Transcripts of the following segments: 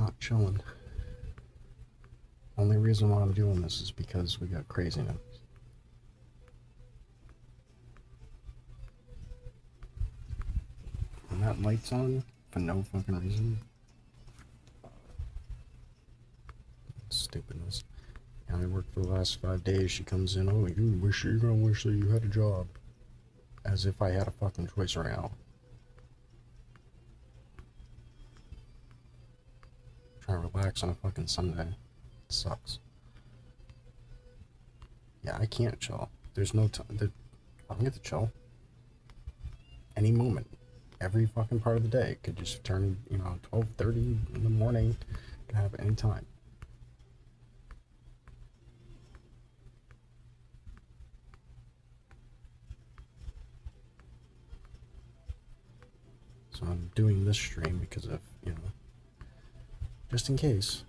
not chilling. Only reason why I'm doing this is because we got craziness. And that light's on for no fucking reason. Stupidness. And I worked for the last 5 days. She comes in, oh, you're gonna wish that you had a job. As if I had a fucking choice right now. Trying to relax on a fucking Sunday. It sucks. Yeah, I can't chill. There's no time. I don't get to chill. Any moment. Every fucking part of the day. It could just turn, 12:30 in the morning. It can happen any time. So I'm doing this stream because of, just in case.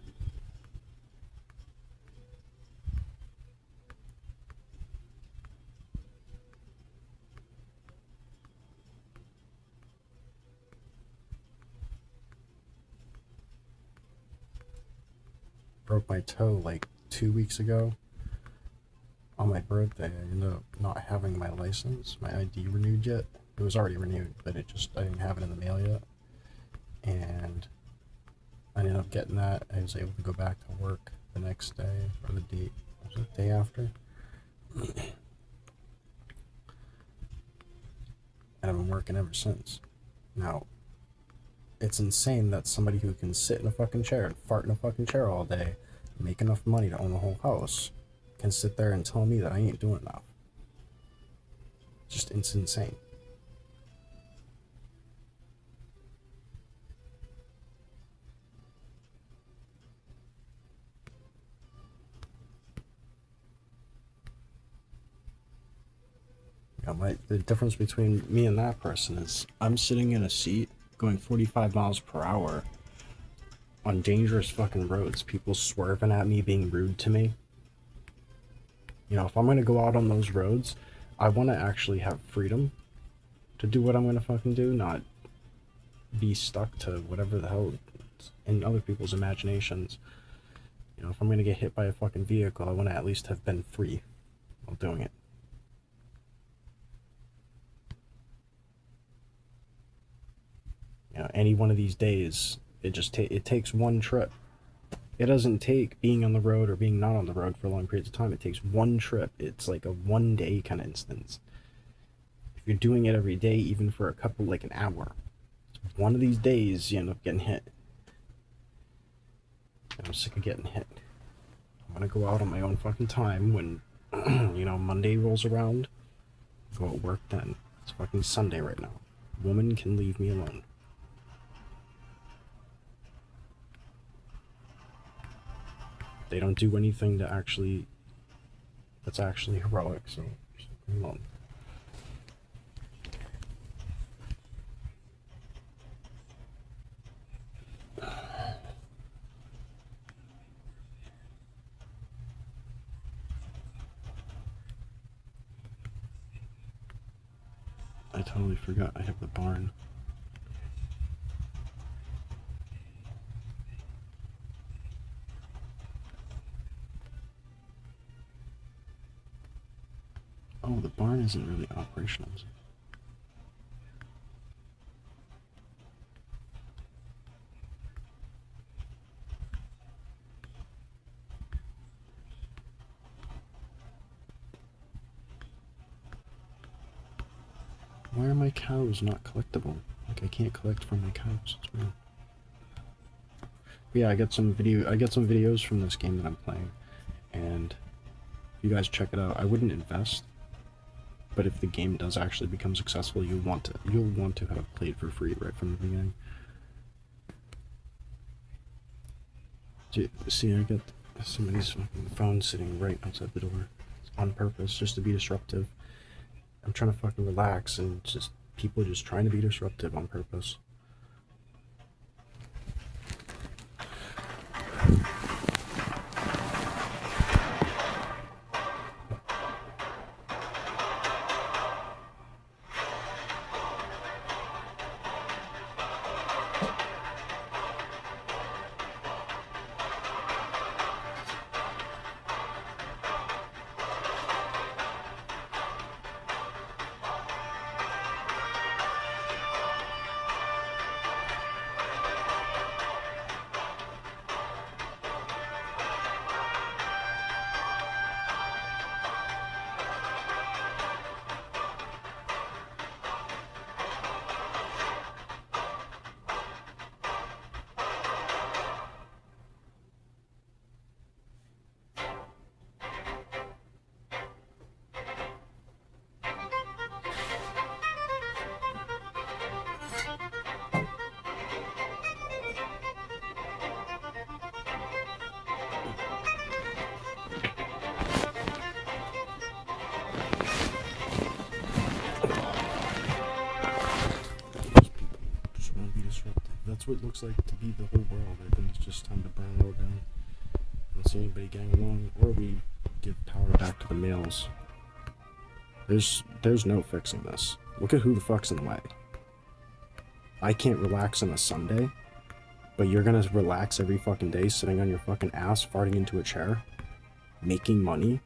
Broke my toe like 2 weeks ago. On my birthday, I ended up not having my license, my ID renewed yet. It was already renewed, but I didn't have it in the mail yet. And I ended up getting that. I was able to go back to work the next day, or the day after. And I've been working ever since. Now, it's insane that somebody who can sit in a fucking chair and fart in a fucking chair all day, make enough money to own a whole house, can sit there and tell me that I ain't doing enough. It's insane. The difference between me and that person is I'm sitting in a seat going 45 miles per hour on dangerous fucking roads, people swerving at me, being rude to me. If I'm gonna go out on those roads, I want to actually have freedom to do what I'm gonna fucking do, not be stuck to whatever the hell in other people's imaginations. If I'm gonna get hit by a fucking vehicle, I want to at least have been free while doing it. Any one of these days, it takes one trip. It doesn't take being on the road or being not on the road for long periods of time. It takes one trip. It's like a 1 day kind of instance. If you're doing it every day, even for a couple, like an hour, one of these days you end up getting hit. And I'm sick of getting hit. I'm gonna go out on my own fucking time when, Monday rolls around. Go at work then. It's fucking Sunday right now. Woman can leave me alone. They don't do anything that's actually heroic, so just leave me alone. I totally forgot I have the barn. Oh, the barn isn't really operational. Why are my cows not collectible? Like I can't collect from my cows. It's weird. But yeah, I get some videos from this game that I'm playing, and if you guys check it out, I wouldn't invest. But if the game does actually become successful, you'll want to have played for free right from the beginning. See, I got somebody's fucking phone sitting right outside the door. It's on purpose, just to be disruptive. I'm trying to fucking relax, and people just trying to be disruptive on purpose. that's what it looks like to be the whole world. I think it's just time to burn it all down. I don't see anybody getting along, or we give power back to the males. There's no fixing this. Look at who the fuck's in the way. I can't relax on a Sunday, but you're gonna relax every fucking day sitting on your fucking ass, farting into a chair, making money.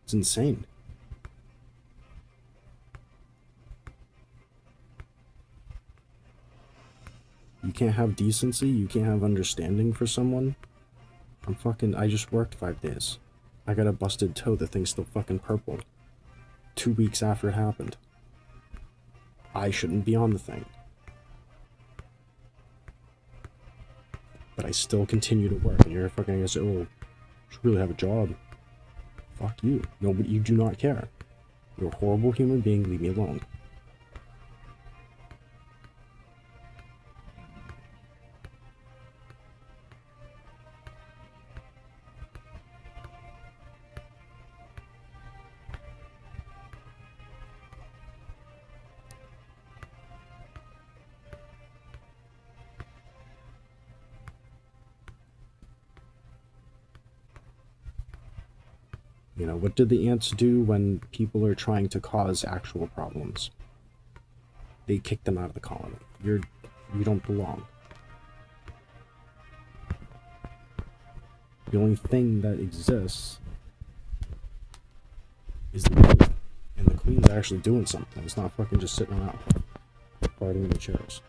It's insane. You can't have decency, you can't have understanding for someone. I just worked 5 days. I got a busted toe, the thing's still fucking purple. 2 weeks after it happened. I shouldn't be on the thing. But I still continue to work, and you're fucking gonna say, oh, you should really have a job. Fuck you. Nobody, you do not care. You're a horrible human being, leave me alone. You know, what did the ants do when people are trying to cause actual problems? They kick them out of the colony. You don't belong. The only thing that exists is the queen. And the queen's actually doing something. It's not fucking just sitting around farting in the chairs.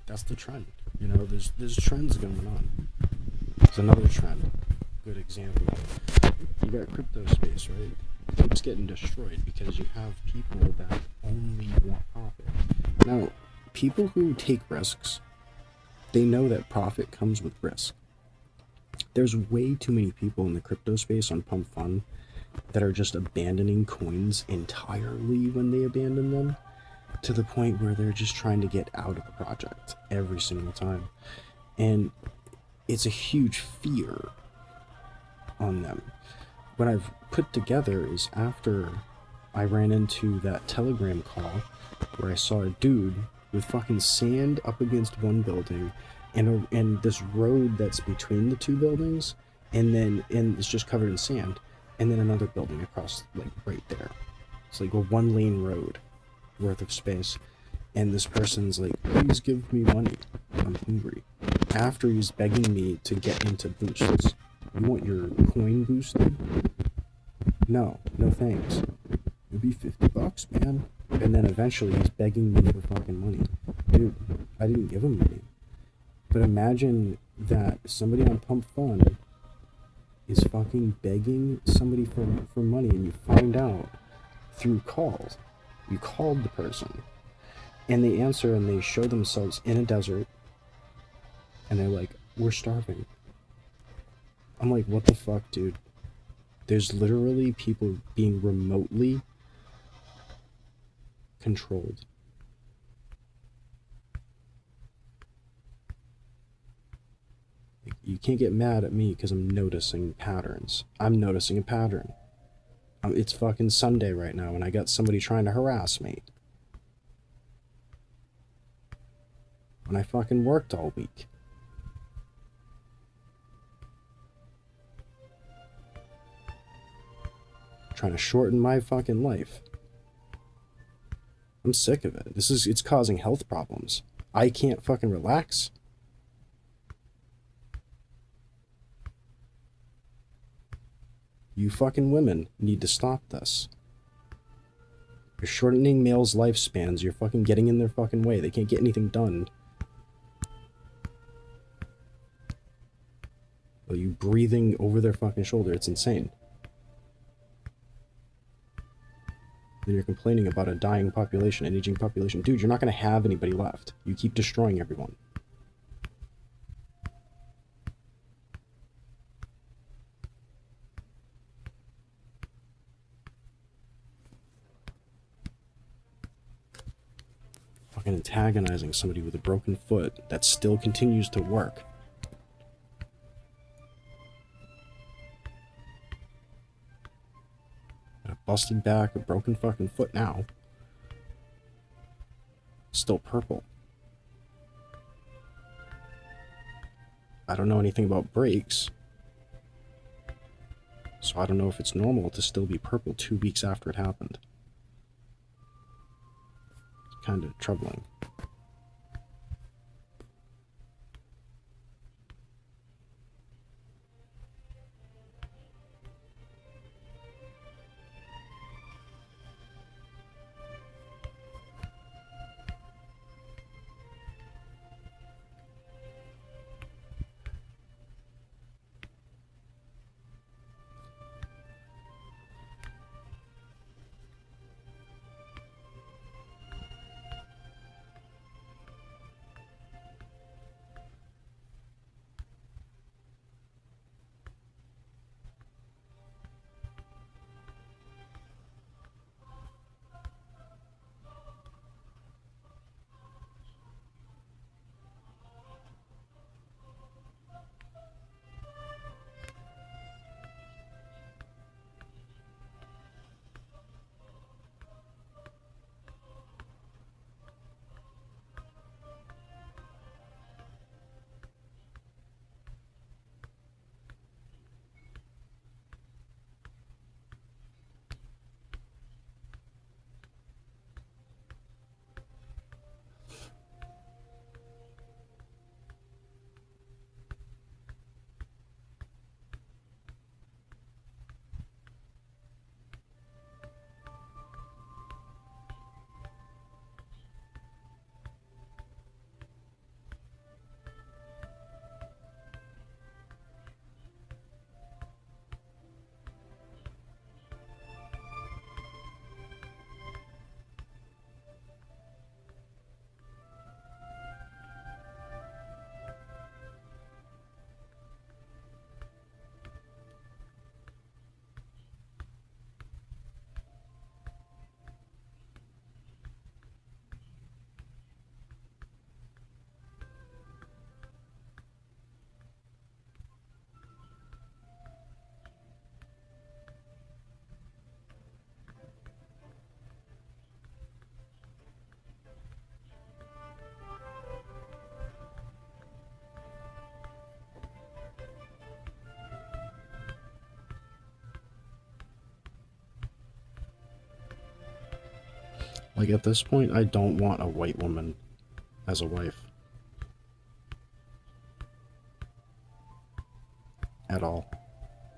That's the trend. You know, there's trends going on. There's another trend. Good example. You got crypto space, right? It's getting destroyed because you have people that only want profit. Now, people who take risks, they know that profit comes with risk. There's way too many people in the crypto space on Pump Fun that are just abandoning coins entirely when they abandon them, to the point where they're just trying to get out of the project every single time. And it's a huge fear on them. What I've put together is, after I ran into that Telegram call where I saw a dude with fucking sand up against one building and this road that's between the two buildings, and it's just covered in sand, and then another building across, like, right there. It's like a 1-lane road worth of space, and this person's like, please give me money, I'm hungry, after he's begging me to get into boosts. You want your coin boosted? No thanks. It'd be $50, man. And then eventually he's begging me for fucking money. Dude, I didn't give him money. But imagine that somebody on Pump Fun is fucking begging somebody for money, and you find out through calls. You called the person, and they answer, and they show themselves in a desert, and they're like, we're starving. I'm like, what the fuck, dude? There's literally people being remotely controlled. Like, you can't get mad at me because I'm noticing patterns. I'm noticing a pattern. It's fucking Sunday right now, and I got somebody trying to harass me. When I fucking worked all week. Trying to shorten my fucking life. I'm sick of it. It's causing health problems. I can't fucking relax. You fucking women need to stop this. You're shortening males' lifespans. You're fucking getting in their fucking way. They can't get anything done. Are you breathing over their fucking shoulder? It's insane. Then you're complaining about a dying population, an aging population. Dude, you're not gonna have anybody left. You keep destroying everyone. Fucking antagonizing somebody with a broken foot that still continues to work. A busted back, a broken fucking foot now. Still purple. I don't know anything about brakes, so I don't know if it's normal to still be purple 2 weeks after it happened. It's kind of troubling. Like, at this point, I don't want a white woman as a wife. At all.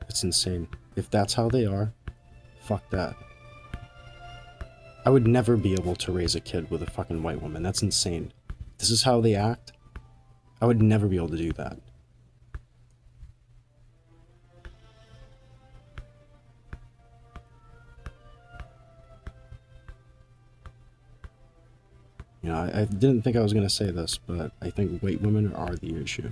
It's insane. If that's how they are, fuck that. I would never be able to raise a kid with a fucking white woman. That's insane. This is how they act? I would never be able to do that. You know, I didn't think I was going to say this, but I think white women are the issue.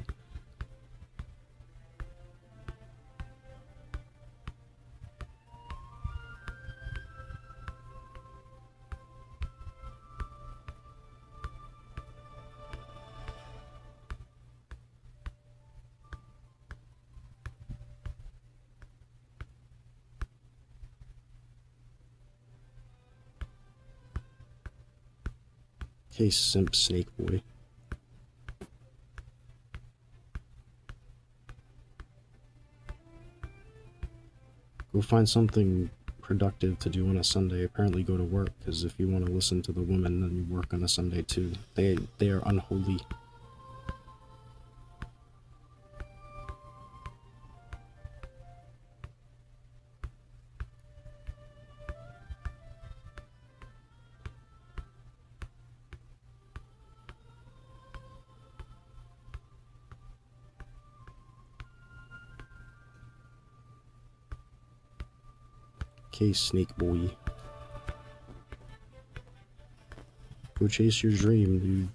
Hey, simp snake boy. Go find something productive to do on a Sunday. Apparently go to work, because if you want to listen to the women, then you work on a Sunday too. They are unholy. Okay, snake boy. Go chase your dream, dude.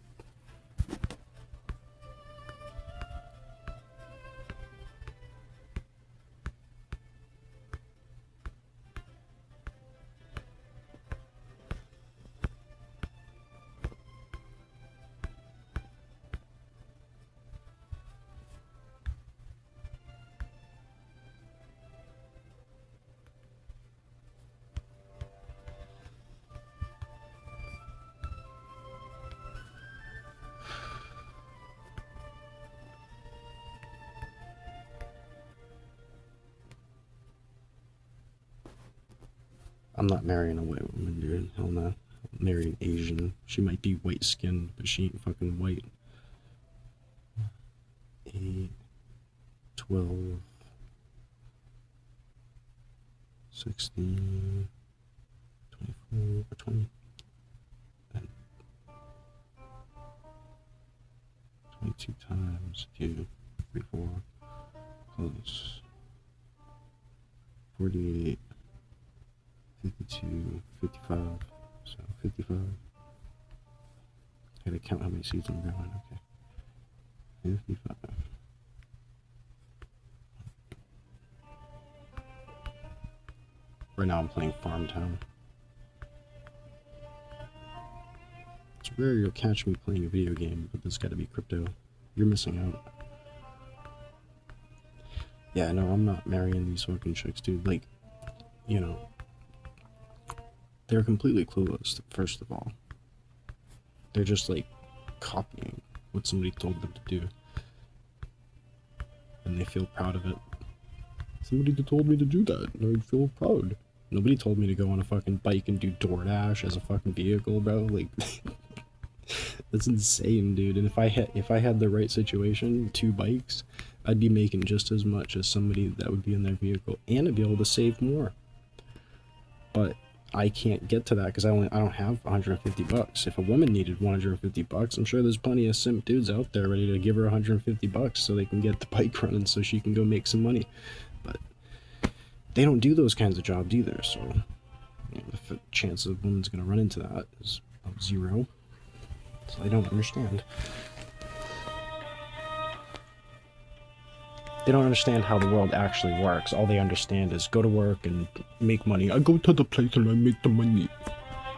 I'm not marrying a white woman, dude. Hell no. I'm marrying Asian. She might be white skinned, but she ain't fucking white. 8, 12, 16, 24, 20, 22 times 2, 3, 4, plus 48, 52, 55, so 55. I gotta count how many seeds I'm growing, okay. 55. Right now I'm playing Farm Town. It's rare you'll catch me playing a video game, but there's gotta be crypto. You're missing out. Yeah, no, I'm not marrying these fucking chicks, dude. Like, you know, they're completely clueless, first of all. They're just, like, copying what somebody told them to do. And they feel proud of it. Somebody told me to do that, and I feel proud. Nobody told me to go on a fucking bike and do DoorDash as a fucking vehicle, bro. Like, that's insane, dude. And if I had the right situation, 2 bikes, I'd be making just as much as somebody that would be in their vehicle, and I'd be able to save more. But I can't get to that because I don't have 150 bucks. If a woman needed 150 bucks, I'm sure there's plenty of simp dudes out there ready to give her 150 bucks so they can get the bike running so she can go make some money. But they don't do those kinds of jobs either, so you know, the chance of a woman's gonna run into that is 0. So I don't understand. They don't understand how the world actually works. All they understand is go to work and make money. I go to the place and I make the money.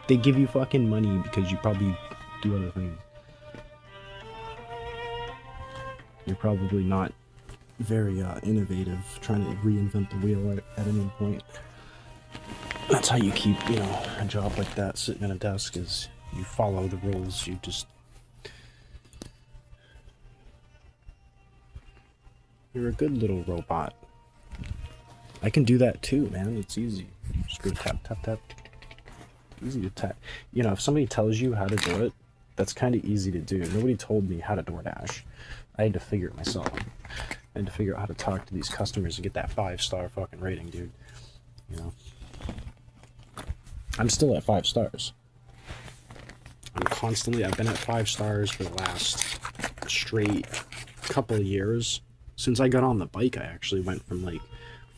They give you fucking money because you probably do other things. You're probably not very innovative, trying to reinvent the wheel at any point. That's how you keep, you know, a job like that sitting at a desk, is you follow the rules. You just... You're a good little robot. I can do that too, man. It's easy. Just go tap, tap, tap. Easy to tap. You know, if somebody tells you how to do it, that's kind of easy to do. Nobody told me how to DoorDash. I had to figure it myself. I had to figure out how to talk to these customers and get that 5-star fucking rating, dude. You know? I'm still at 5 stars. I've been at 5 stars for the last straight couple of years. Since I got on the bike, I actually went from like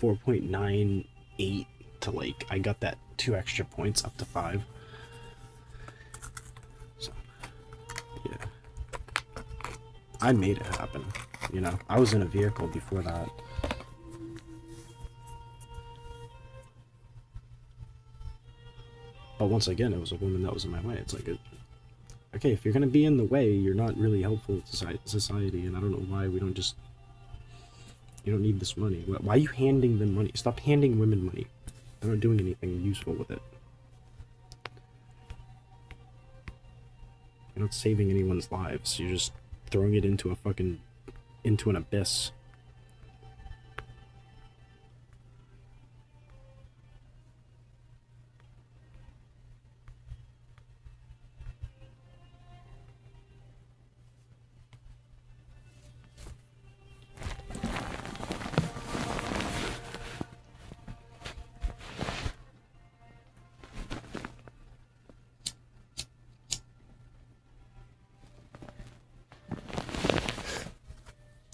4.98 to like, I got that 2 extra points up to 5. So, yeah. I made it happen, you know. I was in a vehicle before that. But once again, it was a woman that was in my way. It's like, okay, if you're gonna be in the way, you're not really helpful to society, and I don't know why we don't just... You don't need this money. Why are you handing them money? Stop handing women money. They're not doing anything useful with it. You're not saving anyone's lives. You're just throwing it into an abyss.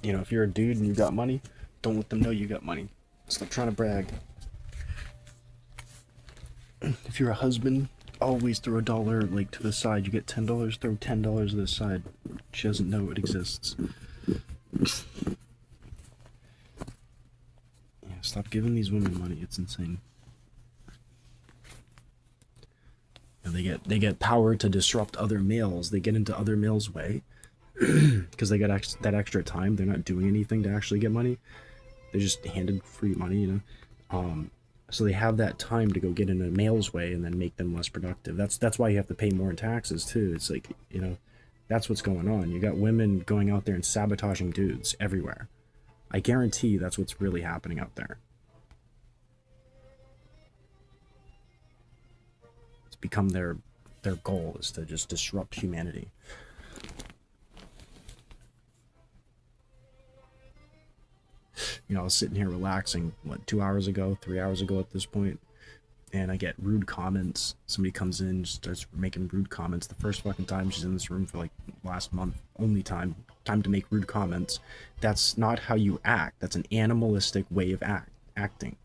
You know, if you're a dude and you got money, don't let them know you got money. Stop trying to brag. If you're a husband, always throw $1 like to the side. You get $10, throw $10 to the side. She doesn't know it exists. Yeah, stop giving these women money. It's insane. And they get power to disrupt other males. They get into other males' way because they got that extra time. They're not doing anything to actually get money. They're just handed free money, you know. So they have that time to go get in a male's way and then make them less productive. That's why you have to pay more in taxes too. It's like, you know, that's what's going on. You got women going out there and sabotaging dudes everywhere. I guarantee that's what's really happening out there. It's become their goal is to just disrupt humanity. You know, I was sitting here relaxing, 2 hours ago, 3 hours ago at this point, and I get rude comments. Somebody comes in, starts making rude comments. The first fucking time she's in this room for like last month, only time to make rude comments. That's not how you act. That's an animalistic way of acting.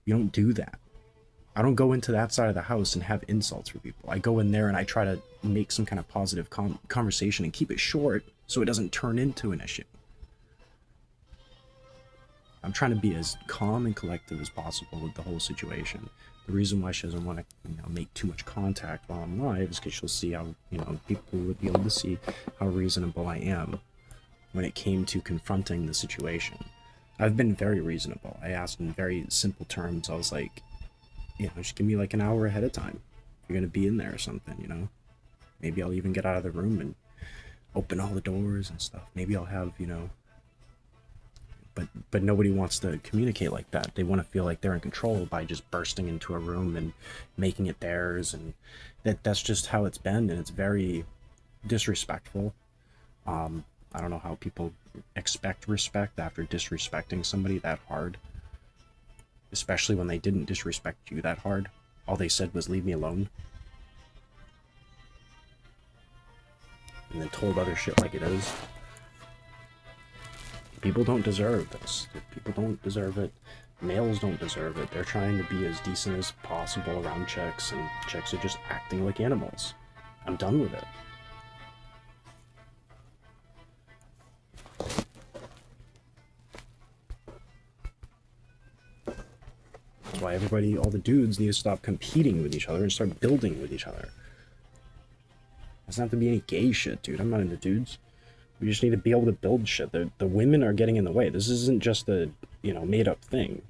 You don't do that. I don't go into that side of the house and have insults for people. I go in there and I try to make some kind of positive conversation and keep it short so it doesn't turn into an issue. I'm trying to be as calm and collective as possible with the whole situation. The reason why she doesn't want to, you know, make too much contact while I'm live is because she'll see how, you know, people would be able to see how reasonable I am when it came to confronting the situation. I've been very reasonable. I asked in very simple terms. I was like, you know, just give me like an hour ahead of time. If you're going to be in there or something, you know. Maybe I'll even get out of the room and open all the doors and stuff. Maybe I'll have, you know, but nobody wants to communicate like that. They want to feel like they're in control by just bursting into a room and making it theirs, and that's just how it's been, and it's very disrespectful. I don't know how people expect respect after disrespecting somebody that hard, especially when they didn't disrespect you that hard. All they said was leave me alone, and then told other shit like it is. People don't deserve this. People don't deserve it. Males don't deserve it. They're trying to be as decent as possible around chicks, and chicks are just acting like animals. I'm done with it. That's why everybody, all the dudes, need to stop competing with each other and start building with each other. It doesn't have to be any gay shit, dude. I'm not into dudes. We just need to be able to build shit. The women are getting in the way. This isn't just a, you know, made up thing.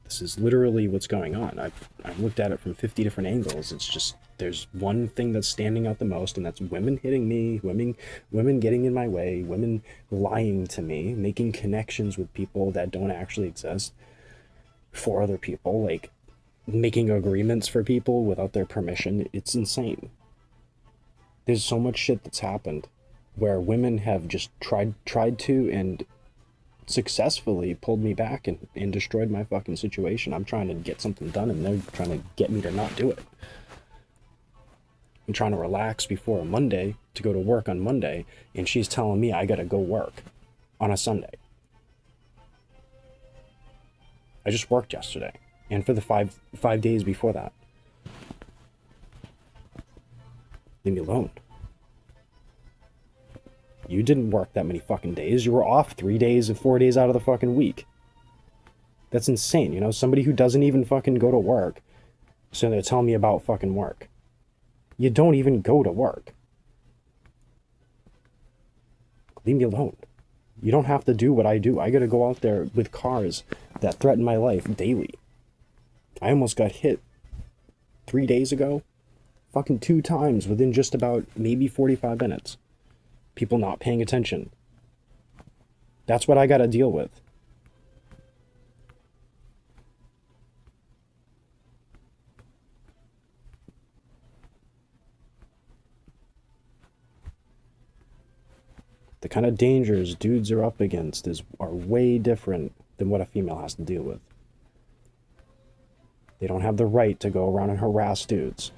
This is literally what's going on. I've looked at it from 50 different angles. It's just, there's one thing that's standing out the most, and that's women hitting me, women getting in my way, women lying to me, making connections with people that don't actually exist for other people, like making agreements for people without their permission. It's insane. There's so much shit that's happened where women have just tried to and successfully pulled me back and destroyed my fucking situation. I'm trying to get something done and they're trying to get me to not do it. I'm trying to relax before a Monday to go to work on Monday, and she's telling me I gotta go work on a Sunday. I just worked yesterday and for the five days before that. Leave me alone. You didn't work that many fucking days. You were off 3 days and 4 days out of the fucking week. That's insane, you know? Somebody who doesn't even fucking go to work, so they're telling me about fucking work. You don't even go to work. Leave me alone. You don't have to do what I do. I gotta go out there with cars that threaten my life daily. I almost got hit 3 days ago. Fucking 2 times within just about maybe 45 minutes. People not paying attention. That's what I gotta deal with. The kind of dangers dudes are up against are way different than what a female has to deal with. They don't have the right to go around and harass dudes.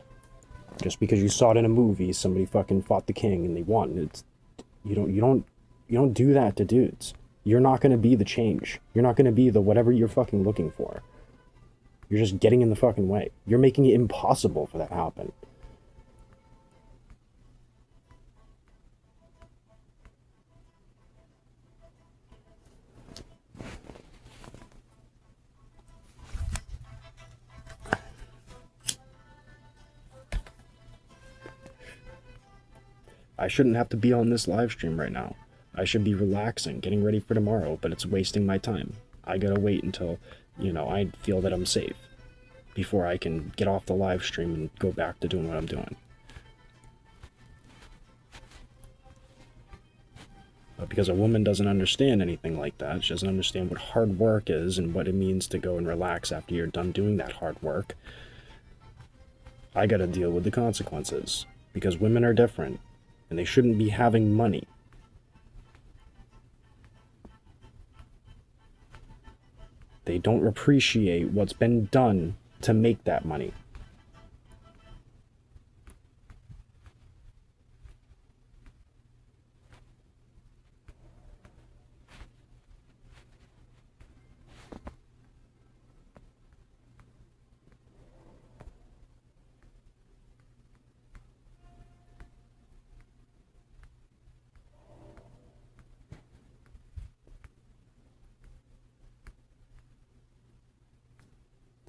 Just because you saw it in a movie, somebody fucking fought the king and they won. It's you don't do that to dudes. You're not gonna be the change. You're not gonna be the whatever you're fucking looking for. You're just getting in the fucking way. You're making it impossible for that to happen. I shouldn't have to be on this live stream right now. I should be relaxing, getting ready for tomorrow, but it's wasting my time. I gotta wait until, I feel that I'm safe before I can get off the live stream and go back to doing what I'm doing. But because a woman doesn't understand anything like that, she doesn't understand what hard work is and what it means to go and relax after you're done doing that hard work, I gotta deal with the consequences. Because women are different, and they shouldn't be having money. They don't appreciate what's been done to make that money.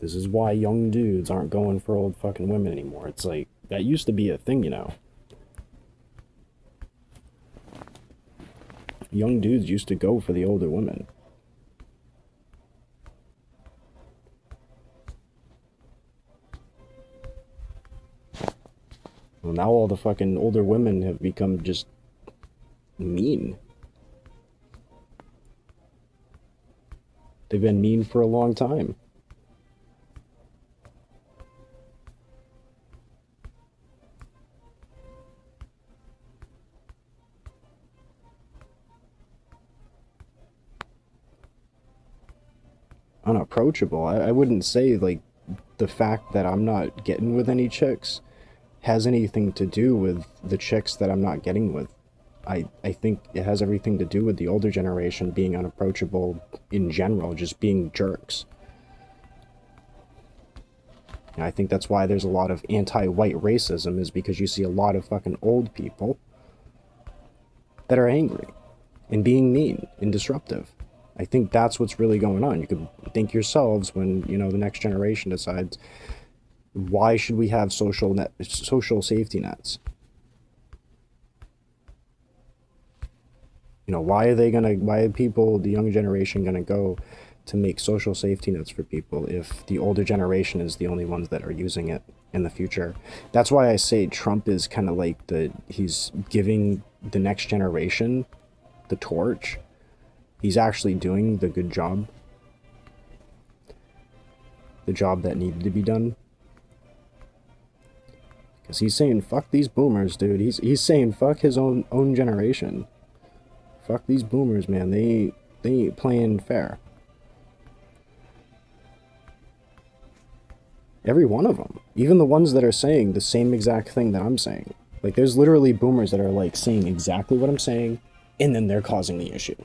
This is why young dudes aren't going for old fucking women anymore. It's like, that used to be a thing, Young dudes used to go for the older women. Well, now all the fucking older women have become just mean. They've been mean for a long time. Unapproachable. I wouldn't say, like, the fact that I'm not getting with any chicks has anything to do with the chicks that I'm not getting with. I think it has everything to do with the older generation being unapproachable in general, just being jerks. And I think that's why there's a lot of anti-white racism, is because you see a lot of fucking old people that are angry and being mean and disruptive. I think that's what's really going on. You could think yourselves when, the next generation decides, why should we have social safety nets? Why are the young generation gonna go to make social safety nets for people if the older generation is the only ones that are using it in the future? That's why I say Trump is kind of like he's giving the next generation the torch. He's actually doing the good job. The job that needed to be done. Because he's saying, fuck these boomers, dude. He's saying, fuck his own generation. Fuck these boomers, man. They ain't playing fair. Every one of them. Even the ones that are saying the same exact thing that I'm saying. Like, there's literally boomers that are, like, saying exactly what I'm saying, and then they're causing the issue.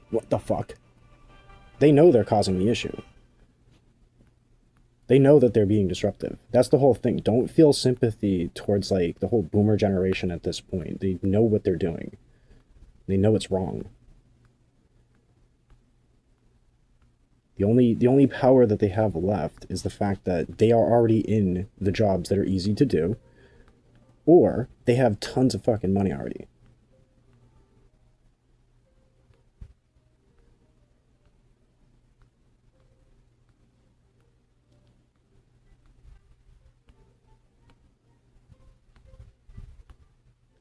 What the fuck? They know they're causing the issue. They know that they're being disruptive. That's the whole thing. Don't feel sympathy towards, like, the whole boomer generation at this point. They know what they're doing. They know it's wrong. The only power that they have left is the fact that they are already in the jobs that are easy to do, or they have tons of fucking money already.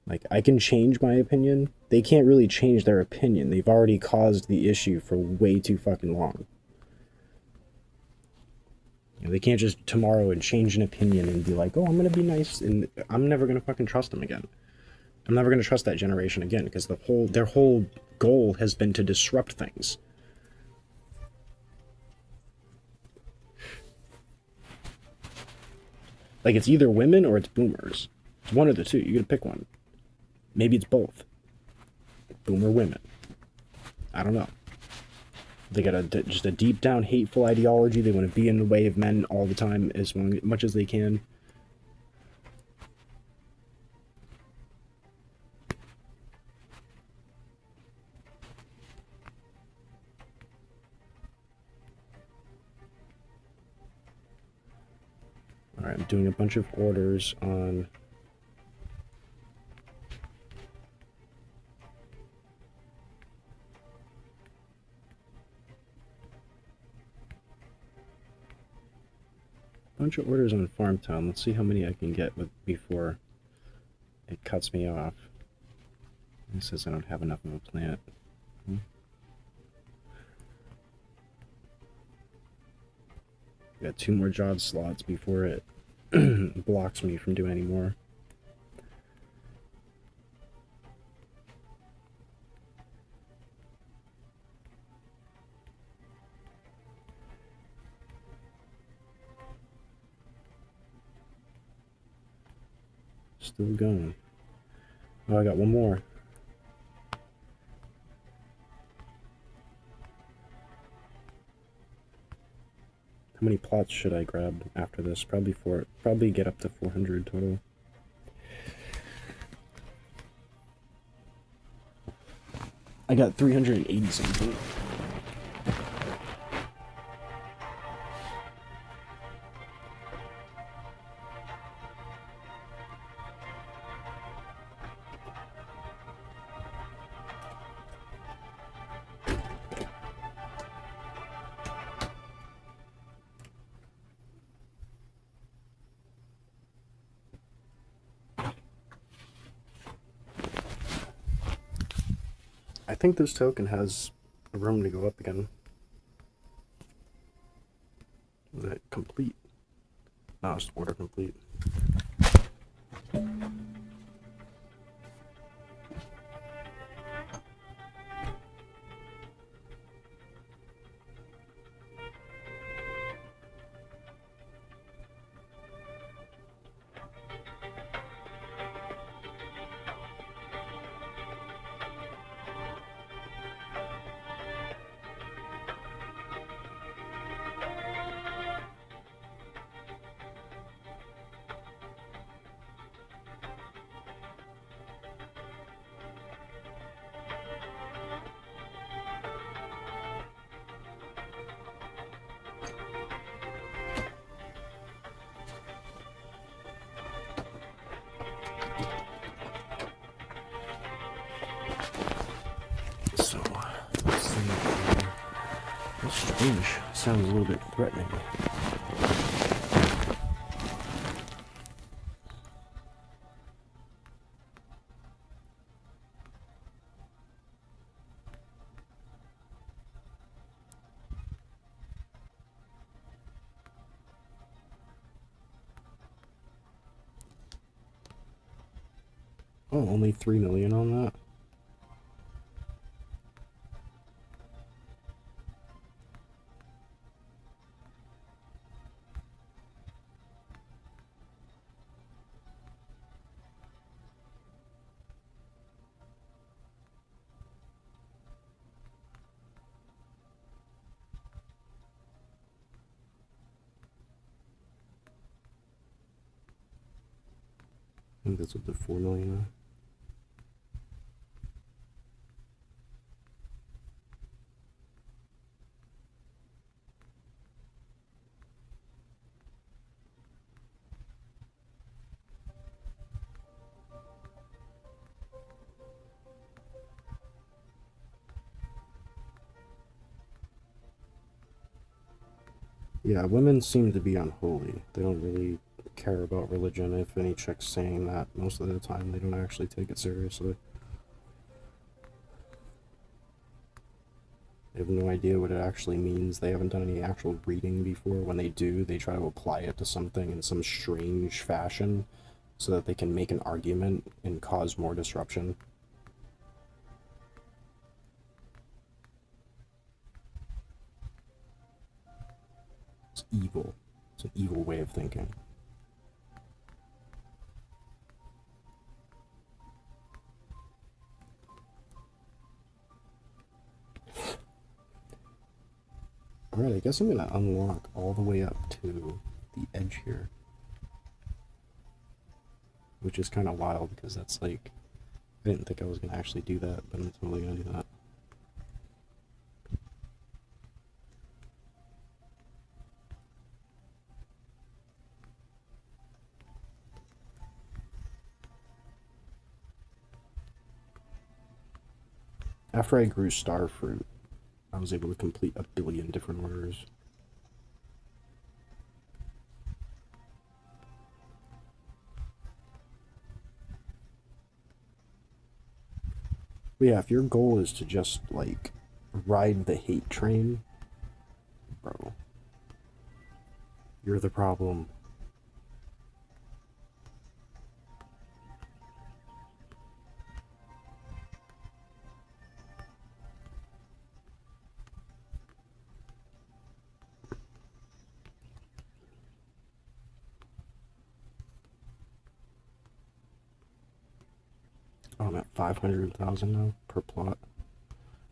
Like, I can change my opinion. They can't really change their opinion. They've already caused the issue for way too fucking long. They can't just tomorrow and change an opinion and be like, oh, I'm gonna be nice, and I'm never gonna fucking trust them again. I'm never gonna trust that generation again, because their whole goal has been to disrupt things. Like, it's either women or it's boomers. It's one of the two. You gotta pick one. Maybe it's both. Boomer women. I don't know. They got just a deep down hateful ideology. They want to be in the way of men all the time as much as they can. Alright, I'm doing a bunch of orders on... bunch of orders on Farmtown. Let's see how many I can get before it cuts me off. It says I don't have enough of a plant. Got 2 more job slots before it blocks me from doing any more. Still going. Oh, I got 1 more. How many plots should I grab after this? Probably get up to 400 total. I got 380 something. I think this token has room to go up again. Is that complete? No, it's order complete. So, let's see. That's strange. Sounds a little bit threatening. Oh, only 3 million on that? I think that's up to 4 million now. Yeah, women seem to be unholy. They don't really care about religion. If any chick's saying that, most of the time they don't actually take it seriously. They have no idea what it actually means. They haven't done any actual reading before. When they do, they try to apply it to something in some strange fashion so that they can make an argument and cause more disruption. It's evil. It's an evil way of thinking. Alright, I guess I'm gonna unlock all the way up to the edge here. Which is kind of wild because that's like, I didn't think I was gonna actually do that, but I'm totally gonna do that. After I grew star fruit, I was able to complete 1 billion different orders. But yeah, if your goal is to just, like, ride the hate train, bro, you're the problem. Oh, I'm at 500,000 now per plot.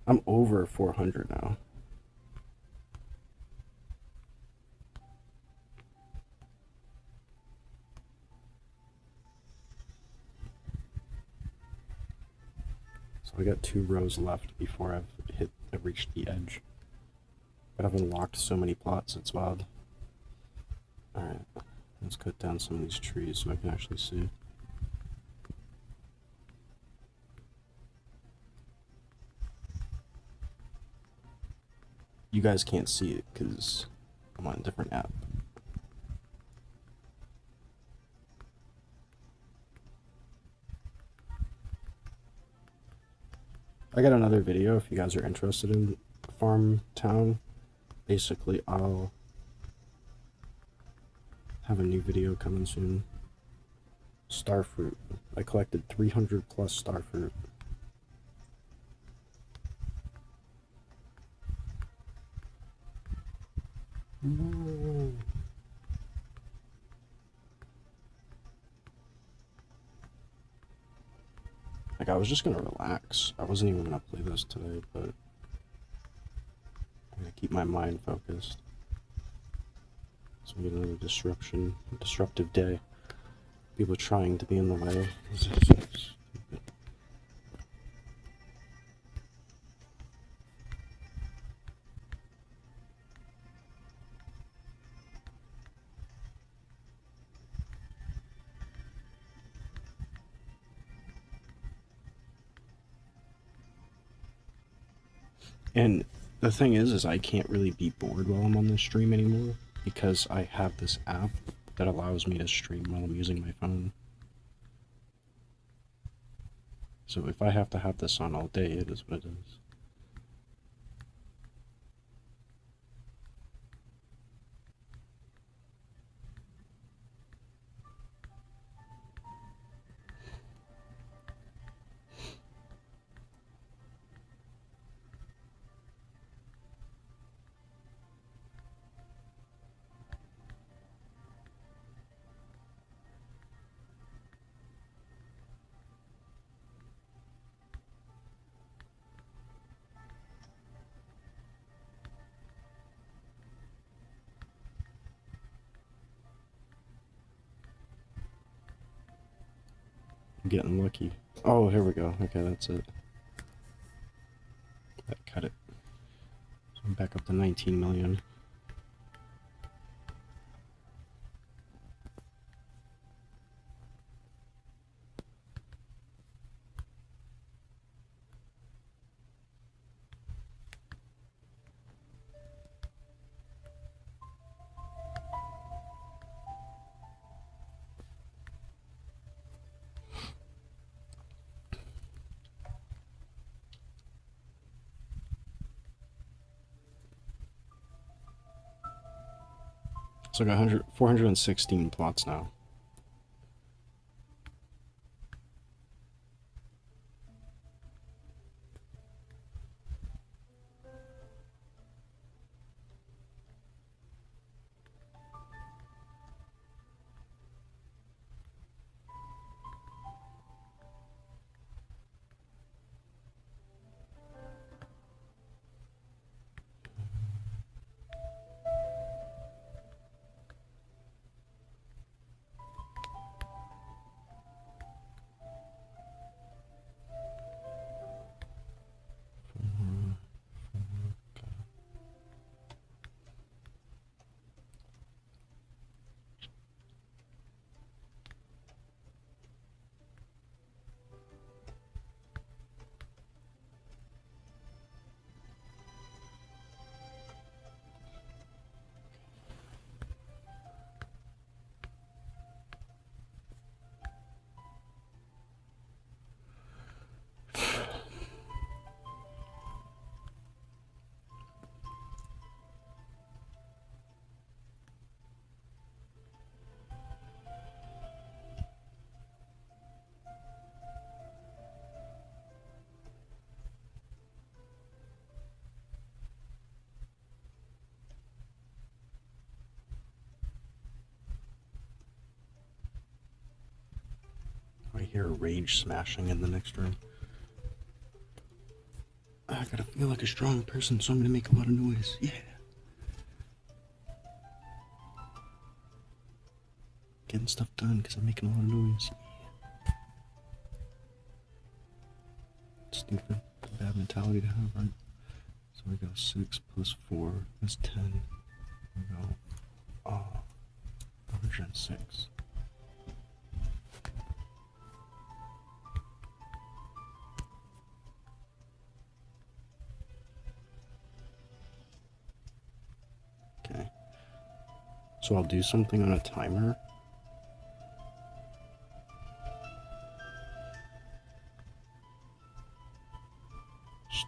I'm over 400 now. So I got 2 rows left before I've reached the edge. But I've unlocked so many plots, it's wild. Alright, let's cut down some of these trees so I can actually see. You guys can't see it because I'm on a different app. I got another video if you guys are interested in Farm Town. Basically, I'll have a new video coming soon. Starfruit. I collected 300 plus starfruit. No. Like, I was just gonna relax. I wasn't even gonna play this today, but I'm gonna keep my mind focused. So we get another disruptive day. People trying to be in the way. And the thing is I can't really be bored while I'm on this stream anymore because I have this app that allows me to stream while I'm using my phone. So if I have to have this on all day, it is what it is. I'm getting lucky. Oh, here we go. Okay, that's it. That cut it. So I'm back up to 19 million. So I got 416 plots now. hear rage smashing in the next room. I gotta feel like a strong person, so I'm gonna make a lot of noise. Yeah. Getting stuff done because I'm making a lot of noise. Yeah. Stupid. Bad mentality to have, right? So we go 6 plus 4. That's 10. We go 106. Okay. So I'll do something on a timer.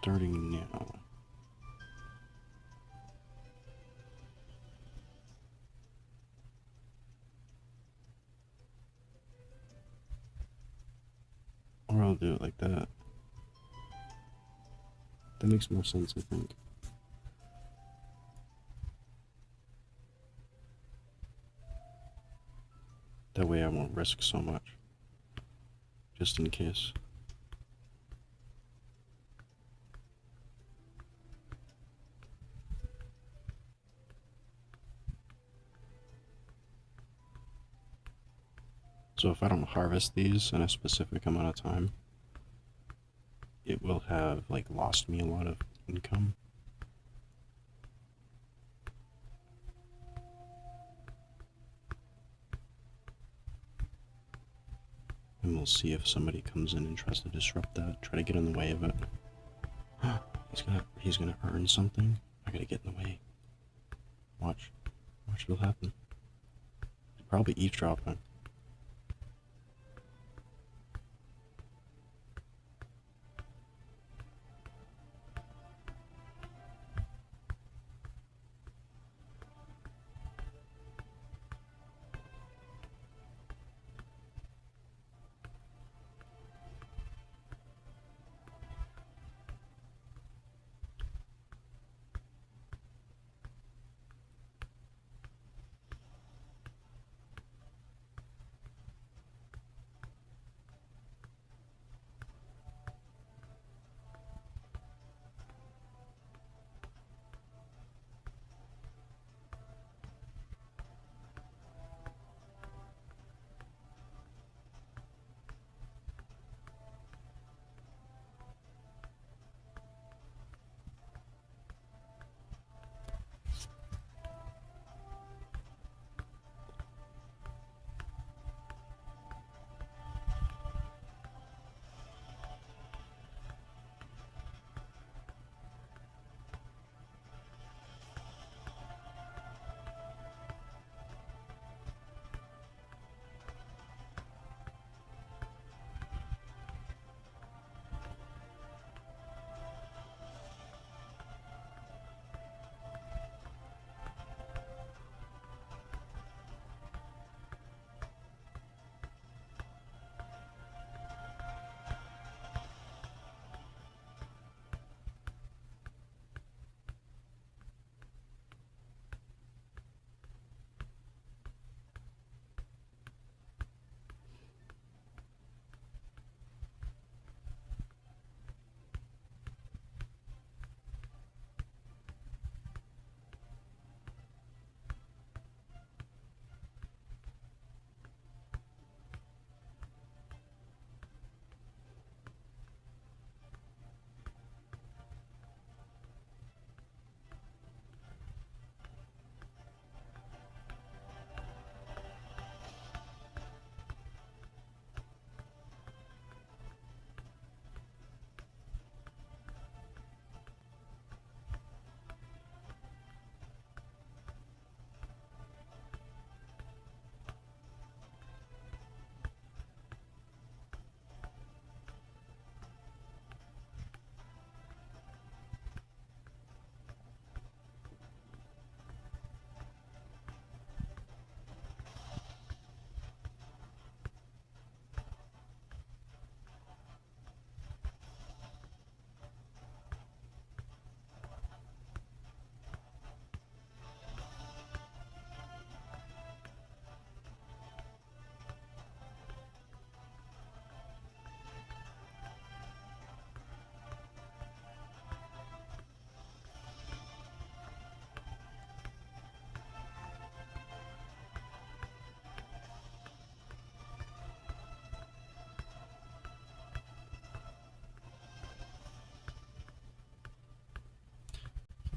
Starting now. Or I'll do it like that. That makes more sense, I think. That way I won't risk so much. Just in case. So if I don't harvest these in a specific amount of time, it will have like lost me a lot of income. And we'll see if somebody comes in and tries to disrupt that, try to get in the way of it. He's gonna earn something. I gotta get in the way. Watch what'll happen. He's probably eavesdropping.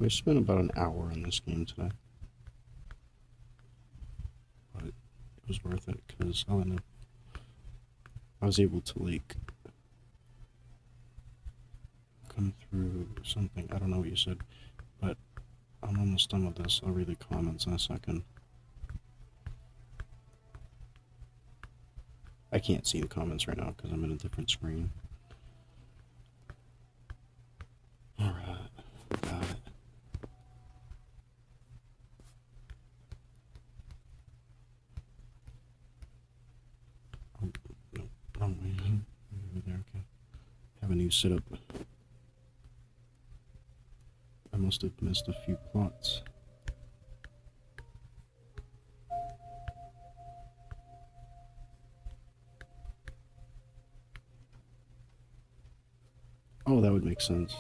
I spent about an hour on this game today, but it was worth it because I was able to like come through something. I don't know what you said, but I'm almost done with this. I'll read the comments in a second. I can't see the comments right now because I'm in a different screen. Alright, got it. Oh, no, wrong way. Over there, okay. Have a new setup. I must have missed a few plots. Oh, that would make sense.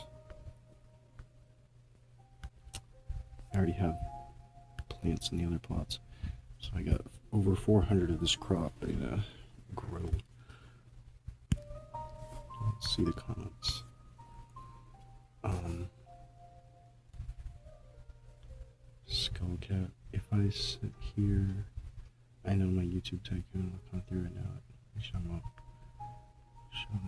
I already have plants in the other plots. So I got over 400 of this crop ready to grow. Let's see the comments. Skullcat, if I sit here, I know my YouTube tycoon will come through right now. Shut up. Shut up.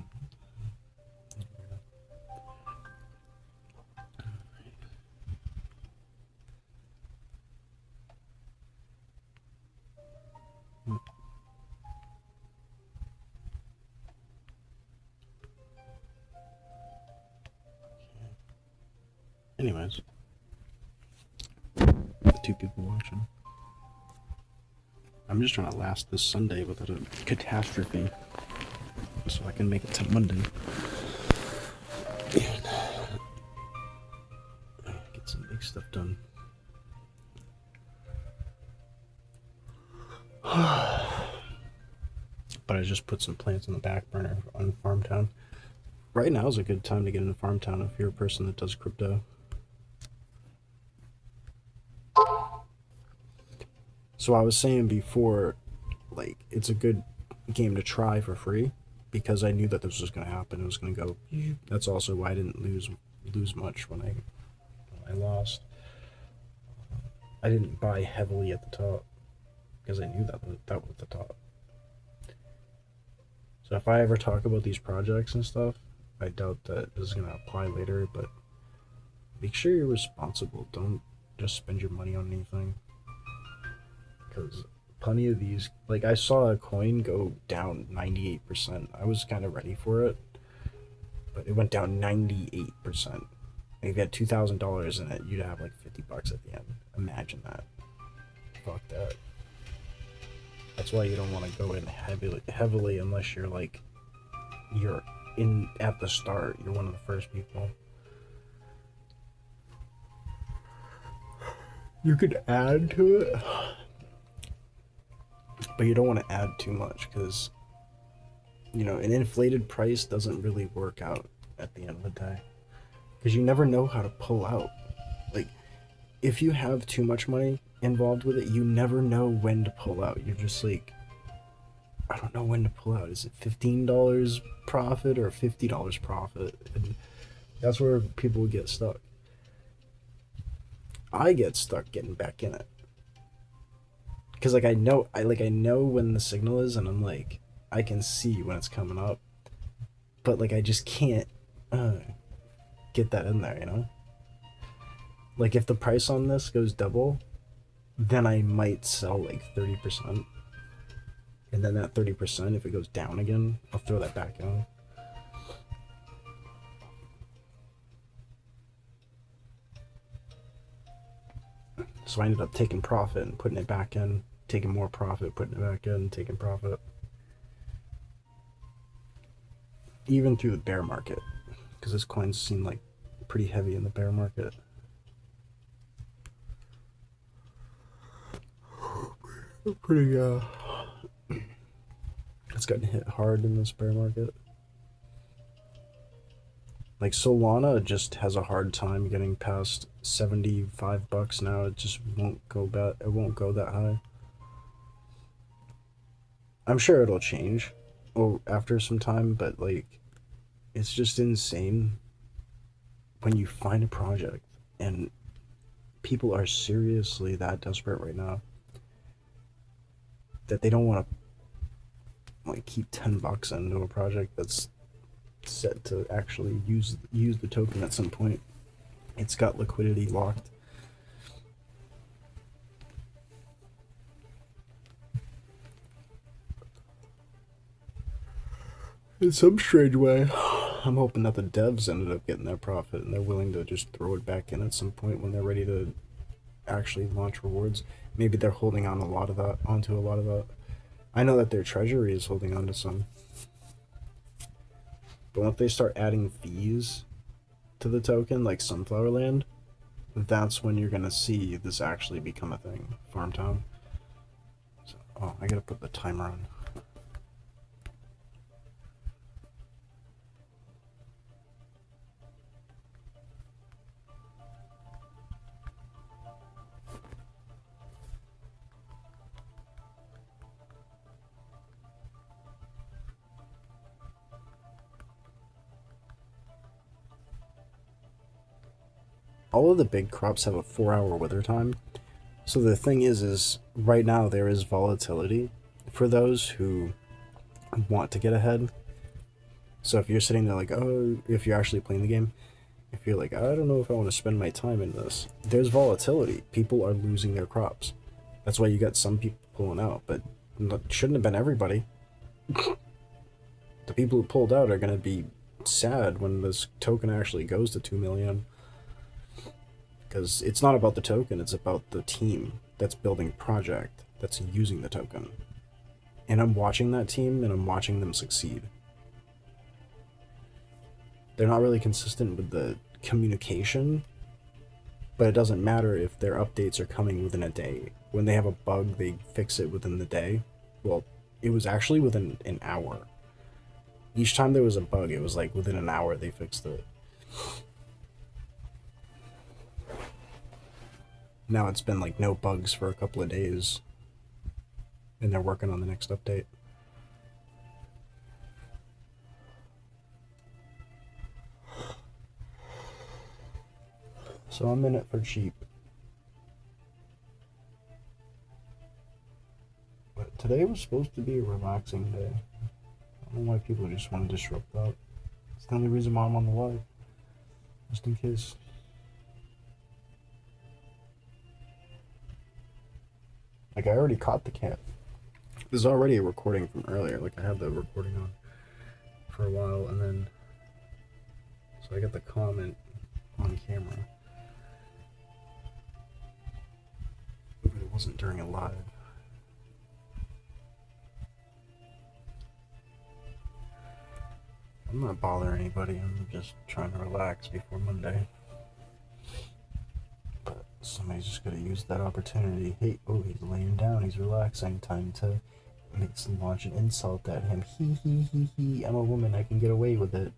Anyways, the two people watching. I'm just trying to last this Sunday without a catastrophe so I can make it to Monday. And get some big stuff done. But I just put some plants on the back burner on Farmtown. Right now is a good time to get into Farmtown if you're a person that does crypto. So I was saying before, like, it's a good game to try for free because I knew that this was going to happen. It was going to go. That's also why I didn't lose much when I lost. I didn't buy heavily at the top because I knew that was the top. So if I ever talk about these projects and stuff, I doubt that this is going to apply later, but make sure you're responsible. Don't just spend your money on anything. Because plenty of these, like I saw a coin go down 98%. I was kind of ready for it, but it went down 98%. And if you had $2,000 in it, you'd have like $50 at the end. Imagine that. Fuck that. That's why you don't want to go in heavily unless you're in at the start. You're one of the first people. You could add to it, but you don't want to add too much because, you know, an inflated price doesn't really work out at the end of the day because you never know how to pull out. Like, if you have too much money involved with it, you never know when to pull out. You're just like, I don't know when to pull out. Is it $15 profit or $50 profit? And that's where people get stuck. I get stuck getting back in it because I know when the signal is, and I'm like, I can see when it's coming up, but like I just can't get that in there, you know. Like if the price on this goes double, then I might sell like 30%, and then that 30%, if it goes down again, I'll throw that back in. So I ended up taking profit and putting it back in, taking more profit, putting it back in, taking profit. Even through the bear market, because this coin seemed like pretty heavy in the bear market. Pretty, it's gotten hit hard in this bear market. Like Solana just has a hard time getting past $75 now. It just won't go back. It won't go that high. I'm sure it'll change after some time, but like it's just insane when you find a project and People are seriously that desperate right now that they don't want to like keep $10 into a project that's set to actually use the token at some point. It's got liquidity locked. In some strange way, I'm hoping that the devs ended up getting their profit and they're willing to just throw it back in at some point when they're ready to actually launch rewards. Maybe they're holding on onto a lot of that. I know that their treasury is holding on to some. But once they start adding fees to the token, like Sunflower Land, that's when you're gonna see this actually become a thing. Farmtown. So, oh, I gotta put the timer on. All of the big crops have a 4-hour wither time. So the thing is right now there is volatility for those who want to get ahead. So if you're sitting there like, oh, if you're actually playing the game, if you're like, I don't know if I want to spend my time in this, there's volatility. People are losing their crops. That's why you got some people pulling out, but it shouldn't have been everybody. The people who pulled out are going to be sad when this token actually goes to 2 million. Because it's not about the token, it's about the team that's building project, that's using the token. And I'm watching that team and I'm watching them succeed. They're not really consistent with the communication, but it doesn't matter if their updates are coming within a day. When they have a bug, they fix it within the day. Well, it was actually within an hour. Each time there was a bug, it was like within an hour they fixed it. Now it's been like no bugs for a couple of days, and they're working on the next update. So I'm in it for cheap. But today was supposed to be a relaxing day. I don't know why people just want to disrupt that. It's the only reason why I'm on the live. Just in case. Like, I already caught the cat. There's already a recording from earlier. Like, I had the recording on for a while, and then... So I got the comment on camera. But it wasn't during a live. I'm not bothering anybody. I'm just trying to relax before Monday. But somebody's just gonna use that opportunity. Hey, oh, he's laying down. He's relaxing. Time to launch an insult at him. He. I'm a woman. I can get away with it.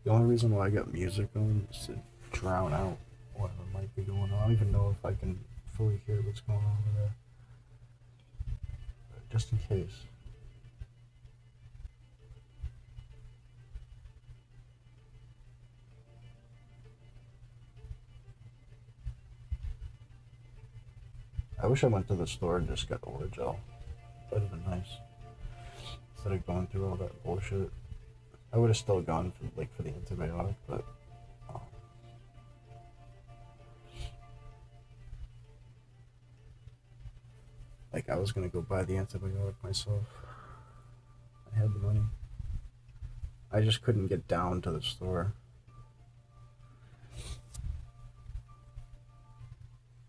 The only reason why I got music on is to drown out whatever might be going on. I don't even know if I can fully hear what's going on over there. But just in case. I wish I went to the store and just got Orajel. That'd have been nice. Instead of going through all that bullshit. I would have still gone for the antibiotic, but like I was gonna go buy the antibiotic myself. I had the money. I just couldn't get down to the store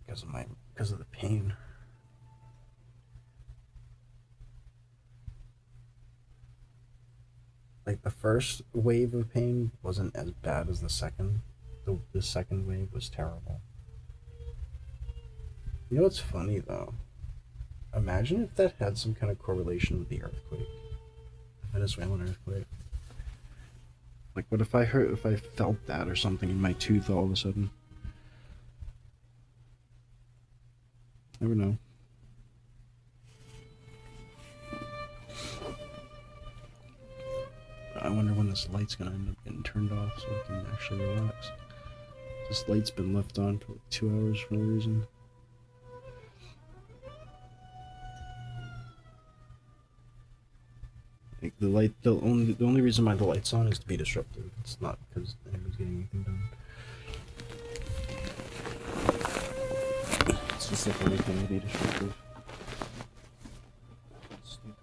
because of the pain. Like the first wave of pain wasn't as bad as the second. The second wave was terrible. You know what's funny though? Imagine if that had some kind of correlation with the earthquake, the Venezuelan earthquake. Like, what if I felt that or something in my tooth all of a sudden? Never know. I wonder when this light's gonna end up getting turned off so I can actually relax. This light's been left on for like 2 hours for no reason. Like the only reason why the light's on is to be disruptive. It's not because anyone's getting anything done. It's just like anything to be disruptive. Stupid.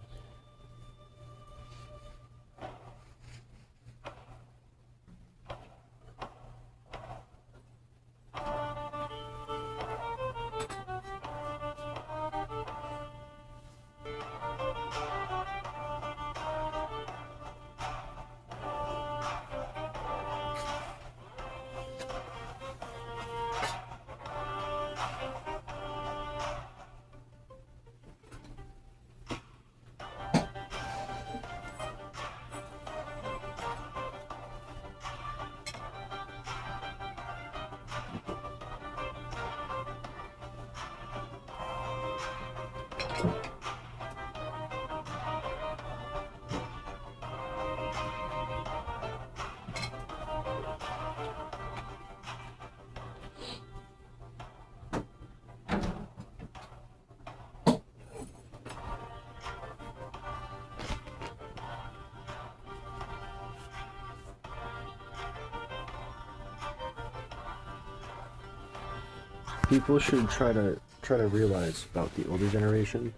People should try to realize about the older generation.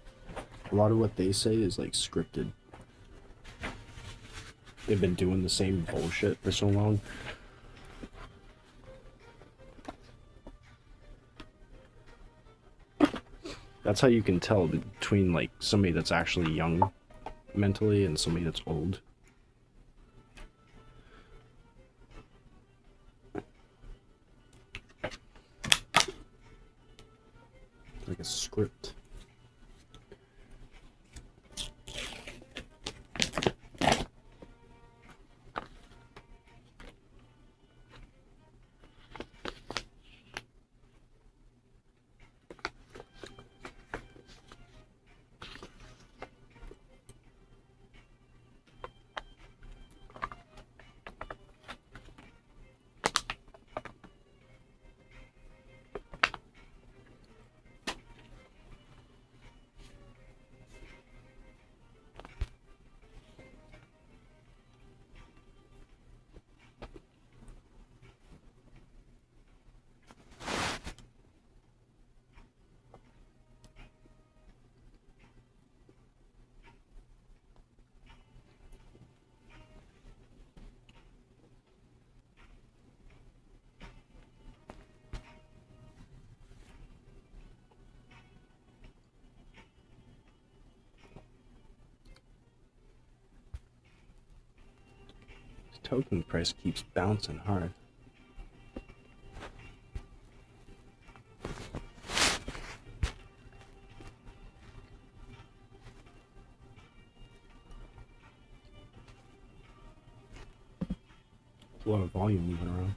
A lot of what they say is like scripted. They've been doing the same bullshit for so long. That's how you can tell between like somebody that's actually young mentally and somebody that's old. Like a script. Token price keeps bouncing hard. A lot of volume moving around.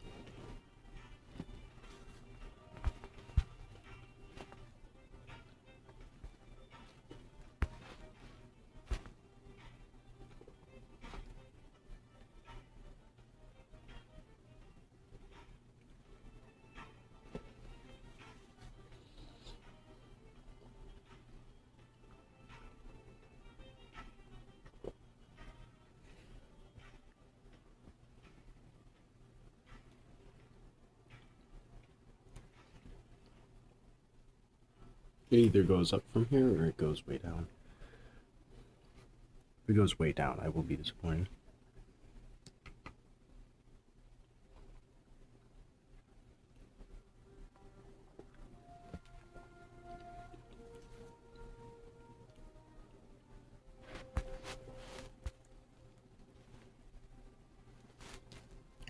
It either goes up from here or it goes way down. If it goes way down, I will be disappointed.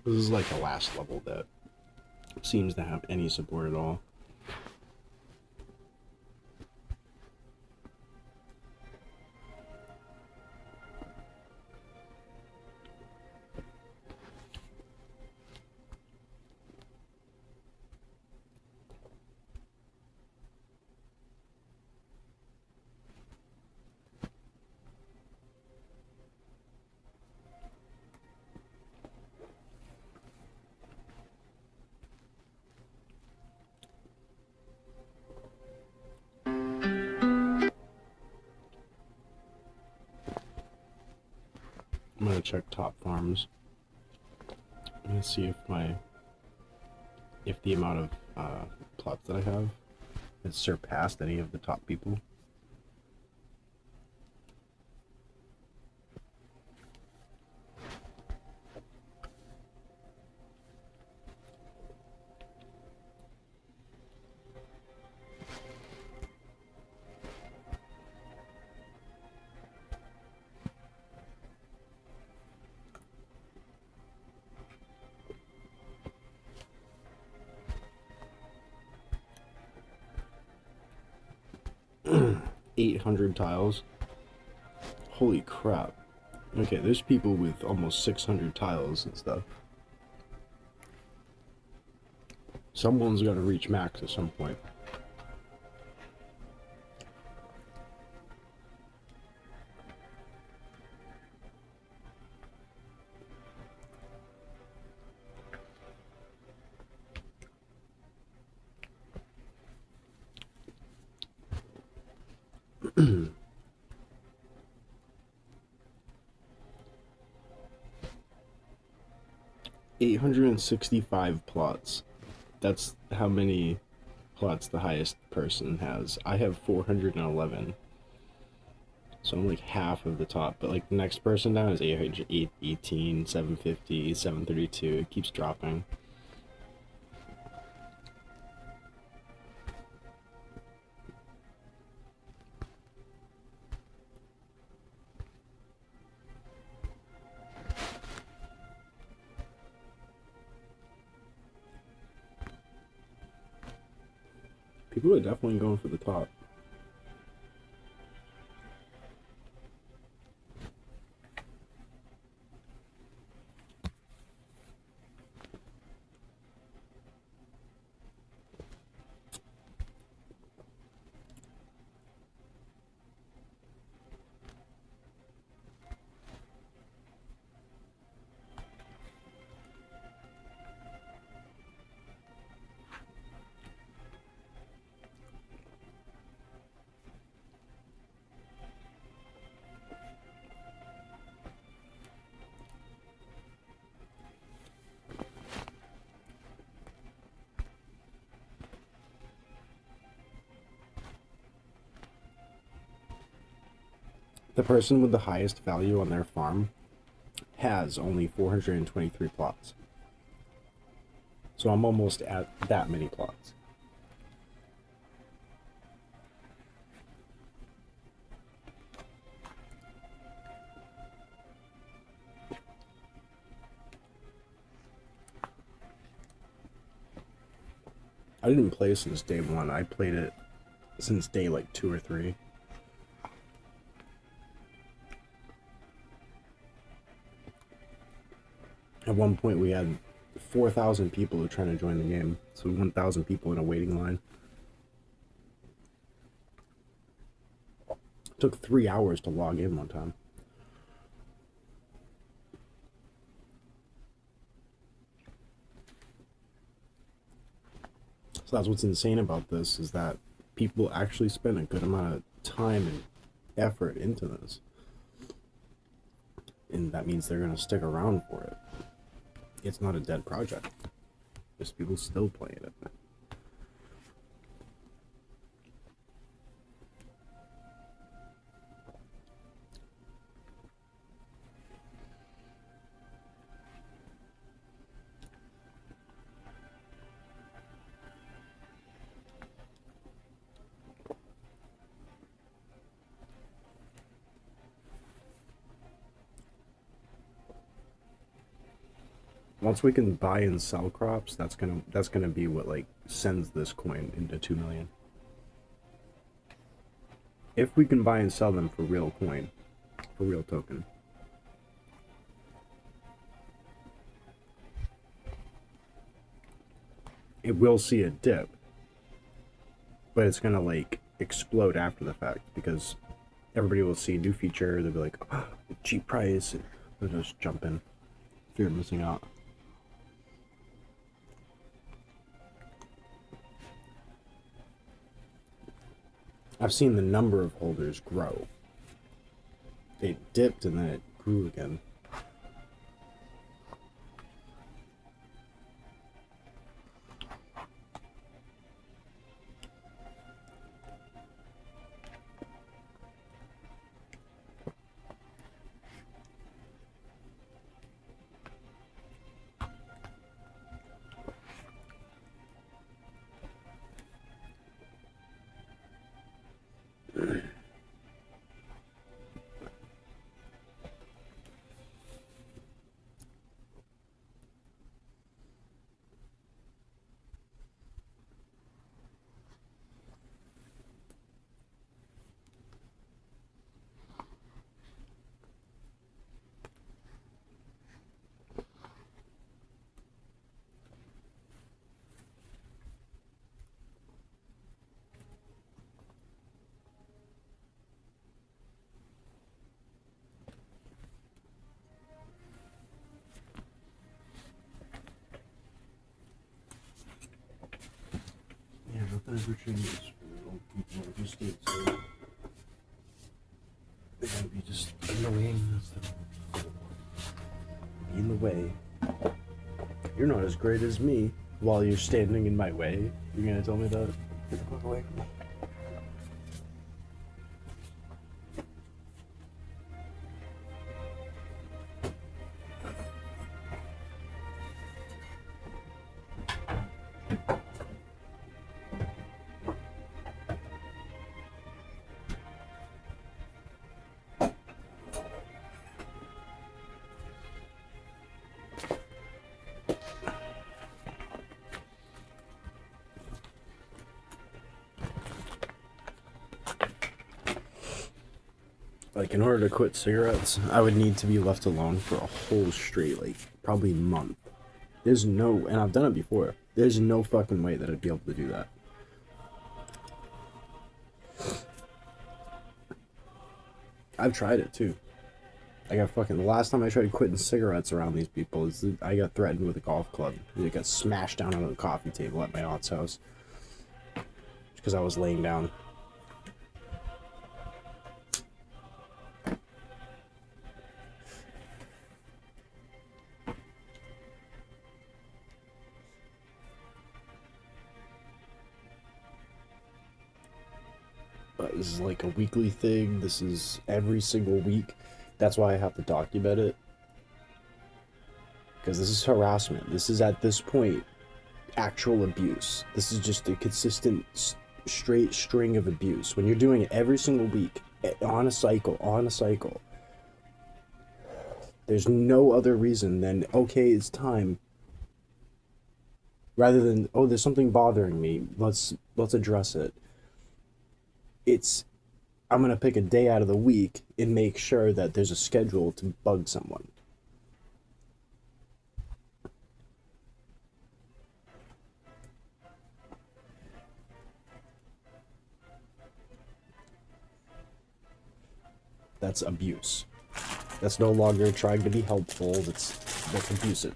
This is like the last level that seems to have any support at all. I'm gonna check top farms. I'm gonna see if the amount of plots that I have has surpassed any of the top people. $800 tiles. Holy crap. Okay, there's people with almost 600 tiles and stuff. Someone's gotta reach max at some point. $865 plots. That's how many plots the highest person has. I have 411. So I'm like half of the top, but like the next person down is 818, 750, 732. It keeps dropping. People are definitely going for the top. The person with the highest value on their farm has only 423 plots. So I'm almost at that many plots. I didn't play since day one. I played it since day like 2 or 3. At one point we had 4,000 people who were trying to join the game. So 1,000 people in a waiting line. It took 3 hours to log in one time. So that's what's insane about this, is that people actually spend a good amount of time and effort into this. And that means they're going to stick around for it. It's not a dead project. There's people still playing it. Once we can buy and sell crops, that's gonna be what like sends this coin into 2 million. If we can buy and sell them for real coin, for real token. It will see a dip, but it's gonna like explode after the fact because everybody will see a new feature. They'll be like, oh, cheap price, and they'll just jump in. Fear of missing out. I've seen the number of holders grow. It dipped and then it grew again. Yeah, nothing ever changes for old people who just stay safe. They gotta be just in the way. Be in the way. You're not as great as me while you're standing in my way. You're gonna tell me that? Get the fuck away from me. Like, in order to quit cigarettes, I would need to be left alone for a whole straight, like, probably month. There's no, and I've done it before, there's no fucking way that I'd be able to do that. I've tried it, too. I got fucking, the last time I tried quitting cigarettes around these people, I got threatened with a golf club. It got smashed down on the coffee table at my aunt's house. Because I was laying down. This is like a weekly thing. This is every single week. That's why I have to document it. Because this is harassment. This is, at this point, actual abuse. This is just a consistent, straight string of abuse. When you're doing it every single week, on a cycle, there's no other reason than, okay, it's time. Rather than, oh, there's something bothering me. Let's address it. I'm going to pick a day out of the week and make sure that there's a schedule to bug someone. That's abuse. That's no longer trying to be helpful. That's abusive.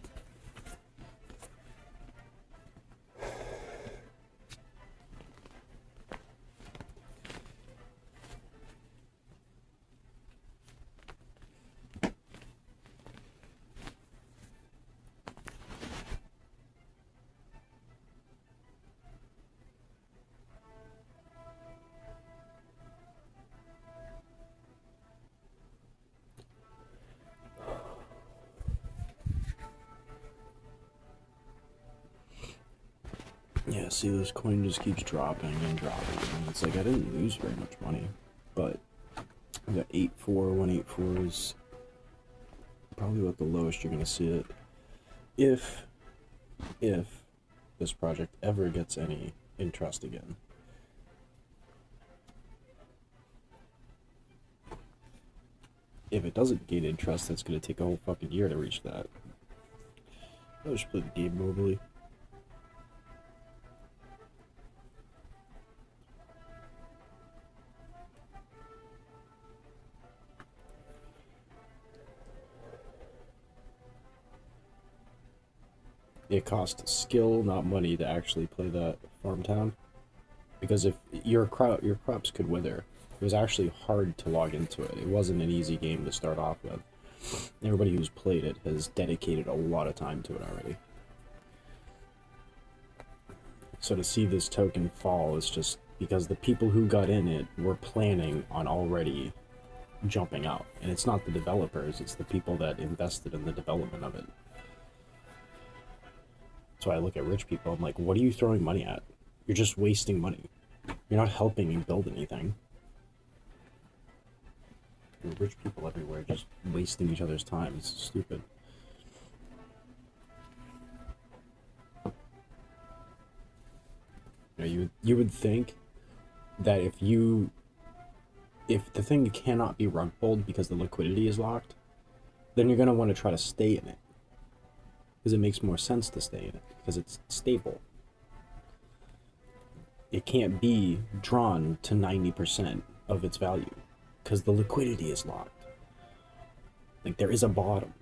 Yeah, see, this coin just keeps dropping and dropping. And it's like, I didn't lose very much money, but I got 8.4, 184 is probably about the lowest you're gonna see it. if this project ever gets any interest again, if it doesn't gain interest, that's gonna take a whole fucking year to reach that. I'll just play the game normally. It costs skill, not money, to actually play that farm town. Because if your crops could wither, it was actually hard to log into it. It wasn't an easy game to start off with. Everybody who's played it has dedicated a lot of time to it already. So to see this token fall is just because the people who got in it were planning on already jumping out. And it's not the developers, it's the people that invested in the development of it. So I look at rich people, I'm like, what are you throwing money at? You're just wasting money. You're not helping me build anything. There are rich people everywhere just wasting each other's time. It's stupid. You would think that if the thing cannot be rug pulled because the liquidity is locked, then you're going to want to try to stay in it. Because it makes more sense to stay in it, because it's stable. It can't be drawn to 90% of its value, because the liquidity is locked. Like, there is a bottom.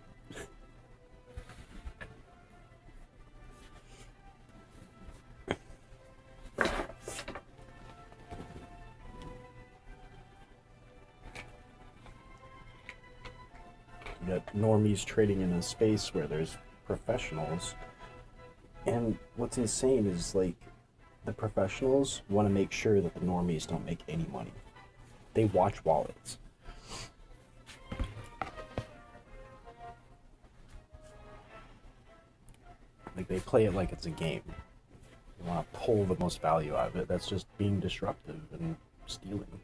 You got normies trading in a space where there's professionals, and what's insane is, like, the professionals want to make sure that the normies don't make any money. They watch wallets. Like, they play it like it's a game. They want to pull the most value out of it. That's just being disruptive and stealing.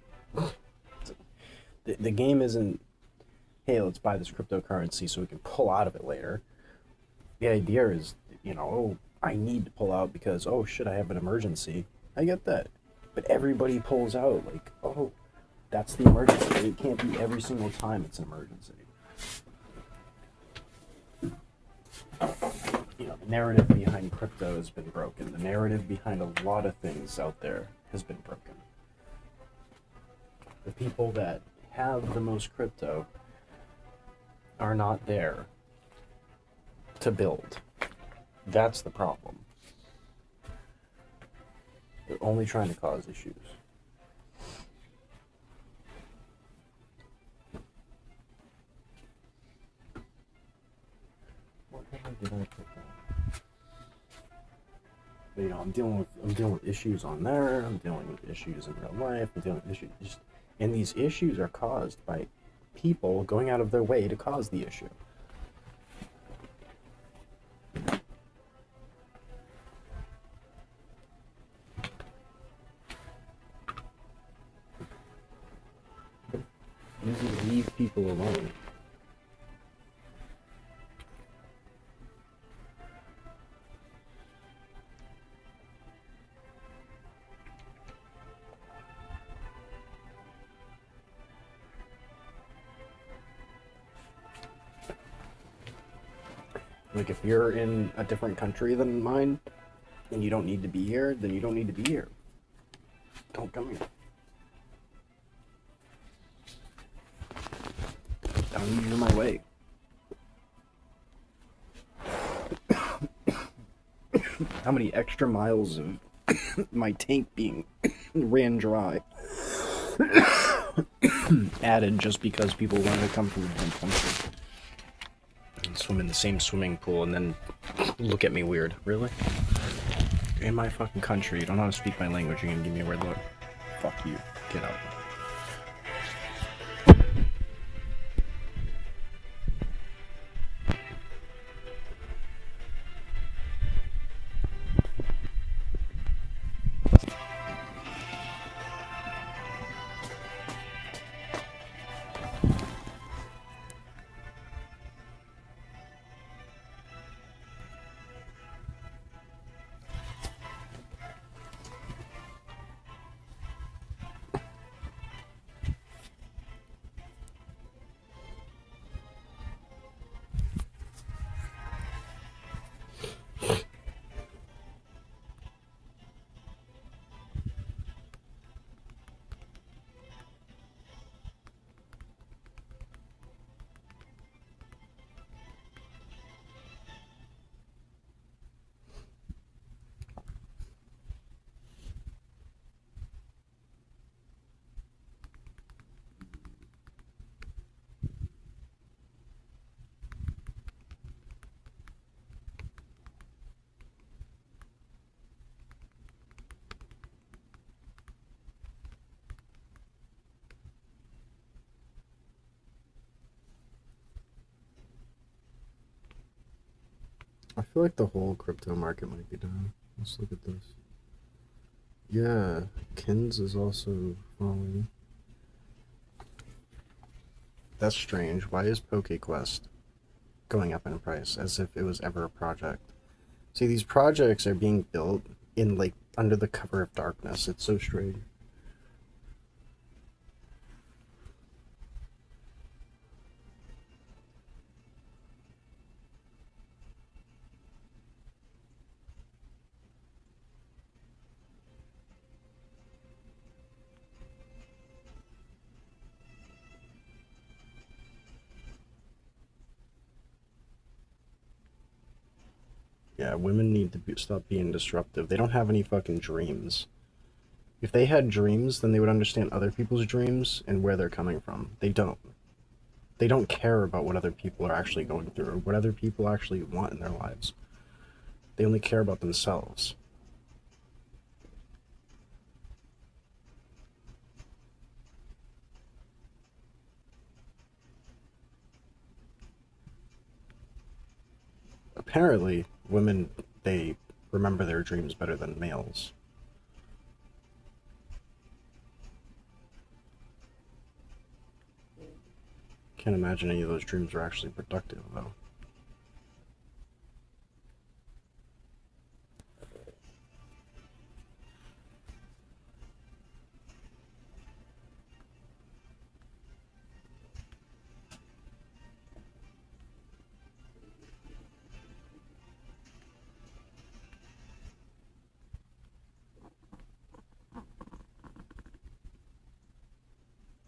The game isn't, hey, let's buy this cryptocurrency so we can pull out of it later. The idea is, oh, I need to pull out because, oh shit, I have an emergency. I get that. But everybody pulls out, like, oh, that's the emergency. It can't be every single time it's an emergency. The narrative behind crypto has been broken. The narrative behind a lot of things out there has been broken. The people that have the most crypto are not there to build. That's the problem. They're only trying to cause issues. What did I put down? But, I'm dealing with issues on there. I'm dealing with issues in real life. I'm dealing with issues, and these issues are caused by people going out of their way to cause the issue. Easy to leave people alone. Like, if you're in a different country than mine, and you don't need to be here, then you don't need to be here. Don't come here. I don't need you in my way. How many extra miles of my tank being ran dry added just because people wanted to come from a different country and swim in the same swimming pool and then look at me weird? Really? You're in my fucking country, you don't know how to speak my language, you're gonna give me a weird look. Fuck you. Get out. I feel like the whole crypto market might be down. Let's look at this. Yeah, Kins is also falling. That's strange. Why is PokeQuest going up in price as if it was ever a project? See, these projects are being built in like under the cover of darkness. It's so strange. Yeah, women need to stop being disruptive. They don't have any fucking dreams. If they had dreams, then they would understand other people's dreams and where they're coming from. They don't. They don't care about what other people are actually going through or what other people actually want in their lives. They only care about themselves. Apparently, women, they remember their dreams better than males. Can't imagine any of those dreams are actually productive, though.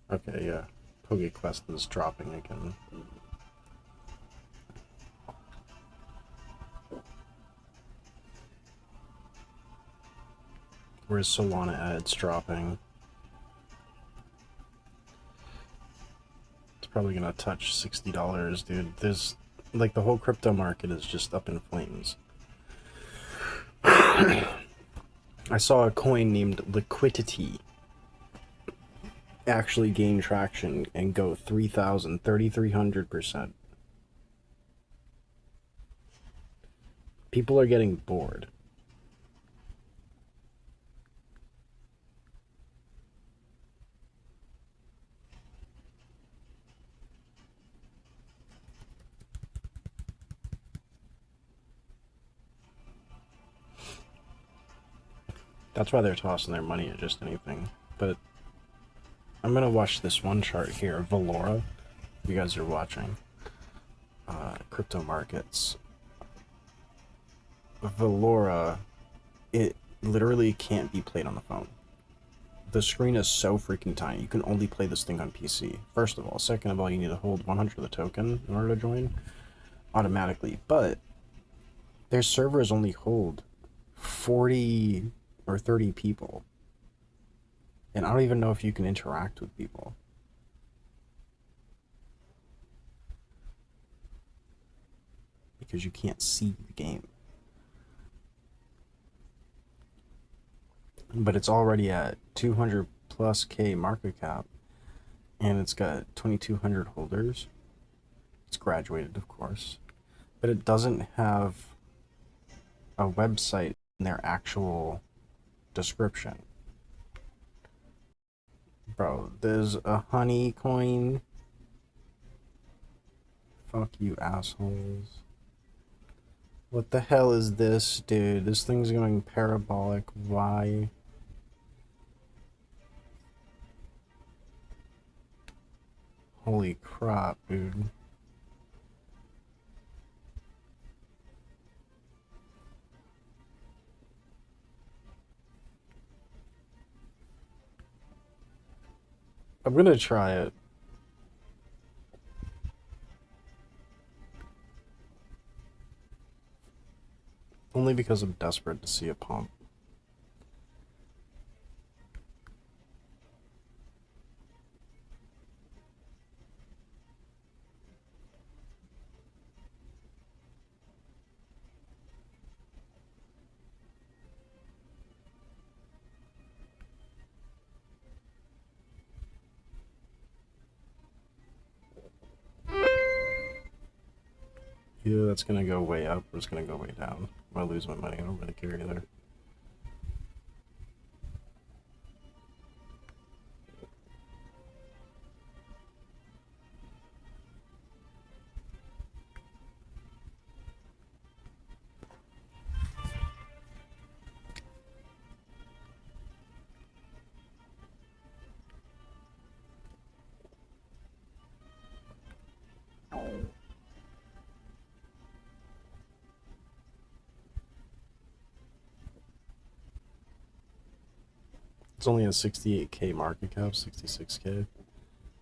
Okay, yeah. PokeQuest is dropping again. Where's Solana ads dropping? It's probably gonna touch $60, dude. There's like the whole crypto market is just up in flames. I saw a coin named Liquidity actually gain traction and go 3,000, 3,300%. People are getting bored. That's why they're tossing their money at just anything. But I'm gonna watch this one chart here, Valora. You guys are watching crypto markets. Valora, it literally can't be played on the phone. The screen is so freaking tiny. You can only play this thing on PC. First of all. Second of all, you need to hold 100 of the token in order to join automatically. But their servers only hold 40 or 30 people. And I don't even know if you can interact with people. Because you can't see the game. But it's already at 200 plus K market cap. And it's got 2,200 holders. It's graduated, of course. But it doesn't have a website in their actual description. Bro, there's a honey coin. Fuck you, assholes. What the hell is this, dude? This thing's going parabolic. Why? Holy crap, dude. I'm gonna try it. Only because I'm desperate to see a pump. Either that's gonna go way up or it's gonna go way down. If I lose my money, I don't really care either. It's only a 68k market cap, 66k.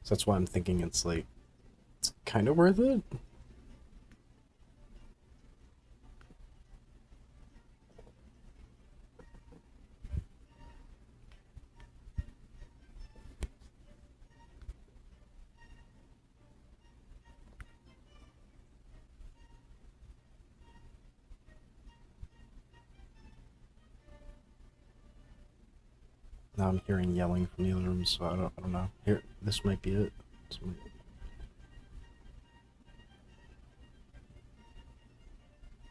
So that's why I'm thinking it's like, it's kind of worth it. Now I'm hearing yelling from the other room, so I don't know. Here, this might be it.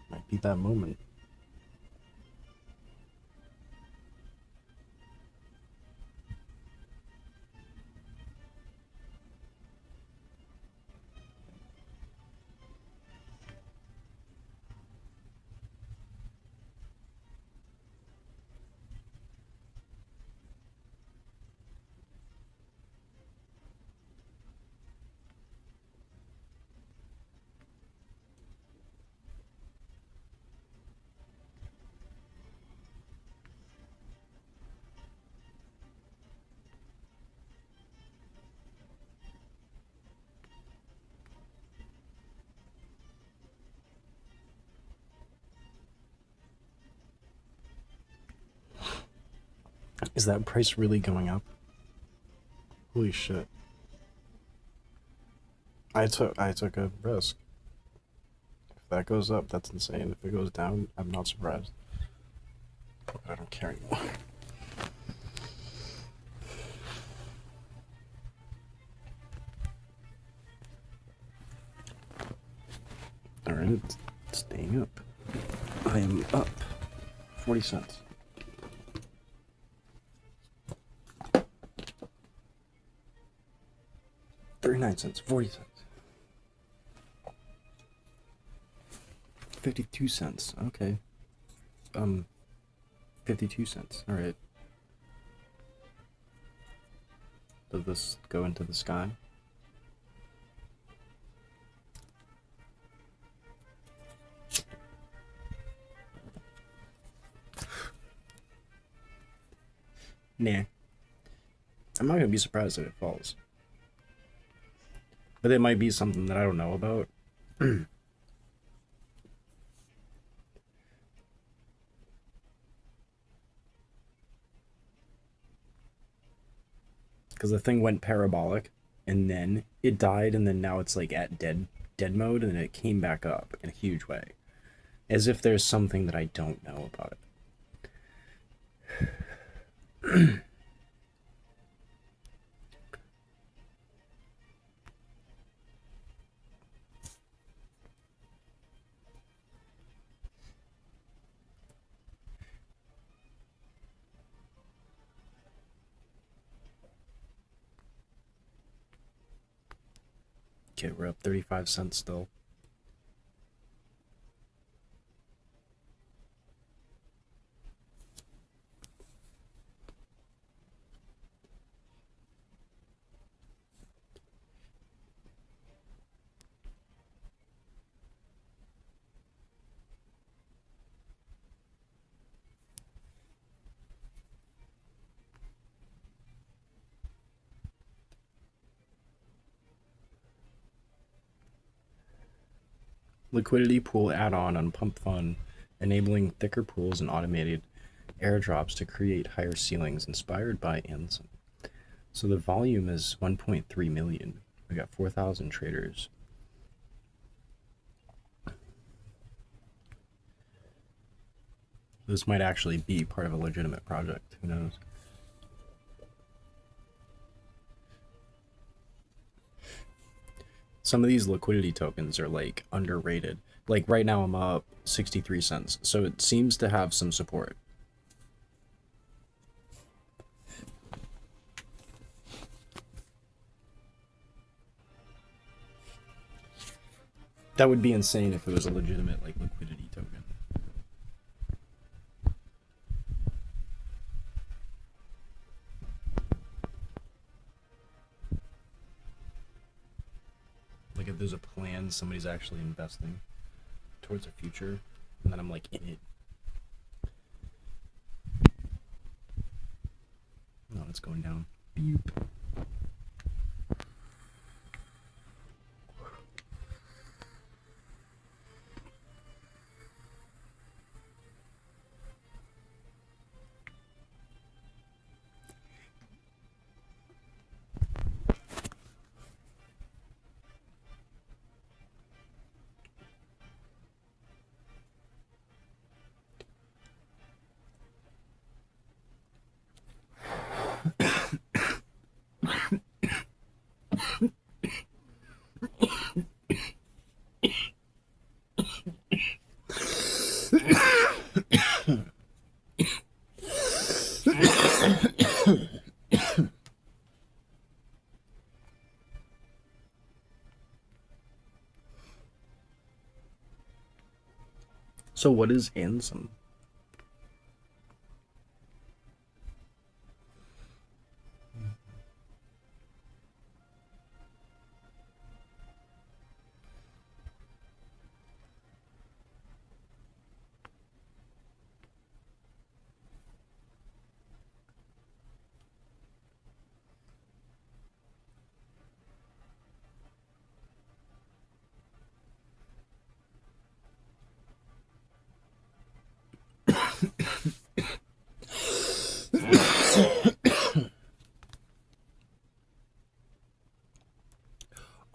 Might be that moment. Is that price really going up? Holy shit. I took a risk. If that goes up, that's insane. If it goes down, I'm not surprised. But I don't care anymore. Alright, staying up. I am up 40 cents. 39 cents, 40 cents. 52 cents, okay. 52 cents, alright. Does this go into the sky? Nah. I'm not gonna be surprised if it falls. But it might be something that I don't know about. Because the thing went parabolic, and then it died, and then now it's like at dead mode, and then it came back up in a huge way. As if there's something that I don't know about it. Okay, we're up 35 cents still. Liquidity pool add-on on Pump Fund, enabling thicker pools and automated airdrops to create higher ceilings, inspired by Anson. So the volume is 1.3 million. We got 4,000 traders. This might actually be part of a legitimate project. Who knows? Some of these liquidity tokens are like underrated. Like right now I'm up 63 cents. So it seems to have some support. That would be insane if it was a legitimate like liquidity token. Like if there's a plan, somebody's actually investing towards a future, and then I'm like in it. No, it's going down. Beep. So what is Ansem?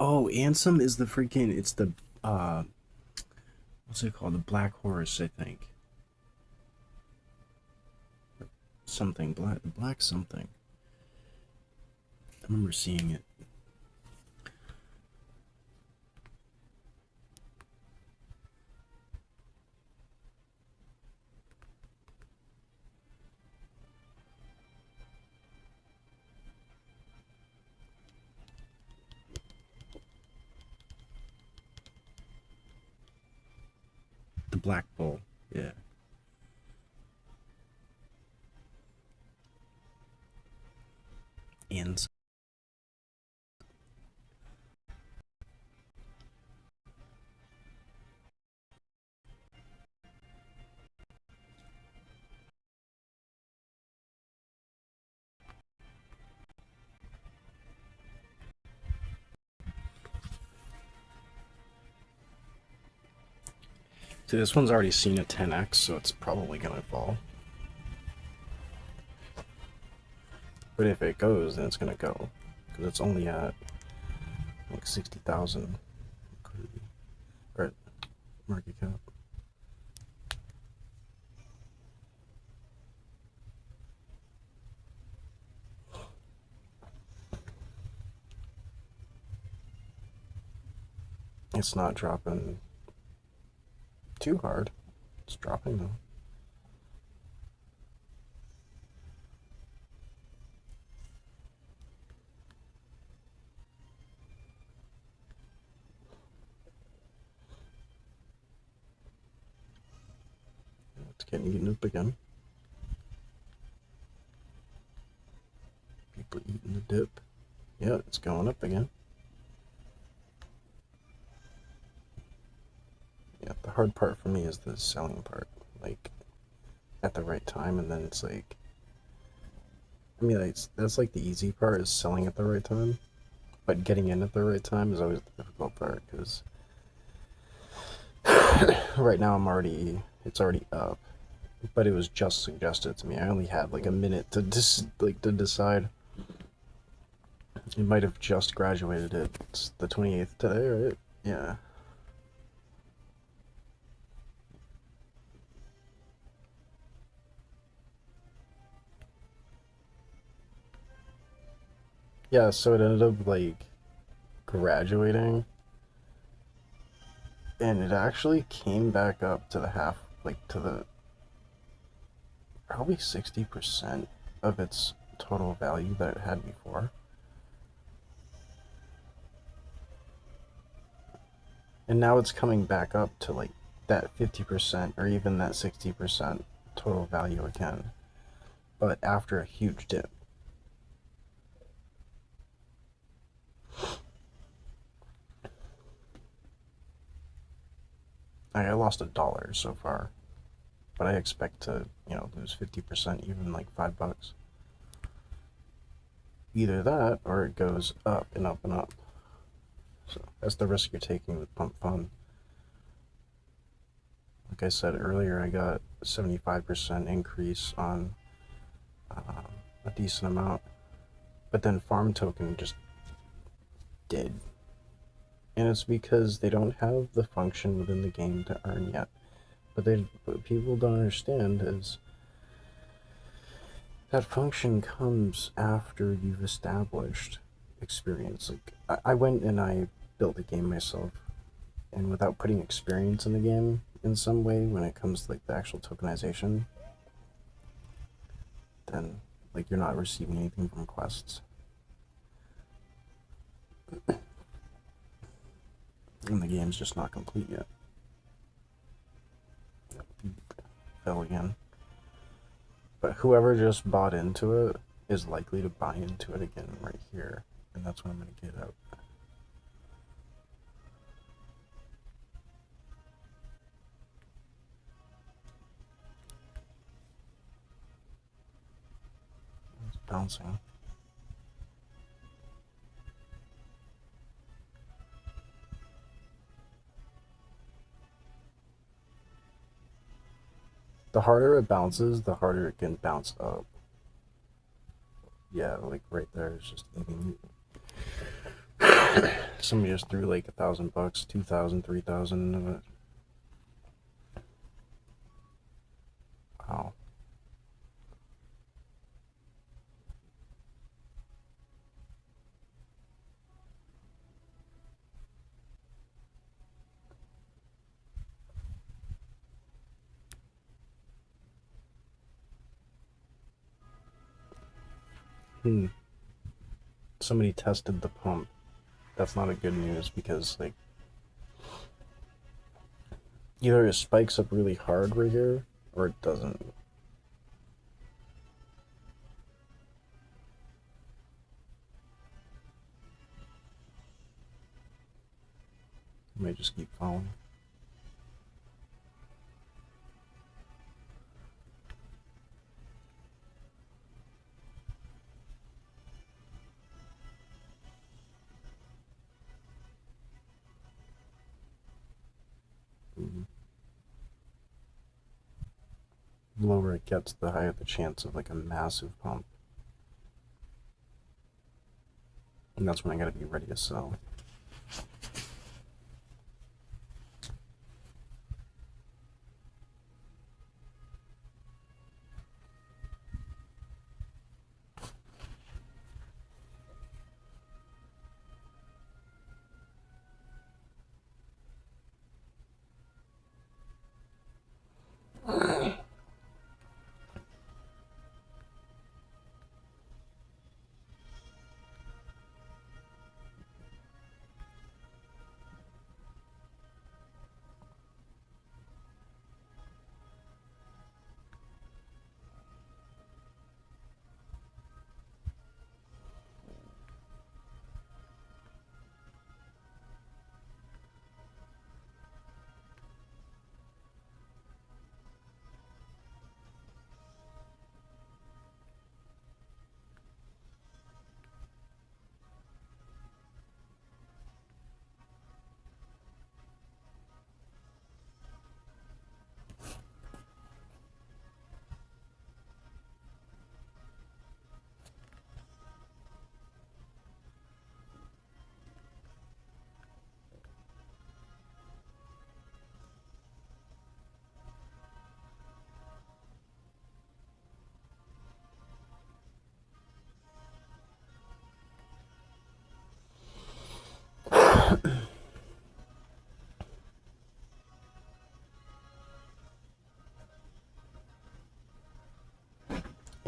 Oh, Ansem is the freaking. It's the what's it called? The Black Horse, I think. Something black something. I remember seeing it. The Black Bull. Yeah. And see, this one's already seen a 10x, so it's probably gonna fall. But if it goes, then it's gonna go, because it's only at like 60,000 or market cap. It's not dropping too hard. It's dropping though. It's getting eaten up again. People eating the dip. Yeah, it's going up again. Yeah, the hard part for me is the selling part. Like, at the right time, and then it's like, I mean, that's like the easy part is selling at the right time, but getting in at the right time is always the difficult part because right now it's already up, but it was just suggested to me. I only had like a minute to to decide. It might have just graduated. It's the 28th today, right? Yeah. Yeah, so it ended up like graduating. And it actually came back up to the half, like to the probably 60% of its total value that it had before. And now it's coming back up to like that 50% or even that 60% total value again, but after a huge dip. I lost $1 so far, but I expect to, lose 50%, even like $5. Either that or it goes up and up and up. So that's the risk you're taking with Pump Fun. Like I said earlier, I got a 75% increase on a decent amount, but then Farm Token just did. And it's because they don't have the function within the game to earn yet. What people don't understand is that function comes after you've established experience. Like I went and I built the game myself, and without putting experience in the game in some way when it comes to like the actual tokenization, then like you're not receiving anything from quests. And the game's just not complete yet. Fell again. But whoever just bought into it is likely to buy into it again right here. And that's what I'm going to get out. It's bouncing. The harder it bounces, the harder it can bounce up. Yeah, like right there is just eating. Somebody just threw like $1,000, 2,000, 3,000 of it. Wow. Somebody tested the pump. That's not a good news because like either it spikes up really hard right here or it doesn't. I might just keep following. The lower it gets, the higher the chance of like a massive pump. And that's when I gotta be ready to sell.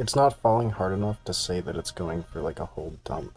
It's not falling hard enough to say that it's going for like a whole dump.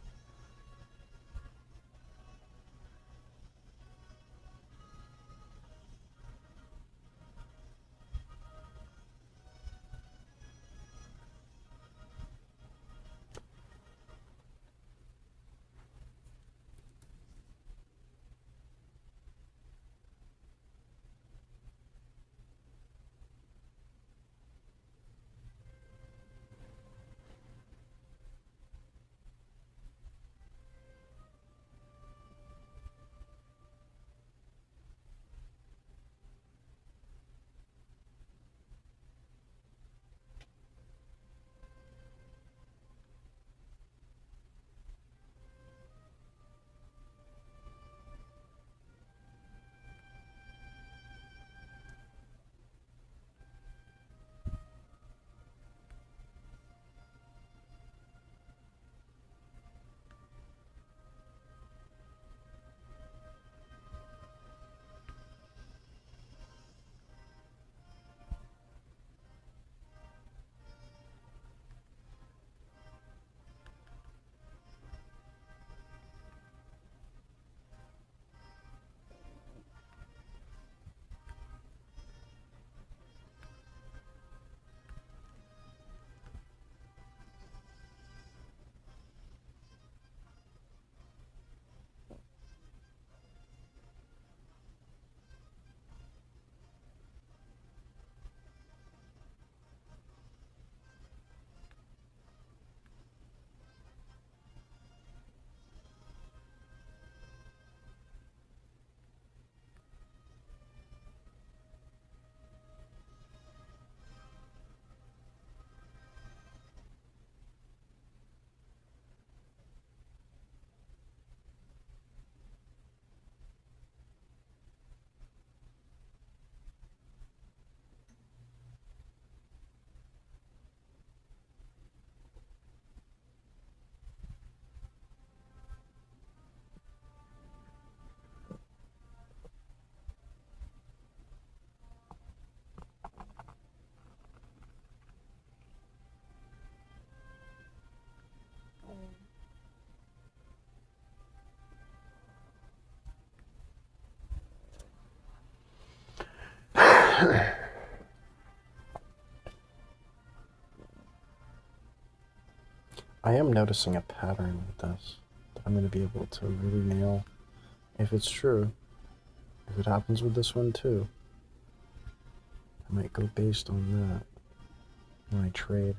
I am noticing a pattern with this that I'm going to be able to really nail if it's true. If it happens with this one too, I might go based on that when I trade.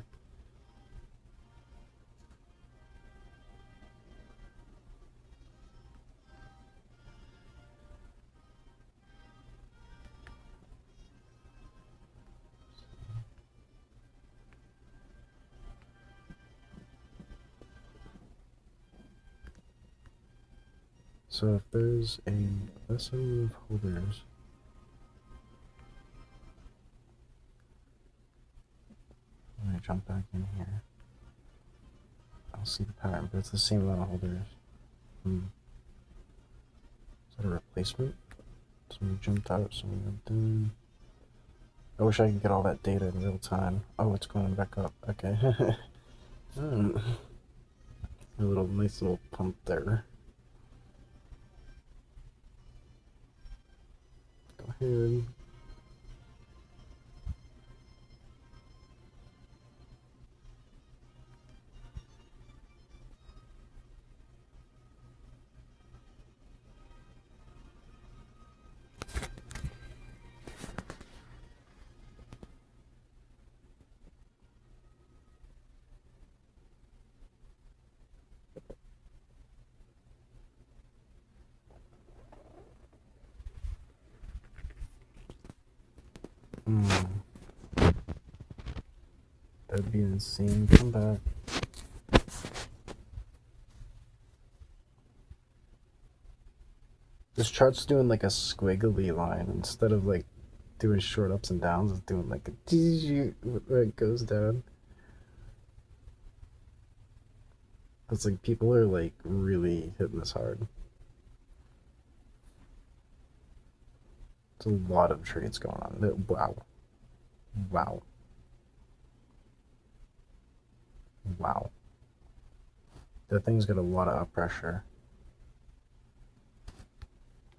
So if there's a lesser of holders, when I jump back in here, I'll see the pattern, but it's the same amount of holders. Is that a replacement? Somebody jumped out, somebody jumped in. I wish I could get all that data in real time. Oh, it's going back up. Okay. A little nice little pump there. Go ahead. That'd be an insane comeback. This chart's doing like a squiggly line instead of like doing short ups and downs. It's doing like a where it goes down. It's like people are like really hitting this hard. It's a lot of trades going on. Wow. Wow. Wow. That thing's got a lot of up pressure.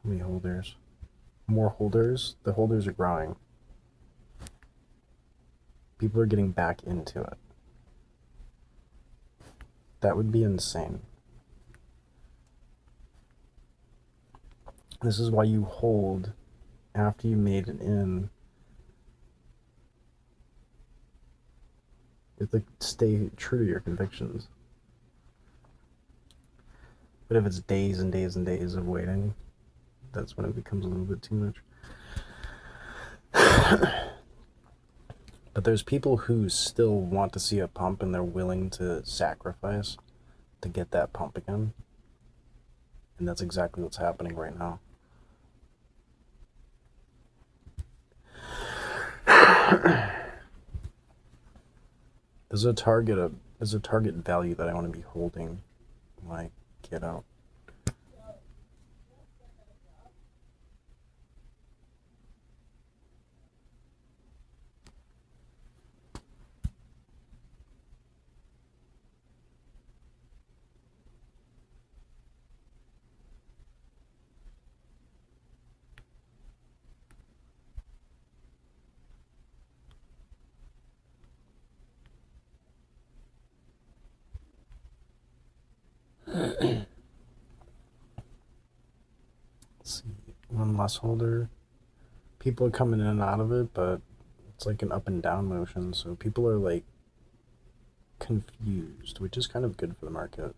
How many holders? More holders? The holders are growing. People are getting back into it. That would be insane. This is why you hold after you made it in. You have to stay true to your convictions. But if it's days and days and days of waiting, that's when it becomes a little bit too much. But there's people who still want to see a pump and they're willing to sacrifice to get that pump again. And that's exactly what's happening right now. There's a target value that I want to be holding when I get out. Let's see, one less holder. People are coming in and out of it, but it's like an up and down motion, so people are like confused, which is kind of good for the market.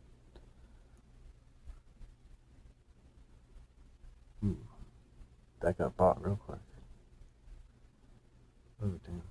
Ooh, that got bought real quick. Oh, damn.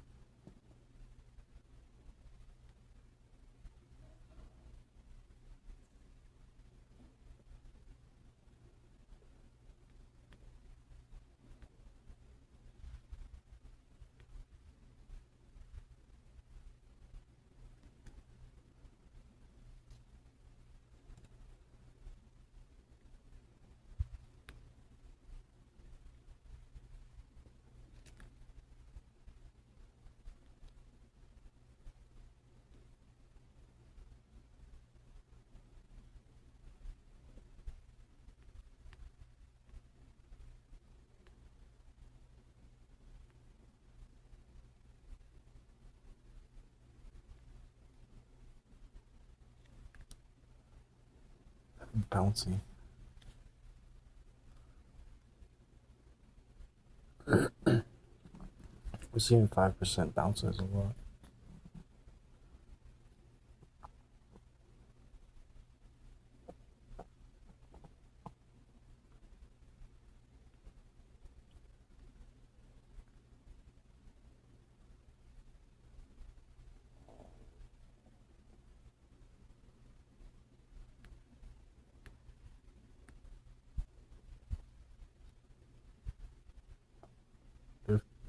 Bouncy. We're seeing 5% bounces a lot.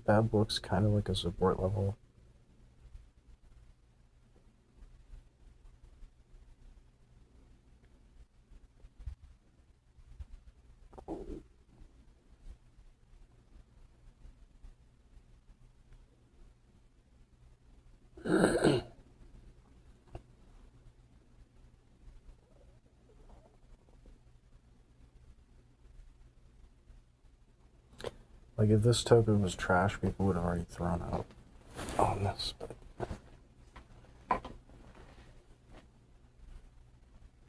That looks kind of like a support level. Like if this token was trash, people would have already thrown out on this, but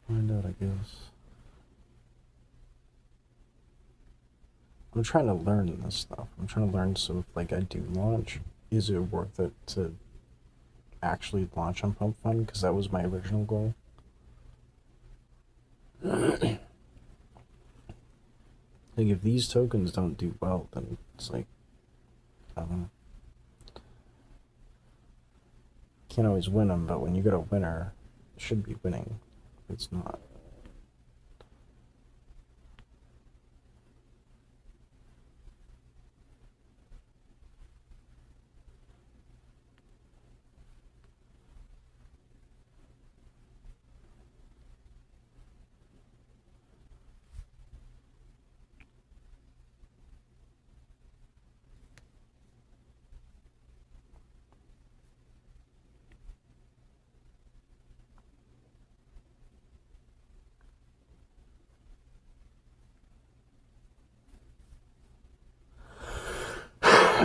find out, I guess. I'm trying to learn this stuff. I'm trying to learn, so if like I do launch, is it worth it to actually launch on Pump Fund? Because that was my original goal. Like if these tokens don't do well, then it's like, I don't know. Can't always win them, but when you get a winner, it should be winning. It's not.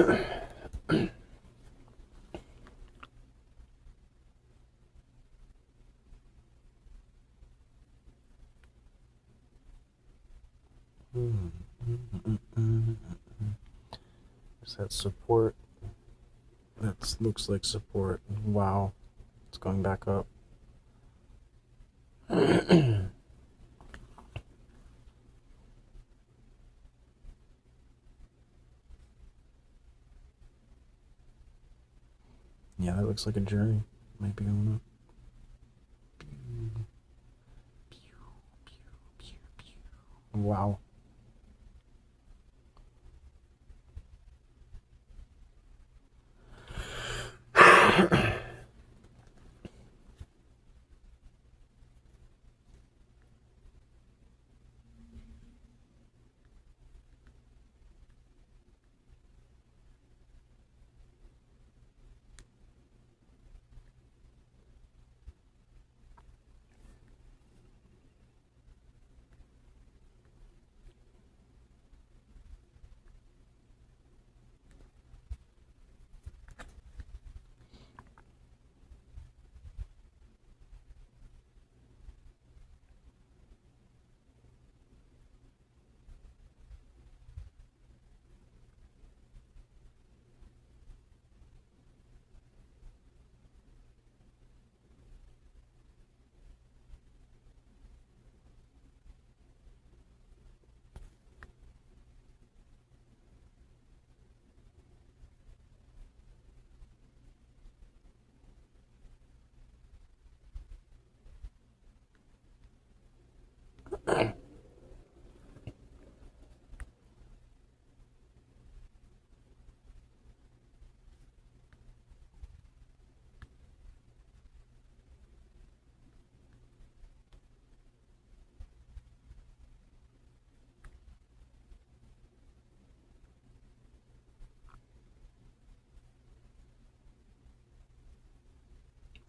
Is that support? That looks like support. Wow. It's going back up. Yeah, that looks like a journey. Might be going up. Wow.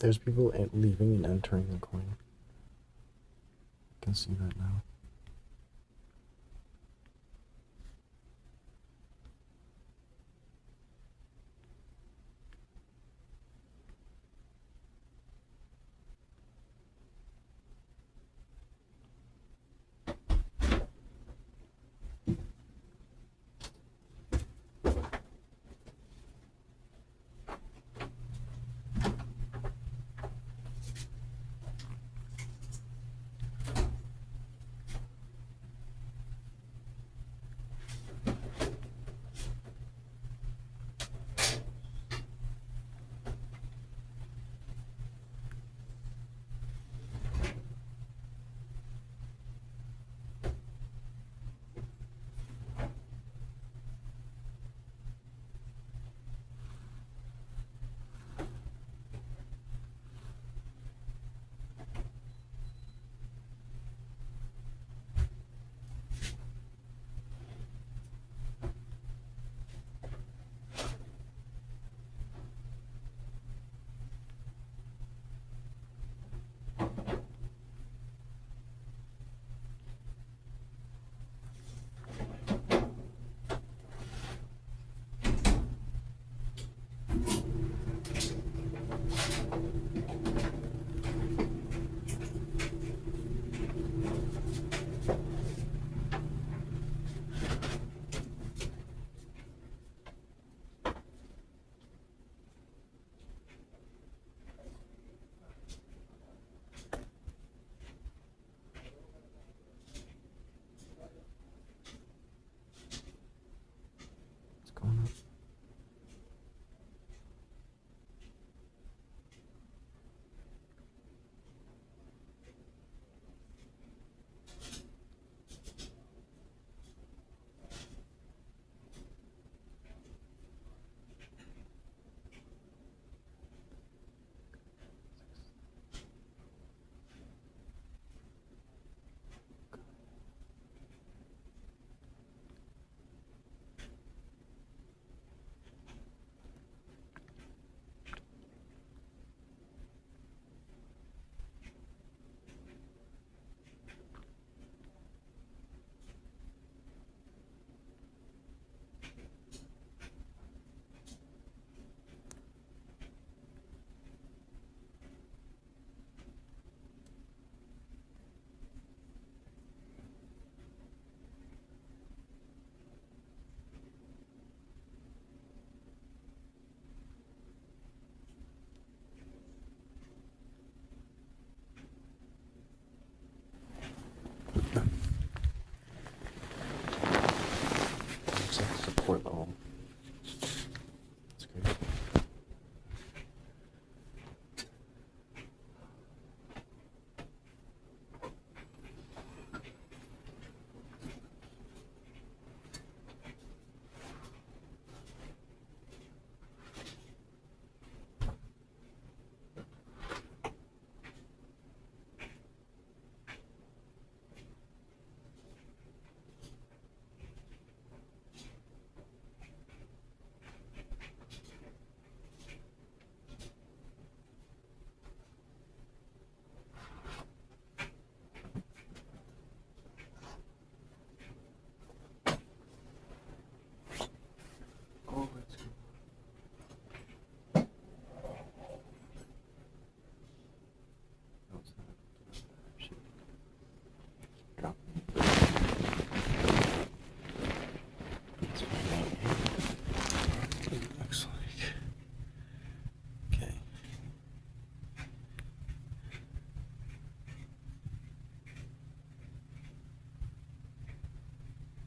There's people leaving and entering the coin. I can see that now.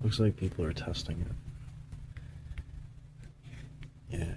Looks like people are testing it. Yeah.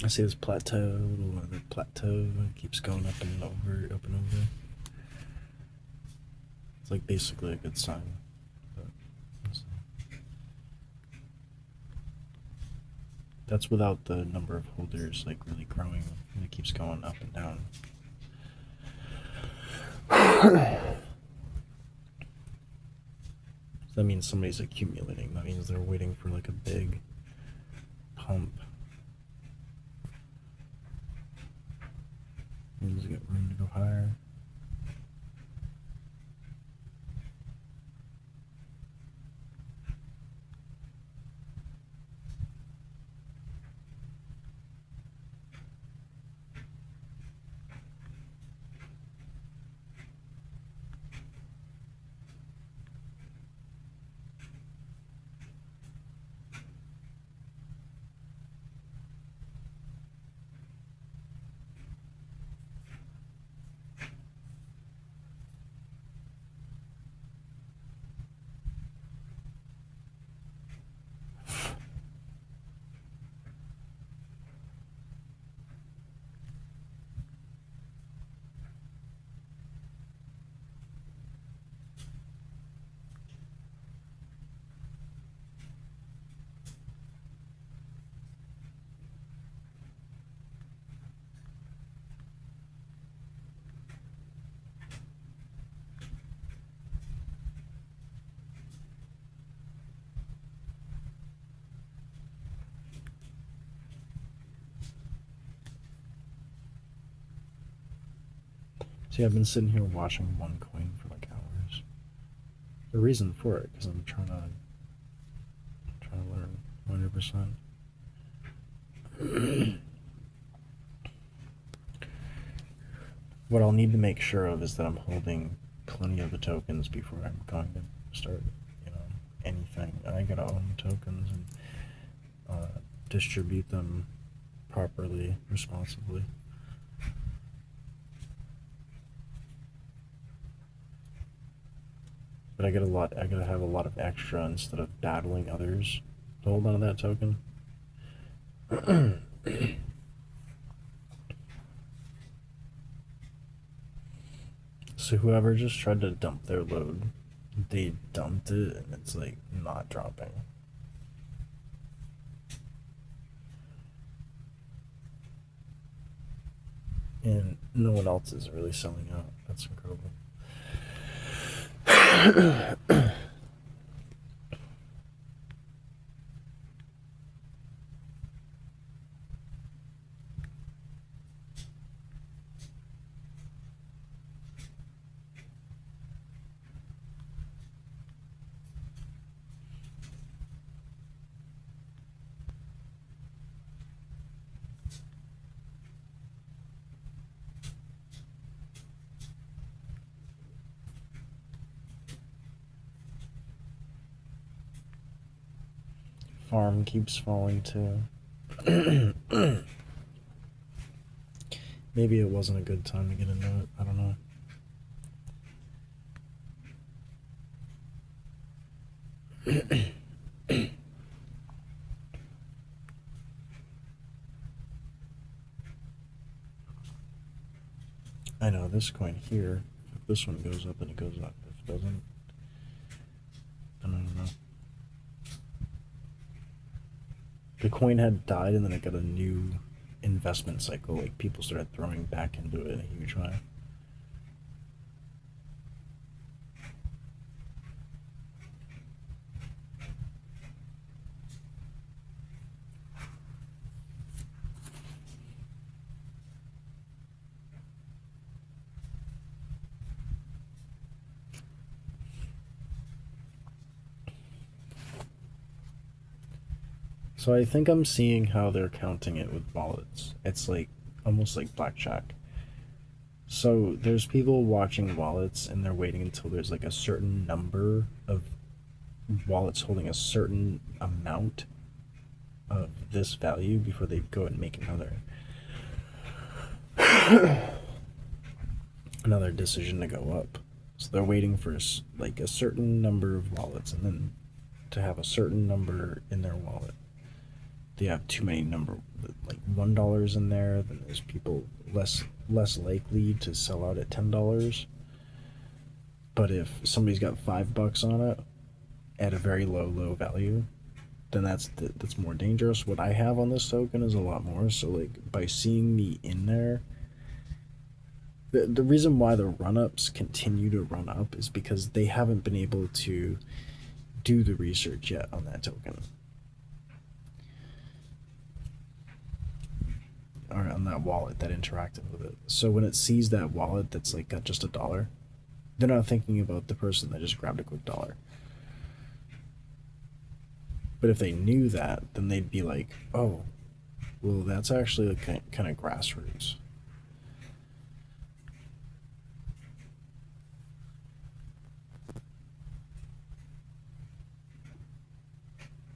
I see this plateau, the plateau keeps going up and over, up and over. It's like basically a good sign. But that's without the number of holders like really growing. It keeps going up and down. That means somebody's accumulating. That means they're waiting for like a big pump. Does it get room to go higher? See, I've been sitting here watching one coin for like hours. The reason for it, because I'm trying to learn 100%. What I'll need to make sure of is that I'm holding plenty of the tokens before I'm going to start, anything. I gotta own tokens and distribute them properly, responsibly. But I gotta have a lot of extra instead of battling others to hold on to that token. So whoever just tried to dump their load, they dumped it and it's like not dropping. And no one else is really selling out. That's incredible. Farm keeps falling too. Maybe it wasn't a good time to get into it. I don't know. I know this coin here. If this one goes up, then it goes up. If it doesn't, then I don't know. The coin had died, and then it got a new investment cycle. Like people started throwing back into it in a huge way. So I think I'm seeing how they're counting it with wallets. It's like almost like blackjack. So there's people watching wallets and they're waiting until there's like a certain number of wallets holding a certain amount of this value before they go and make another decision to go up. So they're waiting for like a certain number of wallets and then to have a certain number in their wallet. They have too many number like $1 in there, then there's people less likely to sell out at $10. But if somebody's got $5 on it at a very low value, then that's more dangerous. What I have on this token is a lot more. So like by seeing me in there, the reason why the run-ups continue to run up is because they haven't been able to do the research yet on that token. Or on that wallet that interacted with it. So when it sees that wallet that's like got just $1, they're not thinking about the person that just grabbed a quick dollar. But if they knew that, then they'd be like, oh, well, that's actually like kind of grassroots.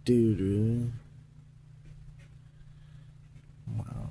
Dude. Wow.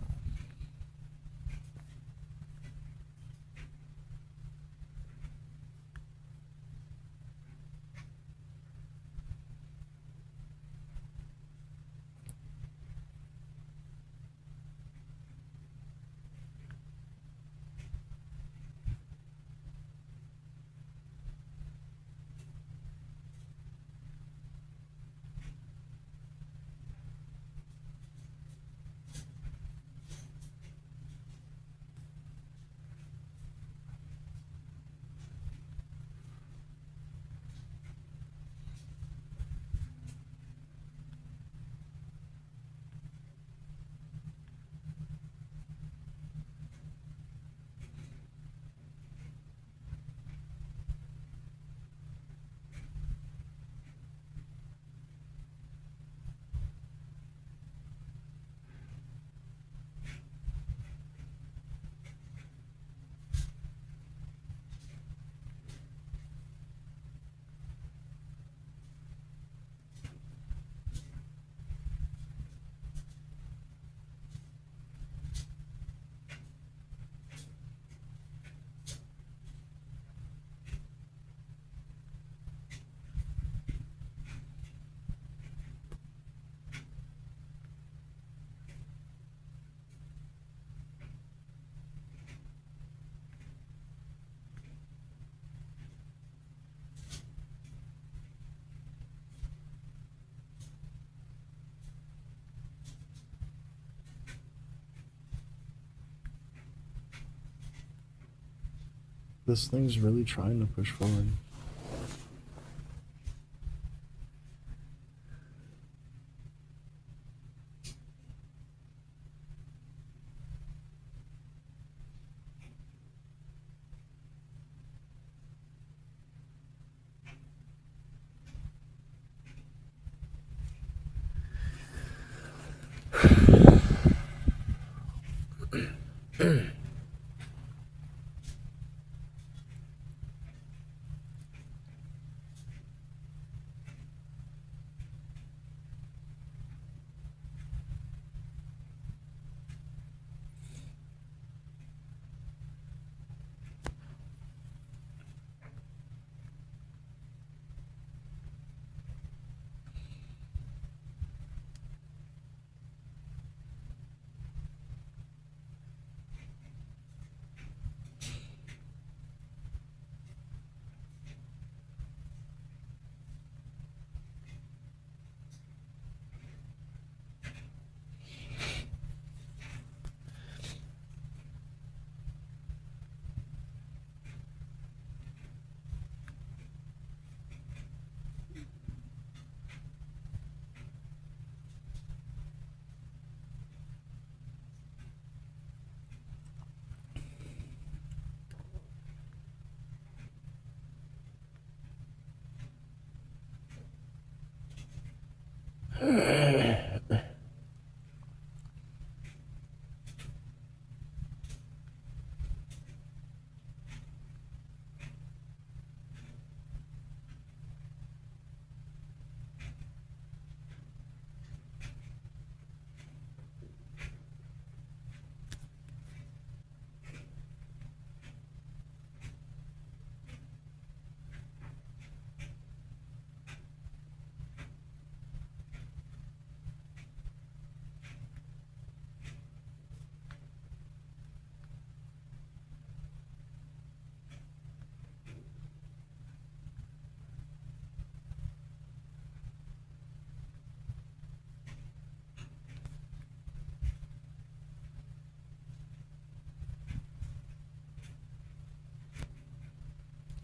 This thing's really trying to push forward.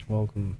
Welcome.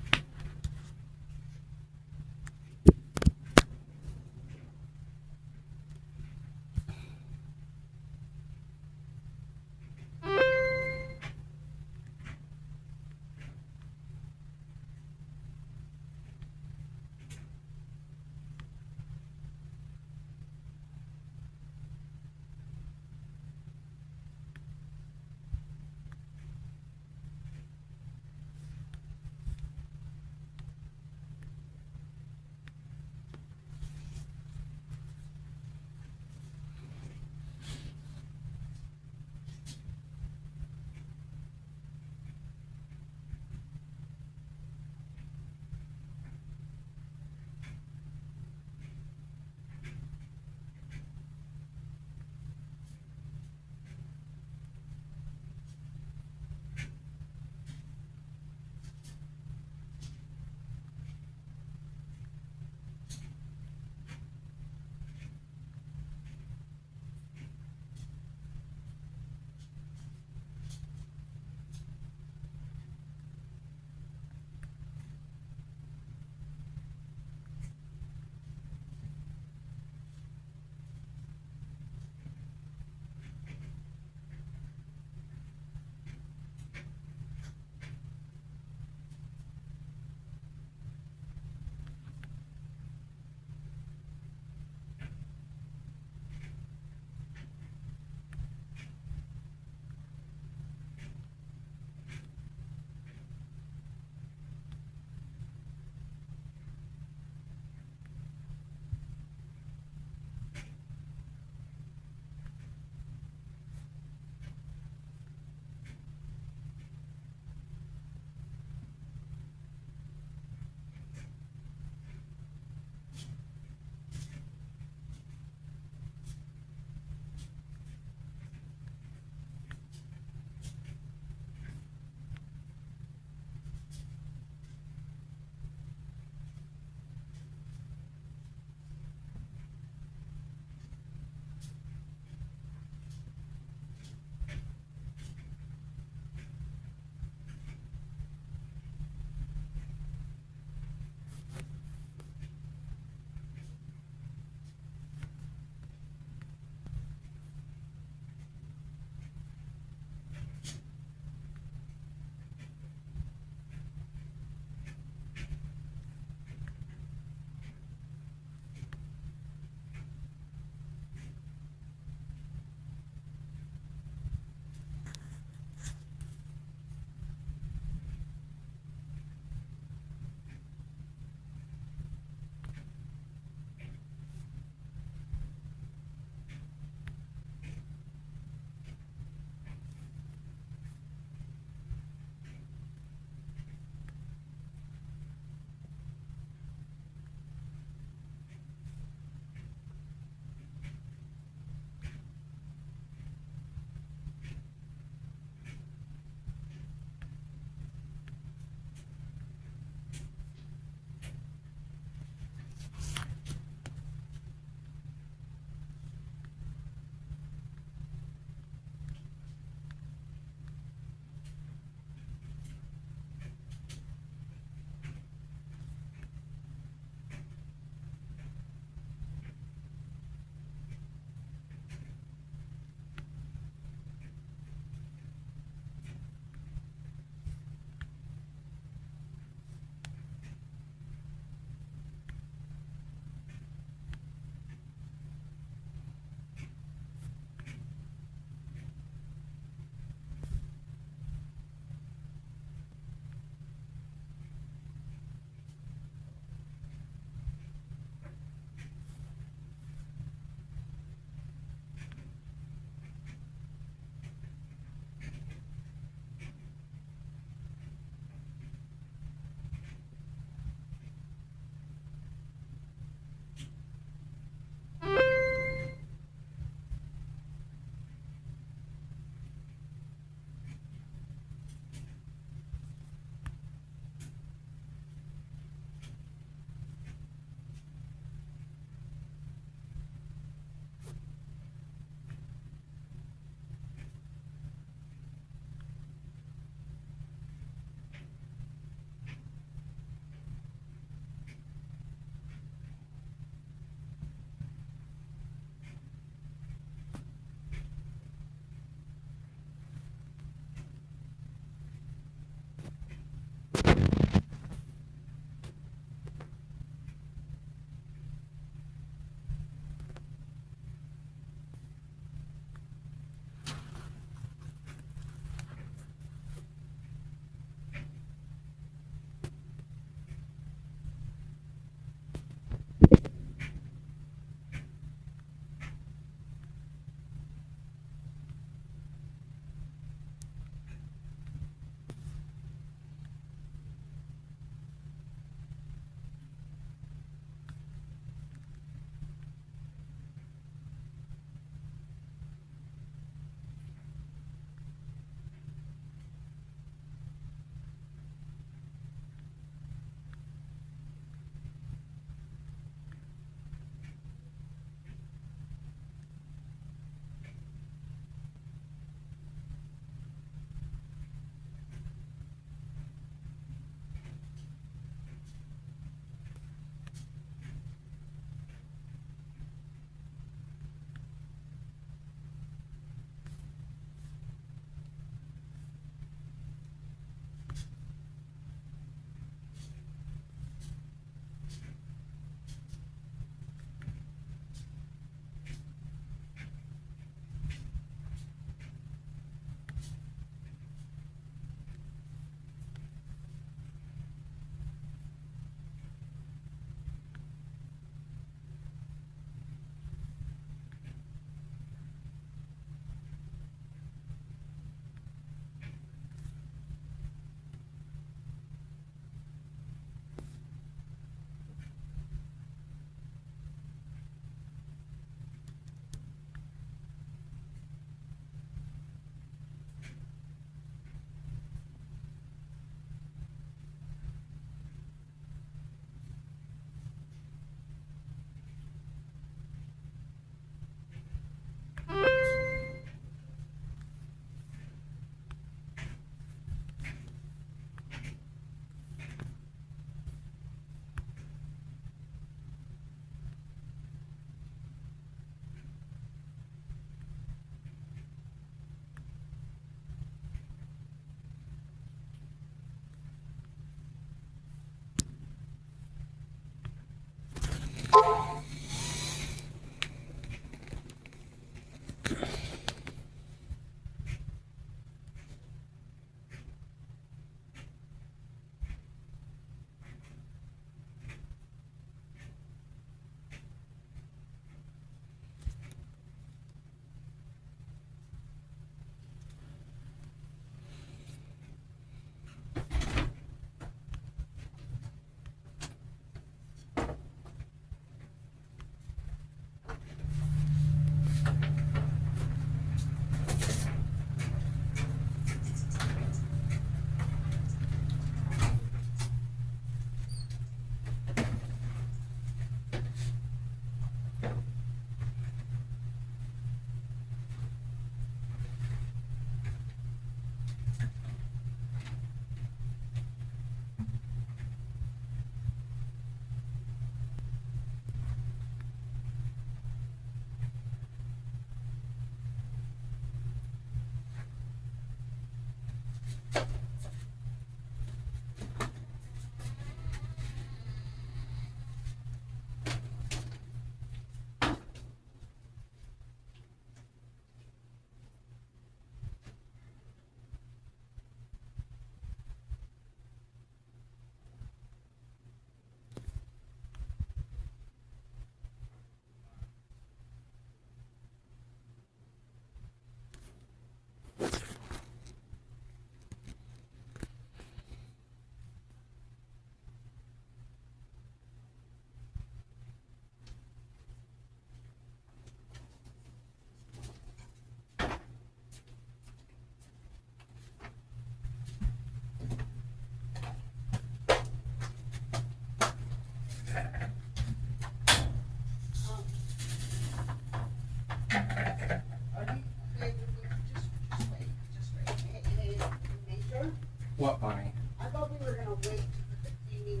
What money? I thought we were gonna wait to put the cleaning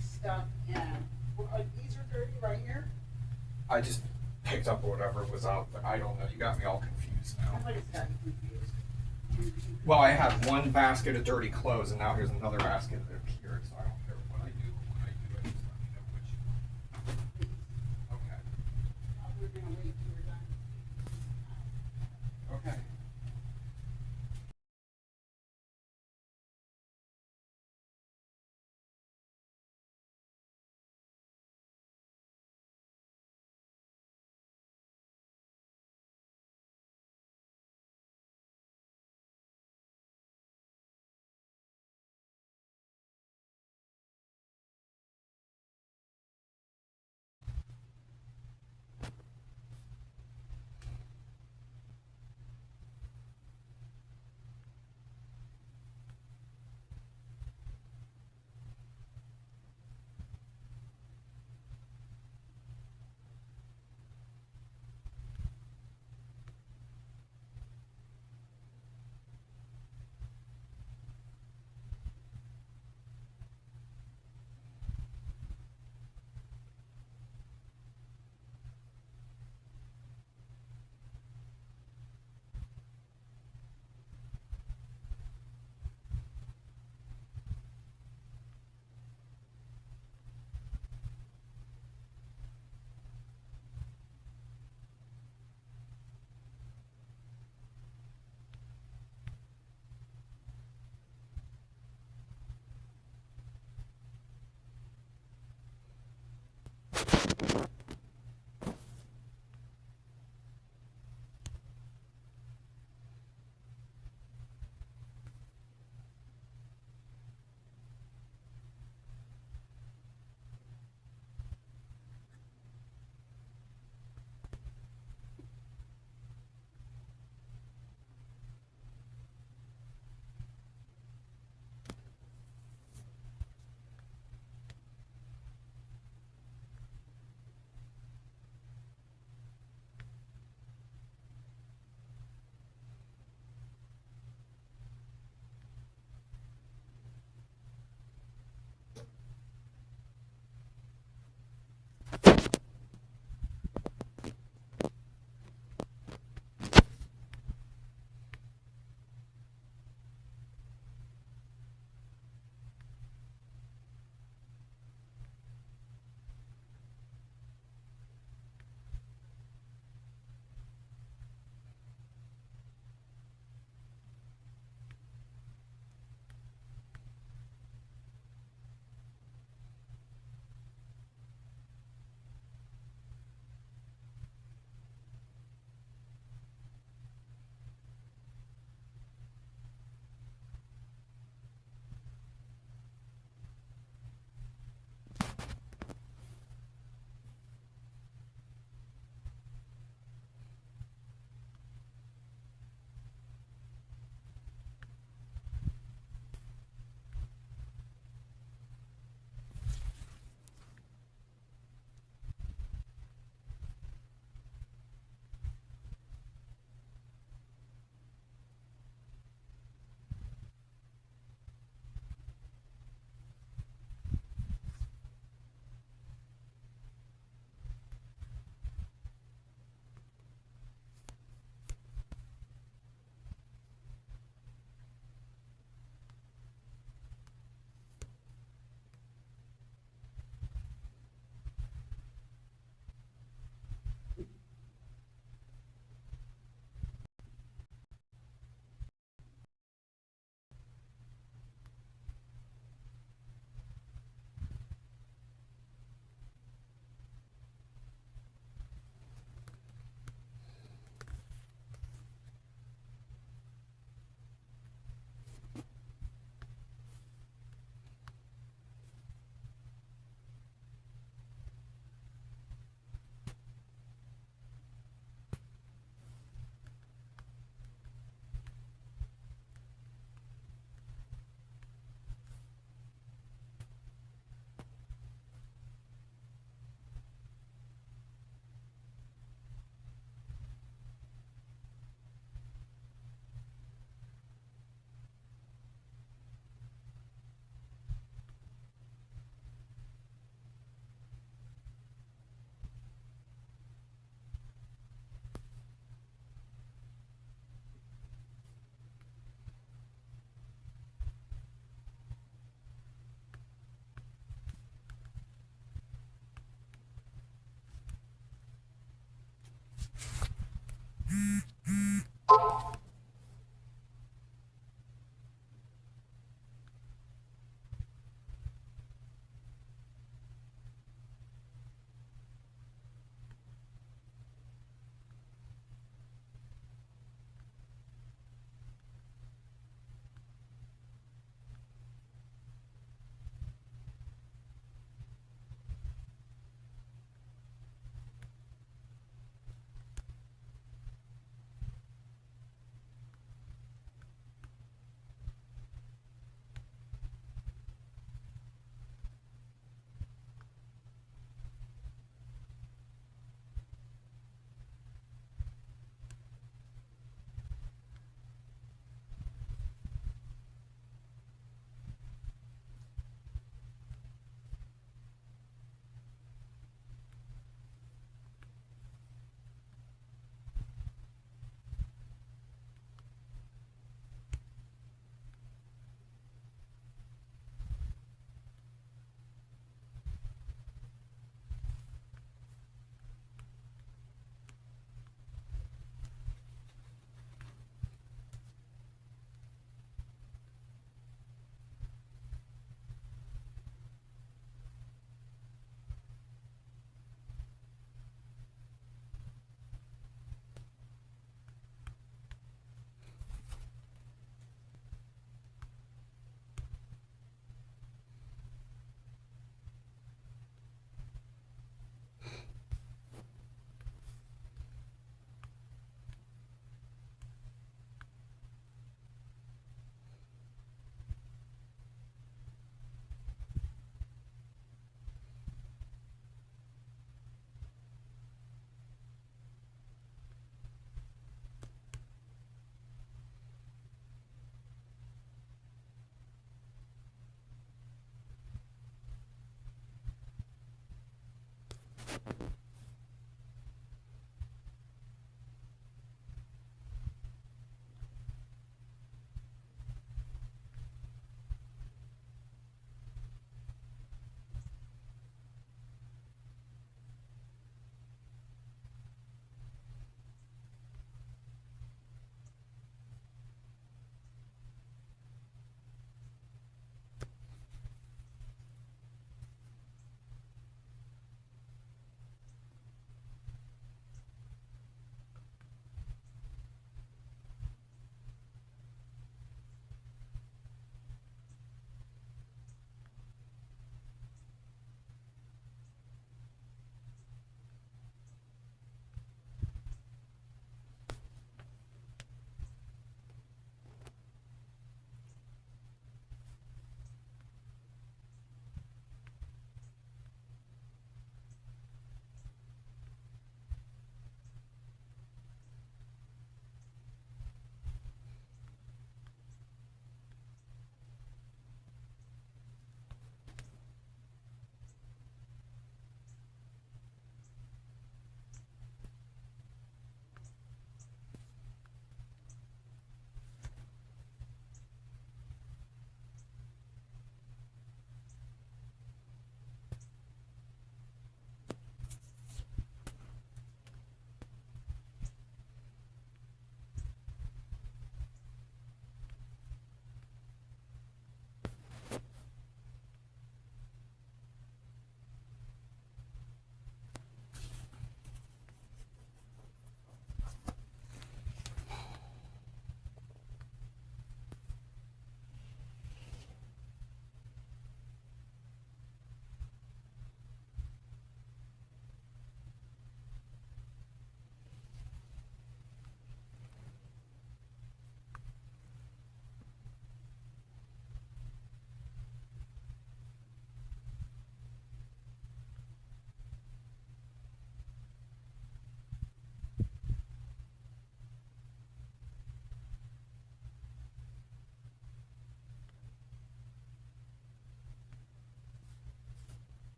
stuff in. These are dirty right here? I just picked up whatever was out, but I don't know. You got me all confused now. Somebody's got me confused. Well, I had one basket of dirty clothes, and now here's another basket of cured, so I don't care what I do. When I do it, just let me know which. Okay. We're gonna wait till we're done. Okay.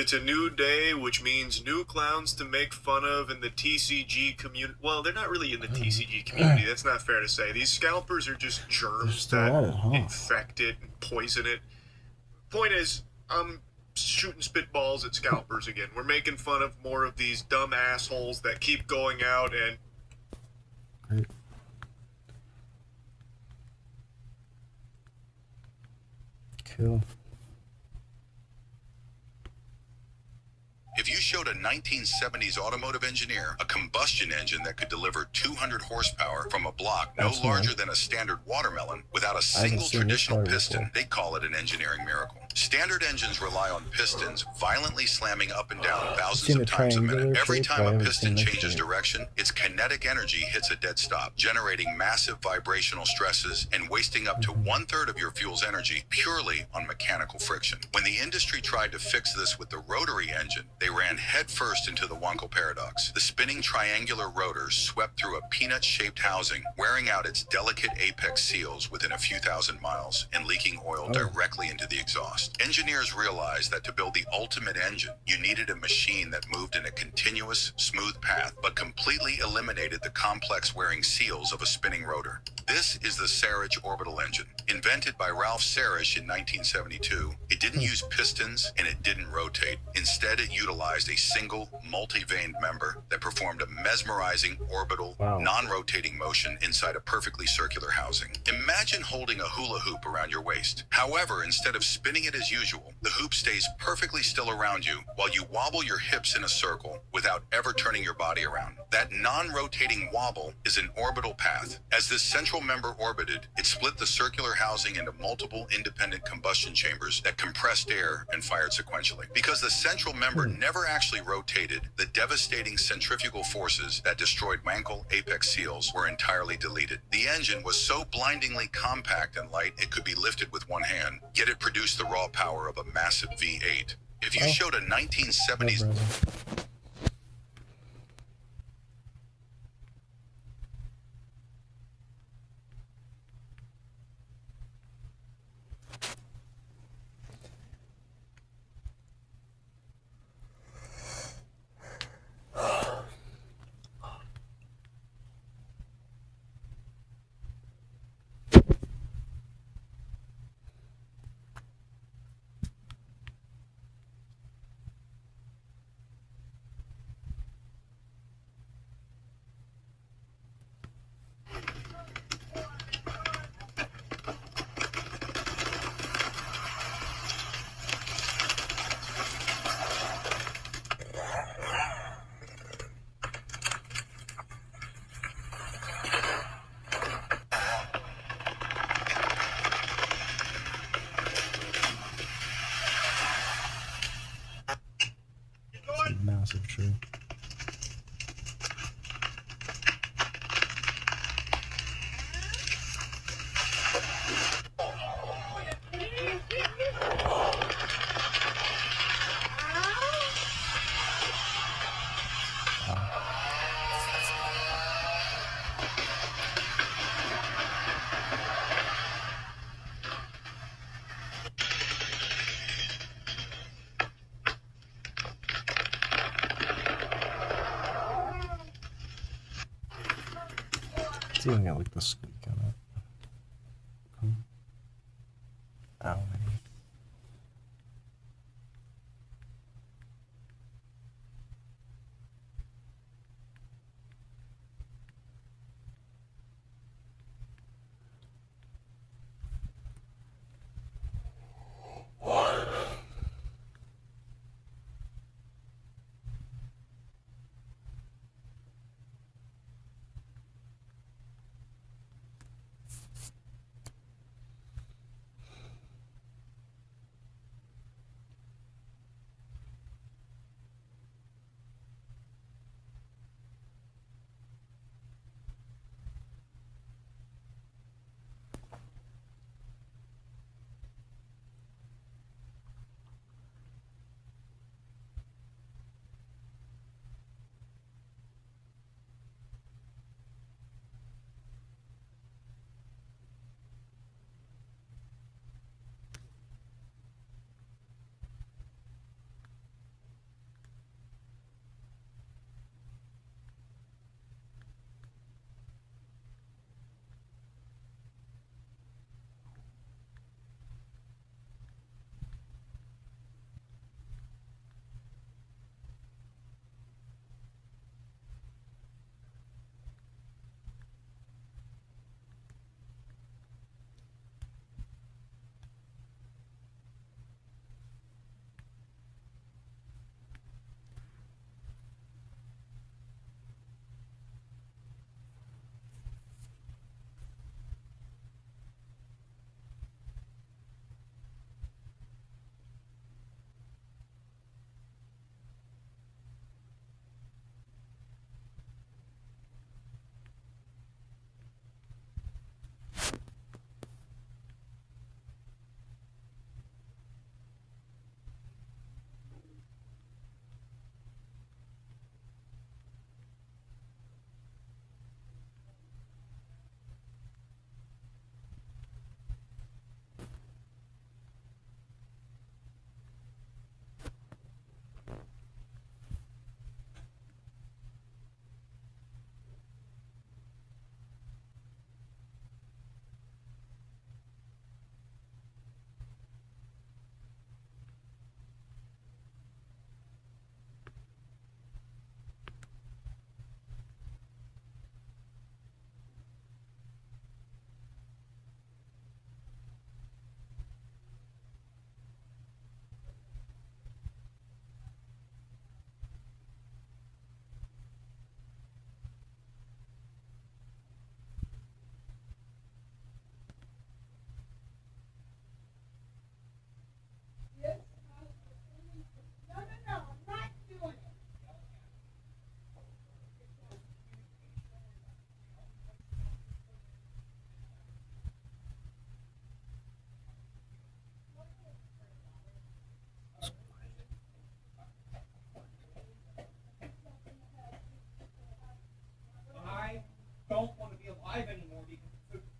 It's a new day, which means new clowns to make fun of in the TCG community. Well, they're not really in the TCG community. That's not fair to say. These scalpers are just germs still that at it, huh? infect it and poison it. Point is, I'm shooting spitballs at scalpers again. We're making fun of more of these dumb assholes that keep going out and... Great. Cool. If you showed a 1970s automotive engineer a combustion engine that could deliver 200 horsepower from a block no That's larger nice. than a standard watermelon without a haven't single seen this traditional car piston, before. they call it an engineering miracle. Standard engines rely on pistons violently slamming up and down thousands Seen of a times a minute. triangular Every shape, but I time a haven't piston seen this changes shape. direction, its kinetic energy hits a dead stop, generating massive vibrational stresses and wasting up to 1/3 of your fuel's energy purely on mechanical friction. When the industry tried to fix this with the rotary engine, they ran headfirst into the Wankel paradox. The spinning triangular rotors swept through a peanut-shaped housing, wearing out its delicate apex seals within a few thousand miles and leaking oil directly into the exhaust. Engineers realized that to build the ultimate engine, you needed a machine that moved in a continuous, smooth path, but completely eliminated the complex wearing seals of a spinning rotor. This is the Sarich orbital engine. Invented by Ralph Sarich in 1972, it didn't use pistons and it didn't rotate. Instead, it utilized a single, multi-vaned member that performed a mesmerizing orbital, non-rotating motion inside a perfectly circular housing. Imagine holding a hula hoop around your waist. However, instead of spinning it as usual, the hoop stays perfectly still around you while you wobble your hips in a circle without ever turning your body around. That non-rotating wobble is an orbital path. As this central member orbited, it split the circular housing into multiple independent combustion chambers that compressed air and fired sequentially. Because the central member never actually rotated, the devastating centrifugal forces that destroyed Wankel apex seals were entirely deleted. The engine was so blindingly compact and light it could be lifted with one hand, yet it produced the raw power of a massive V8. If you showed a 1970s... Massive tree. It's even got like the squeak on it. Ow, maybe.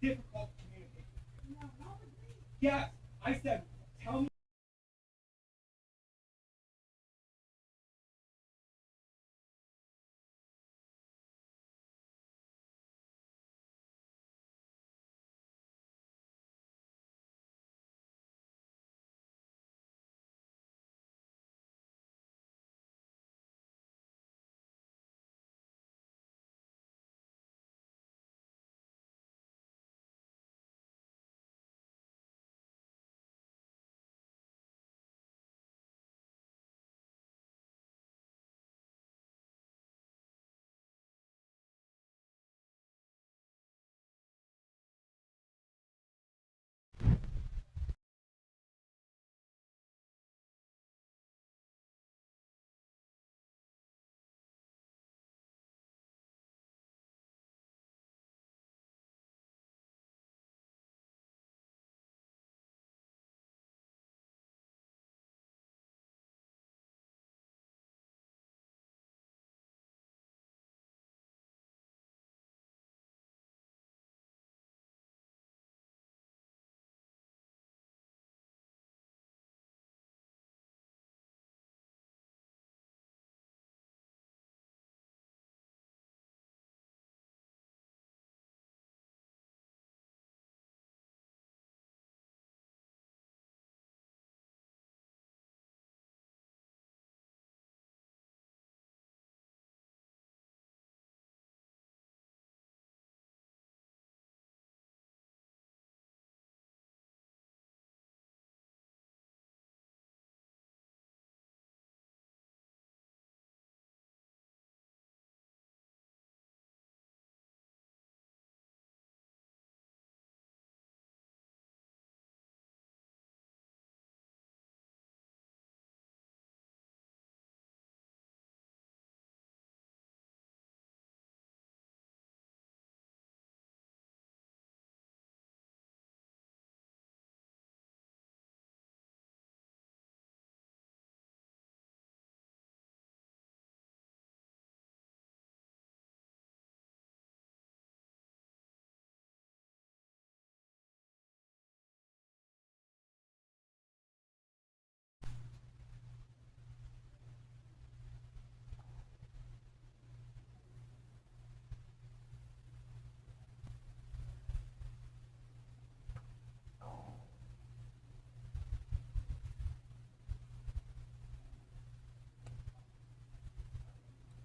difficult to communicate with you. No, not with me. Yes, I said, tell me.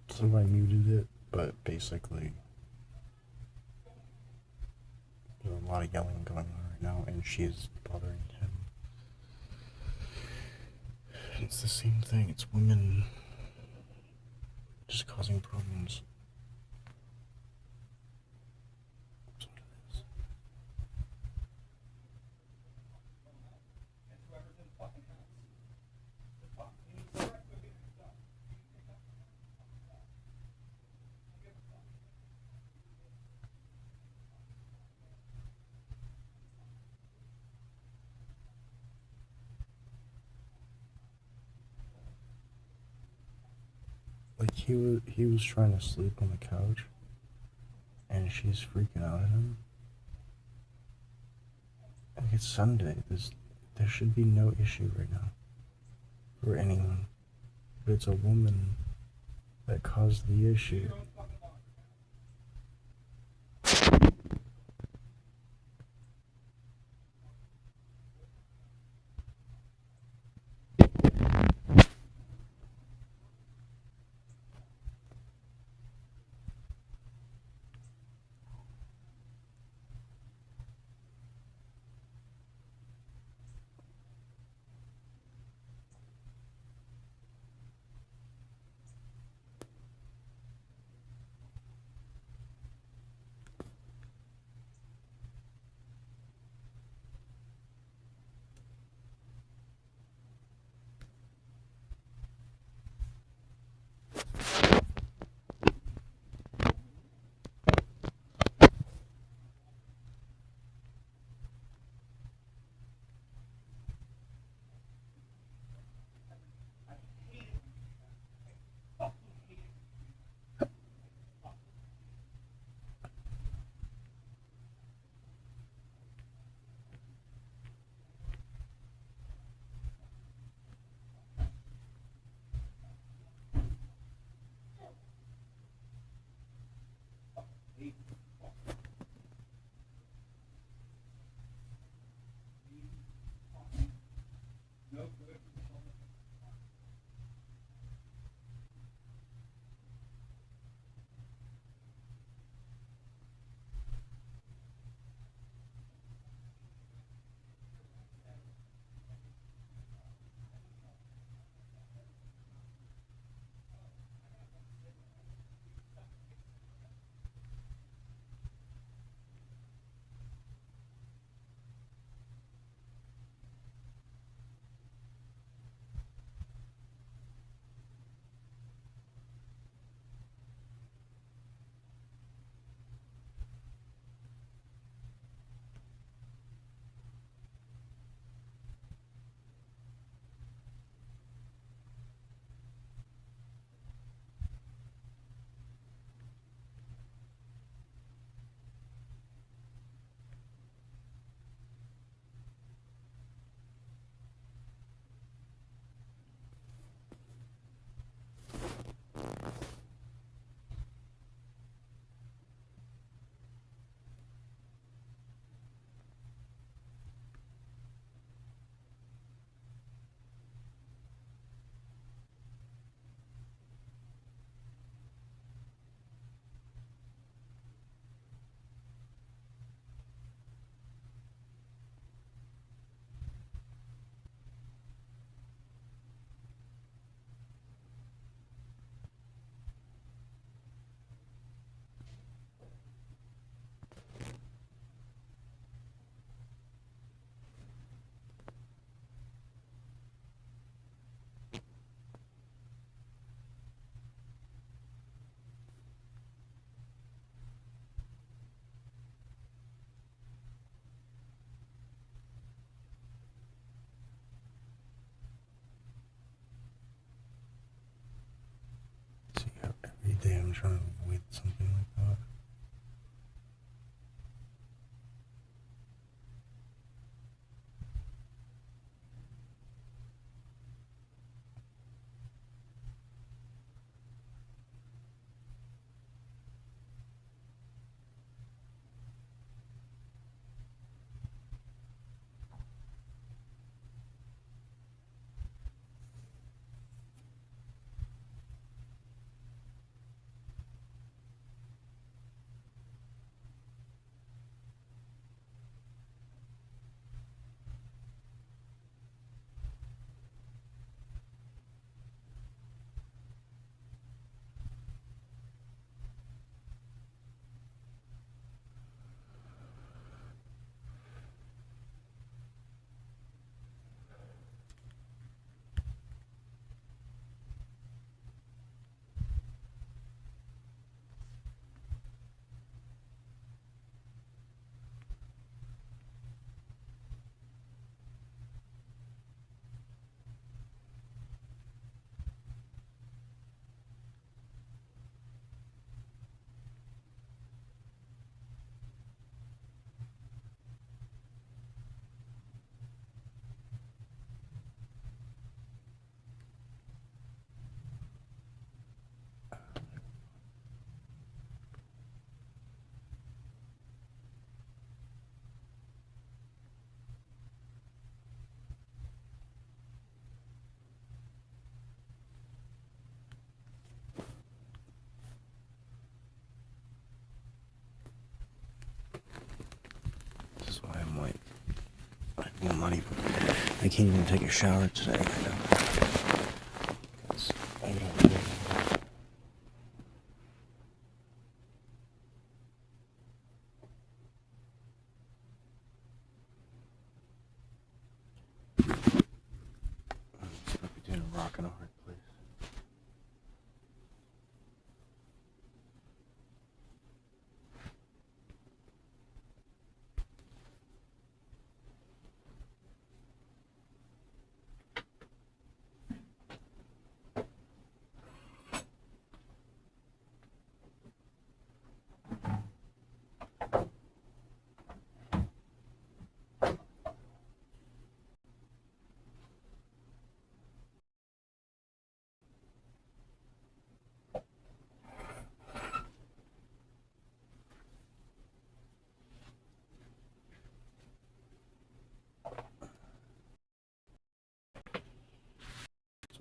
So I muted it, but basically, there's a lot of yelling going on right now, and she's bothering him. It's the same thing. It's women just causing problems. That's what it is. And whoever's in the fucking house. The fuck. You need to go get your stuff. You can pick up. Don't give a fuck. Like he was trying to sleep on the couch, and she's freaking out at him. Like it's Sunday. There should be no issue right now for anyone, but it's a woman that caused the issue. Your own fucking laundry. See, every day I'm trying to avoid something like that. This is why I'm like, I'm not even, I can't even take a shower today. Because I don't know.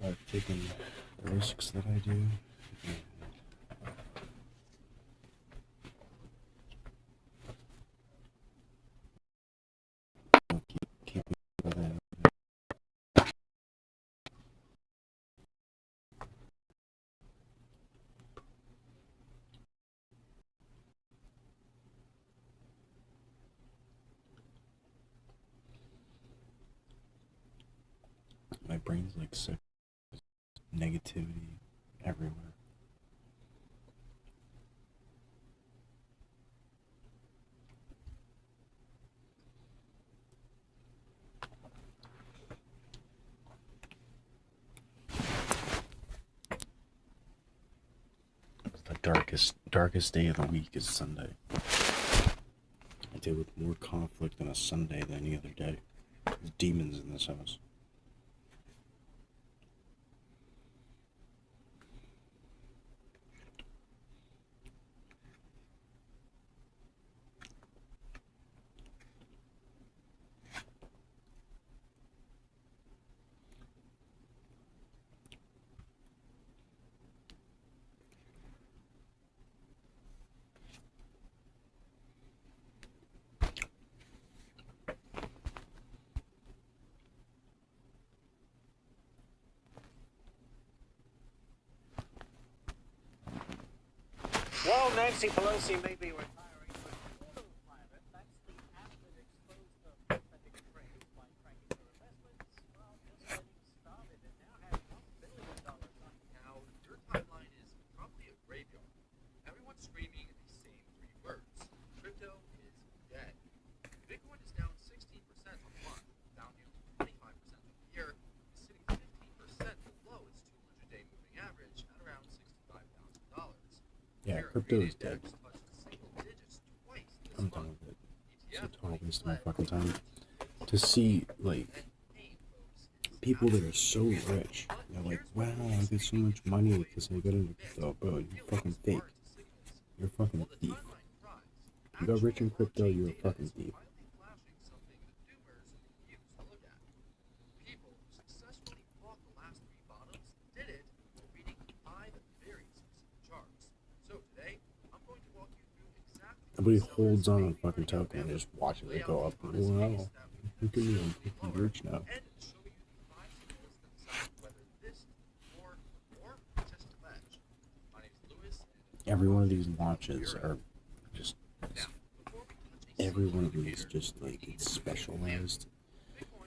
I've taken the risks that I do. And I'll keep within. My brain's like sick. Negativity everywhere. The darkest day of the week is Sunday. I deal with more conflict on a Sunday than any other day. There's demons in this house. Well, Nancy Pelosi may be retiring, but autopilot, that's the app that exposed the pathetic trade by cranking her investments, well, just getting started and now has $1 billion on it. Now, your timeline is probably a graveyard. Everyone's screaming the same three words. Crypto is dead. Bitcoin is down 16% on the month, down nearly 25% on the year, is sitting 15% below its 200-day moving average at around $65,000. Yeah, crypto is dead. I'm done with it. It's a total waste of my fucking time. To see, like, people that are so rich, they're like, wow, I get so much money because I got into crypto. Bro, you're fucking fake. You're a fucking thief. You got rich in crypto, you're a fucking thief. Nobody holds on a fucking token and just watches it go up. Wow, look at me, I'm fucking rich now. Every one of these launches are just, every one of them is just like, it's specialized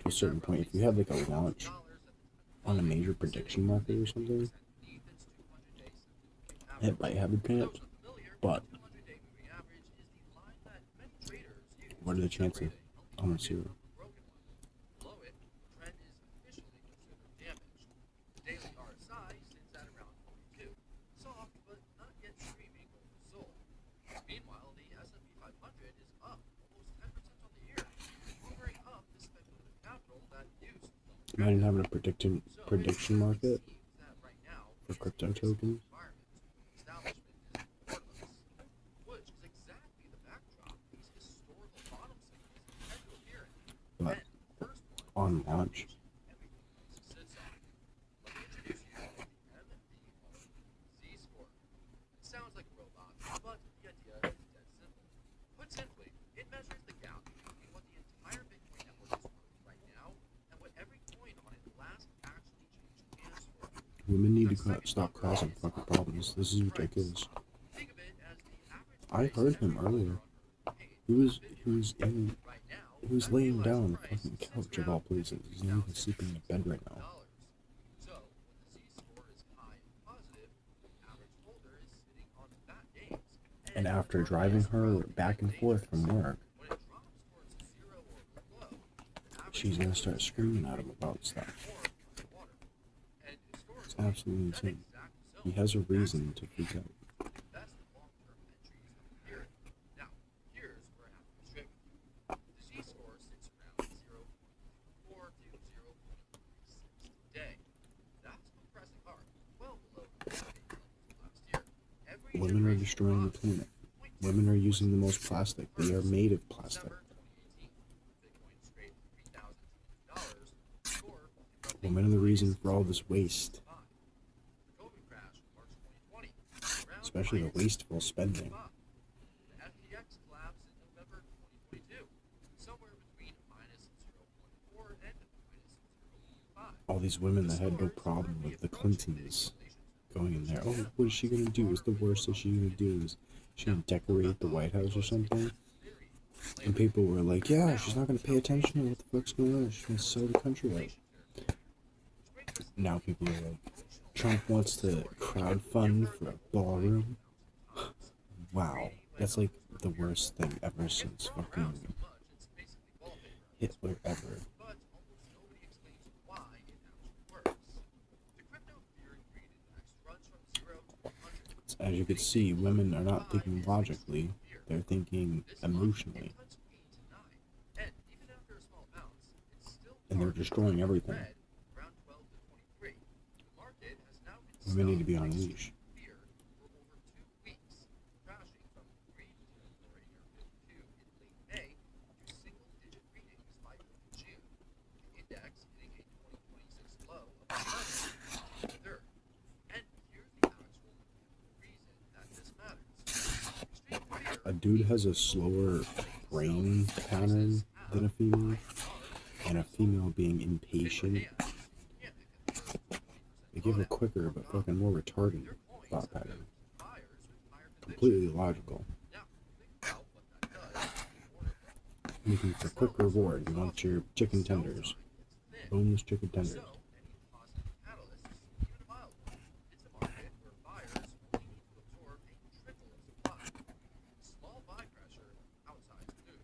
to a certain point. If you have like a launch on a major prediction market or something, it might have a chance, but what are the chances? Almost zero. Meanwhile, the S&P 500 is up almost 10% on the year, hovering up the speculative capital that used to Imagine having a prediction market for crypto tokens. But on launch, sounds like a robot, but the idea is dead simple. Put simply, it measures the gap between what the entire Bitcoin network is worth right now and what every coin on it last actually changed hands for. women need to stop causing fucking problems. This is ridiculous. Think of it as the average I heard him earlier. He was laying down on the fucking couch of all places. He's not even sleeping in bed right now. So, when the Z-score is high and positive, the average holder is sitting on fat gains. And after driving her back and forth from work, When it drops towards zero or below, the average she's gonna start screaming at him about stuff. water. And It's absolutely insane. He has a reason to freak out. That's the long-term entries of the period. Now, here's where I have to be straight with you. The Z-score sits around 0.4 to 0.36 today. That's compressing hard, well below the levels of last year. Every Women are destroying the planet. Women are using the most plastic. They are made of plastic. December 2018, Bitcoin scraped $3,200, score in roughly Women are the reason for all this waste, The COVID crash in March 2020, around especially the minus wasteful spending. 5. The FTX collapse in November 2022, somewhere between minus 0.4 and minus 0.5. All these women that had no problem with the Clintons going in there. Oh, what is she gonna do? What's the worst that she's gonna do? Is she gonna decorate the White House or something? And people were like, yeah, she's not gonna pay attention to what the fuck's going on. She's gonna sell the country out. Now people are like, Trump wants to crowdfund for a ballroom. Wow, that's like the worst thing ever since fucking Hitler ever. But almost nobody explains why it actually works. The crypto fear and greed index runs from 0 to 100. As you can see, women are not thinking logically, they're thinking emotionally, Cuts 8 to 9. And even after a small bounce, it's still and they're destroying everything. red around 12 to 23. The market has now been Women need to stuck be on a in leash. fear for over 2 weeks, crashing from 3 to 52 in late May to single-digit readings by early June. The index hitting a 2026 low of 11 on the 3rd. And here's the actual reason that this matters. Extreme fear A dude has a slower brain pattern than a female, and a female being impatient, they give a quicker but fucking more retarded thought pattern. Completely illogical. Now, think about what that does. Looking for quick reward, you want your chicken tenders, boneless chicken tenders. So, any positive catalysts, even a mild one, it's a market where buyers only need to absorb a trickle of supply. Small buy pressure, outsized move.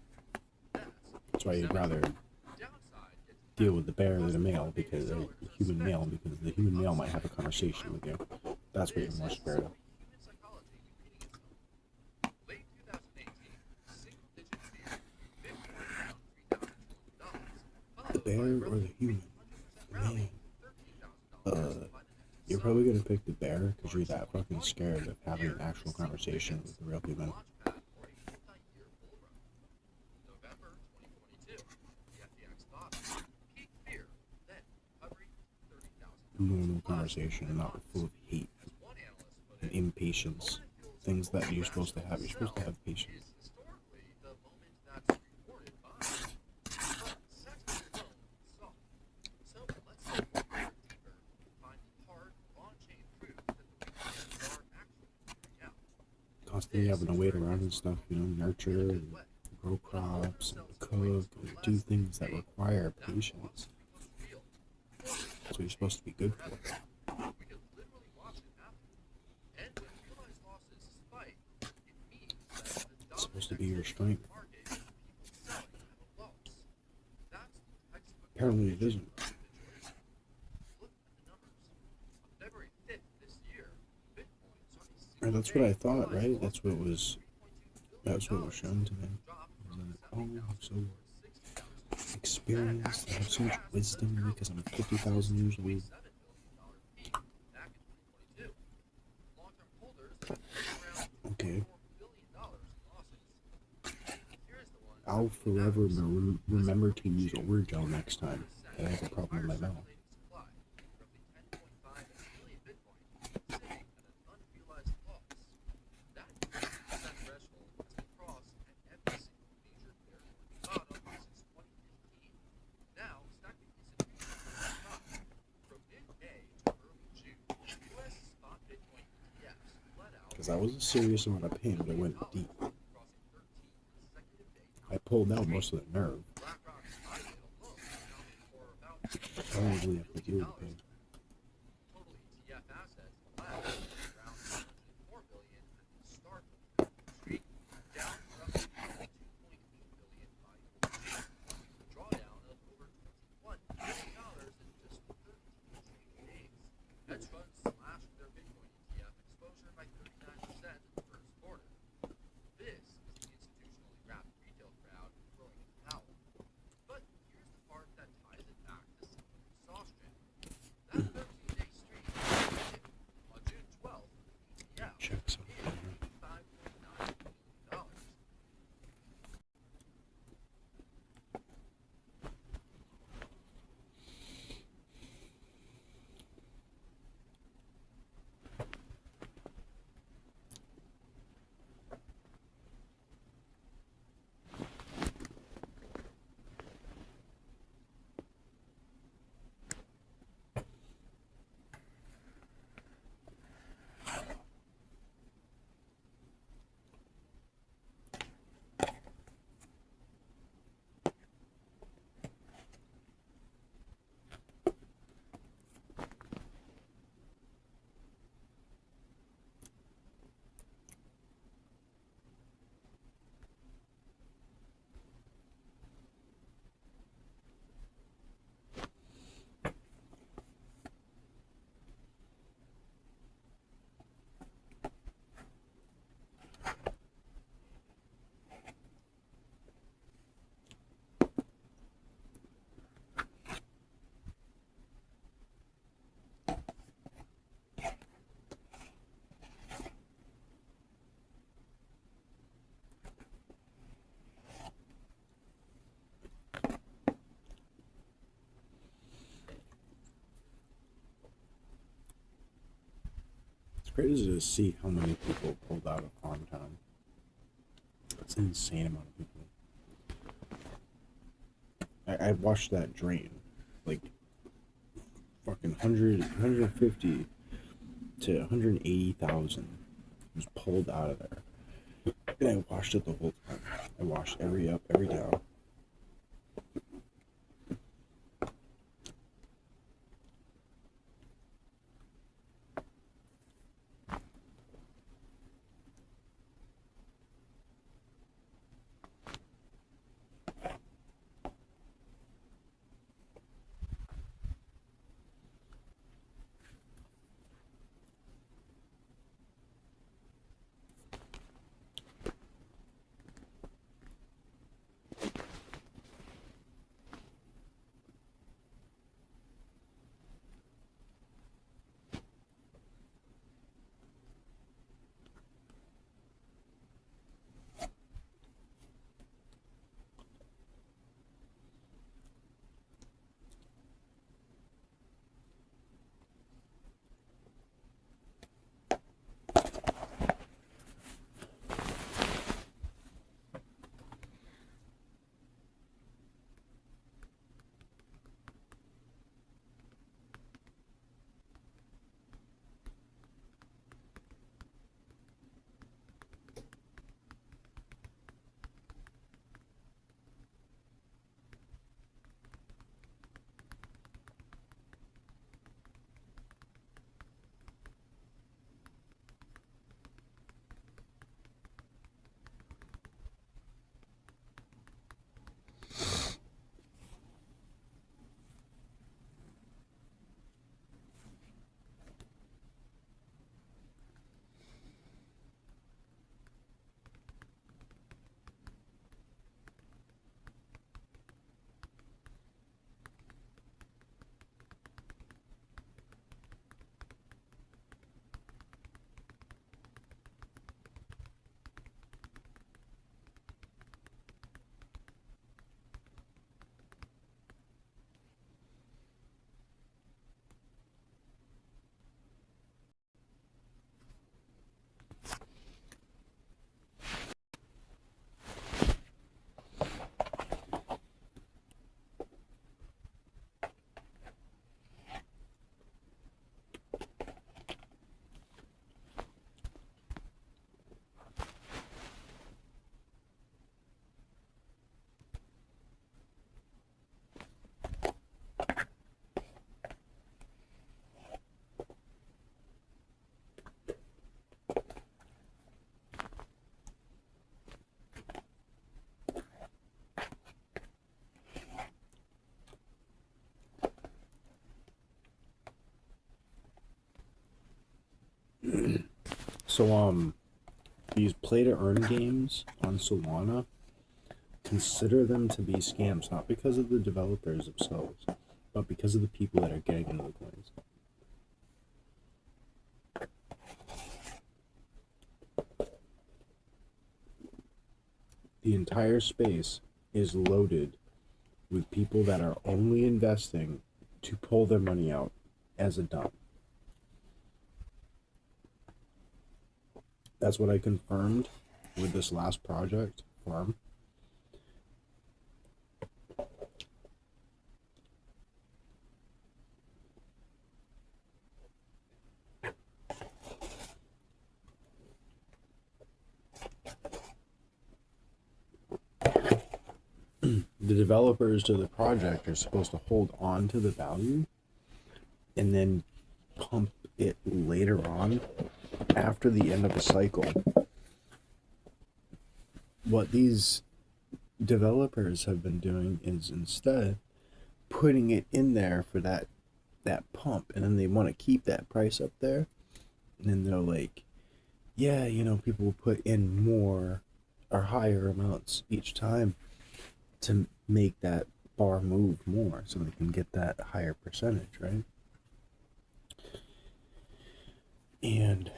That's why you'd rather Downside, it's deal with the bear than a male, because a human male, because the human male might have a conversation with you. That's what you're more scared of. human psychology repeating itself. Late 2018, single-digit fear, Bitcoin down $3,200, The bear or the human? The man. $13,000 You're probably gonna pick the bear because you're that fucking scared of having an actual conversation with the real human. launchpad for a multi-year bull run. November 2022, the FTX bottom, peak fear, then recovery, $30,000. Normal conversation, not full of hate As one analyst put and it, impatience. Things that you're supposed to have. You're supposed to have patience. is historically the moment that's rewarded by. But sex alone is soft. So let's go deeper and find the hard, on-chain proof that the weekends are actually carrying out. Constantly having to wait around and stuff, you know, nurture and grow crops and cook and do things that require patience. That's what you're supposed to be good for. We could literally watch it happen. And when realized losses spike, it means that the It's supposed to be your strength. market, people selling at a loss. That's the textbook. Apparently it isn't. Look at the numbers. On February 5th this year, Bitcoin saw a Or that's what I thought, right? That's what was shown to me. drop I was from like, oh, I'm so $60 experienced, I have so much wisdom because I'm 50,000 years old. $7 billion peak back in 2022. Long-term holders are around Okay. $4 billion in losses. Here's the one. I'll forever remember to use Oragel next time that I have a problem with my mouth. Supply, roughly 10.5 million Bitcoin, sitting at an unrealized loss. That 50% threshold has been crossed at every single major bear market bottom since 2015. Now, stacking institutions on top. From mid-May to early June, U.S. spot Bitcoin ETFs bled out Because that was a serious amount of pain, but it went deep. crossing 13 consecutive days. I pulled out most of the nerve. BlackRock's IBIT alone accounted for about I don't really have to deal with pain. total ETF assets left around 104 billion at the start of the streak, down roughly 2.8 billion by June. Drawdown of over $21 billion in just 13 trading days. Hedge funds slashed their Bitcoin ETF exposure by 39% in the first quarter. This is the institutionally wrapped retail crowd throwing in the towel. But here's the part that ties it back to someone who saw Strand. crazy to see how many people pulled out of Farmtown. It's an insane amount of people. I watched that drain, like fucking 150 to 180,000 was pulled out of there. And I watched it the whole time. I watched every up, every down. So, these play to earn games on Solana, consider them to be scams, not because of the developers themselves, but because of the people that are getting into the coins. The entire space is loaded with people that are only investing to pull their money out as a dump. That's what I confirmed with this last project, Farm. The developers to the project are supposed to hold on to the value and then pump it later on after the end of a cycle. What these developers have been doing is instead putting it in there for that pump, and then they want to keep that price up there, and then they're like, yeah, people will put in more or higher amounts each time to make that bar move more so they can get that higher percentage, right? And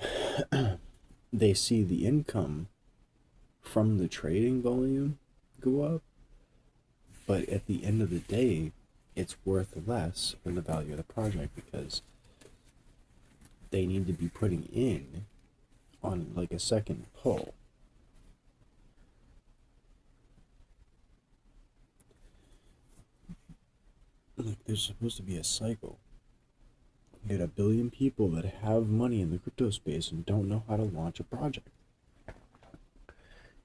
they see the income from the trading volume go up, but at the end of the day, it's worth less for the value of the project because they need to be putting in on like a second pull. Like there's supposed to be a cycle. You get 1 billion people that have money in the crypto space and don't know how to launch a project.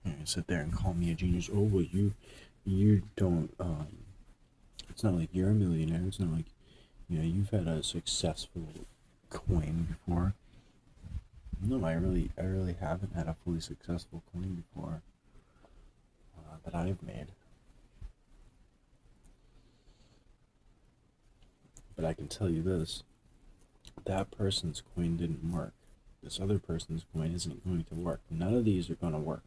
You sit there and call me a genius. Oh well, you don't. It's not like you're a millionaire. It's not like you've had a successful coin before. No, I really haven't had a fully successful coin before that I've made. But I can tell you this: that person's coin didn't work. This other person's coin isn't going to work. None of these are going to work.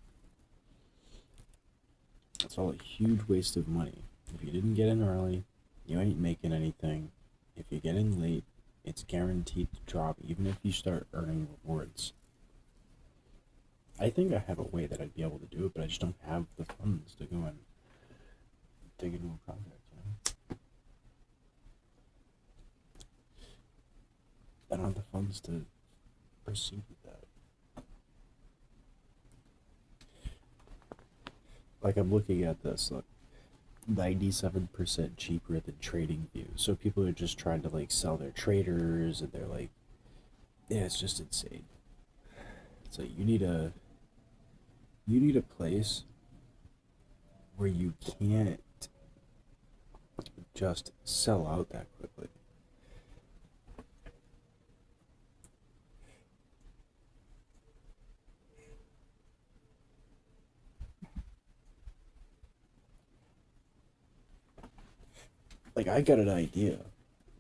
It's all a huge waste of money. If you didn't get in early, you ain't making anything. If you get in late, it's guaranteed to drop even if you start earning rewards. I think I have a way that I'd be able to do it, but I just don't have the funds to go and dig into a project, I don't have the funds to proceed with that. Like, I'm looking at this, look, 97% cheaper than TradingView. So people are just trying to like sell their traders, and they're like, yeah, it's just insane. It's like you need a place where you can't just sell out that quickly. Like, I got an idea,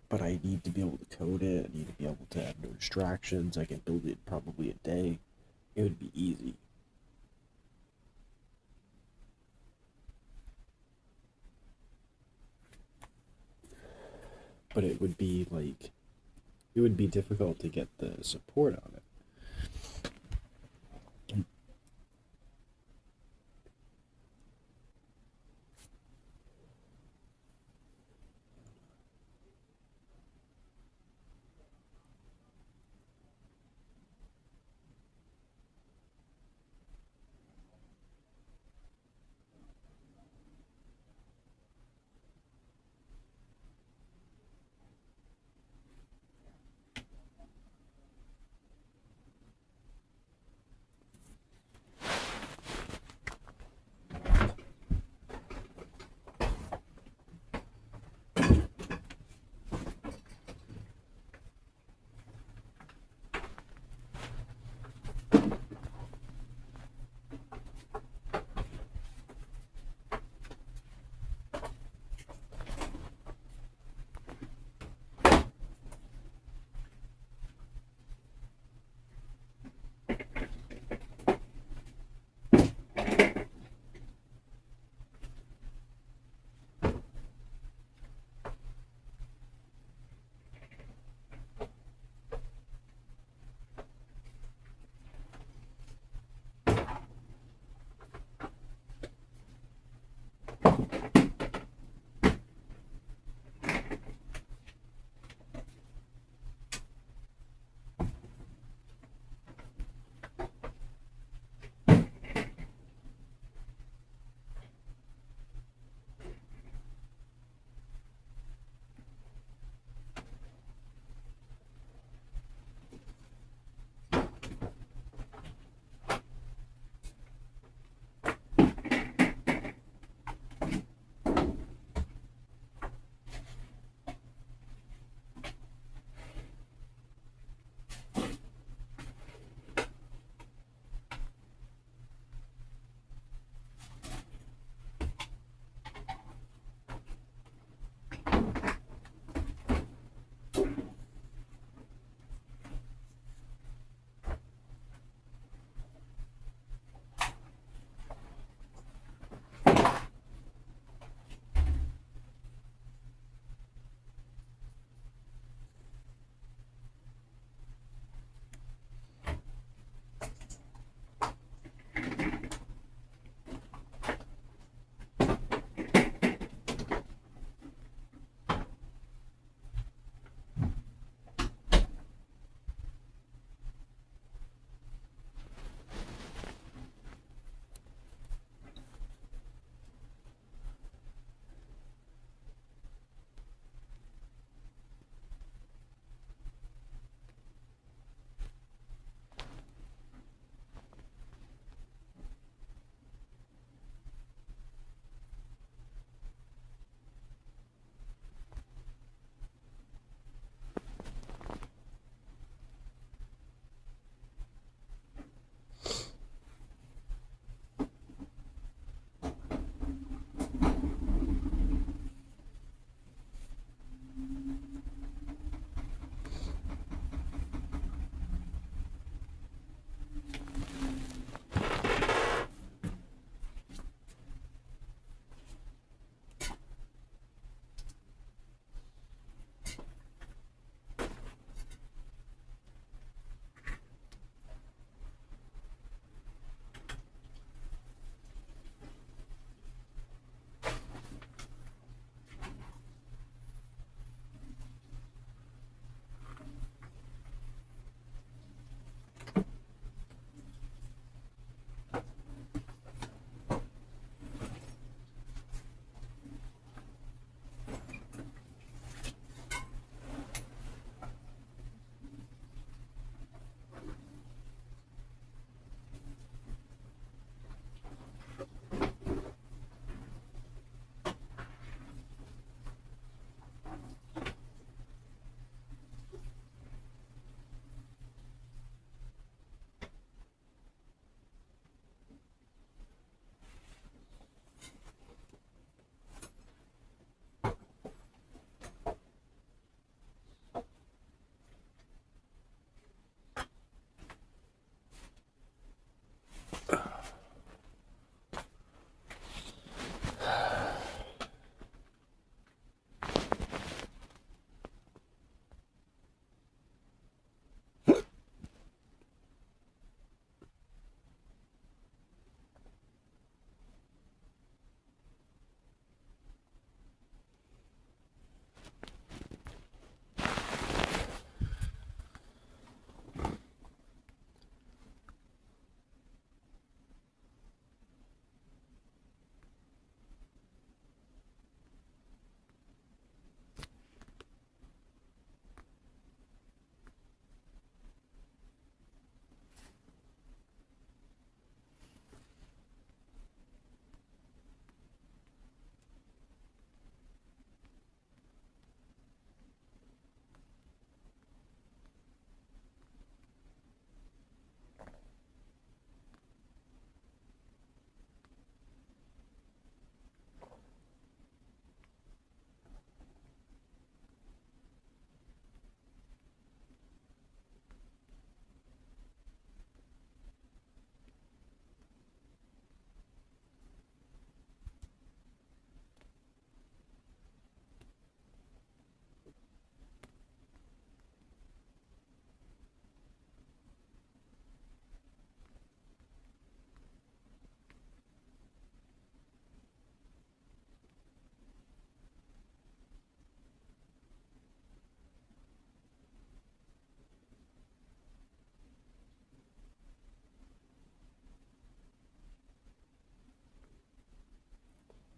but I need to be able to code it. I need to be able to have no distractions. I can build it probably a day. It would be easy. But it would be like, it would be difficult to get the support on it.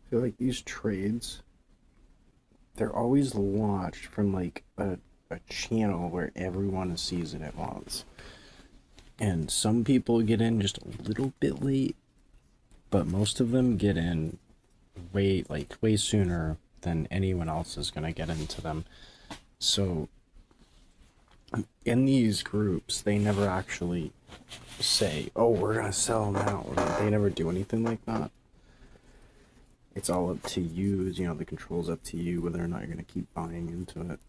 feel like these trades, they're always launched from like a channel where everyone sees it at once. And some people get in just a little bit late, but most of them get in way sooner than anyone else is gonna get into them. So in these groups, they never actually say, "Oh, we're gonna sell now." They never do anything like that. It's all up to you. You know, the control's up to you whether or not you're gonna keep buying into it.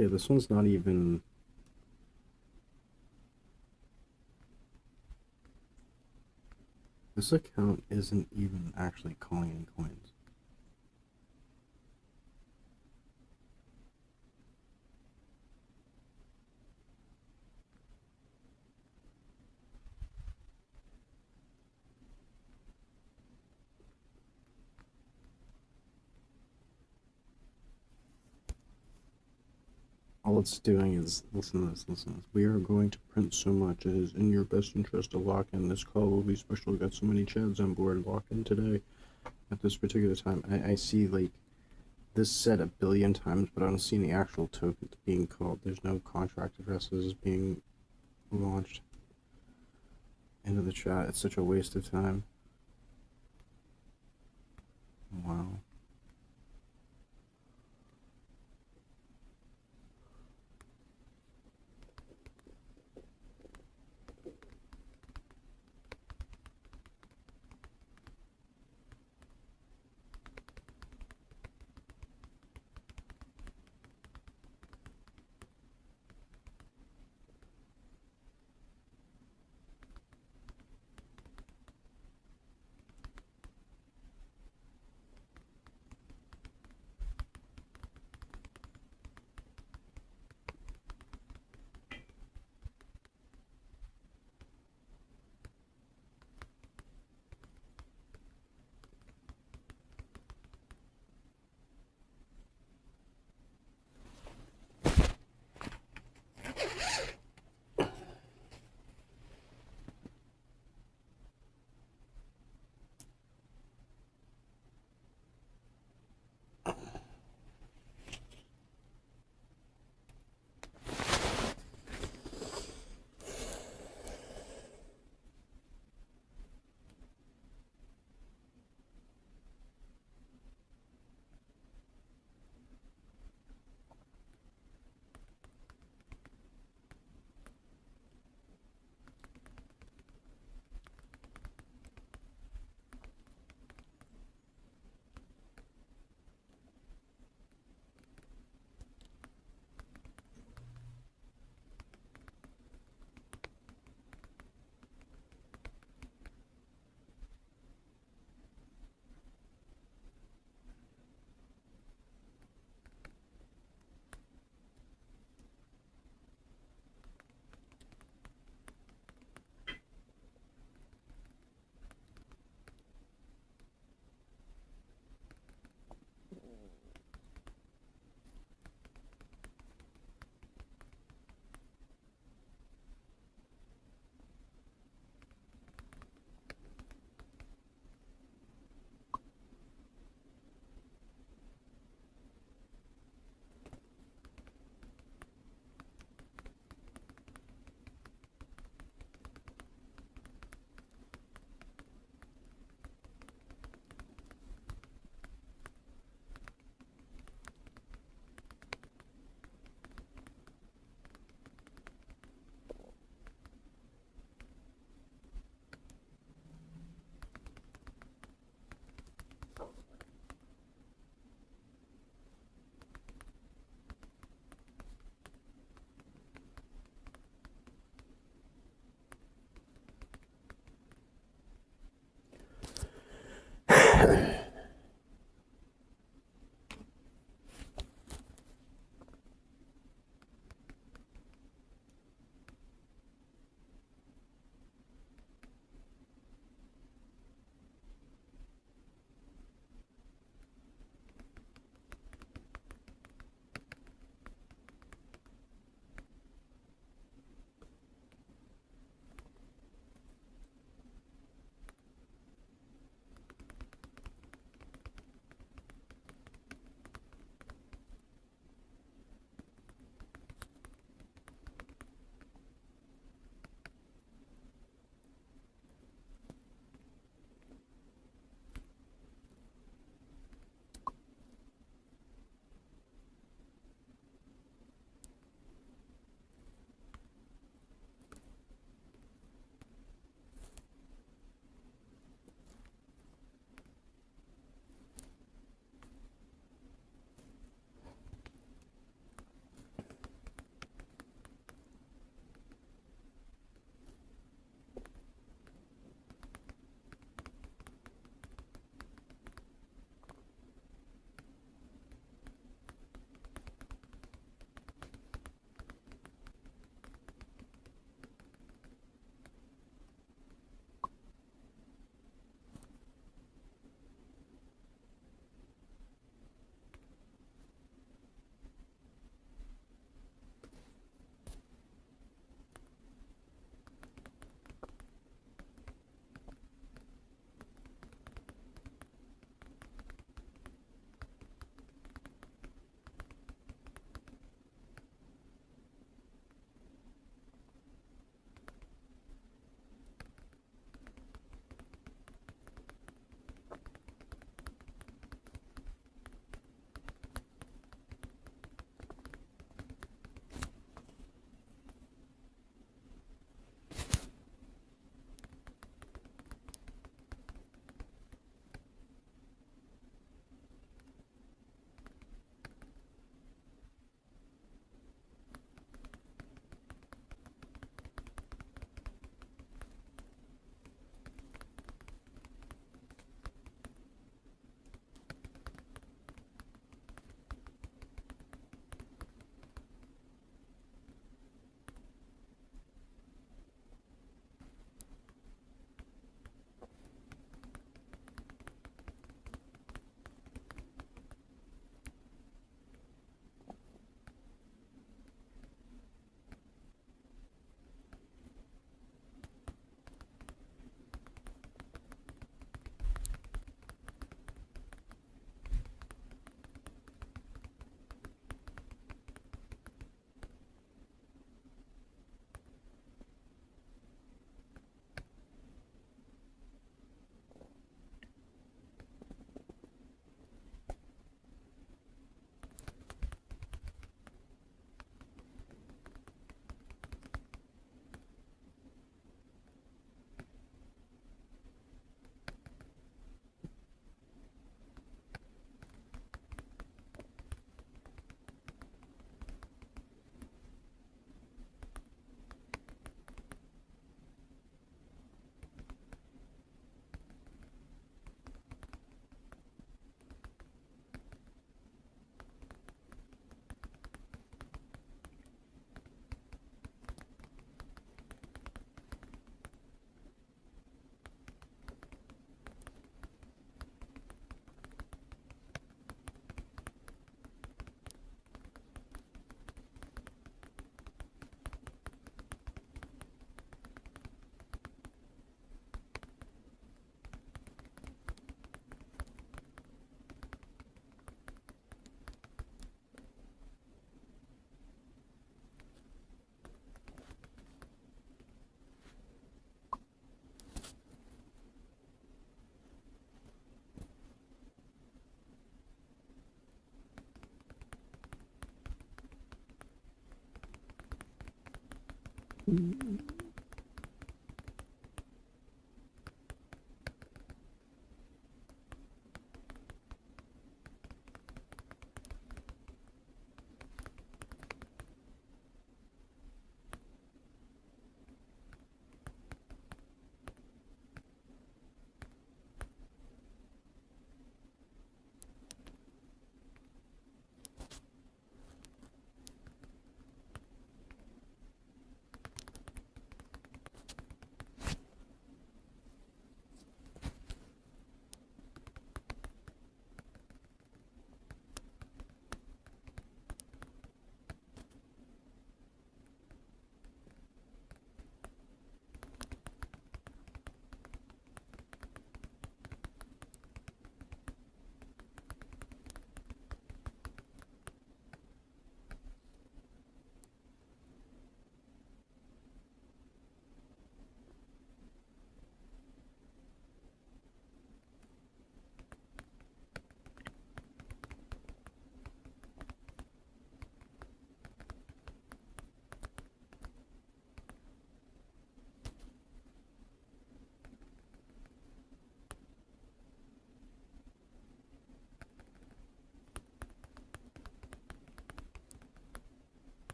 Okay, this one's not even. This account isn't even actually calling in coins. All it's doing is, listen to this, listen to this. We are going to print so much. It is in your best interest to lock in. This call will be special. We got so many chads on board. Lock in today at this particular time. I see like this said 1 billion times, but I don't see any actual tokens being called. There's no contract addresses being launched into the chat. It's such a waste of time. Wow.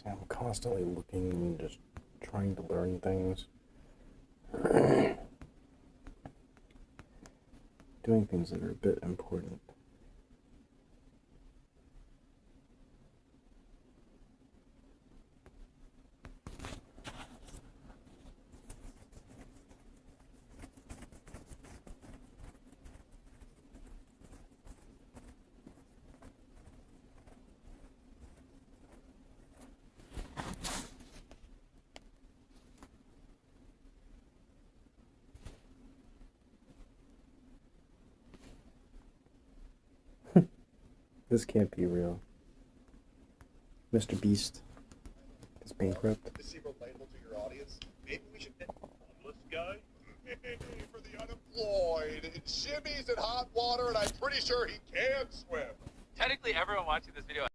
See, I'm constantly looking and just trying to learn things. Doing things that are a bit important. This can't be real. Mr. Beast is bankrupt. To seem relatable to your audience, maybe we should pick homeless guy for the unemployed. It shimmies in hot water, and I'm pretty sure he can swim. Technically, everyone watching this video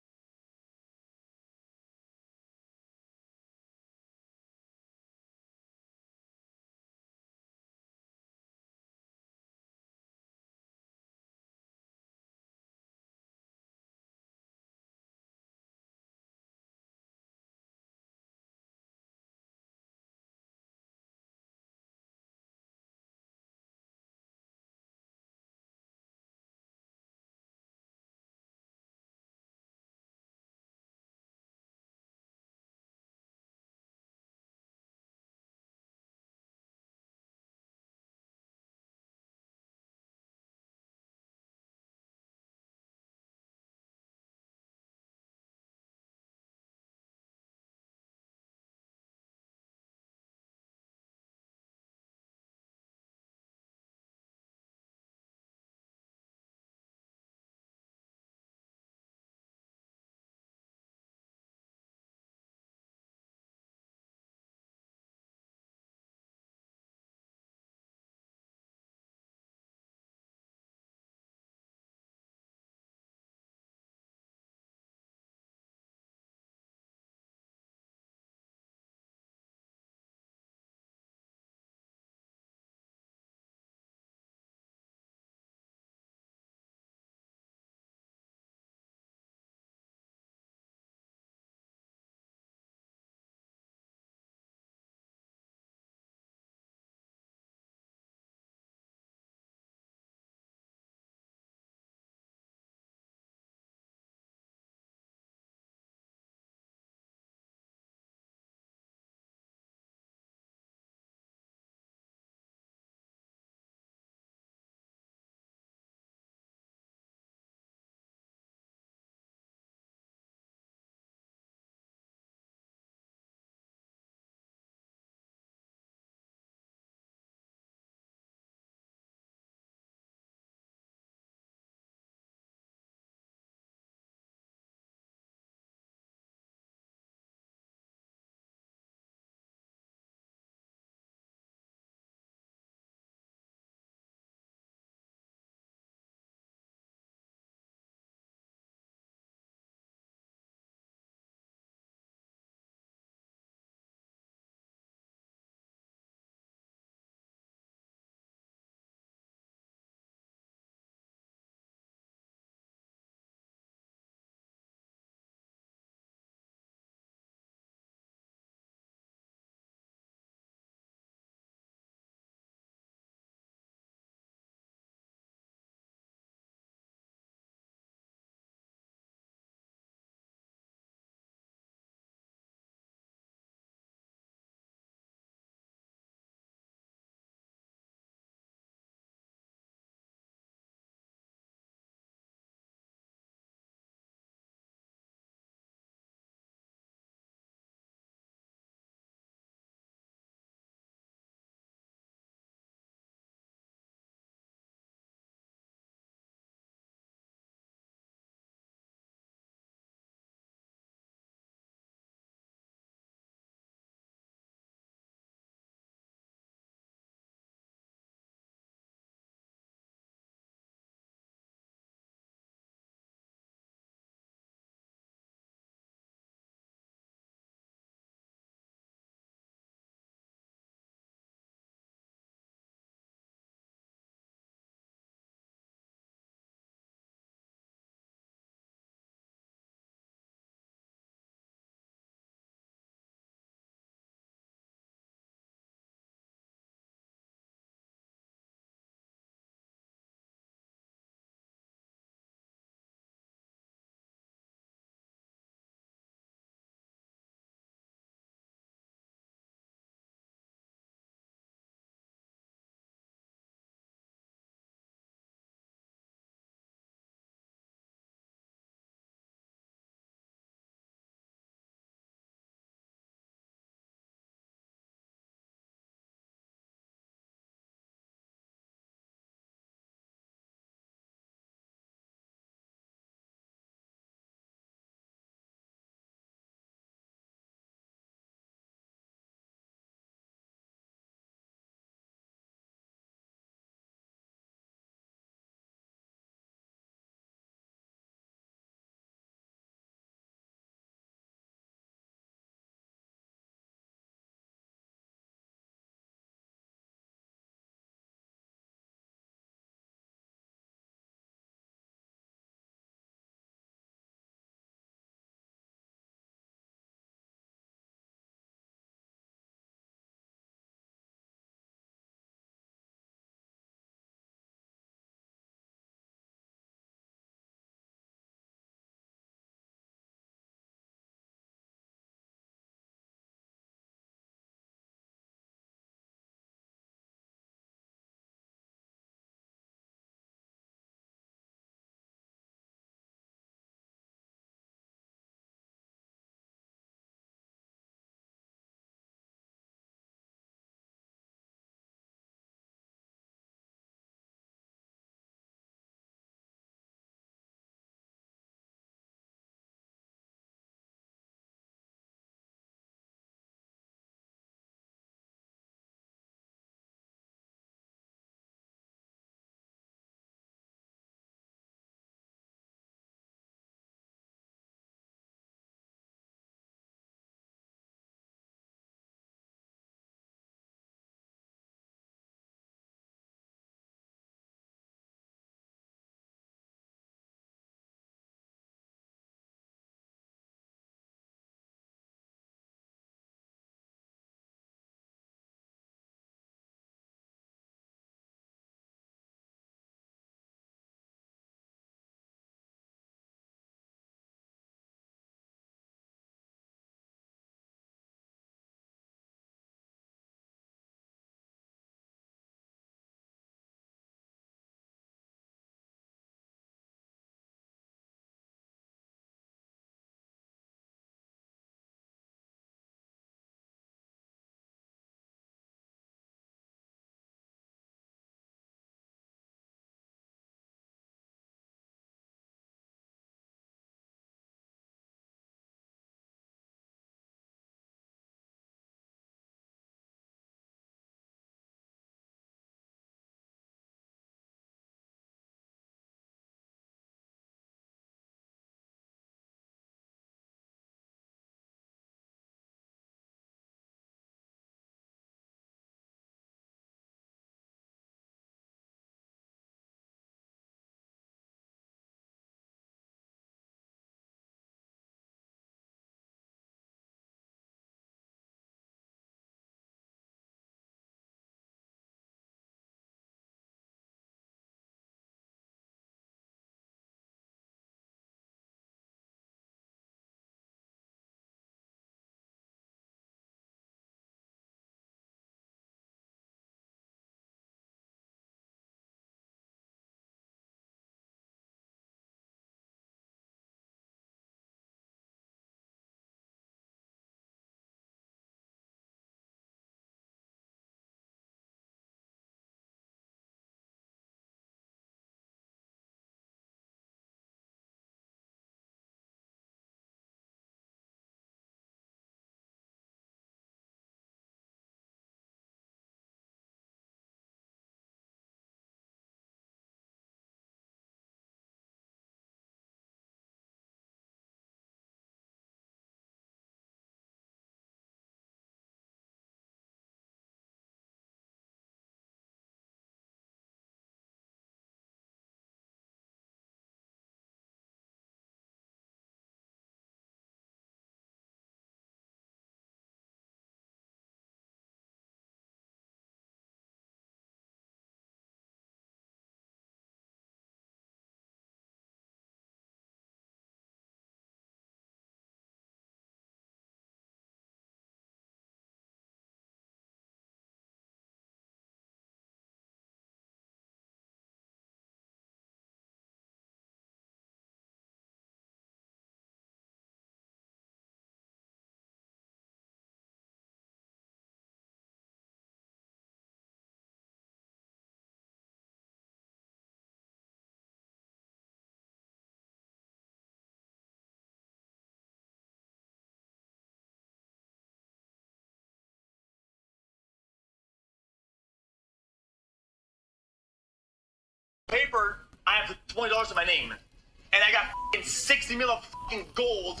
paper, I have $20 in my name, and I got fucking 60 mil of fucking gold.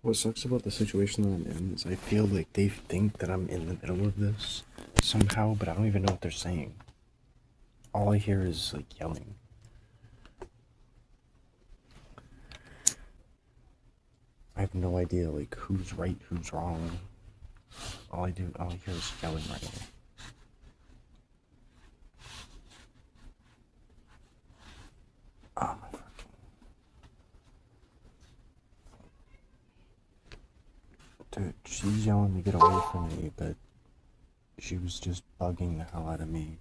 What sucks about the situation that I'm in is I feel like they think that I'm in the middle of this somehow, but I don't even know what they're saying. All I hear is like yelling. I have no idea like who's right, who's wrong. All I hear is yelling right now. Oh my fucking. Dude, she's yelling to get away from me, but she was just bugging the hell out of me.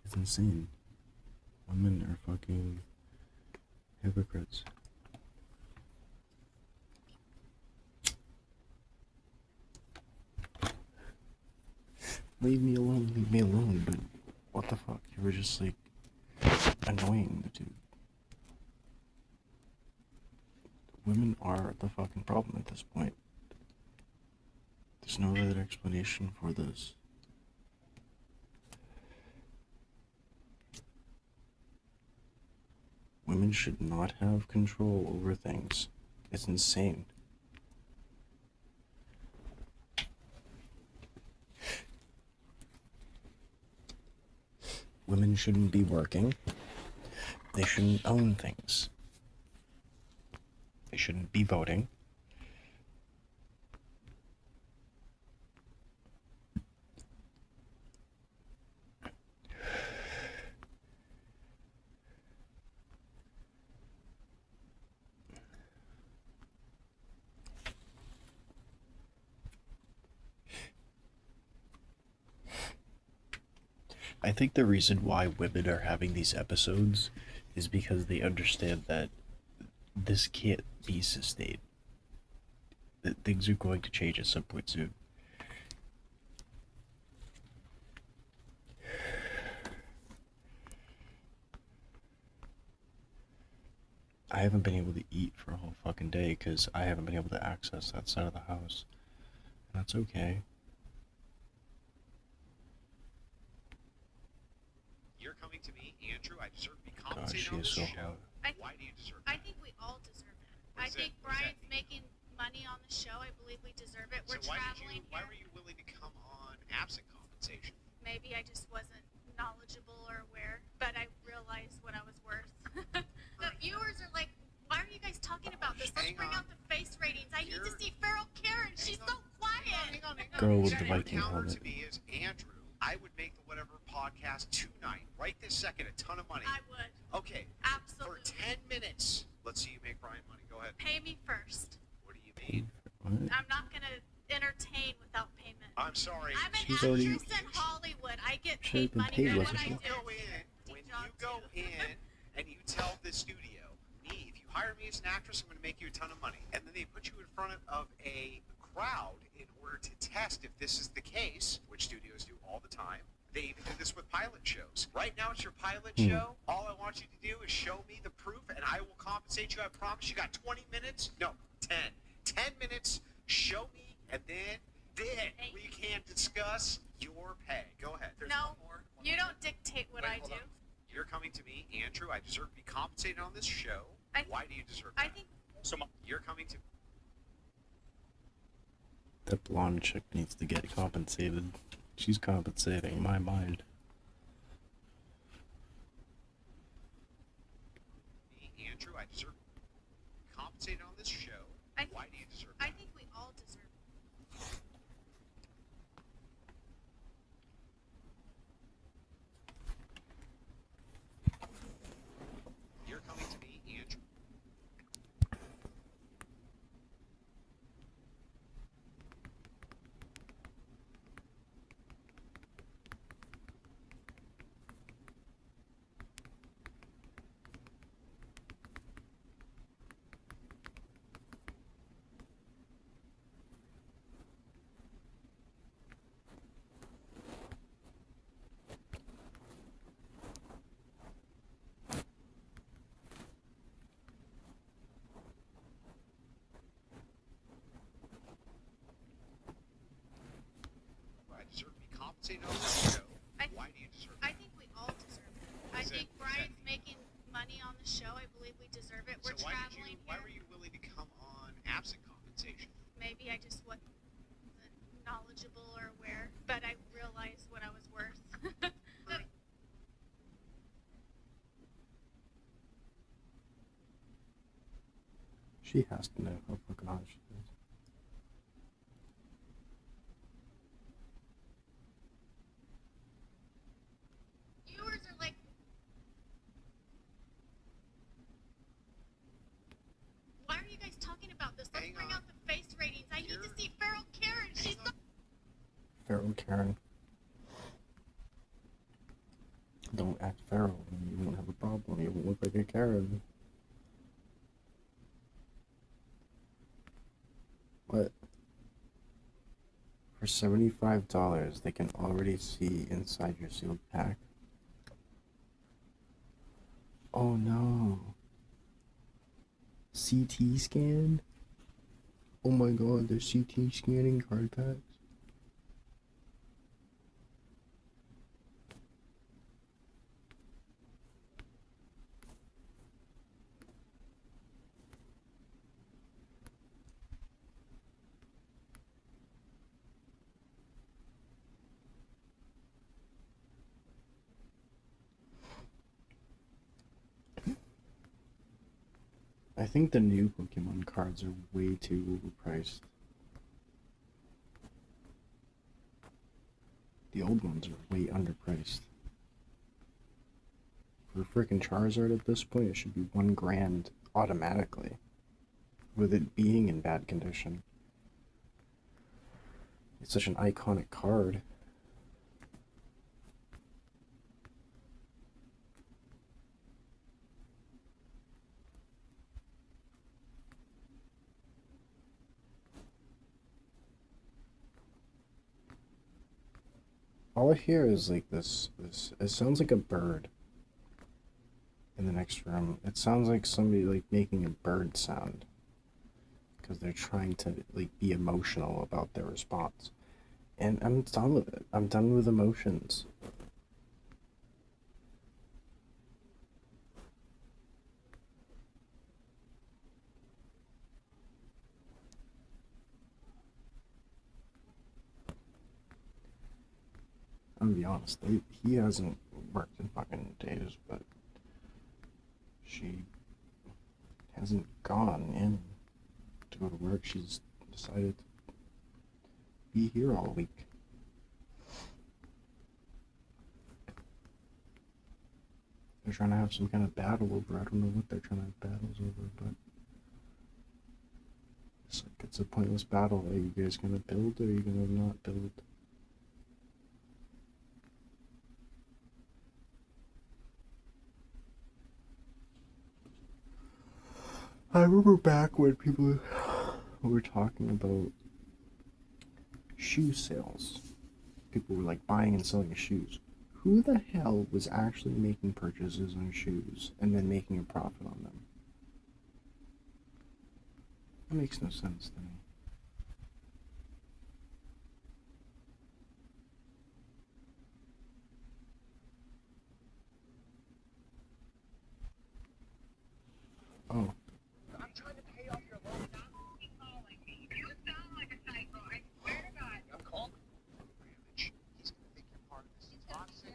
It's insane. Women are fucking hypocrites. Leave me alone, but what the fuck? You were just like annoying the dude. Women are the fucking problem at this point. There's no other explanation for this. Women should not have control over things. It's insane. Women shouldn't be working. They shouldn't own things. They shouldn't be voting. I think the reason why women are having these episodes is because they understand that this can't be sustained. That things are going to change at some point soon. I haven't been able to eat for a whole fucking day because I haven't been able to access that side of the house. And that's okay. You're coming to me, Andrew. I deserve to be God, compensated she on is this so show. hot. Why do you deserve I that? think we all deserve it. What I is think it? What does that Brian's mean? making money on the show. I believe we deserve it. We're So why traveling why here. were you willing to come on absent compensation? Maybe I just wasn't knowledgeable or aware, but I realized what I was worth. The viewers are like, why are you guys talking about this? Let's Hang bring on. out the face ratings. I need to You're- see Feral Karen. She's so quiet. Hang on. Girl Is with the that your Viking counter helmet. to me is Andrew. I would make the Whatever podcast tonight, right this second, a ton of money. I would. Okay, Absolutely. for 10 minutes. Let's see you make Brian money. Go ahead. Pay me first. What do you mean? What? I'm not going to entertain without payment. I'm sorry. I'm an She's already- actress in Hollywood. I get Should've paid been money paid, for wasn't what I she? do. When you go in and you tell the studio, me, if you hire me as an actress, I'm going to make you a ton of money. And then they put you in front of a crowd in order to test if this is the case, which studios do all the time. They even do this with pilot shows. Right now it's your pilot show. All I want you to do is show me the proof and I will compensate you. I promise. You got 20 minutes? No, 10. 10 minutes. Show me and then we can discuss your pay. Go ahead. There's No, one more. you don't dictate what Wait, I hold do. on. You're coming to me, Andrew. I deserve to be compensated on this show. Why do you deserve that? I think You're coming to That blonde chick needs to get compensated. She's compensating in my mind. me, Andrew. I deserve to be compensated on this show. Why do you deserve that? I think we all deserve it. You're coming to me, Andrew. I deserve to be compensated on this show. Why do you deserve I that? think we all deserve it. I Is think it- Brian's making money on the show. I believe believe we deserve it. So We're traveling why here. were you willing to come on absent compensation? Maybe I just wasn't knowledgeable or aware, but I realized what I was worth. But She has to know how fucking hot she is. viewers are like, why are you guys talking about this? Let's Hang bring on. out the face ratings. I need to see Feral Karen. She's so Feral Karen. Don't act feral and you won't have a problem. You won't look like a Karen. What? For $75, they can already see inside your sealed pack. Oh no. CT scan? Oh my god, they're CT scanning card packs. I think the new Pokemon cards are way too overpriced. The old ones are way underpriced. For freaking Charizard at this point, it should be $1,000 automatically, with it being in bad condition. It's such an iconic card. All I hear is like this, it sounds like a bird in the next room. It sounds like somebody like making a bird sound because they're trying to like be emotional about their response. And I'm done with it. I'm done with emotions. I'm gonna be honest, he hasn't worked in fucking days, but she hasn't gone in to go to work. She's decided to be here all week. They're trying to have some kind of battle over. I don't know what they're trying to have battles over, but it's like it's a pointless battle. Are you guys gonna build or are you gonna not build? I remember back when people were talking about shoe sales. People were like buying and selling shoes. Who the hell was actually making purchases on shoes and then making a profit on them? That makes no sense to me. Oh. I'm trying to pay off your loan. Stop calling me. You sound like a psycho. I swear to God. I'm calling. He's gonna think you're part of this toxic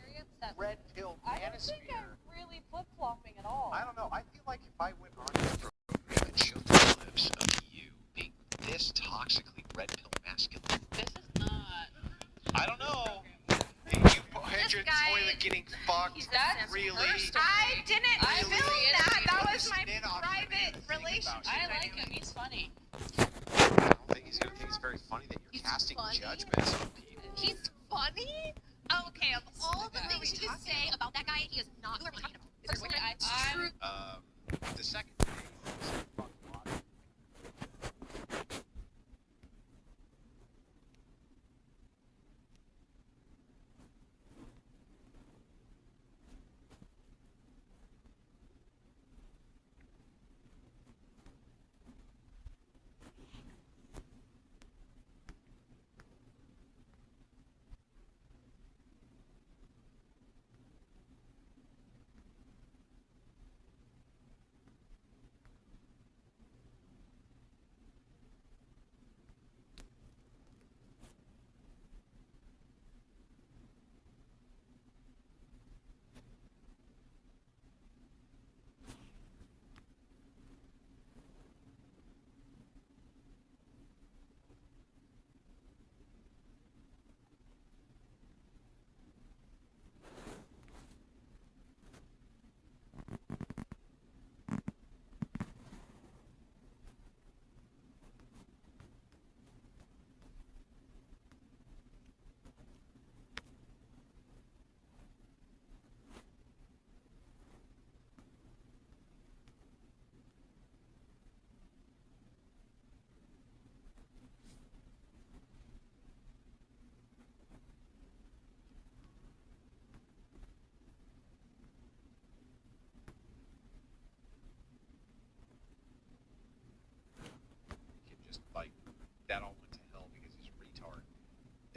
red pill manosphere. I don't think I'm really flip-flopping at all. I don't know. I feel like if I went on your program and showed the clips of you being this toxically red pill masculine. This is not. I don't know. You had your guy- toilet getting fucked. That's really? I didn't I film really that. am. That was my Listen in on private what I think relationship. about you. I like him. He's funny. I don't think he's gonna think it's very funny that you're He's casting funny? judgments on people. He's funny? Okay, of all the things you could say about that guy, he is not. Who are we talking about? Personally, The second thing is fuck water.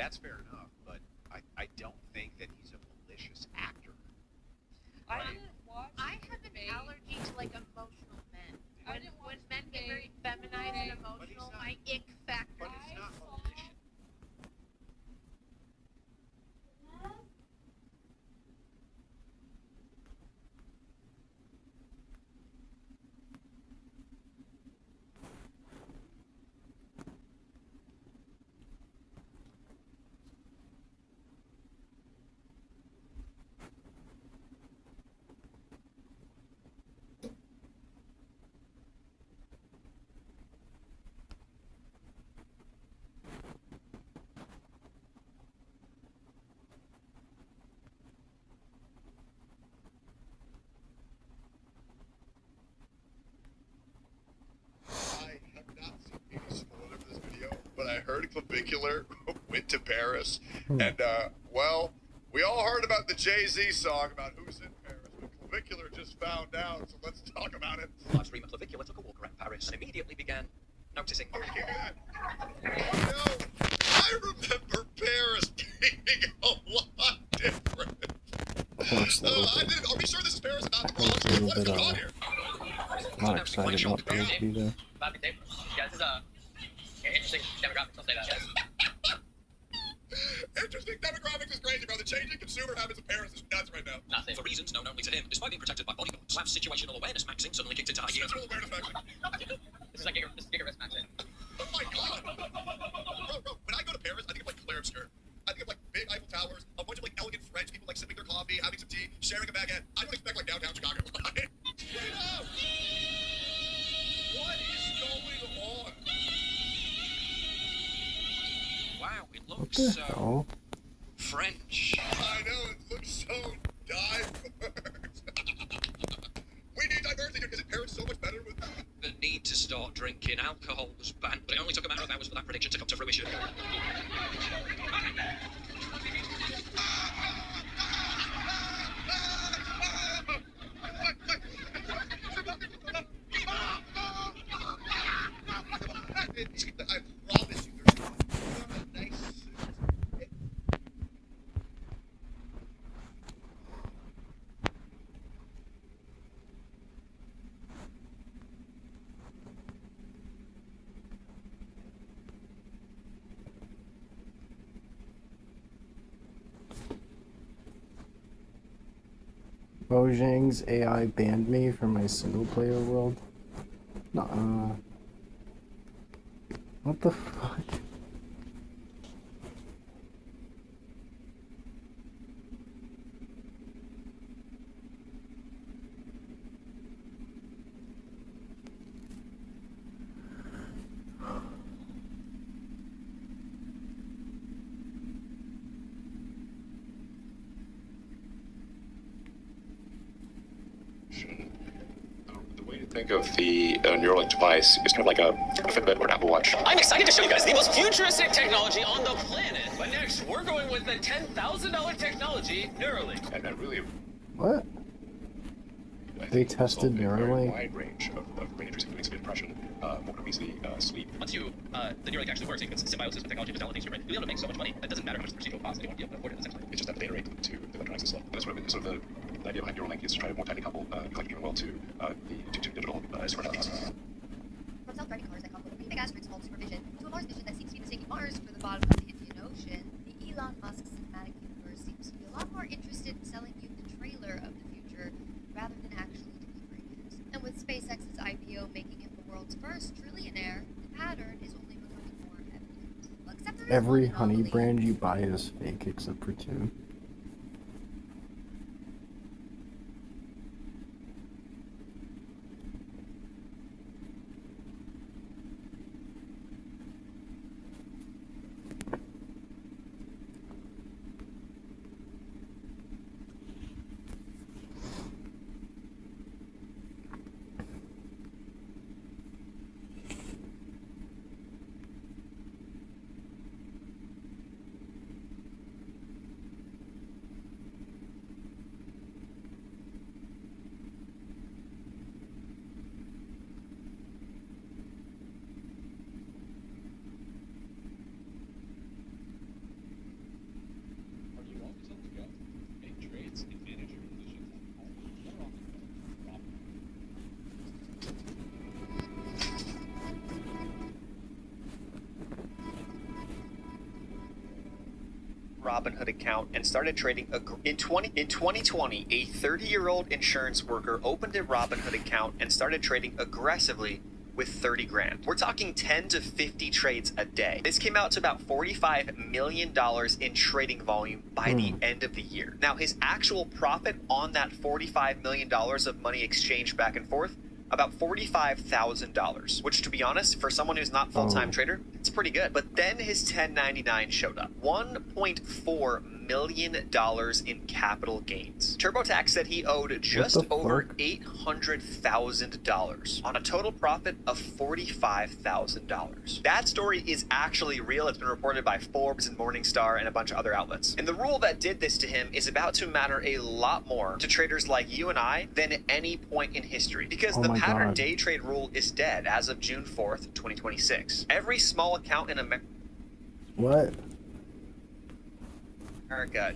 that's fair enough, but I don't think that he's a malicious actor. I didn't watch. I have an debate. allergy to like emotional men. I When, didn't watch when men get debate. very feminized and But he's emotional, not- my ick factor. But it's I not saw- malicious. I have not seen any spoiler for this video, but I heard Clavicular went to Paris, and well, we all heard about the Jay-Z song about who's in Paris, but Clavicular just found out, so let's talk about it. Live streamer Clavicular took a walk around Paris and immediately began noticing. Oh, no, I remember Paris being a lot different. Looks a little I bit, did, are we sure this is Paris and not the looks a Bronx? little What is bit, going on here? not excited about PSP though. Yeah, this is interesting demographics, I'll say that. Interesting demographics is crazy, bro. The changing consumer habits of Paris is nuts right now. Nothing. For reasons known only to him, despite being protected by bodyguards, Slav's situational awareness maxing suddenly kicked into high gear. Situational awareness maxing. This is like gigahertz maxing. Oh my god! Bro, when I go to Paris, I think of like Claire Obscure. I think of like big Eiffel Towers, a bunch of like elegant French people like sipping their coffee, having some tea, sharing a baguette. I don't expect like downtown Chicago. Straight up! What is going on? Wow, it What looks the so hell? French. I know, it looks so diverse. We need diversity here. Isn't Paris so much better with The need to start drinking alcohol was banned, but it only took a matter of hours for that prediction to come to fruition. I promise you, there's a nice suit. Mojang's AI banned me from my single player world. Nuh-uh. What the fuck? The way to think of the Neuralink device is kind of like a Fitbit or an Apple Watch. I'm excited to show you guys the most futuristic technology on the planet. But next, we're going with the $10,000 technology, Neuralink. And that really, What? I They think, tested solved a very Neuralink? wide range of brain injuries, including severe depression, motor obesity, sleep. Once the Neuralink actually works, it's symbiosis with technology, developing your brain. You'll be able to make so much money. It doesn't matter how much the procedure will cost. Anyone will be able to afford it, essentially. It's just that the data rate to the electronics is slow. And that's sort of the idea behind Neuralink is to try to more tightly couple the electric world to digital super intelligence. From self-driving cars that come with a big asterisks called supervision to a Mars mission that seems to be mistaking Mars for the bottom of the Indian Ocean, the Elon Musk cinematic universe seems to be a lot more interested in selling you the trailer of the future rather than actually delivering it. And with SpaceX's IPO making him the world's first trillionaire, the pattern is only becoming more evident. Well, except there is Every one honey anomaly. brand you buy is fake except for two. Robinhood account and started trading in 2020. A 30-year-old insurance worker opened a Robinhood account and started trading aggressively with 30 grand. We're talking 10 to 50 trades a day. This came out to about $45 million in trading volume by the end of the year. Now, his actual profit on that $45 million of money exchanged back and forth, about $45,000, which, to be honest, for someone who's not full-time trader, it's pretty good. But then his 1099 showed up. $1.4 million in capital gains. TurboTax said he owed just over $800,000 on a total profit of $45,000. That story is actually real. It's been reported by Forbes and Morningstar and a bunch of other outlets. And the rule that did this to him is about to matter a lot more to traders like you and I than at any point in history, because the pattern day trade rule is dead as of June 4th, 2026. Every small account in America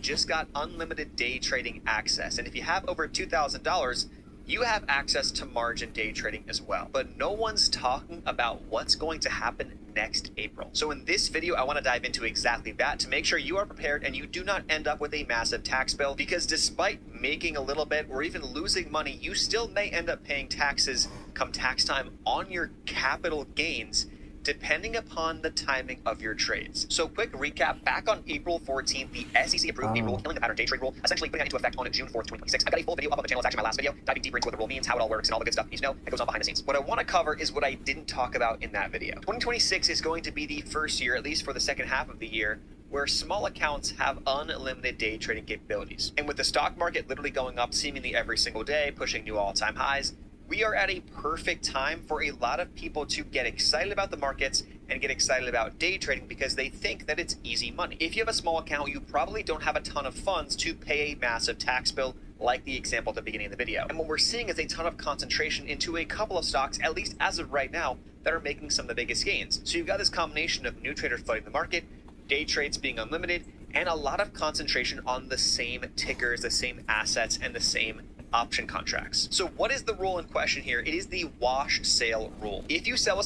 just got unlimited day trading access, and if you have over $2,000, you have access to margin day trading as well. But no one's talking about what's going to happen next April. So in this video, I want to dive into exactly that to make sure you are prepared and you do not end up with a massive tax bill, because despite making a little bit or even losing money, you still may end up paying taxes come tax time on your capital gains, depending upon the timing of your trades. So quick recap, back on April 14th, the SEC approved a rule killing the pattern day trade rule, essentially putting that into effect on June 4th, 2026. I've got a full video up on the channel. It's actually my last video, diving deeper into what the rule means, how it all works, and all the good stuff you need to know that goes on behind the scenes. What I want to cover is what I didn't talk about in that video. 2026 is going to be the first year, at least for the second half of the year, where small accounts have unlimited day trading capabilities. And with the stock market literally going up seemingly every single day, pushing new all-time highs, we are at a perfect time for a lot of people to get excited about the markets and get excited about day trading because they think that it's easy money. If you have a small account, you probably don't have a ton of funds to pay a massive tax bill like the example at the beginning of the video. And what we're seeing is a ton of concentration into a couple of stocks, at least as of right now, that are making some of the biggest gains. So you've got this combination of new traders flooding the market, day trades being unlimited, and a lot of concentration on the same tickers, the same assets, and the same option contracts. So what is the rule in question here? It is the wash sale rule. If you sell a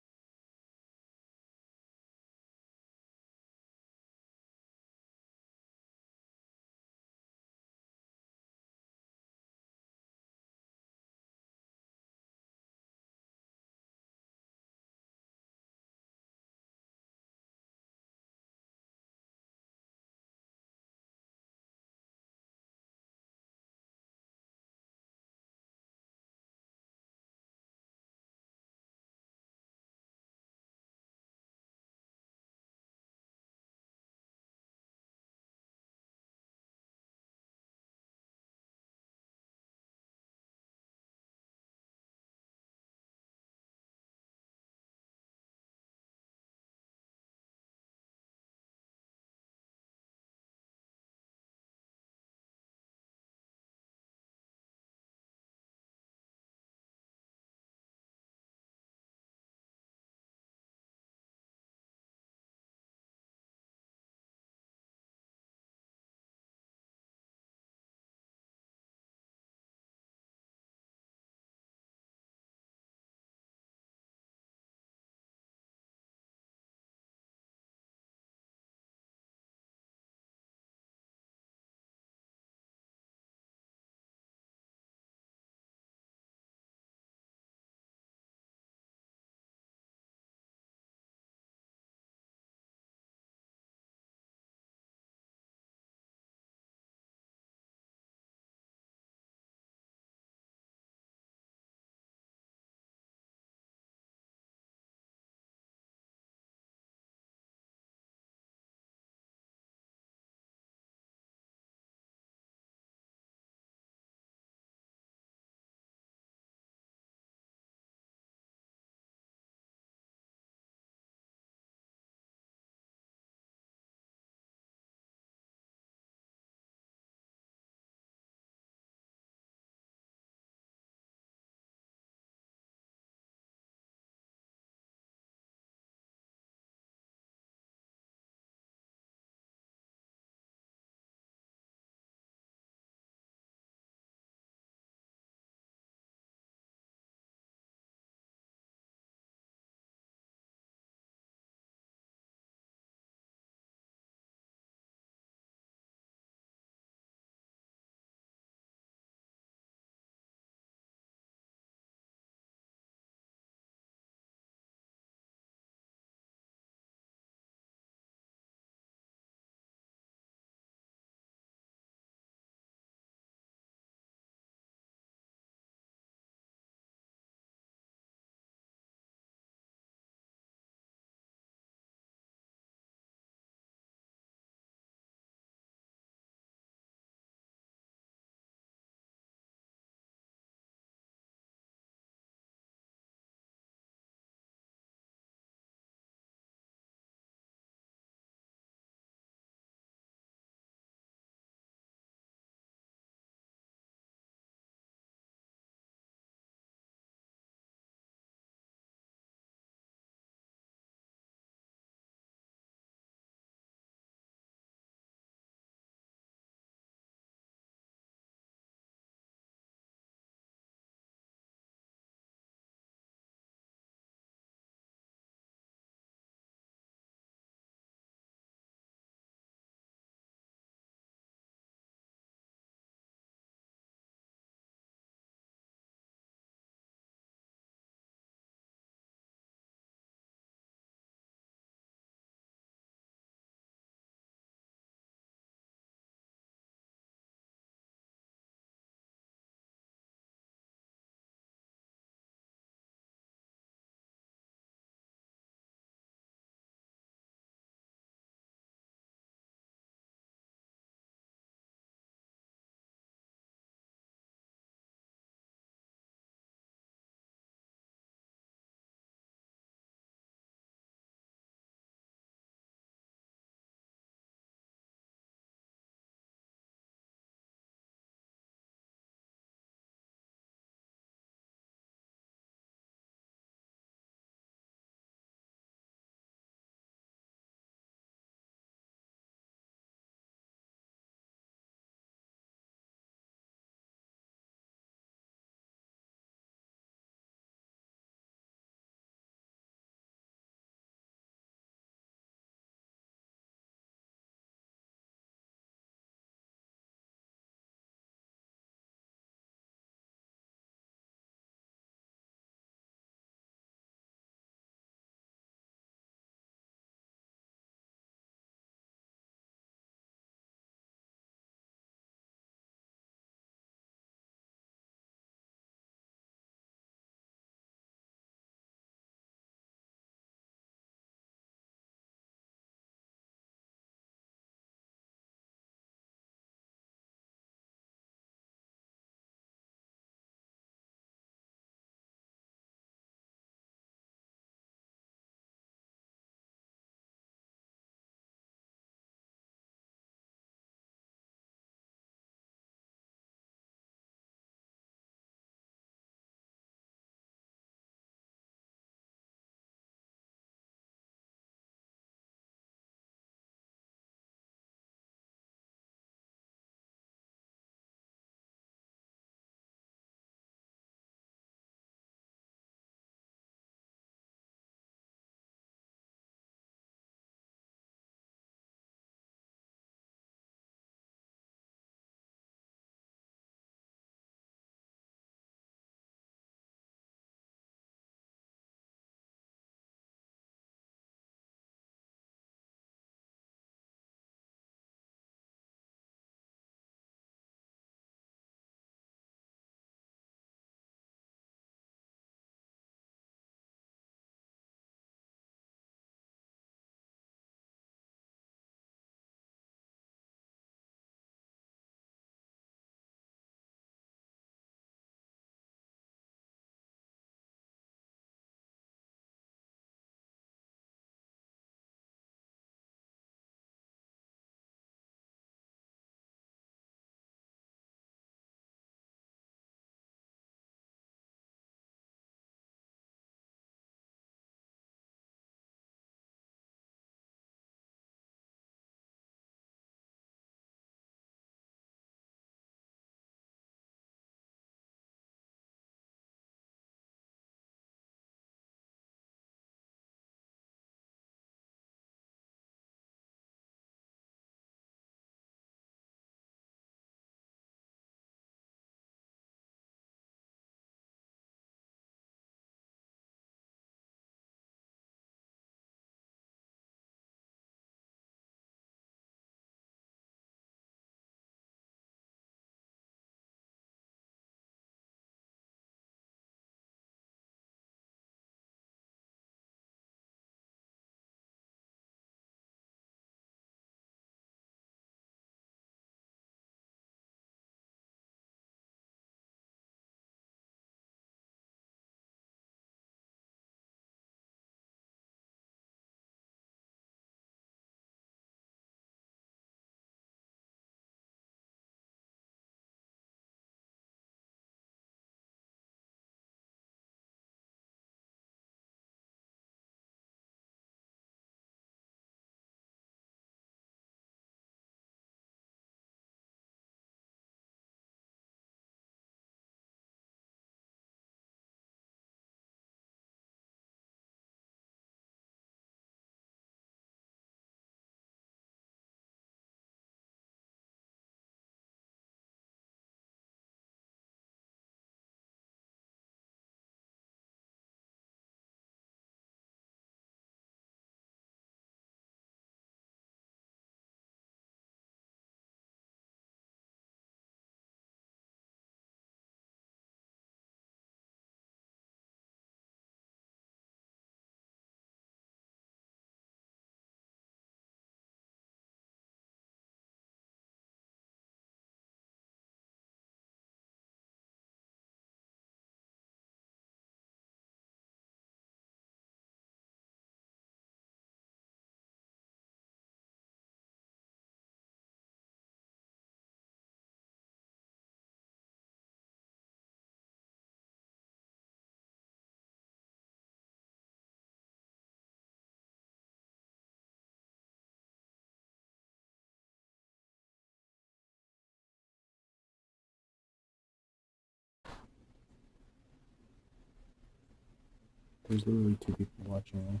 There's literally 2 people watching me.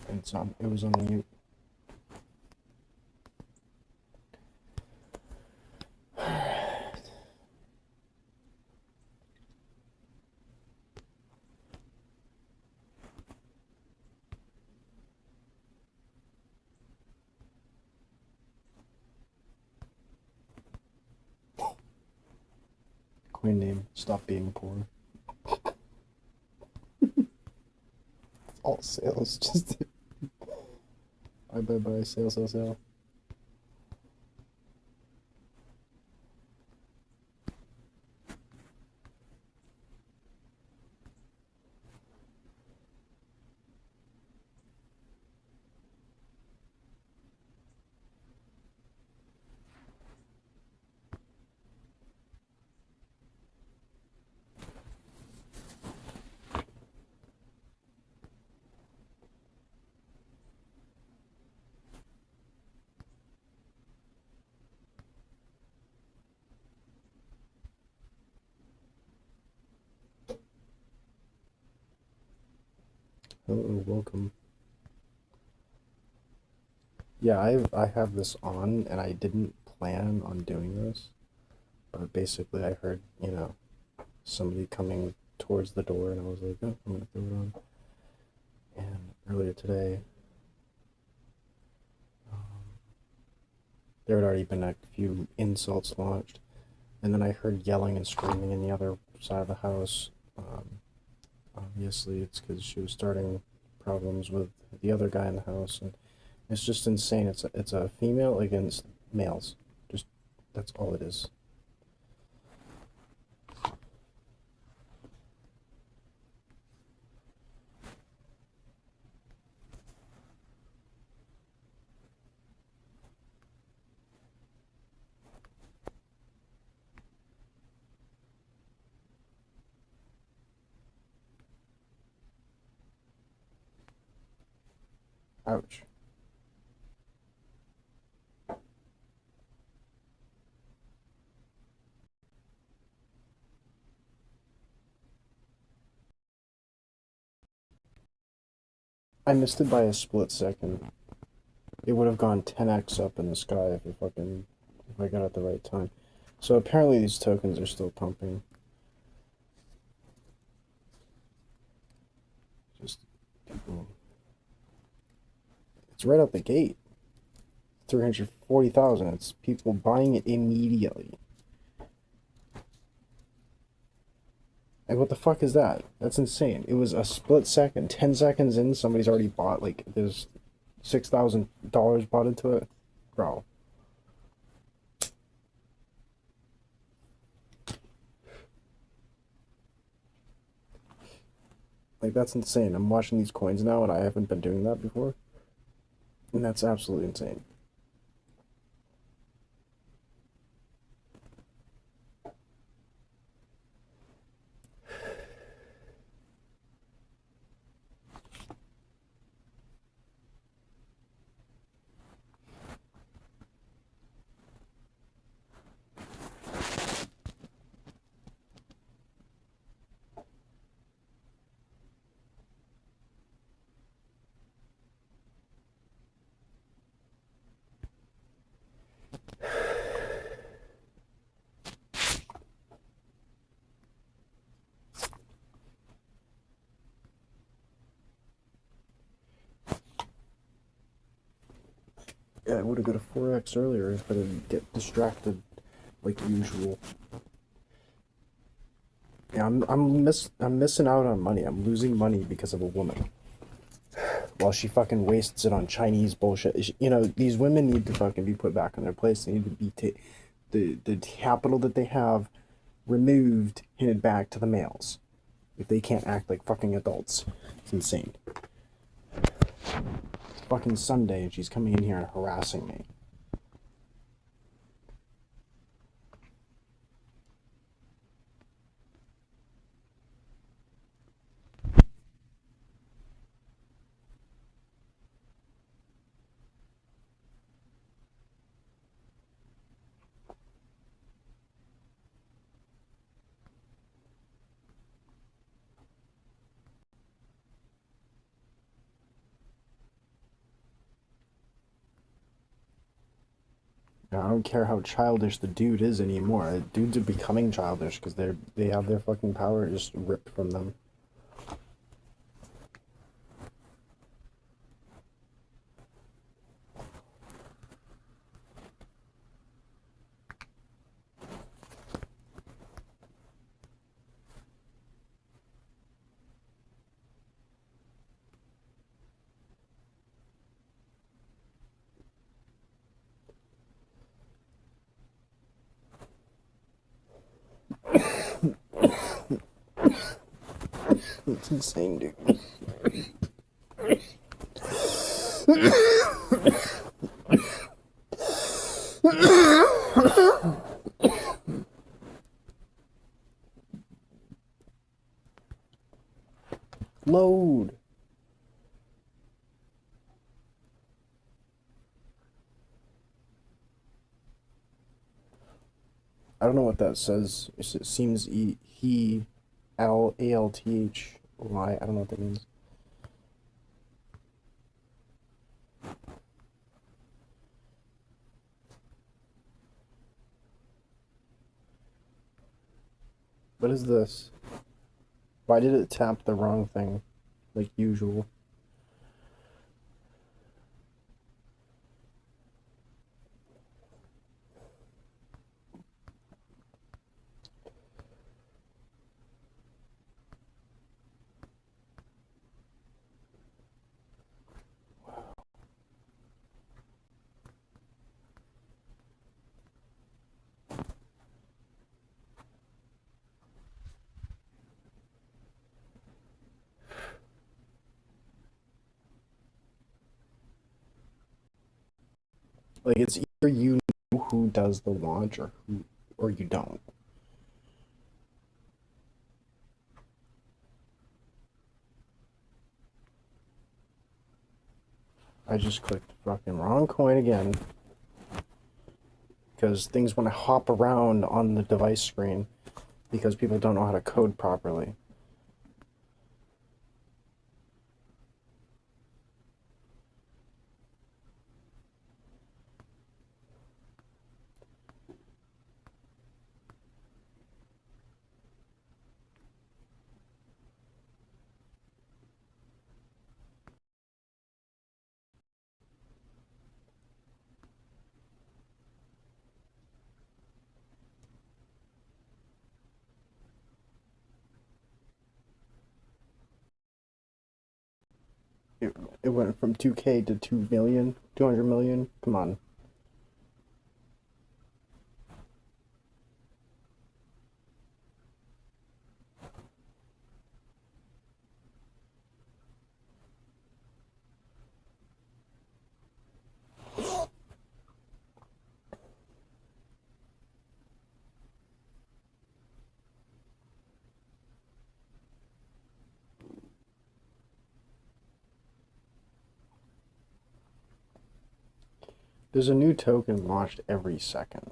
And it was on mute. Coin name, stop being poor. All sales, just buy, sell. Hello, welcome. Yeah, I have this on, and I didn't plan on doing this, but basically I heard, somebody coming towards the door, and I was like, oh, I'm gonna throw it on. And earlier today, there had already been a few insults launched, and then I heard yelling and screaming in the other side of the house. Obviously, it's because she was starting problems with the other guy in the house, and it's just insane. It's a female against males. Just, that's all it is. Ouch. I missed it by a split second. It would have gone 10x up in the sky if I got it at the right time. So apparently these tokens are still pumping. Just people. It's right out the gate. 340,000. It's people buying it immediately. Like, what the fuck is that? That's insane. It was a split second. 10 seconds in, somebody's already bought, like, there's $6,000 bought into it. Bro. Like, that's insane. I'm watching these coins now, and I haven't been doing that before. And that's absolutely insane. Yeah, I would have got a 4x earlier if I didn't get distracted like usual. Yeah, I'm missing out on money. I'm losing money because of a woman. While she fucking wastes it on Chinese bullshit. These women need to fucking be put back in their place. They need to be the capital that they have removed, handed back to the males. If they can't act like fucking adults. It's insane. It's fucking Sunday and she's coming in here and harassing me. I don't care how childish the dude is anymore. Dudes are becoming childish because they have their fucking power just ripped from them. It's insane, dude. Load. I don't know what that says. It seems he AlthY. I don't know what that means. What is this? Why did it tap the wrong thing, like usual? Like, it's either you know who does the launch or you don't. I just clicked the fucking wrong coin again. Because things want to hop around on the device screen because people don't know how to code properly. It went from 2K to 2 million, 200 million. Come on. There's a new token launched every second.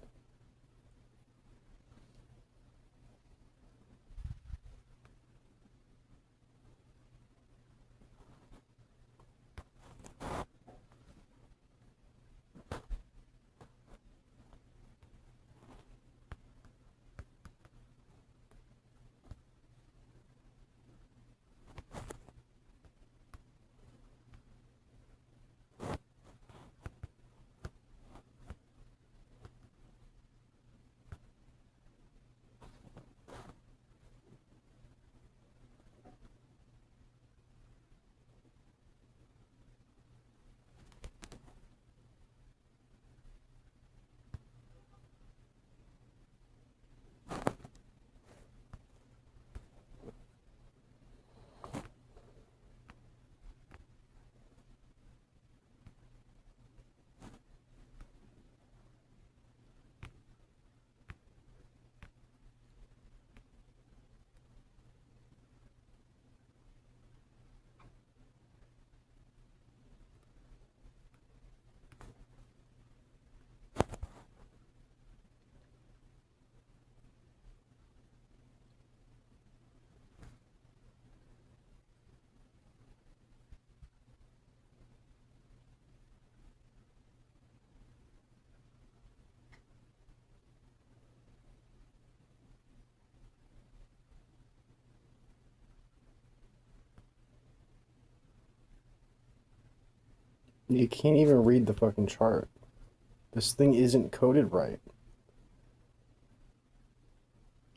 You can't even read the fucking chart. This thing isn't coded right.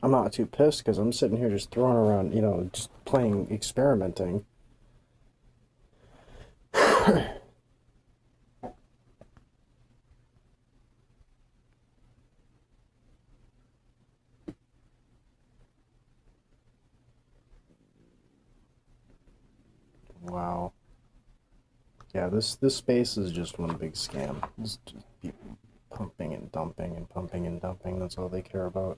I'm not too pissed because I'm sitting here just throwing around, you know, just playing, experimenting. Wow. Yeah, this space is just one big scam. It's just people pumping and dumping and pumping and dumping. That's all they care about.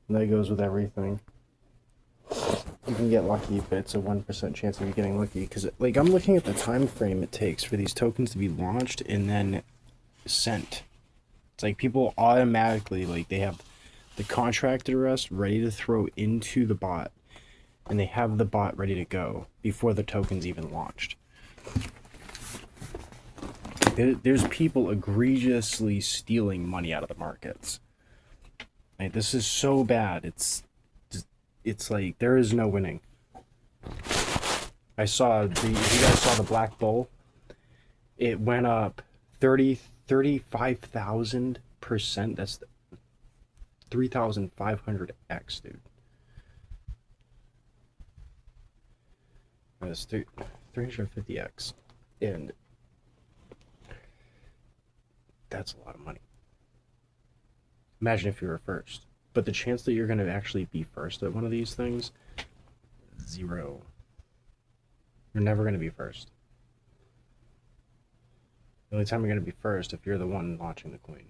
And that goes with everything. You can get lucky, but it's a 1% chance of you getting lucky. Because, like, I'm looking at the time frame it takes for these tokens to be launched and then sent. It's like people automatically, like, they have the contract address ready to throw into the bot. And they have the bot ready to go before the token's even launched. There's people egregiously stealing money out of the markets. Like, this is so bad. It's like there is no winning. I saw you guys saw the Black Bull. It went up 35,000%. That's 3,500x, dude. That's 350x, and that's a lot of money. Imagine if you were first. But the chance that you're going to actually be first at one of these things, 0. You're never going to be first. The only time you're going to be first if you're the one launching the coin.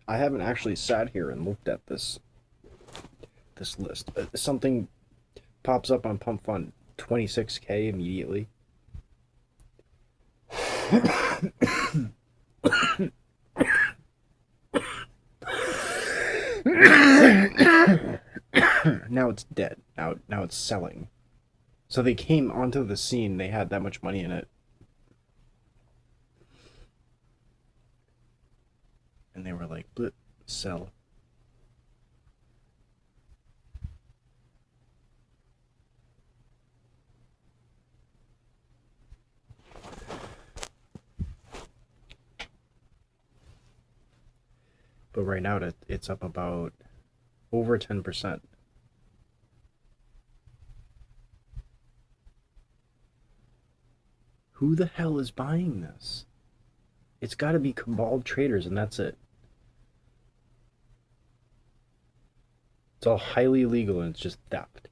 I haven't actually sat here and looked at this list. Something pops up on Pump Fund, 26K immediately. Now it's dead. Now it's selling. So they came onto the scene, they had that much money in it. And they were like, blip, sell. But right now it's up about over 10%. Who the hell is buying this? It's got to be cabal traders, and that's it. It's all highly illegal, and it's just theft.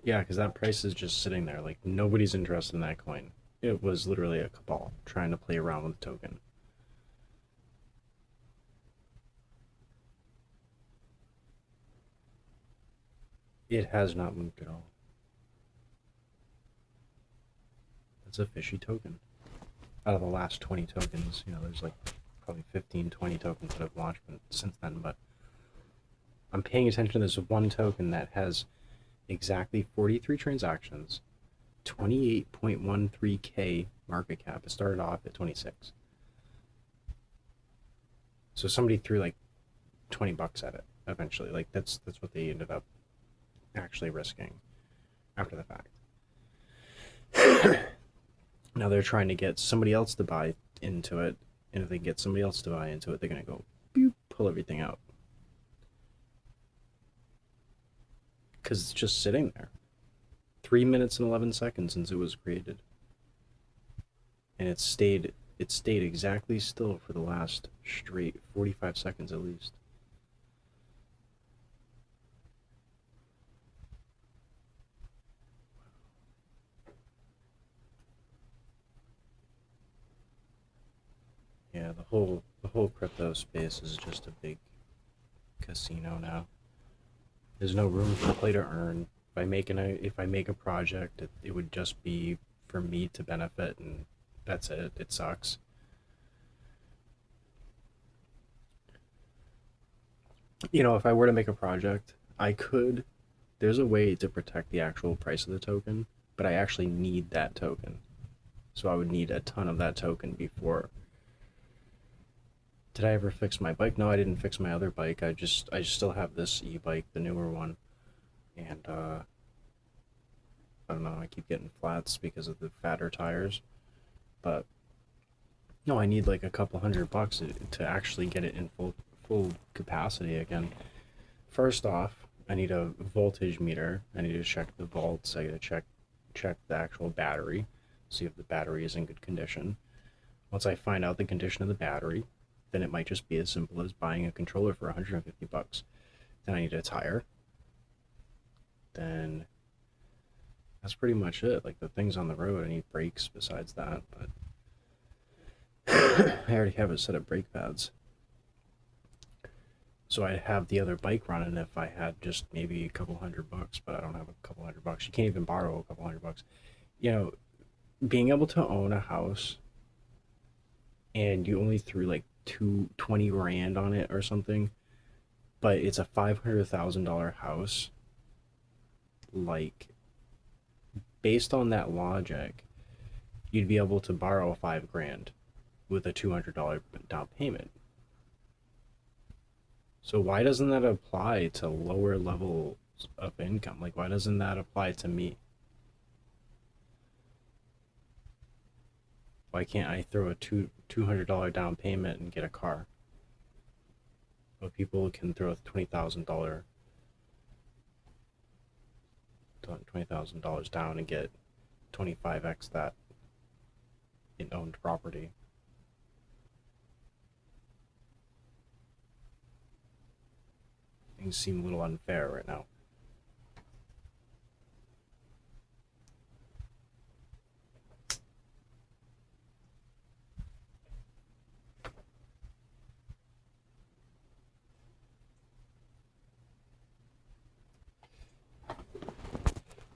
Yeah, because that price is just sitting there. Like, nobody's interested in that coin. It was literally a cabal trying to play around with the token. It has not moved at all. It's a fishy token. Out of the last 20 tokens, you know, there's like probably 15, 20 tokens that have launched since then, but I'm paying attention to this one token that has exactly 43 transactions, 28.13K market cap. It started off at 26. So somebody threw like $20 at it eventually. Like that's what they ended up actually risking after the fact. Now they're trying to get somebody else to buy into it, and if they get somebody else to buy into it, they're gonna go boop, pull everything out. Because it's just sitting there. 3 minutes and 11 seconds since it was created. And it stayed exactly still for the last straight 45 seconds at least. Yeah, the whole crypto space is just a big casino now. There's no room for play to earn. If I make a project, it would just be for me to benefit, and that's it. It sucks. You know, if I were to make a project, I could. There's a way to protect the actual price of the token, but I actually need that token. So I would need a ton of that token before. Did I ever fix my bike? No, I didn't fix my other bike. I just still have this e-bike, the newer one. And I don't know, I keep getting flats because of the fatter tires. But no, I need like a couple $100 to actually get it in full capacity again. First off, I need a voltage meter. I need to check the volts. I gotta check the actual battery, see if the battery is in good condition. Once I find out the condition of the battery, then it might just be as simple as buying a controller for $150. Then I need a tire. Then that's pretty much it. Like the things on the road, I need brakes besides that, but I already have a set of brake pads. So I'd have the other bike running if I had just maybe a couple $100, but I don't have a couple $100. You can't even borrow a couple $100. You know, being able to own a house and you only threw like 20 grand on it or something, but it's a $500,000 house, like based on that logic, you'd be able to borrow 5 grand with a $200 down payment. So why doesn't that apply to lower levels of income? Like, why doesn't that apply to me? Why can't I throw a $200 down payment and get a car? But people can throw a $20,000 down and get 25x that in owned property. Things seem a little unfair right now.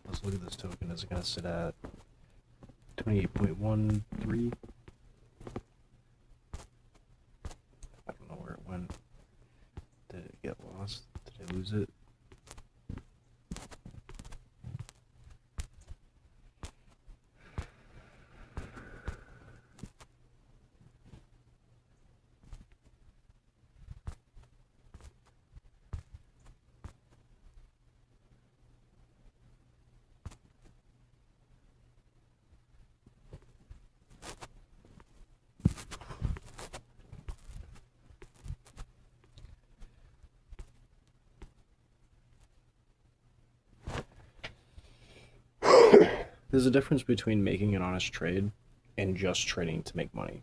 Let's look at this token. Is it going to sit at 28.13? I don't know where it went. Did it get lost? Did I lose it? There's a difference between making an honest trade and just trading to make money.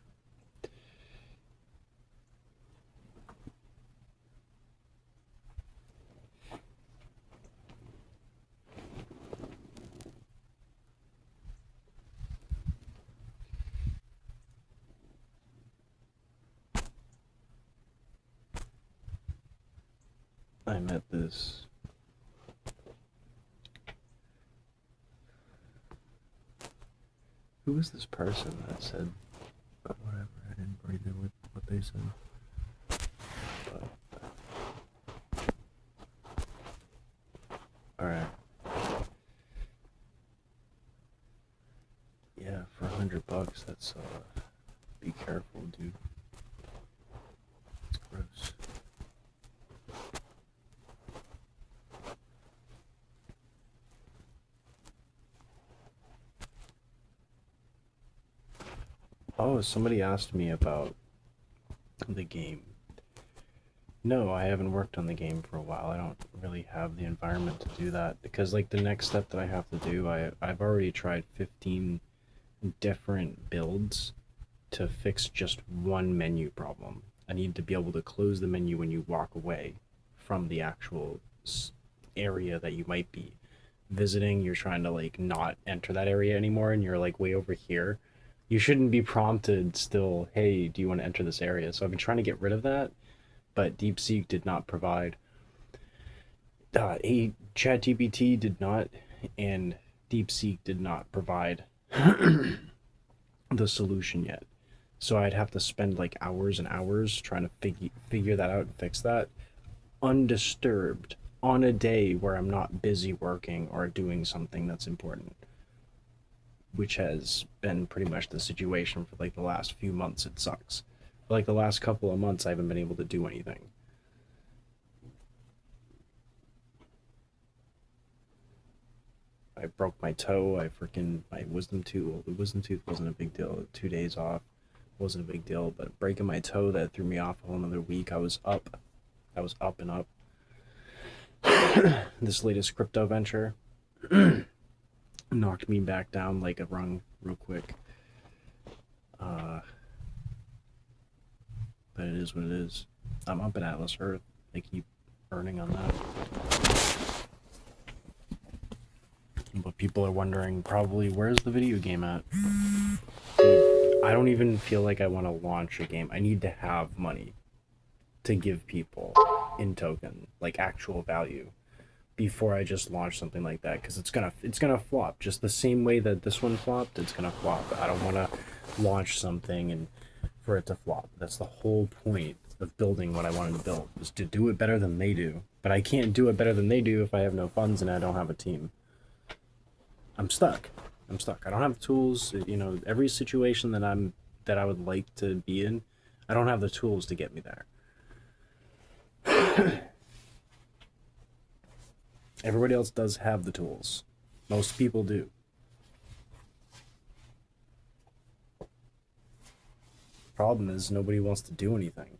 I met this who was this person that said, but whatever, I didn't agree with what they said. Alright. Yeah, for $100, that's, be careful, dude. It's gross. Oh, somebody asked me about the game. No, I haven't worked on the game for a while. I don't really have the environment to do that because like the next step that I have to do, I've already tried 15 different builds to fix just one menu problem. I need to be able to close the menu when you walk away from the actual area that you might be visiting. You're trying to like not enter that area anymore and you're like way over here. You shouldn't be prompted still, hey, do you want to enter this area? So I've been trying to get rid of that, but DeepSeek did not provide ChatGPT did not, and DeepSeek did not provide the solution yet. So I'd have to spend like hours and hours trying to figure that out and fix that undisturbed on a day where I'm not busy working or doing something that's important, which has been pretty much the situation for like the last few months. It sucks. For like the last couple of months, I haven't been able to do anything. I broke my toe. My wisdom tooth. Well, the wisdom tooth wasn't a big deal. 2 days off wasn't a big deal, but breaking my toe, that threw me off a whole another week. I was up and up. This latest crypto venture knocked me back down like a rung real quick. But it is what it is. I'm up in Atlas Earth. I keep earning on that. But people are wondering probably, where's the video game at? Dude, I don't even feel like I want to launch a game. I need to have money to give people in token, like actual value, before I just launch something like that, because it's gonna flop just the same way that this one flopped. It's gonna flop. I don't want to launch something and for it to flop. That's the whole point of building what I wanted to build, is to do it better than they do. But I can't do it better than they do if I have no funds and I don't have a team. I'm stuck. I don't have the tools. You know, every situation that I would like to be in, I don't have the tools to get me there. Everybody else does have the tools. Most people do. Problem is, nobody wants to do anything.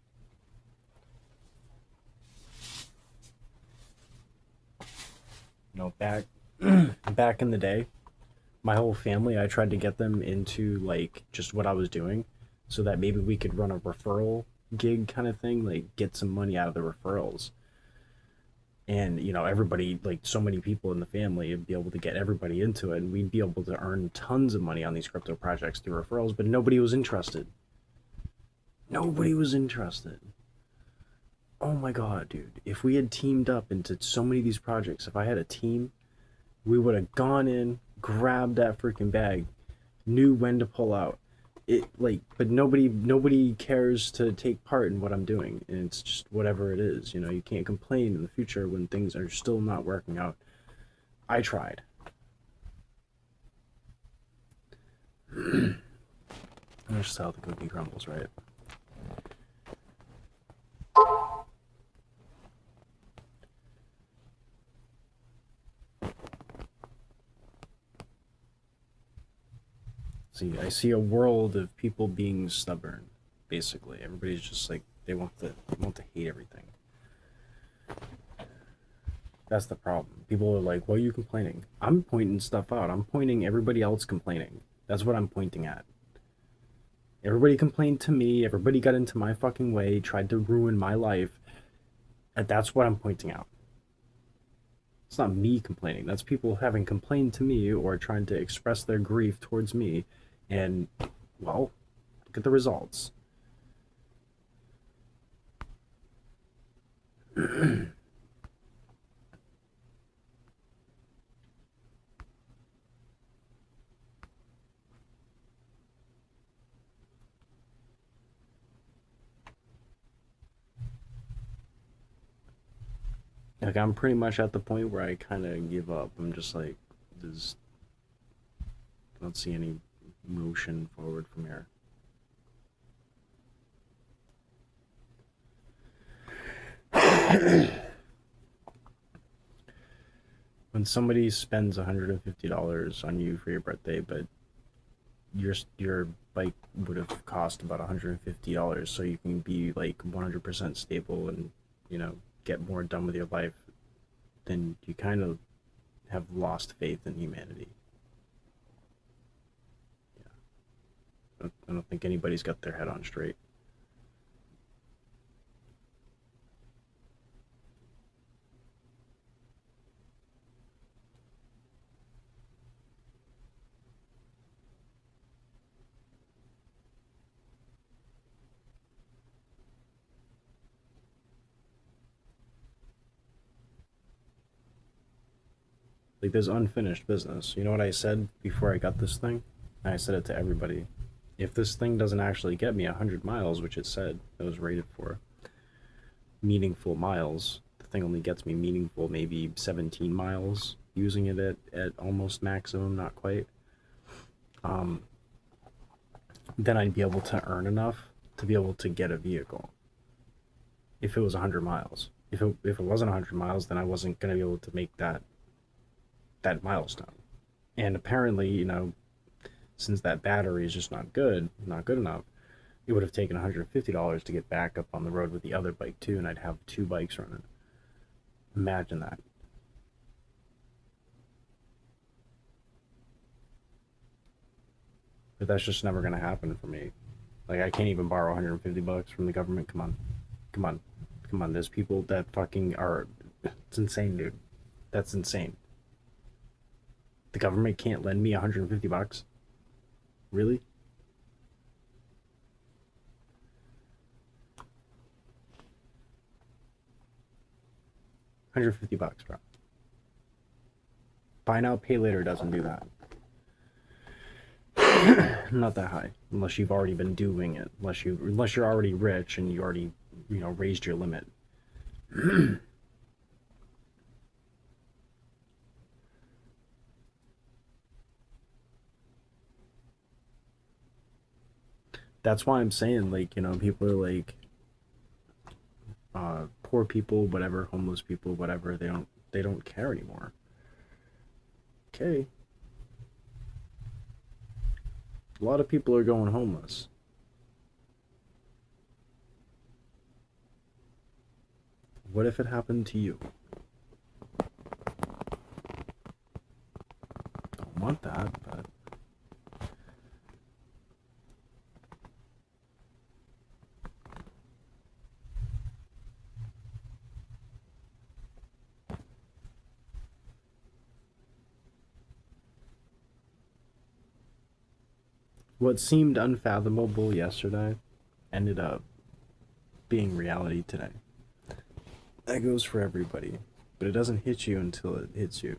You know, back in the day, my whole family, I tried to get them into like just what I was doing, so that maybe we could run a referral gig kind of thing, like get some money out of the referrals. And you know, everybody, like so many people in the family, would be able to get everybody into it, and we'd be able to earn tons of money on these crypto projects through referrals. But nobody was interested. Nobody was interested. Oh my god, dude, if we had teamed up into so many of these projects, if I had a team, we would have gone in, grabbed that freaking bag, knew when to pull out. But nobody cares to take part in what I'm doing, and it's just whatever it is. You know, you can't complain in the future when things are still not working out. I tried. That's just how the cookie crumbles, right? See, I see a world of people being stubborn. Basically, everybody's just like, they want to hate everything. That's the problem. People are like, "Why are you complaining?" I'm pointing stuff out. I'm pointing everybody else complaining. That's what I'm pointing at. Everybody complained to me. Everybody got into my fucking way, tried to ruin my life. And that's what I'm pointing out. It's not me complaining. That's people having complained to me or trying to express their grief towards me. And, well, look at the results. Like, I'm pretty much at the point where I kind of give up. I'm just like, I don't see any motion forward from here. When somebody spends $150 on you for your birthday, but your bike would have cost about $150, so you can be like 100% stable and, you know, get more done with your life, then you kind of have lost faith in humanity. Yeah. I don't think anybody's got their head on straight. Like, there's unfinished business. You know what I said before I got this thing? And I said it to everybody. If this thing doesn't actually get me 100 miles, which it said it was rated for, meaningful miles, the thing only gets me meaningful maybe 17 miles, using it at almost maximum, not quite, then I'd be able to earn enough to be able to get a vehicle. If it was 100 miles. If it wasn't 100 miles, then I wasn't going to be able to make that milestone. And apparently, you know, since that battery is just not good enough, it would have taken $150 to get back up on the road with the other bike too, and I'd have 2 bikes running. Imagine that. But that's just never going to happen for me. Like, I can't even borrow $150 from the government. Come on. There's people that fucking are... It's insane, dude. That's insane. The government can't lend me $150? Really? $150, bro. Buy now, pay later doesn't do that. Not that high, unless you've already been doing it. Unless you're already rich and you already, you know, raised your limit. That's why I'm saying, like, you know, people are like, poor people, whatever, homeless people, whatever, they don't care anymore. Okay. A lot of people are going homeless. What if it happened to you? Don't want that, but... What seemed unfathomable yesterday ended up being reality today. That goes for everybody, but it doesn't hit you until it hits you.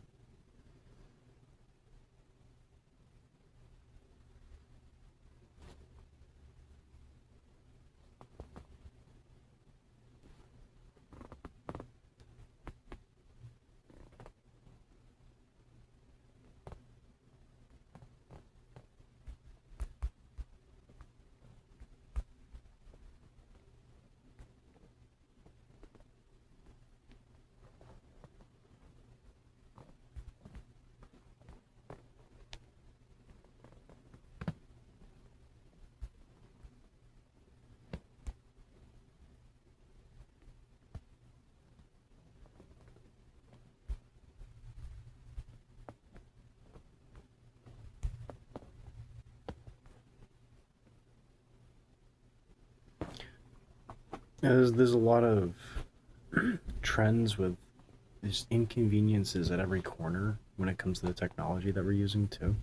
There's a lot of trends with just inconveniences at every corner when it comes to the technology that we're using too.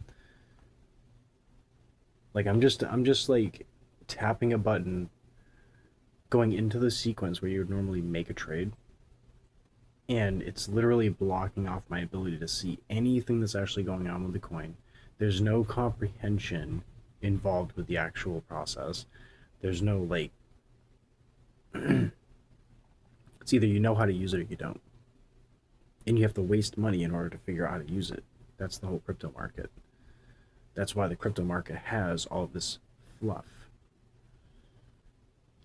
Like, I'm just like tapping a button, going into the sequence where you would normally make a trade, and it's literally blocking off my ability to see anything that's actually going on with the coin. There's no comprehension involved with the actual process. There's no, like, it's either you know how to use it or you don't. And you have to waste money in order to figure out how to use it. That's the whole crypto market. That's why the crypto market has all of this fluff.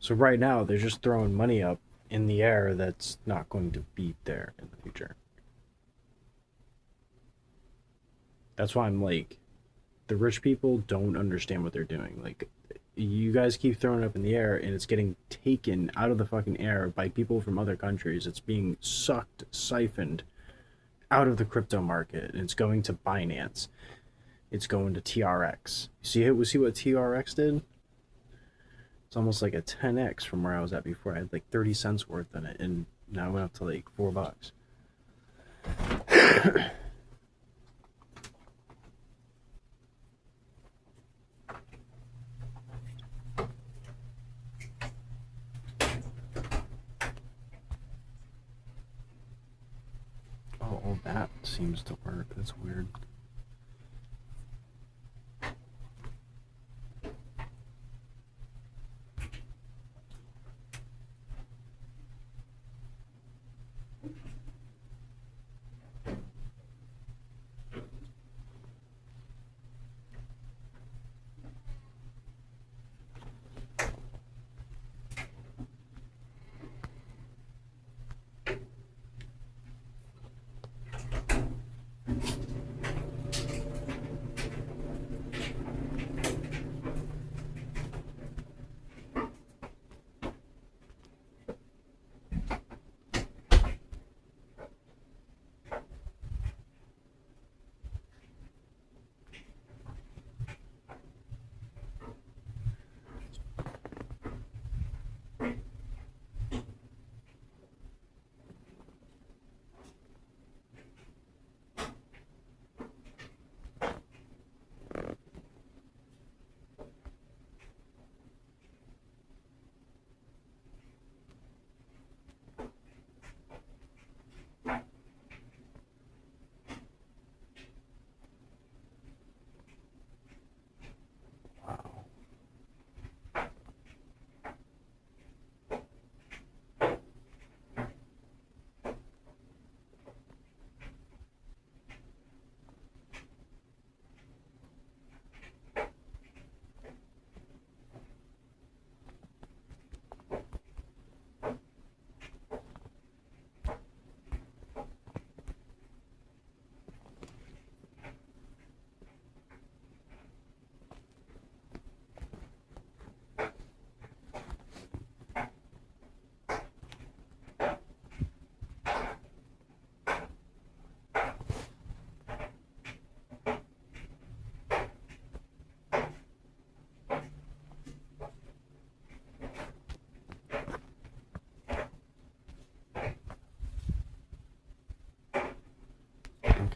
So right now, they're just throwing money up in the air that's not going to be there in the future. That's why I'm like, the rich people don't understand what they're doing. Like, you guys keep throwing it up in the air and it's getting taken out of the fucking air by people from other countries. It's being siphoned out of the crypto market, and it's going to Binance. It's going to TRX. See what TRX did? It's almost like a 10x from where I was at before. I had like 30 cents worth in it, and now I went up to like $4. That seems to work. That's weird.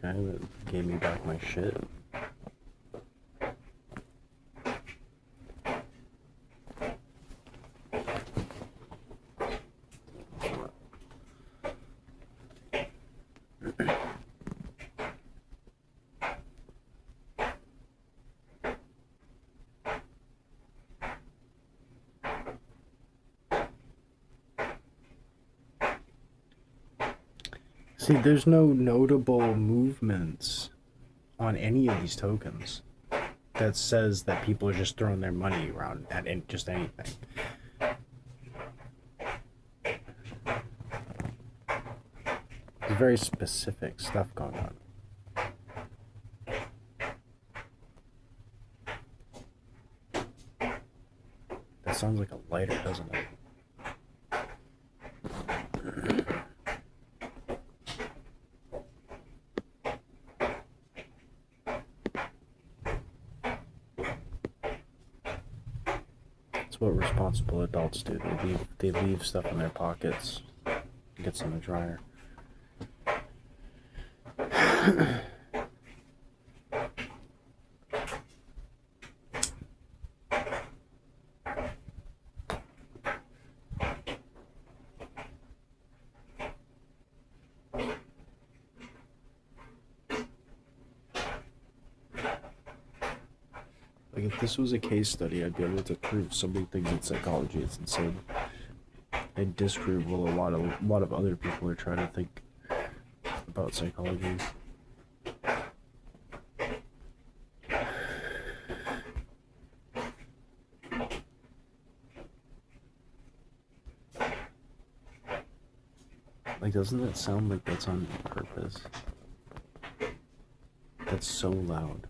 Okay, that gave me back my shit. See, there's no notable movements on any of these tokens that says that people are just throwing their money around at just anything. There's very specific stuff going on. That sounds like a lighter, doesn't it? That's what responsible adults do. They leave stuff in their pockets. Gets in the dryer. Like, if this was a case study, I'd be able to prove somebody thinks it's psychology. It's insane. I'd disprove what a lot of other people are trying to think about psychology. Like, doesn't that sound like that's on purpose? That's so loud.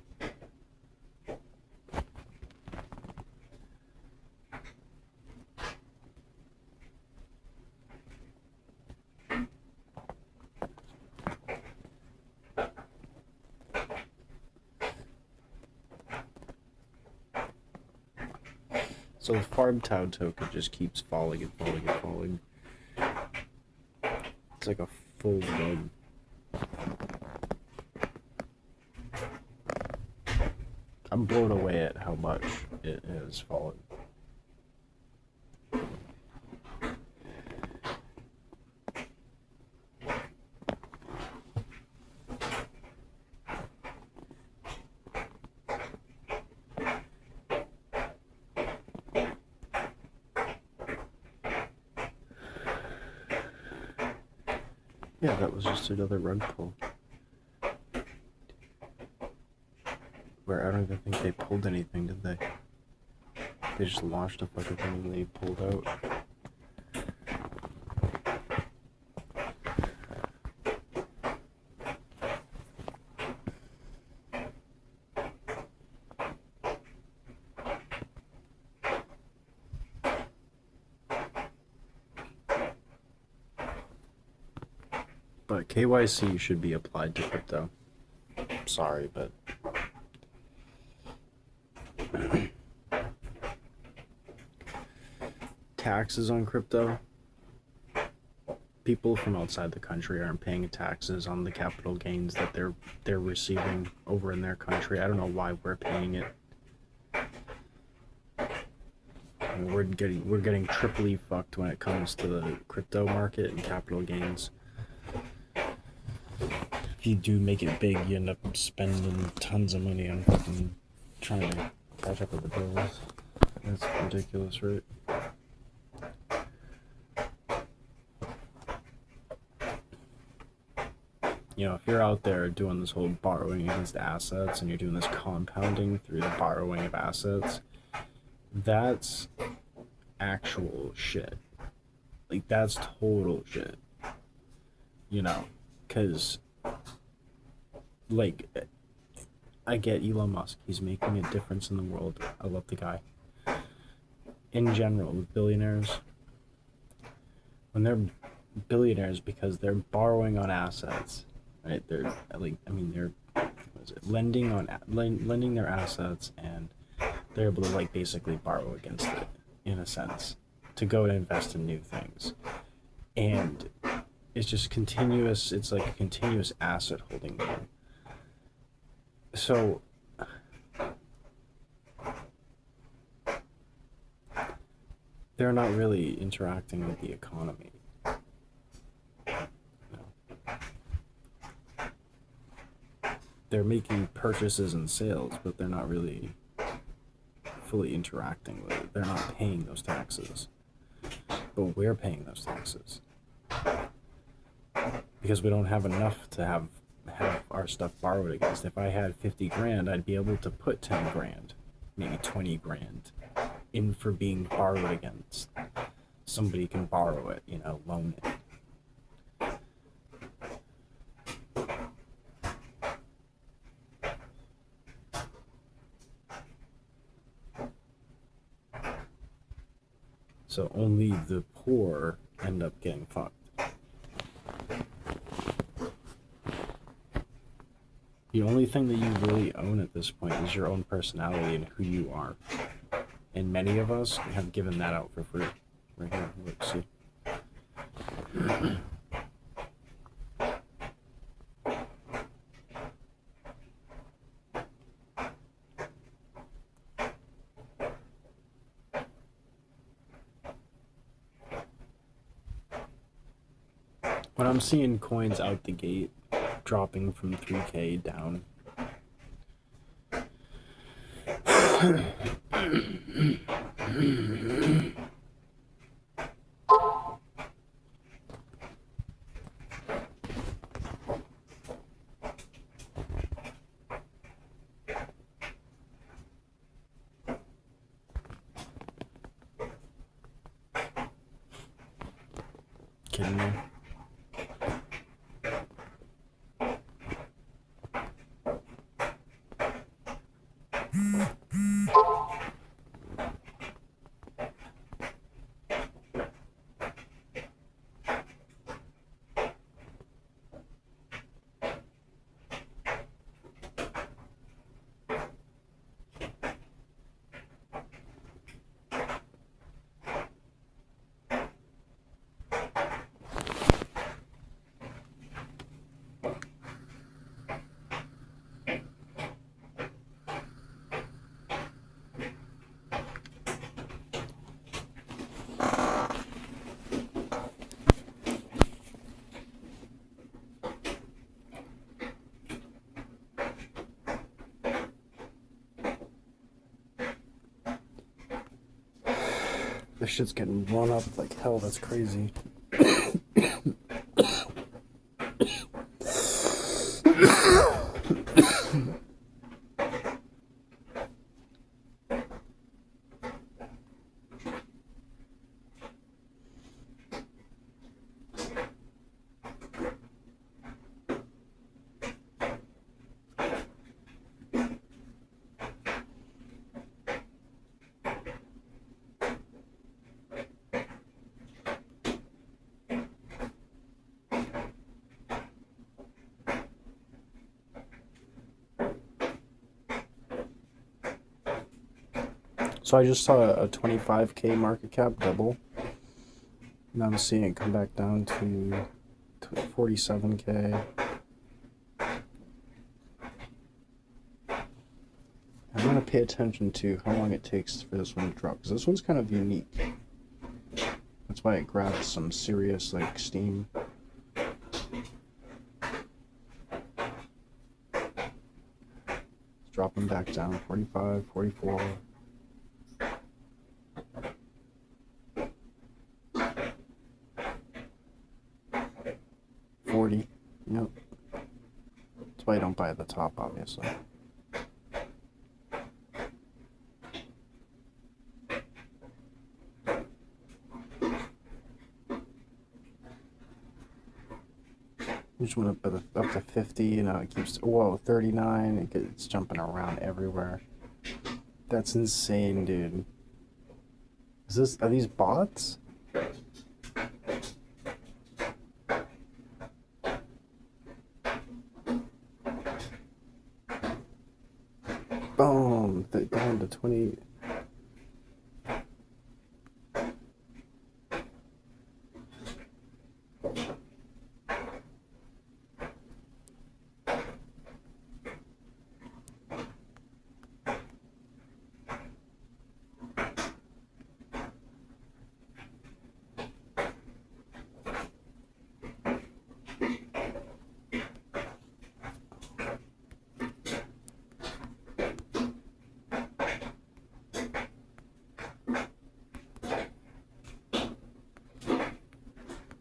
So the Farm Town token just keeps falling and falling and falling. It's like a full run. I'm blown away at how much it has fallen. Yeah, that was just another rug pull. Where I don't even think they pulled anything, did they? They just launched a fucking thing and they pulled out. But KYC should be applied to crypto. Sorry, but taxes on crypto. People from outside the country aren't paying taxes on the capital gains that they're receiving over in their country. I don't know why we're paying it. I mean, we're getting triply fucked when it comes to the crypto market and capital gains. If you do make it big, you end up spending tons of money on fucking trying to catch up with the bills. That's ridiculous, right? You know, if you're out there doing this whole borrowing against assets and you're doing this compounding through the borrowing of assets, that's actual shit. Like, that's total shit. You know, because, like, I get Elon Musk. He's making a difference in the world. I love the guy. In general, with billionaires, when they're billionaires because they're borrowing on assets, right? They're like, I mean, they're lending their assets, and they're able to like basically borrow against it in a sense to go and invest in new things, and it's just continuous. It's like a continuous asset holding game. So they're not really interacting with the economy. They're making purchases and sales, but they're not really fully interacting with it. They're not paying those taxes. But we're paying those taxes. Because we don't have enough to have our stuff borrowed against. If I had 50 grand, I'd be able to put 10 grand, maybe 20 grand in for being borrowed against. Somebody can borrow it, you know, loan it. So only the poor end up getting fucked. The only thing that you really own at this point is your own personality and who you are. And many of us have given that out for free. Right here, look, see. When I'm seeing coins out the gate dropping from 3K down, kidding me? This shit's getting run up like hell, that's crazy. So I just saw a 25K market cap double. Now I'm seeing it come back down to 47K. I'm going to pay attention to how long it takes for this one to drop, because this one's kind of unique. That's why it grabbed some serious, like, steam. It's dropping back down, 45, 44. Yep. That's why I don't buy at the top, obviously. Just went up to 50, you know, it keeps, whoa, 39, it's jumping around everywhere. That's insane, dude. Are these bots? Boom, down to 20.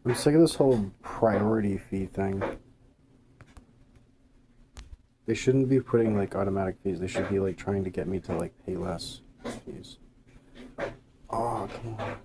I'm sick of this whole priority fee thing. They shouldn't be putting like automatic fees. They should be like trying to get me to like pay less fees. Oh, come on.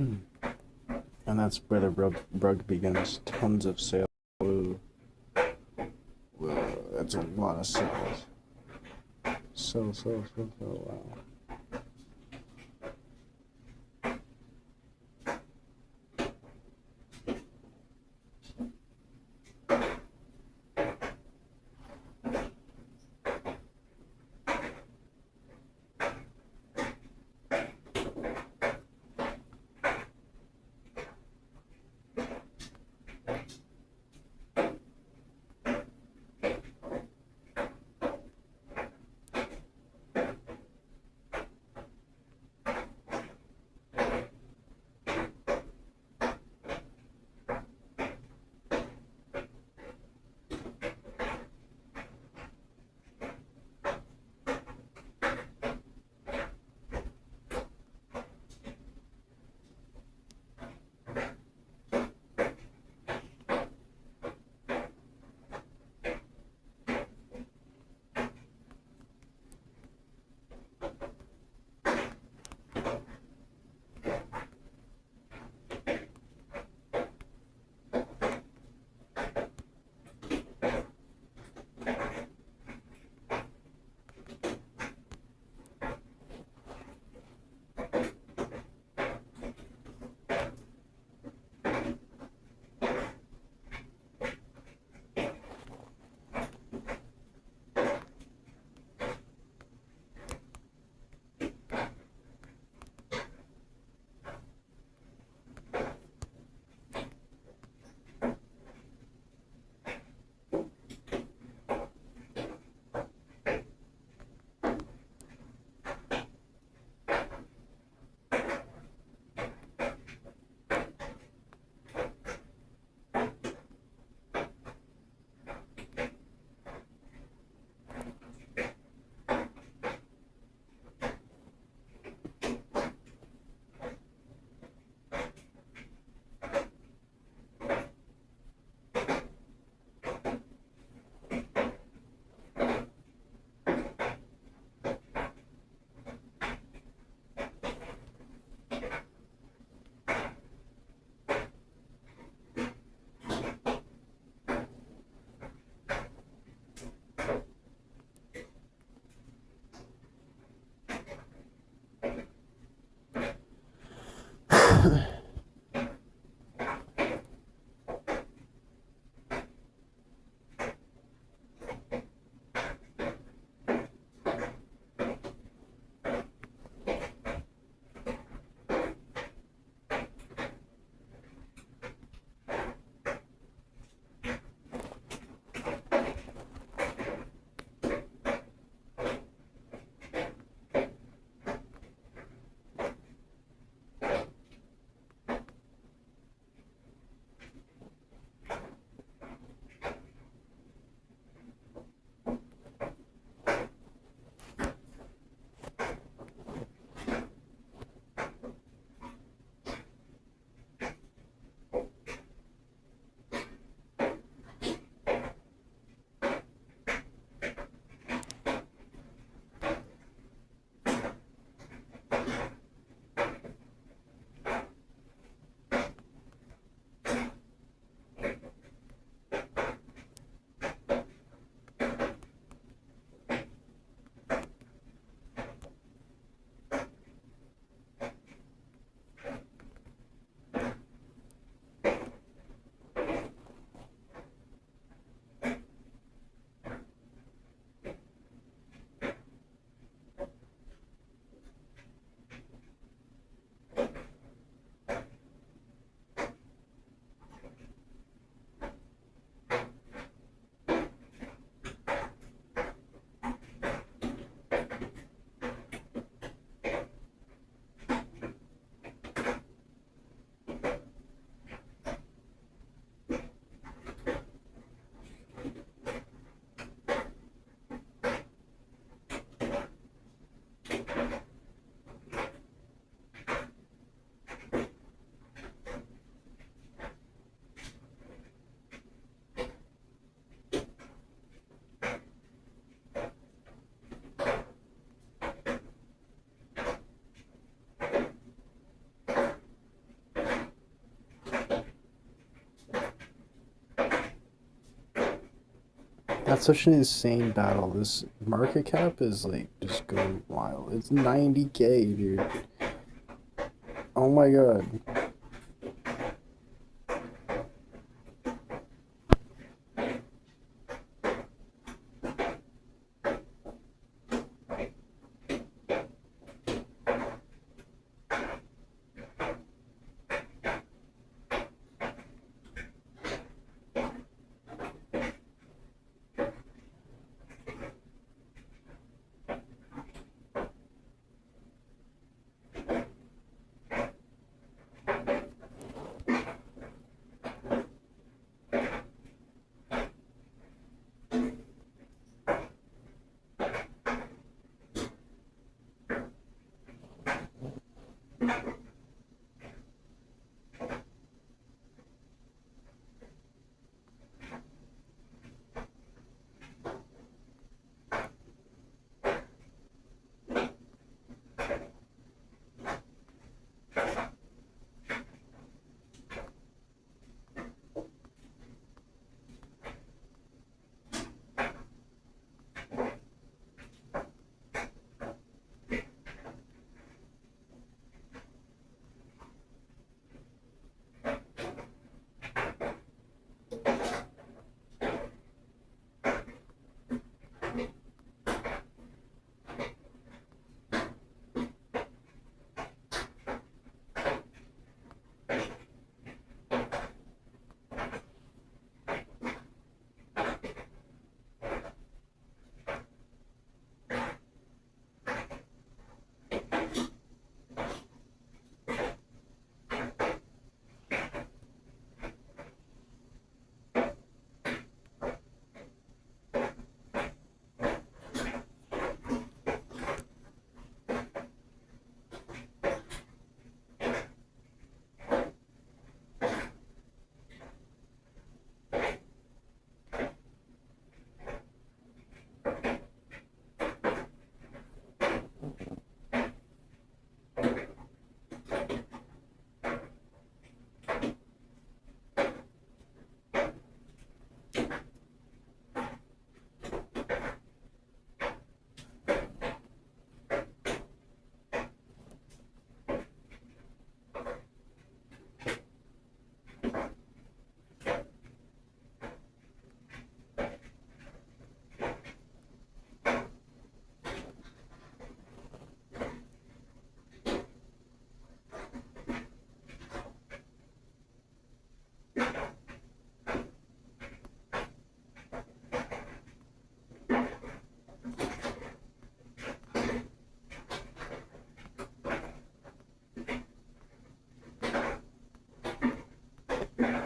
And that's where the rug begins. Tons of sales. Whoa. Whoa, that's a lot of sales. So, wow. That's such an insane battle. This market cap is like just going wild. It's 90K, dude. Oh my god.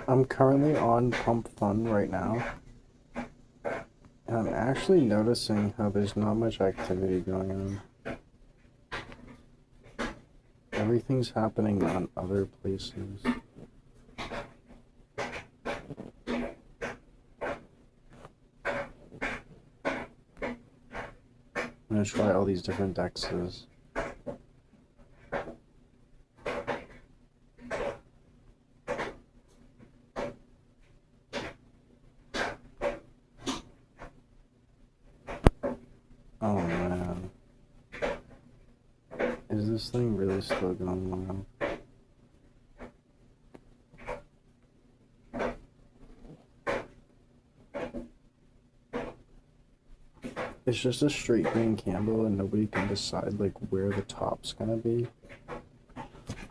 I'm currently on Pump Fun right now, and I'm actually noticing how there's not much activity going on. Everything's happening on other places. I'm gonna try all these different dexes. Oh man. Is this thing really still going wild? It's just a straight green candle and nobody can decide like where the top's gonna be.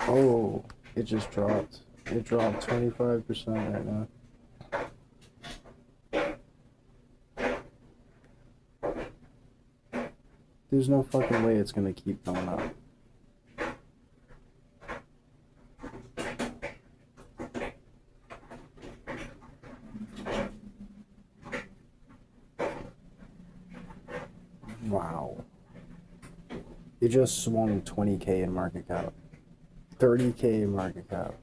Oh, it just dropped. It dropped 25% right now. There's no fucking way it's gonna keep going up. Wow. It just swung 20K in market cap. 30K in market cap.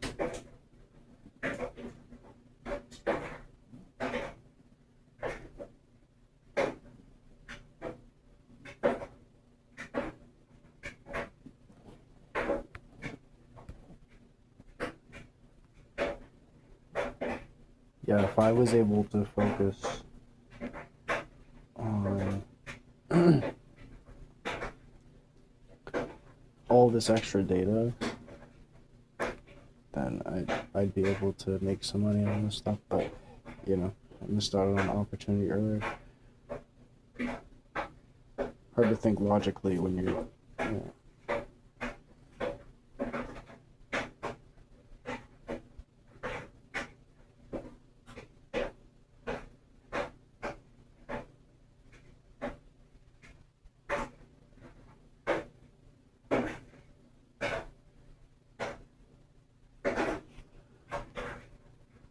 Yeah, if I was able to focus this extra data, then I'd be able to make some money on this stuff, but, you know, I missed out on an opportunity earlier. Hard to think logically when you're, you know.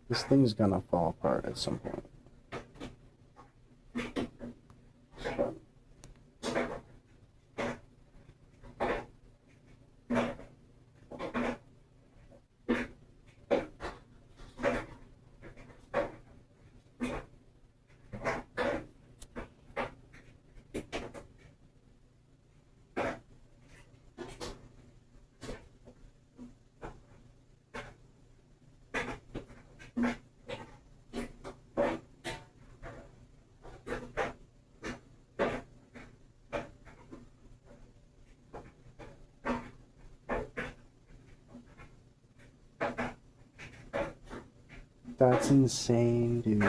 This thing's gonna fall apart at some point. That's insane, dude.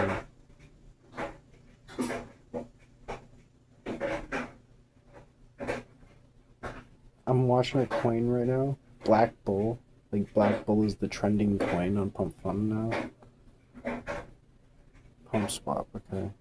I'm watching a coin right now. Black Bull. Like, Black Bull is the trending coin on Pump Fun now. Pump Swap, okay.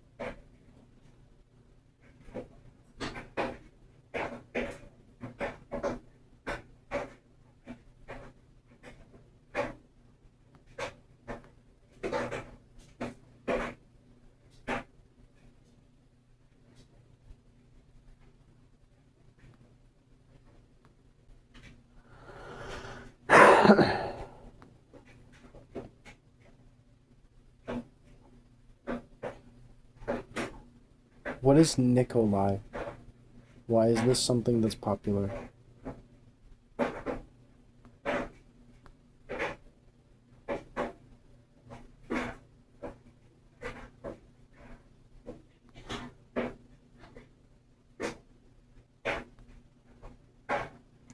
What is Nikolai? Why is this something that's popular?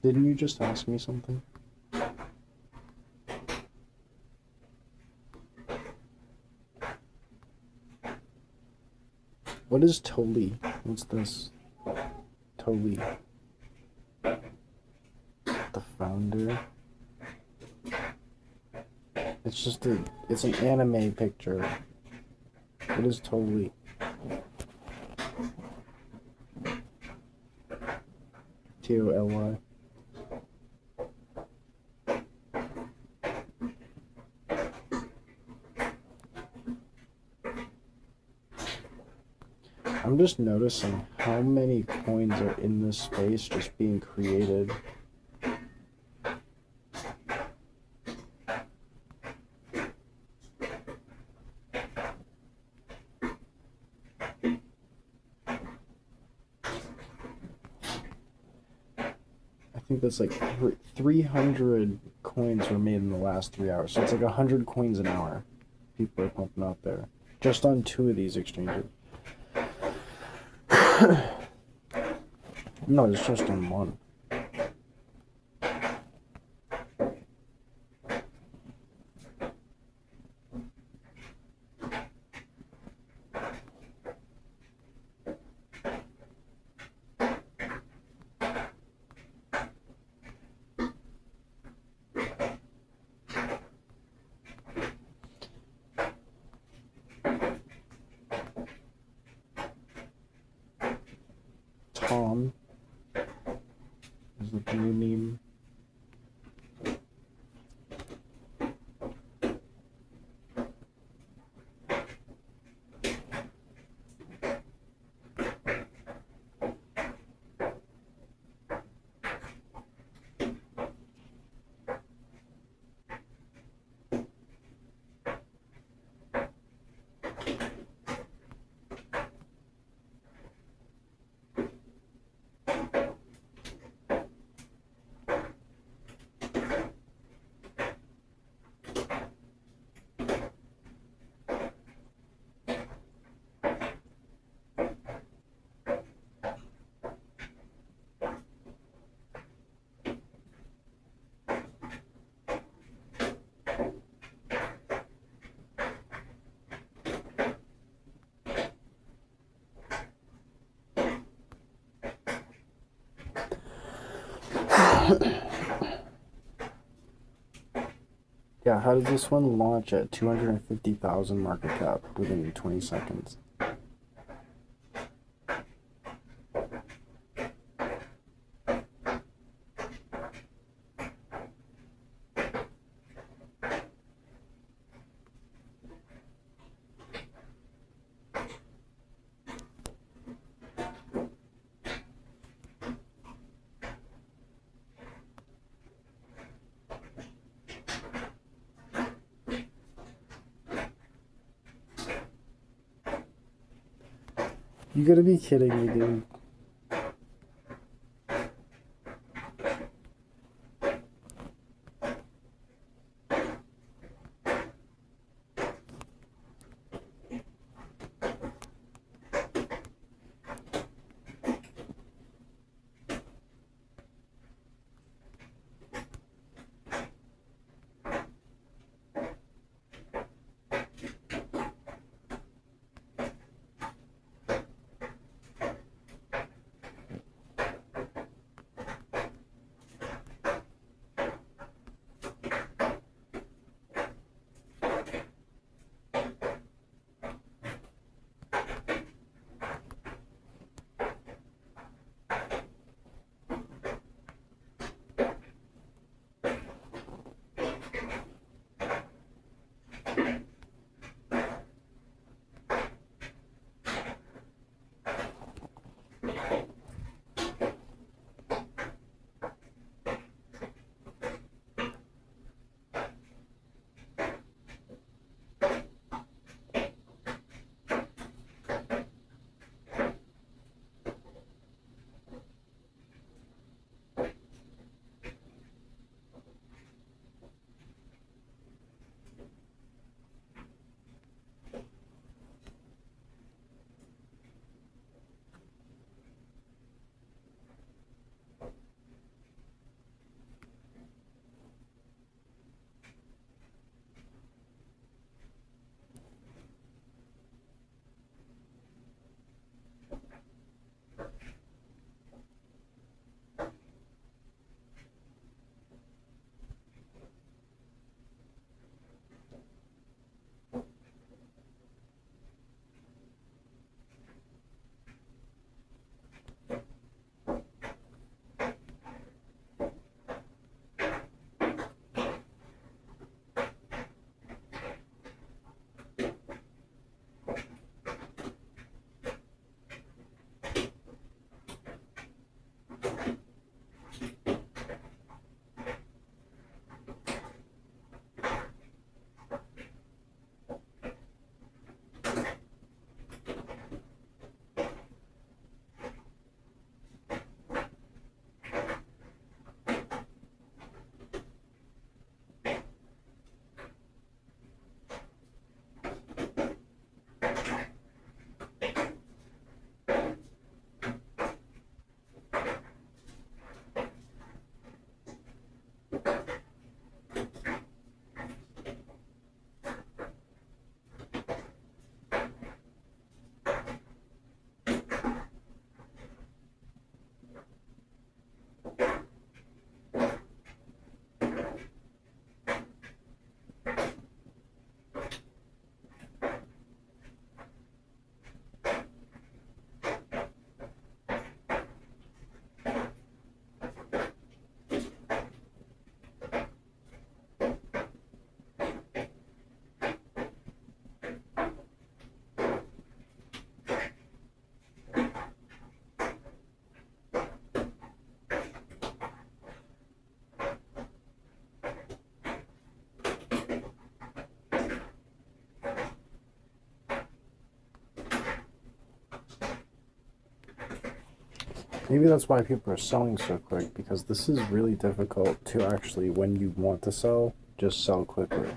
Didn't you just ask me something? What is Toli? What's this? Toli. The founder? It's just it's an anime picture. What is Toli? T-O-L-Y. I'm just noticing how many coins are in this space just being created. I think that's like 300 coins were made in the last 3 hours. So it's like 100 coins an hour people are pumping out there. Just on 2 of these exchanges. No, it's just on 1. Tom is the new meme. Yeah, how does this one launch at 250,000 market cap within 20 seconds? You gotta be kidding me, dude. Maybe that's why people are selling so quick, because this is really difficult to actually, when you want to sell, just sell quickly.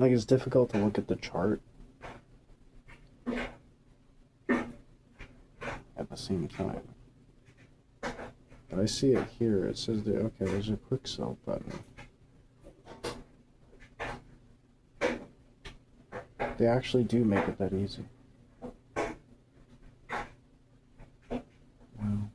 Like, it's difficult to look at the chart at the same time. But I see it here. It says that, okay, there's a quick sell button. They actually do make it that easy. Wow.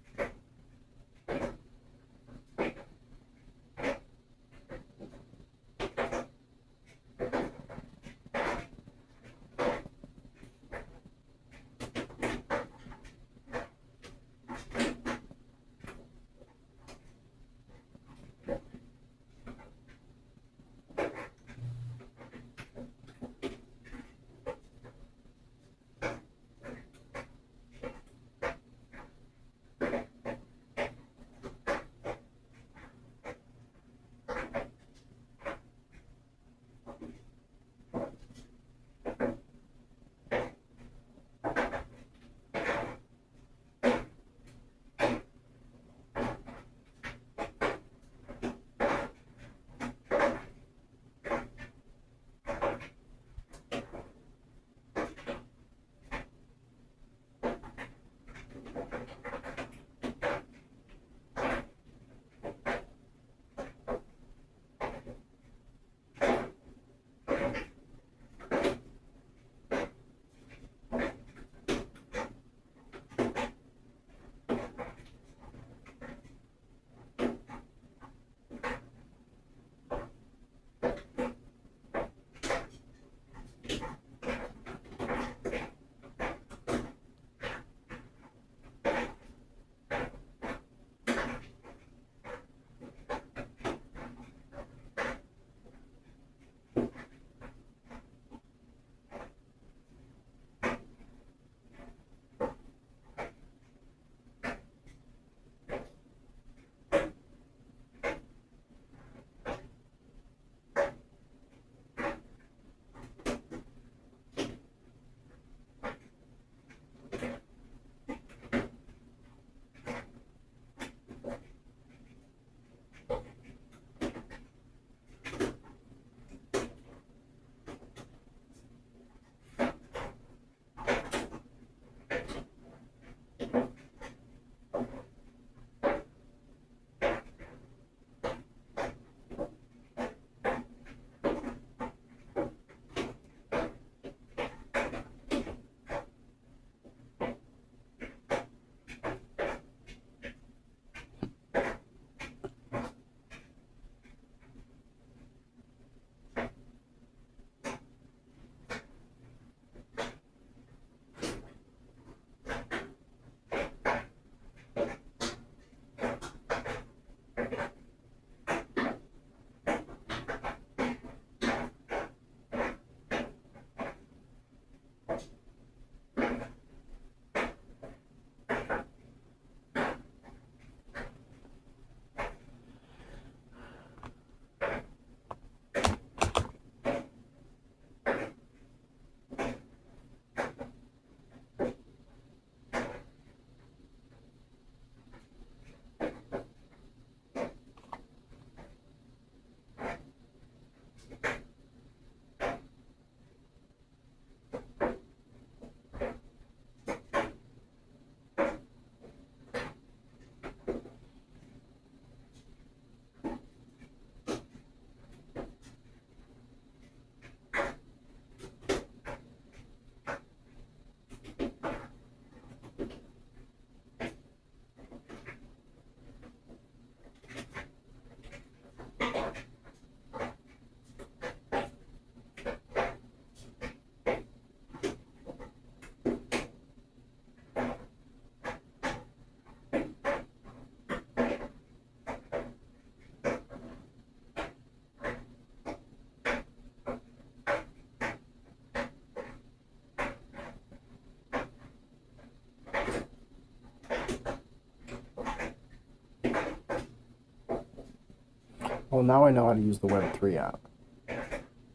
Well, now I know how to use the Web3 app.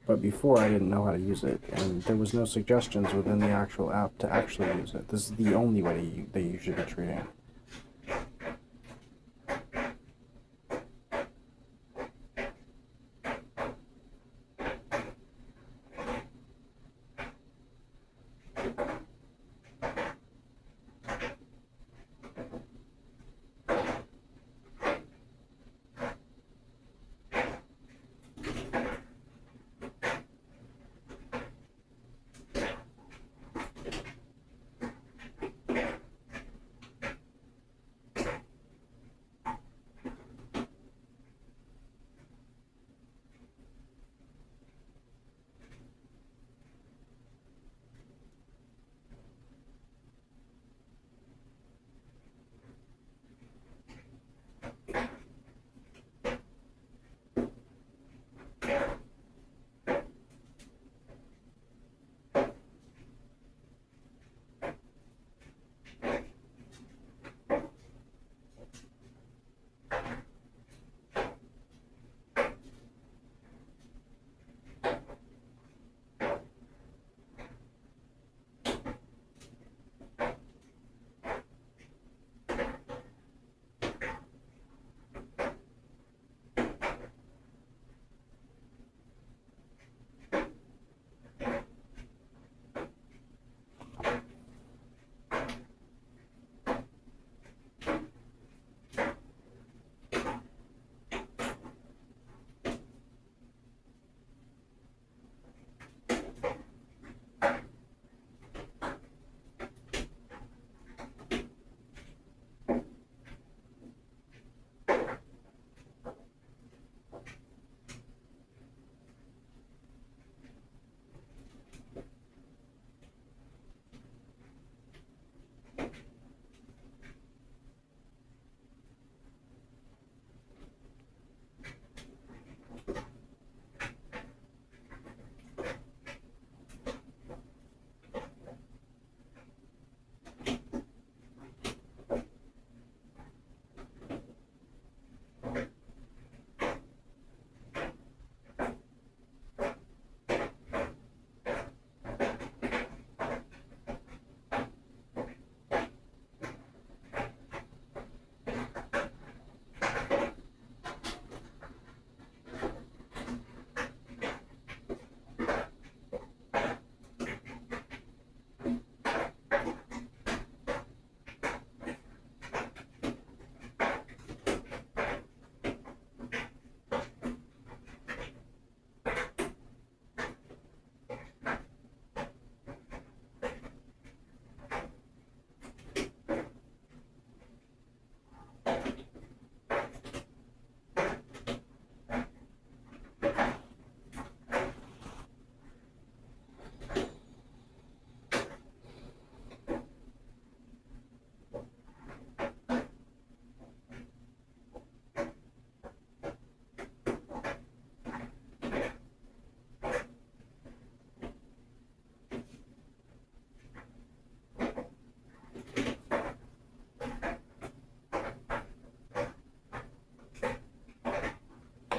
But before I didn't know how to use it, and there was no suggestions within the actual app to actually use it. This is the only way that you should be treating.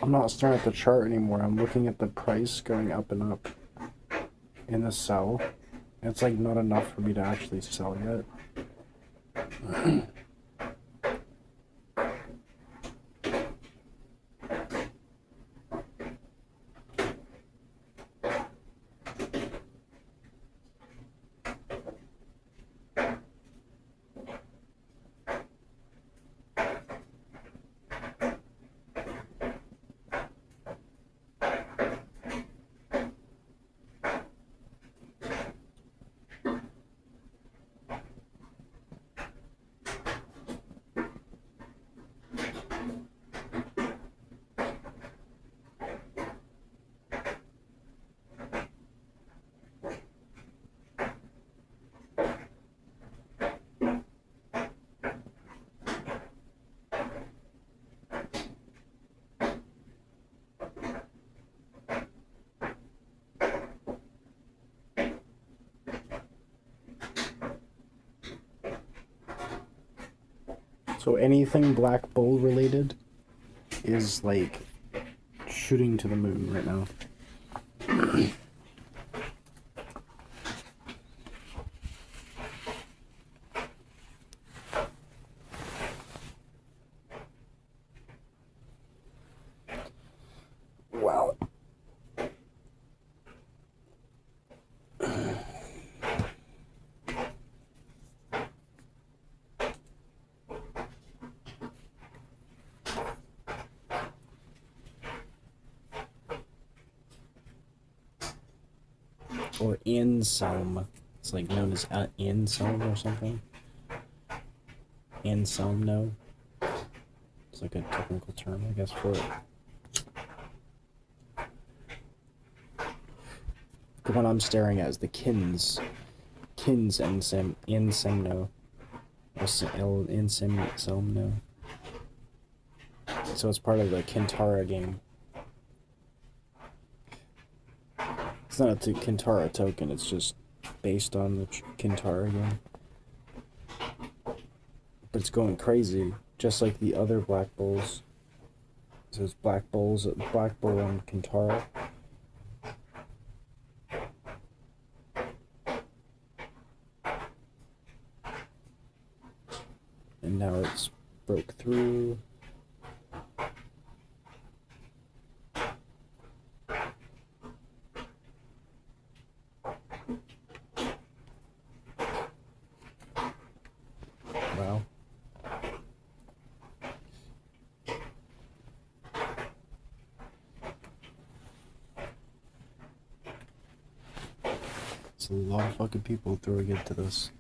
I'm not staring at the chart anymore. I'm looking at the price going up and up in the sell. It's like not enough for me to actually sell yet. So anything Black Bull related is like shooting to the moon right now. Wow. Or Anselm. It's like known as Anselm or something. Anselmno. It's like a technical term, I guess, for it. The one I'm staring at is the Kins Ansemno. Or Anselmno. So it's part of the Kintara game. It's not a Kintara token, it's just based on the Kintara game. But it's going crazy, just like the other Black Bulls. So it's Black Bull and Kintara. And now it's broke through. Wow. It's a lot of fucking people throwing into this.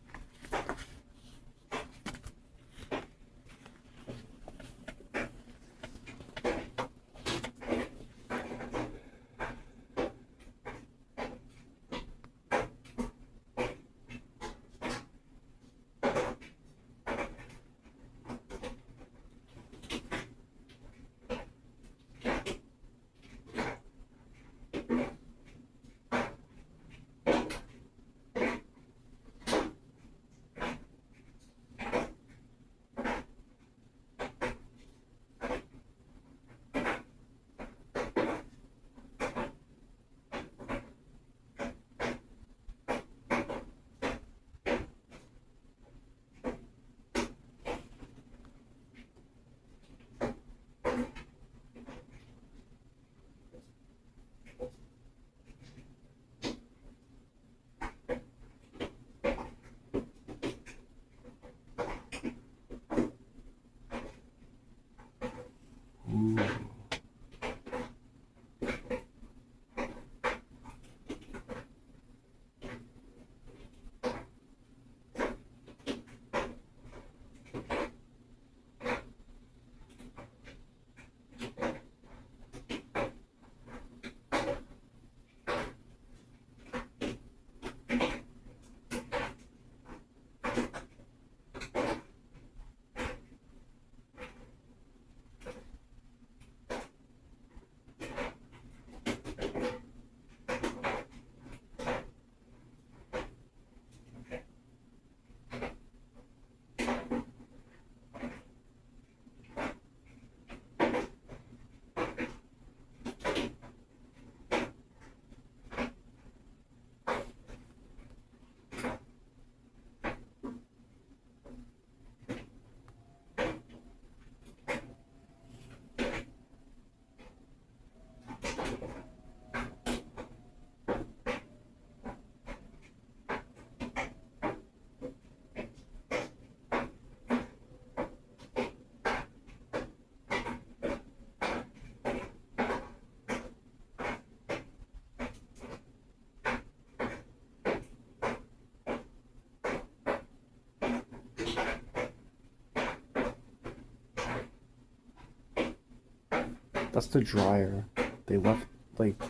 That's the dryer. They left, like,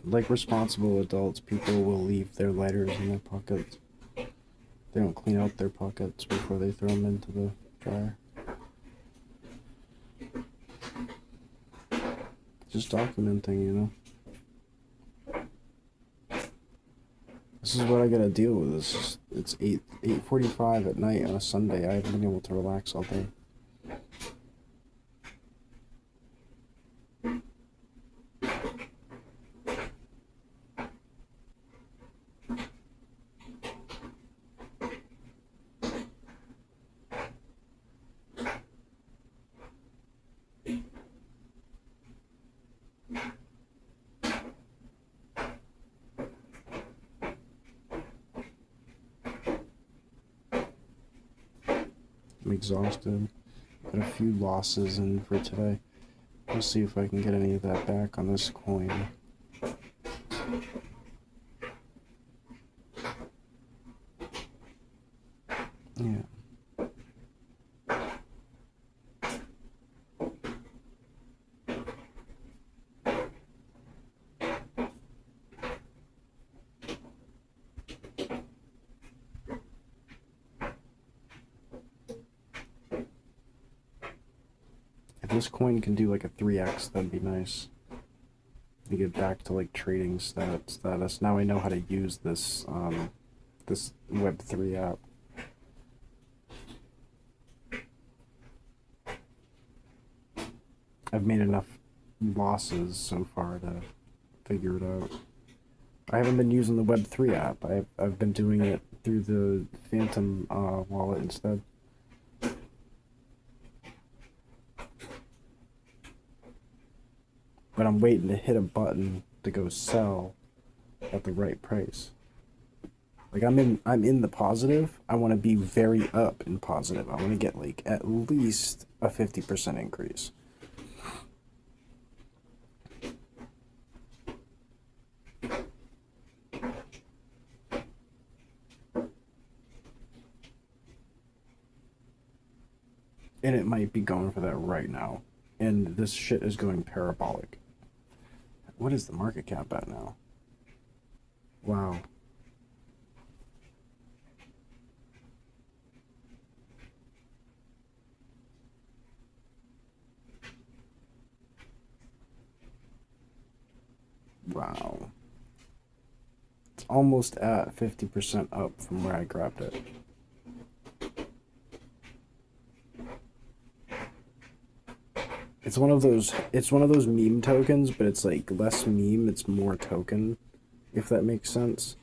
like responsible adults, people will leave their lighters in their pockets. They don't clean out their pockets before they throw them into the dryer. Just documenting, you know. This is what I gotta deal with. It's 8:45 at night on a Sunday. I haven't been able to relax all day. I'm exhausted. Got a few losses in for today. We'll see if I can get any of that back on this coin. Yeah. If this coin can do like a 3x, that'd be nice. To get back to like trading status. Now I know how to use this this Web3 app. I've made enough losses so far to figure it out. I haven't been using the Web3 app. I've been doing it through the Phantom wallet instead. But I'm waiting to hit a button to go sell at the right price. Like I'm in the positive. I want to be very up in positive. I want to get like at least a 50% increase. And it might be going for that right now. And this shit is going parabolic. What is the market cap at now? Wow. Wow. It's almost at 50% up from where I grabbed it. It's one of those meme tokens, but it's like less meme, it's more token, if that makes sense.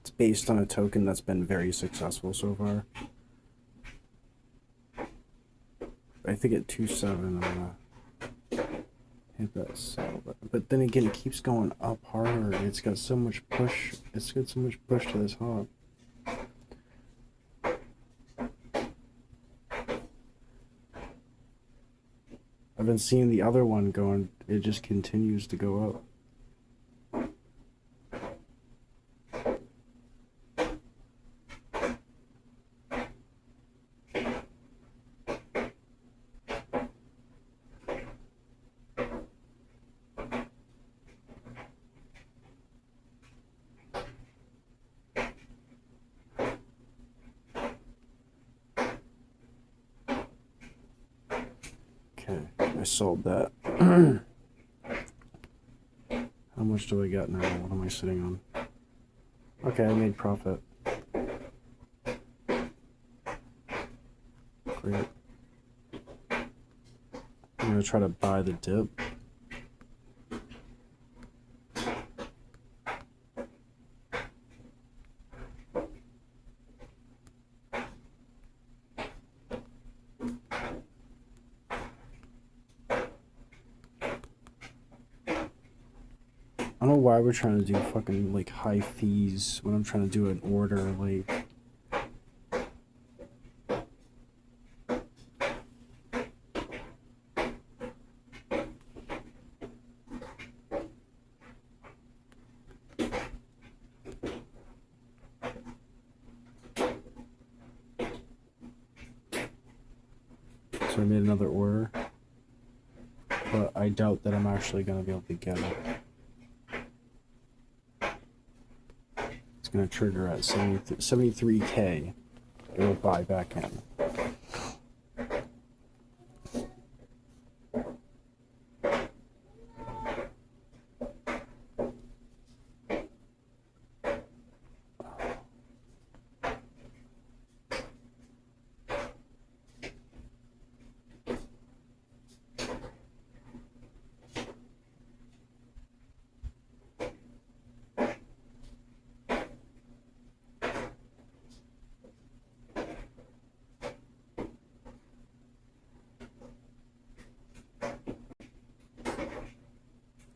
It's based on a token that's been very successful so far. I think at 2.7 I'm gonna hit that sell button. But then again, it keeps going up harder. It's got so much push. It's got so much push to this hog. I've been seeing the other one going, it just continues to go up. I sold that. How much do I got now? What am I sitting on? Okay, I made profit. Great. I'm gonna try to buy the dip. I don't know why we're trying to do fucking like high fees when I'm trying to do an order like. So I made another order, but I doubt that I'm actually gonna be able to get it. It's gonna trigger at 73K. It'll buy back in.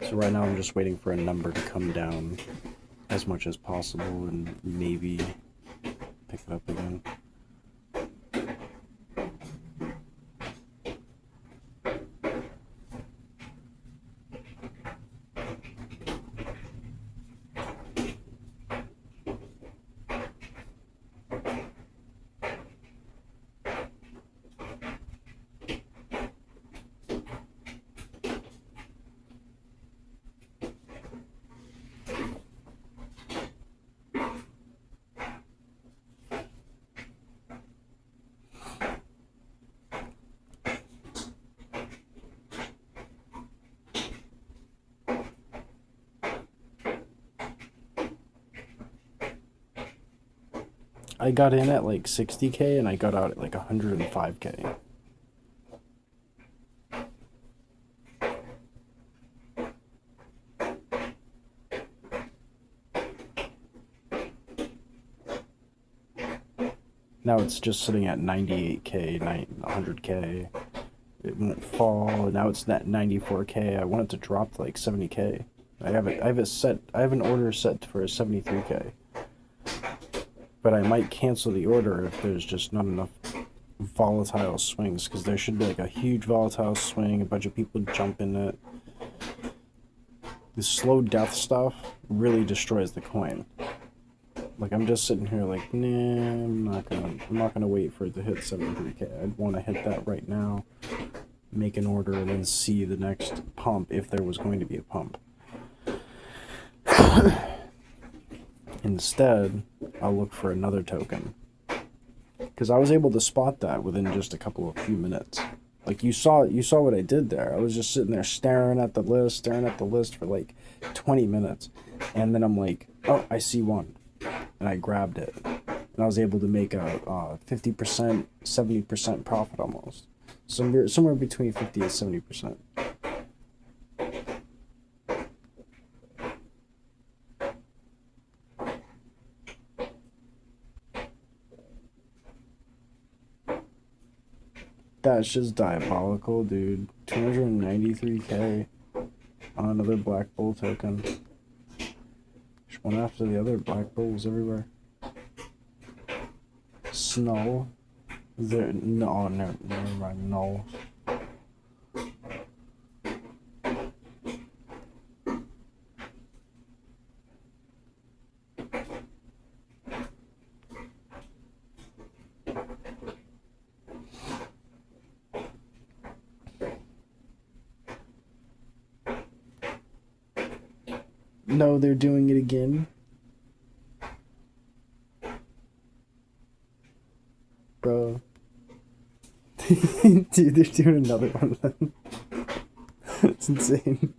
So right now I'm just waiting for a number to come down as much as possible and maybe pick it up again. I got in at like 60K and I got out at like 105K. Now it's just sitting at 98K, 100K. It won't fall. Now it's at 94K. I want it to drop to like 70K. I have an order set for 73K. But I might cancel the order if there's just not enough volatile swings, because there should be like a huge volatile swing, a bunch of people jump in it. The slow death stuff really destroys the coin. Like, I'm just sitting here like, nah, I'm not gonna wait for it to hit 73K. I'd want to hit that right now, make an order, and then see the next pump if there was going to be a pump. Instead, I'll look for another token. Because I was able to spot that within just a few minutes. Like, you saw what I did there. I was just sitting there staring at the list for like 20 minutes. And then I'm like, oh, I see one. And I grabbed it. And I was able to make a 50%, 70% profit almost. Somewhere between 50 and 70%. That's just diabolical, dude. 293K on another Black Bull token. Just one after the other, Black Bulls everywhere. Snow. There, no, never mind, no. No, they're doing it again. Bro. Dude, they're doing another one of them. It's insane.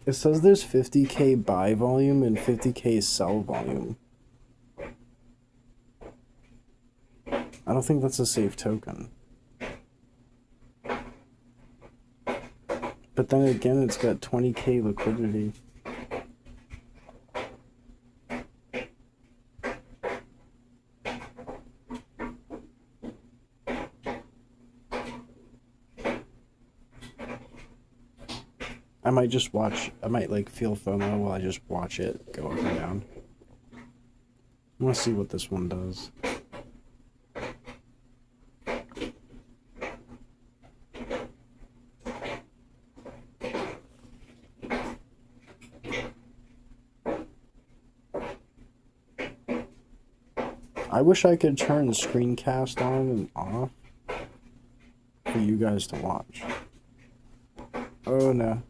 It says there's 50K buy volume and 50K sell volume. I don't think that's a safe token. But then again, it's got 20K liquidity. I might just watch. I might like feel FOMO while I just watch it go up and down. I want to see what this one does. I wish I could turn the screencast on and off for you guys to watch. Oh no.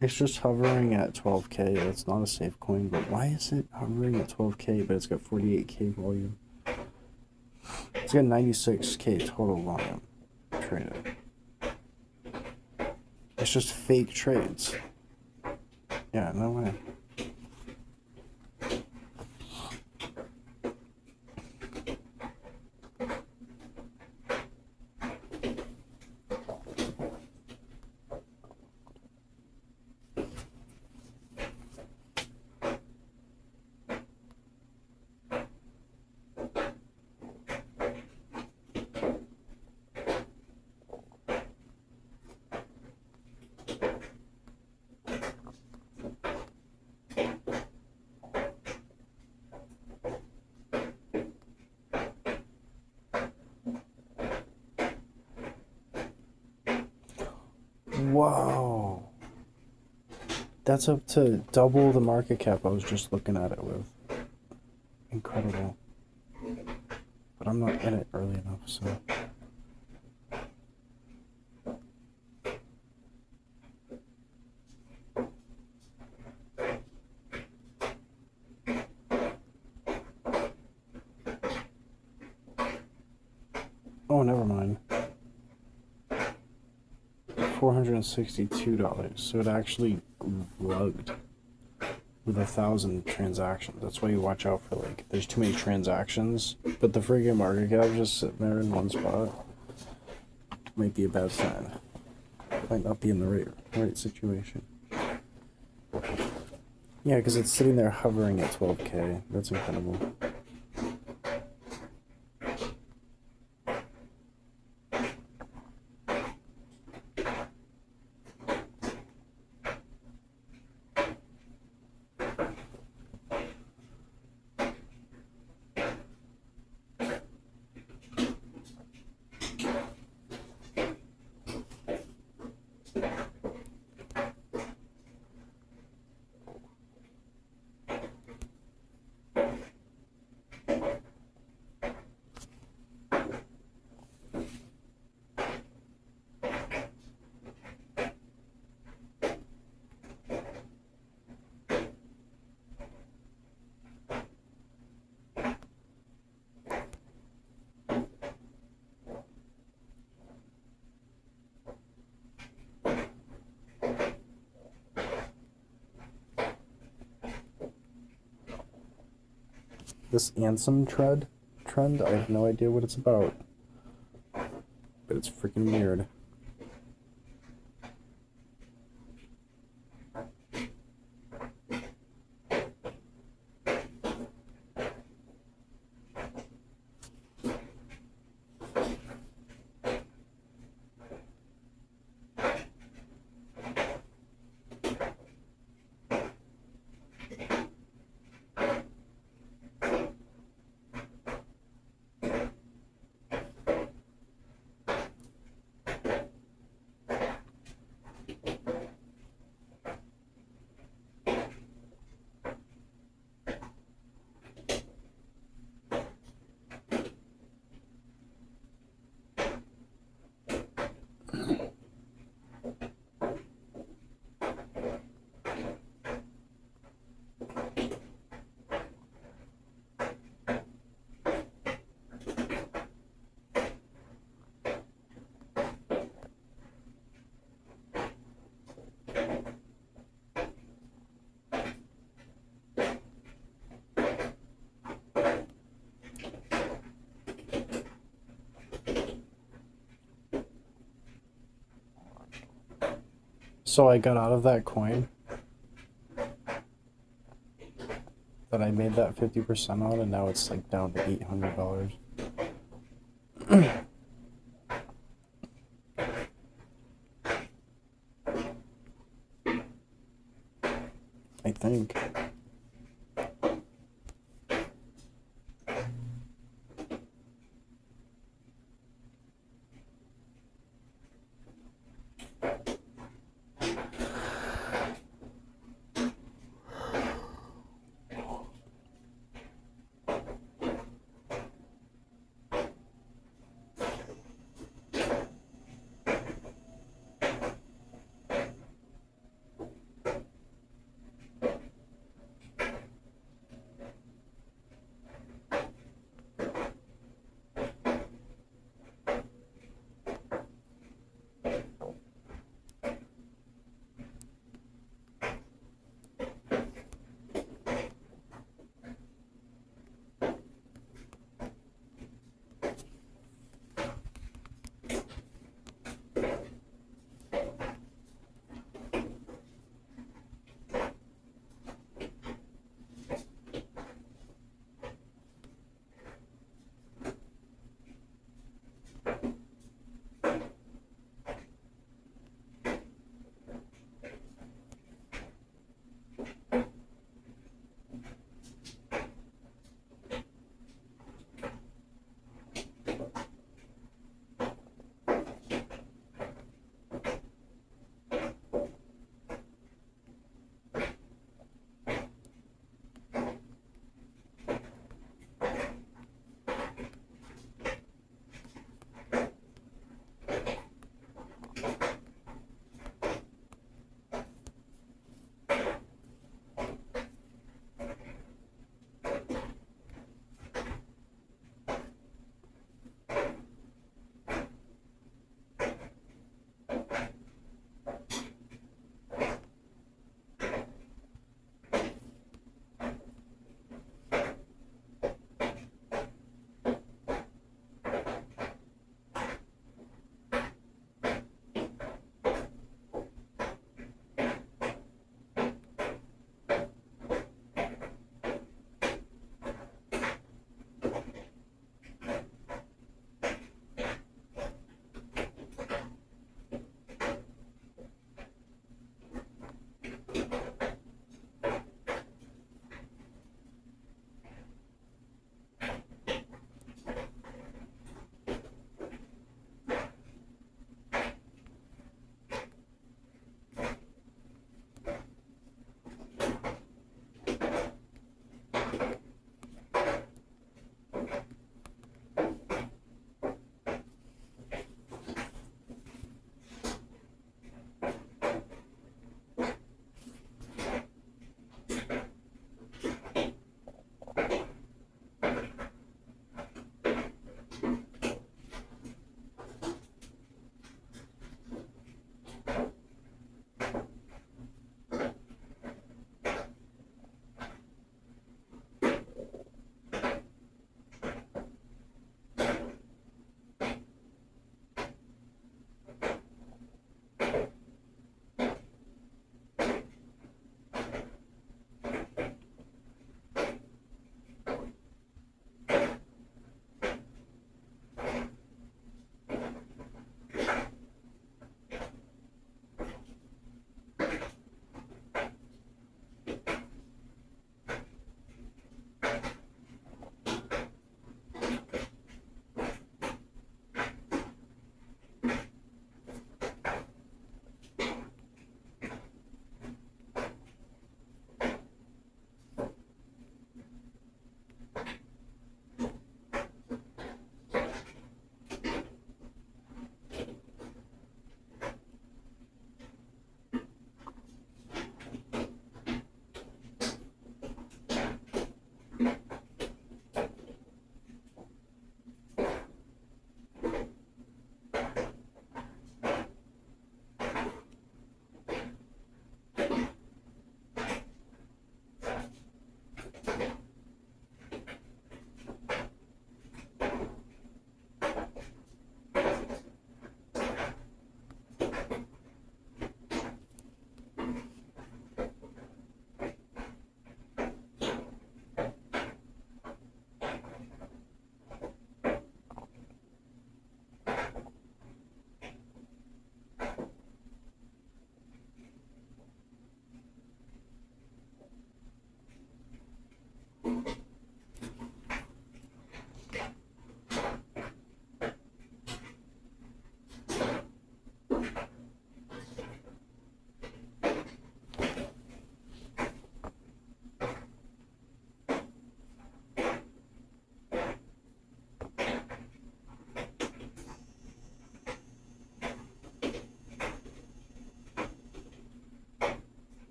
It's just hovering at 12K. It's not a safe coin, but why is it hovering at 12K, but it's got 48K volume? It's got 96K total volume traded. It's just fake trades. Yeah, no way. Whoa. That's up to double the market cap I was just looking at it with. Incredible. But I'm not in it early enough, so. Oh, never mind. $462, so it actually rugged with 1,000 transactions. That's why you watch out for, like, there's too many transactions, but the freaking market cap just sitting there in one spot might be a bad sign. Might not be in the right situation. Yeah, because it's sitting there hovering at 12K. That's incredible. This Ansem trend, I have no idea what it's about. But it's freaking weird. So I got out of that coin that I made that 50% on, and now it's like down to $800. I think.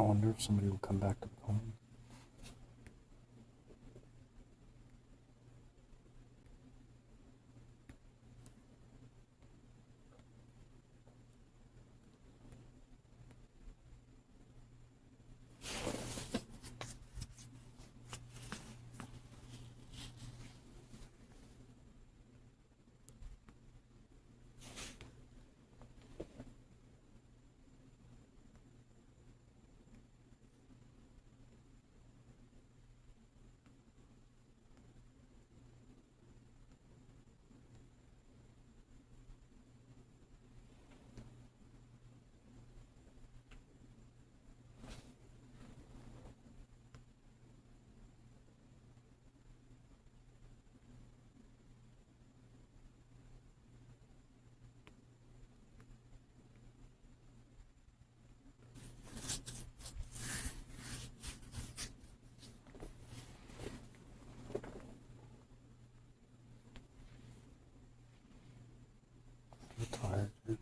wonder if somebody will come back to the phone. I'm tired, dude.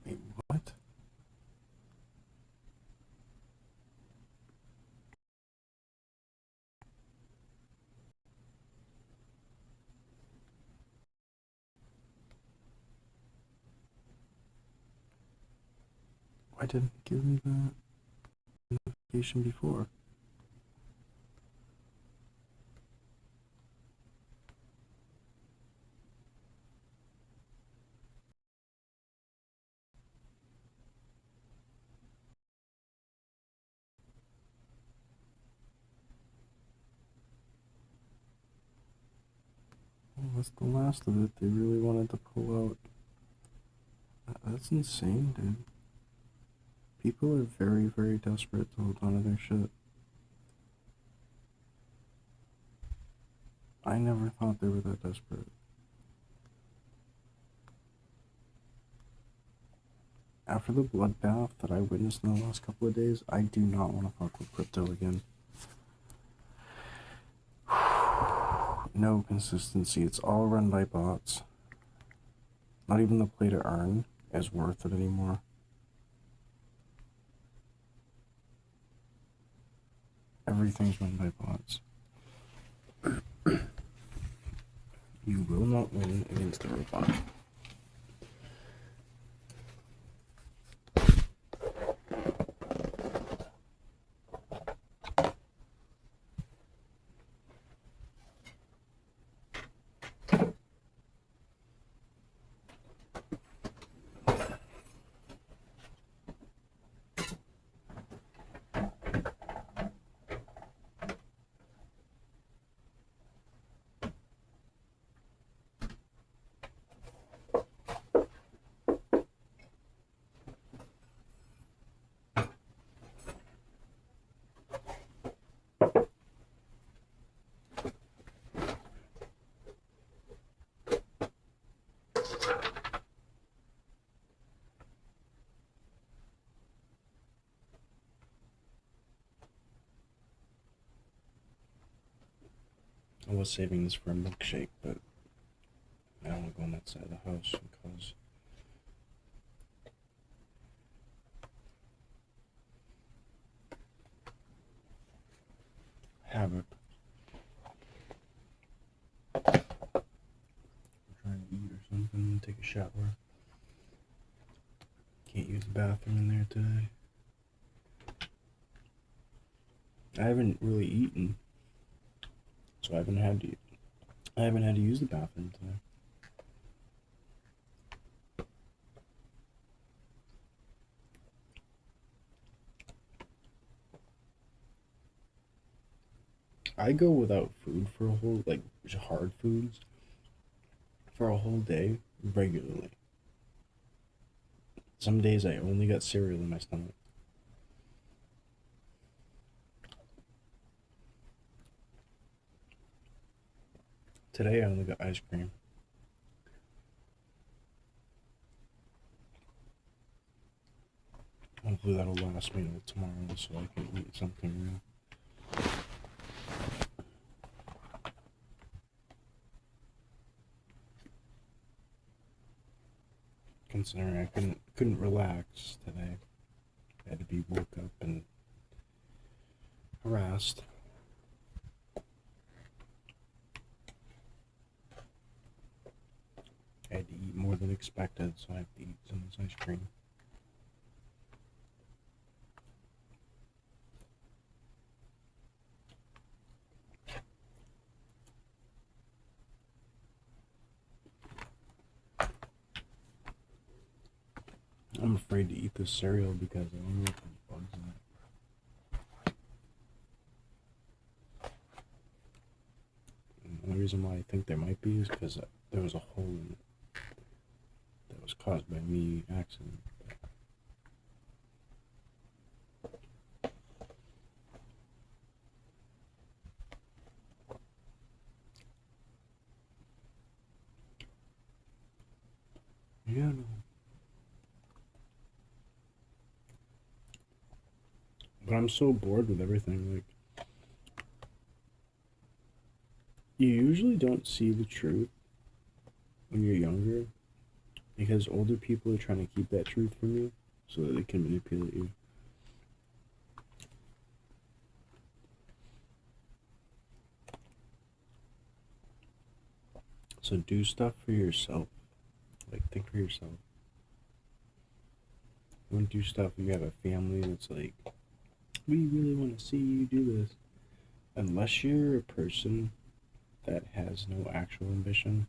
Wait, what? Why didn't it give me that notification before? Well, that's the last of it. They really wanted to pull out. That's insane, dude. People are very, very desperate to hold on to their shit. I never thought they were that desperate. After the bloodbath that I witnessed in the last couple of days, I do not want to fuck with crypto again. No consistency. It's all run by bots. Not even the play to earn is worth it anymore. Everything's run by bots. You will not win against the robot. I was saving this for a milkshake, but I don't want to go on that side of the house and cause havoc. I'm trying to eat or something, take a shower. Can't use the bathroom in there today. I haven't really eaten, so I haven't had to use the bathroom today. I go without food for a whole, like, hard foods for a whole day regularly. Some days I only got cereal in my stomach. Today I only got ice cream. Hopefully that'll last me till tomorrow so I can eat something real. Considering I couldn't relax today. I had to be woke up and harassed. I had to eat more than expected, so I have to eat some of this ice cream. I'm afraid to eat this cereal because I don't know if there's bugs in it. And the only reason why I think there might be is because there was a hole in it that was caused by me accident. Yeah, no. But I'm so bored with everything, like, you usually don't see the truth when you're younger because older people are trying to keep that truth from you so that they can manipulate you. So do stuff for yourself. Like, think for yourself. You want to do stuff, you have a family that's like, we really want to see you do this. Unless you're a person that has no actual ambition,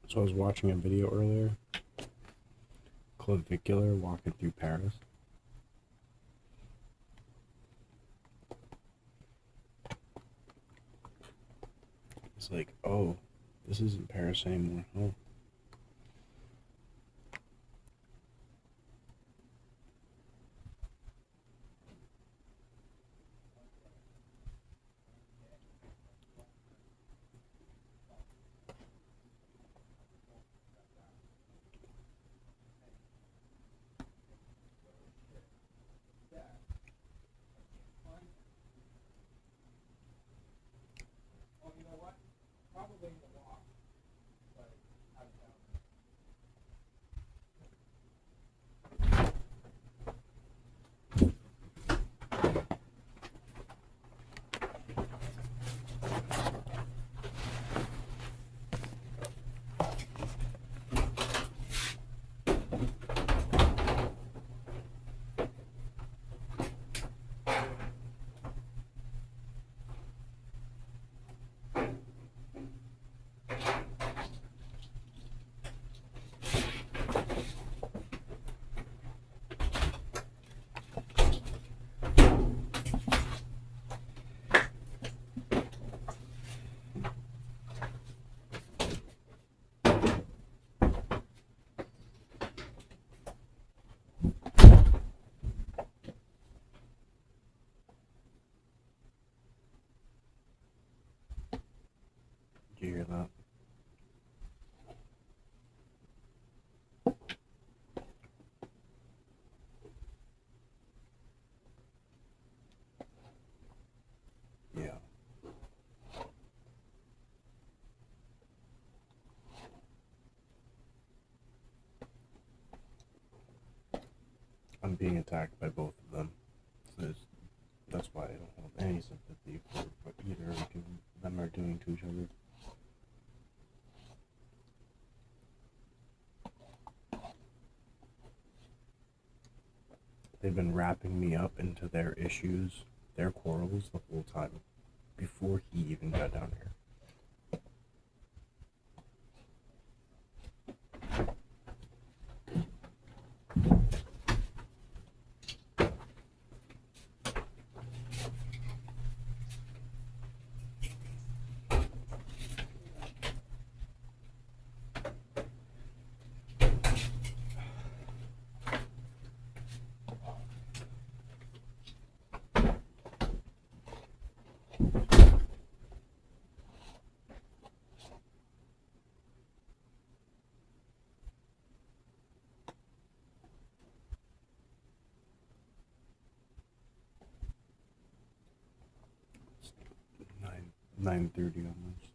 so I was watching a video earlier, clavicular walking through Paris. It's like, oh, this isn't Paris anymore. Oh. hear that. Yeah. I'm being attacked by both of them. So that's why I don't have any sympathy for what either of them are doing to each other. They've been wrapping me up into their issues, their quarrels the whole time, before he even got down here. It's 9:30 almost.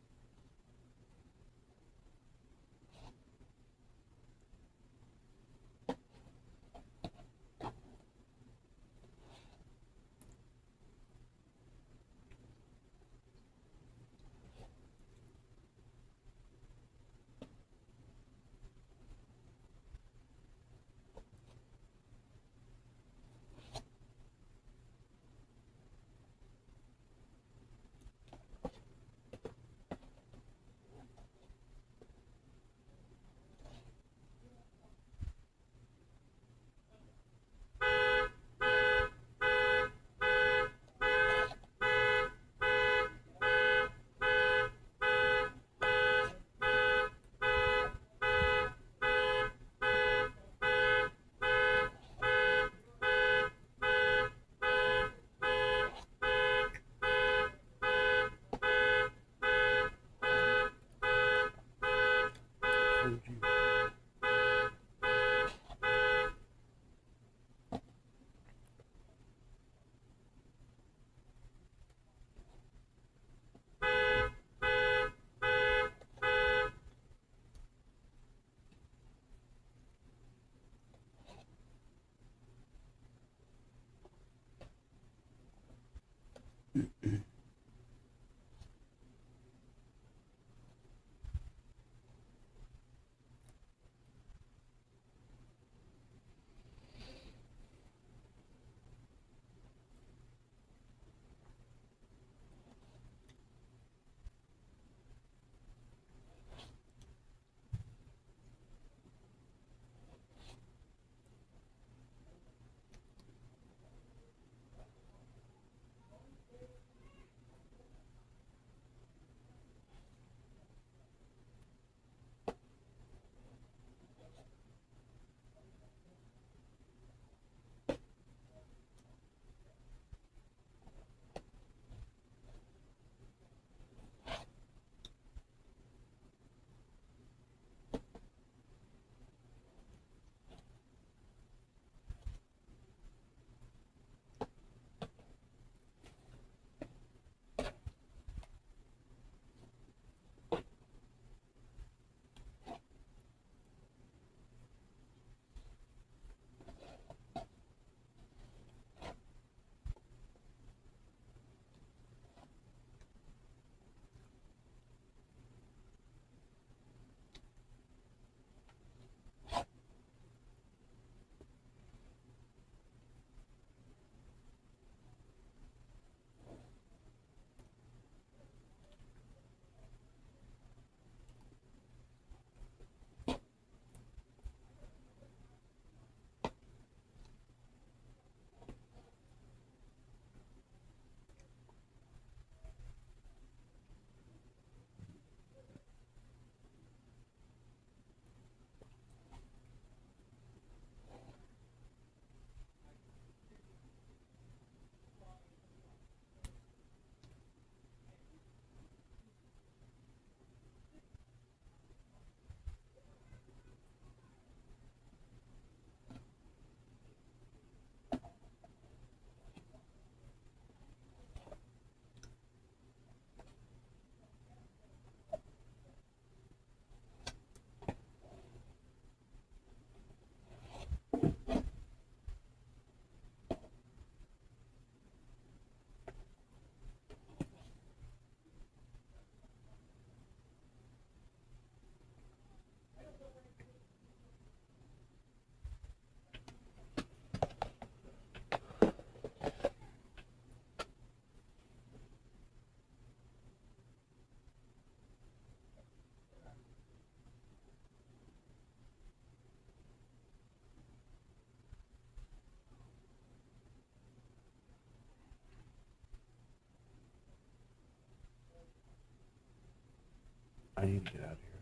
I need to get out of here.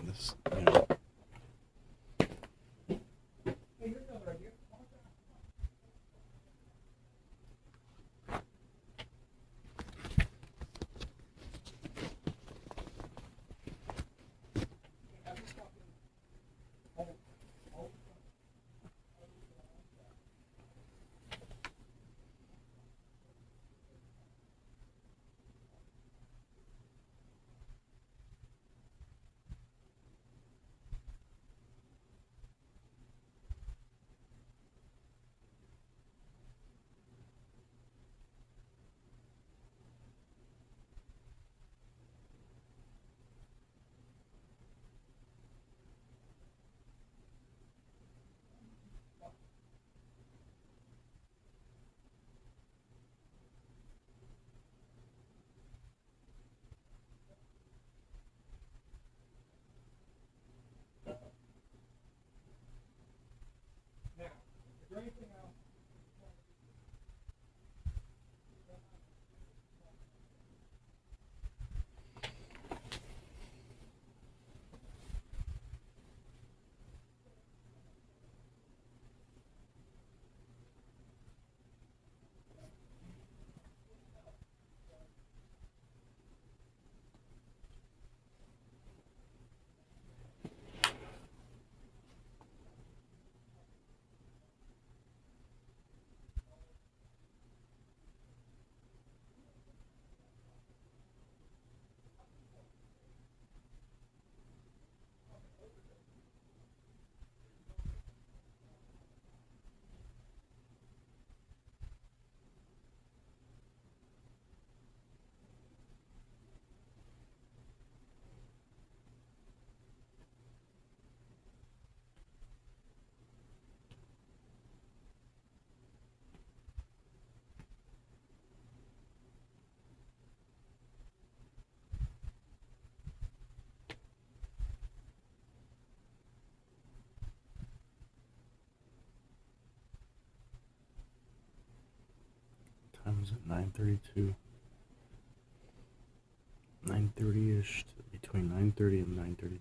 This, you know. Time is at 9:32. 9:30ish, between 9:30 and 9:32.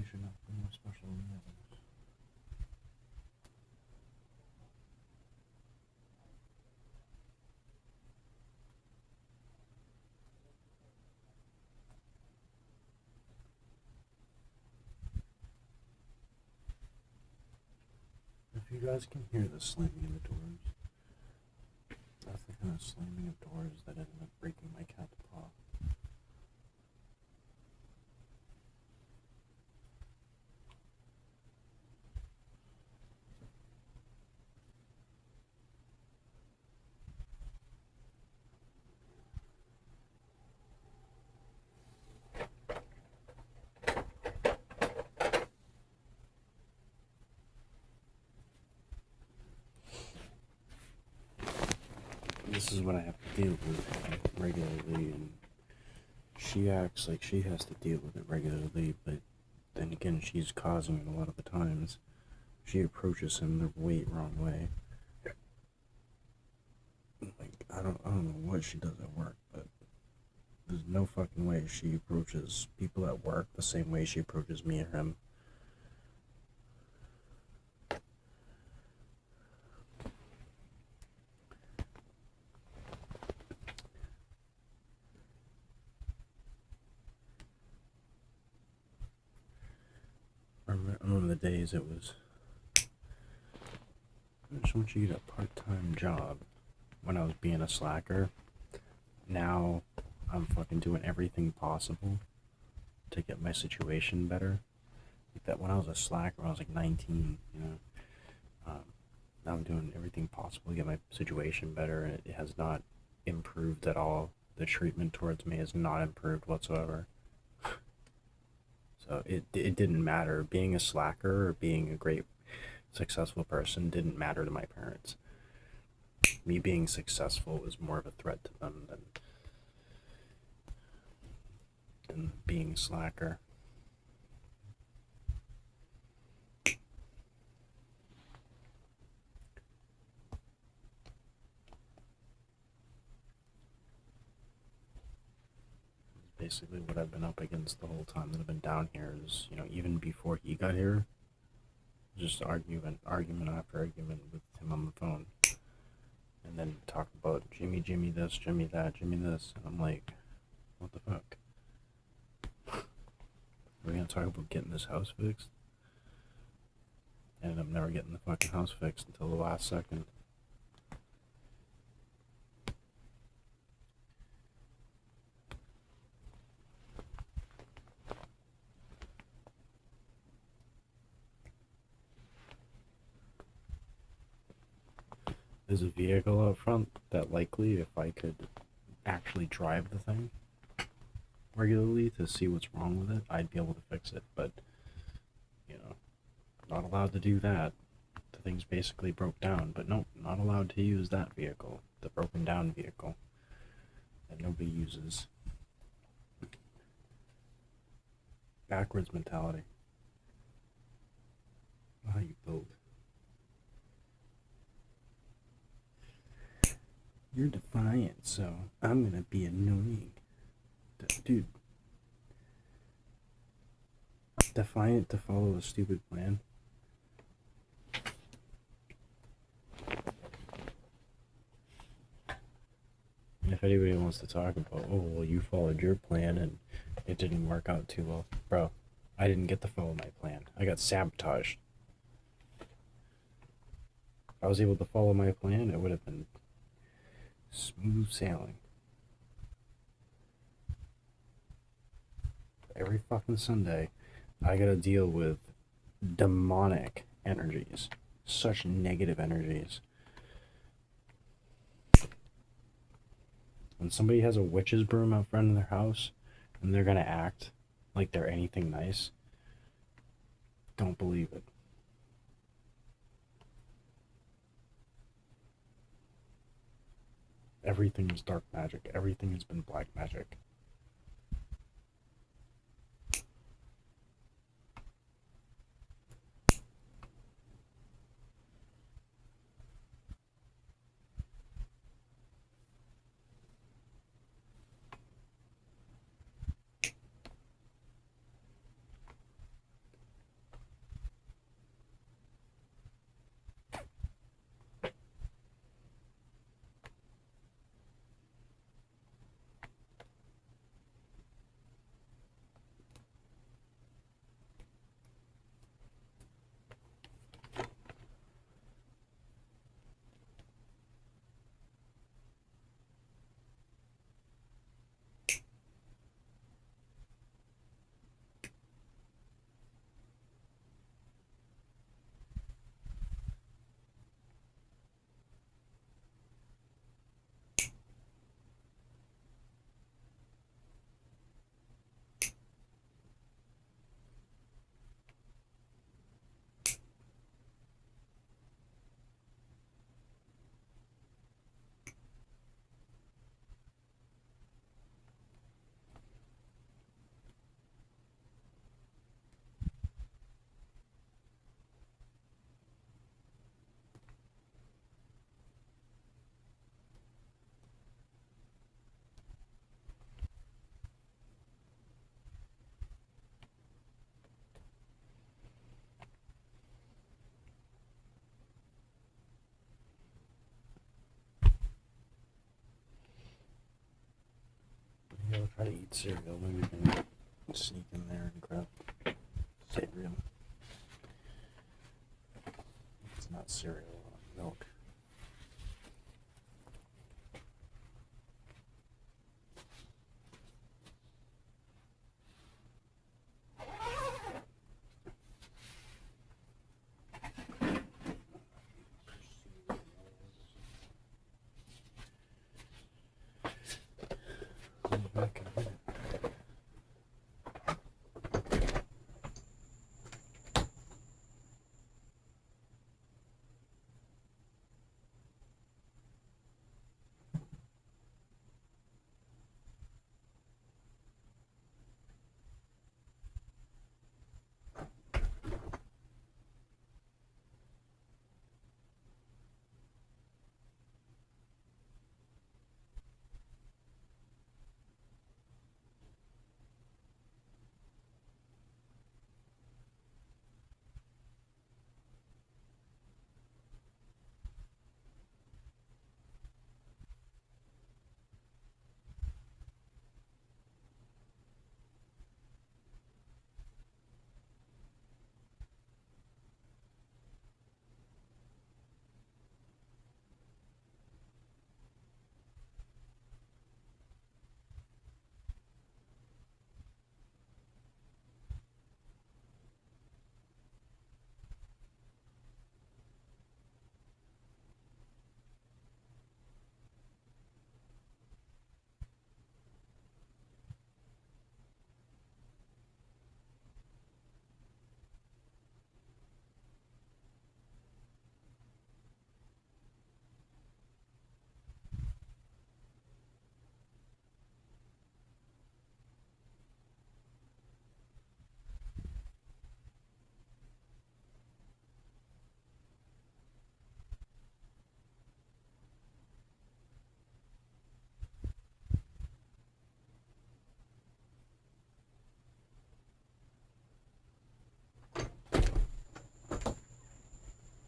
finishing up for more special events. If you guys can hear the slamming of the doors, that's the kind of slamming of doors that ended up breaking my cat's paw. This is what I have to deal with regularly, and she acts like she has to deal with it regularly, but then again, she's causing it a lot of the times. She approaches him the wrong way. Like, I don't know what she does at work, but there's no fucking way she approaches people at work the same way she approaches me or him. I remember the days it was, I just want you to get a part-time job when I was being a slacker. Now I'm fucking doing everything possible to get my situation better. Like that when I was a slacker, when I was like 19, you know, now I'm doing everything possible to get my situation better, and it has not improved at all. The treatment towards me has not improved whatsoever. So it didn't matter. Being a slacker or being a great, successful person didn't matter to my parents. Me being successful was more of a threat to them than being a slacker. Basically what I've been up against the whole time that I've been down here is, you know, even before he got here, just argument after argument with him on the phone. And then talk about Jimmy this, Jimmy that, Jimmy this. And I'm like, what the fuck? Are we gonna talk about getting this house fixed? And I'm never getting the fucking house fixed until the last second. There's a vehicle out front that likely, if I could actually drive the thing regularly to see what's wrong with it, I'd be able to fix it. But, you know, not allowed to do that. The thing's basically broke down. But nope, not allowed to use that vehicle, the broken down vehicle that nobody uses. Backwards mentality. How you build. You're defiant, so I'm gonna be annoying. Dude. Defiant to follow a stupid plan. And if anybody wants to talk about, oh, well, you followed your plan and it didn't work out too well. Bro, I didn't get to follow my plan. I got sabotaged. If I was able to follow my plan, it would have been smooth sailing. Every fucking Sunday, I gotta deal with demonic energies. Such negative energies. When somebody has a witch's broom out front of their house and they're gonna act like they're anything nice, don't believe it. Everything is dark magic. Everything has been black magic. try to eat cereal. Maybe we can sneak in there and grab cereal. It's not cereal, milk. Back in here.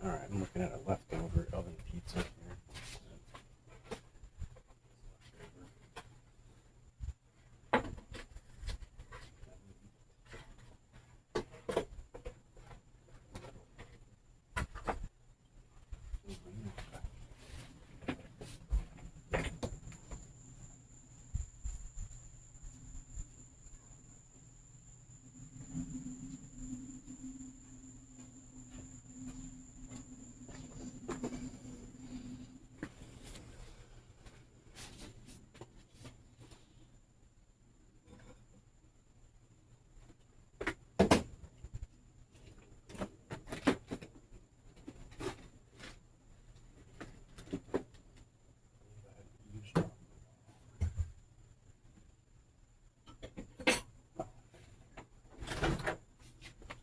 Alright, I'm looking at a leftover oven pizza here.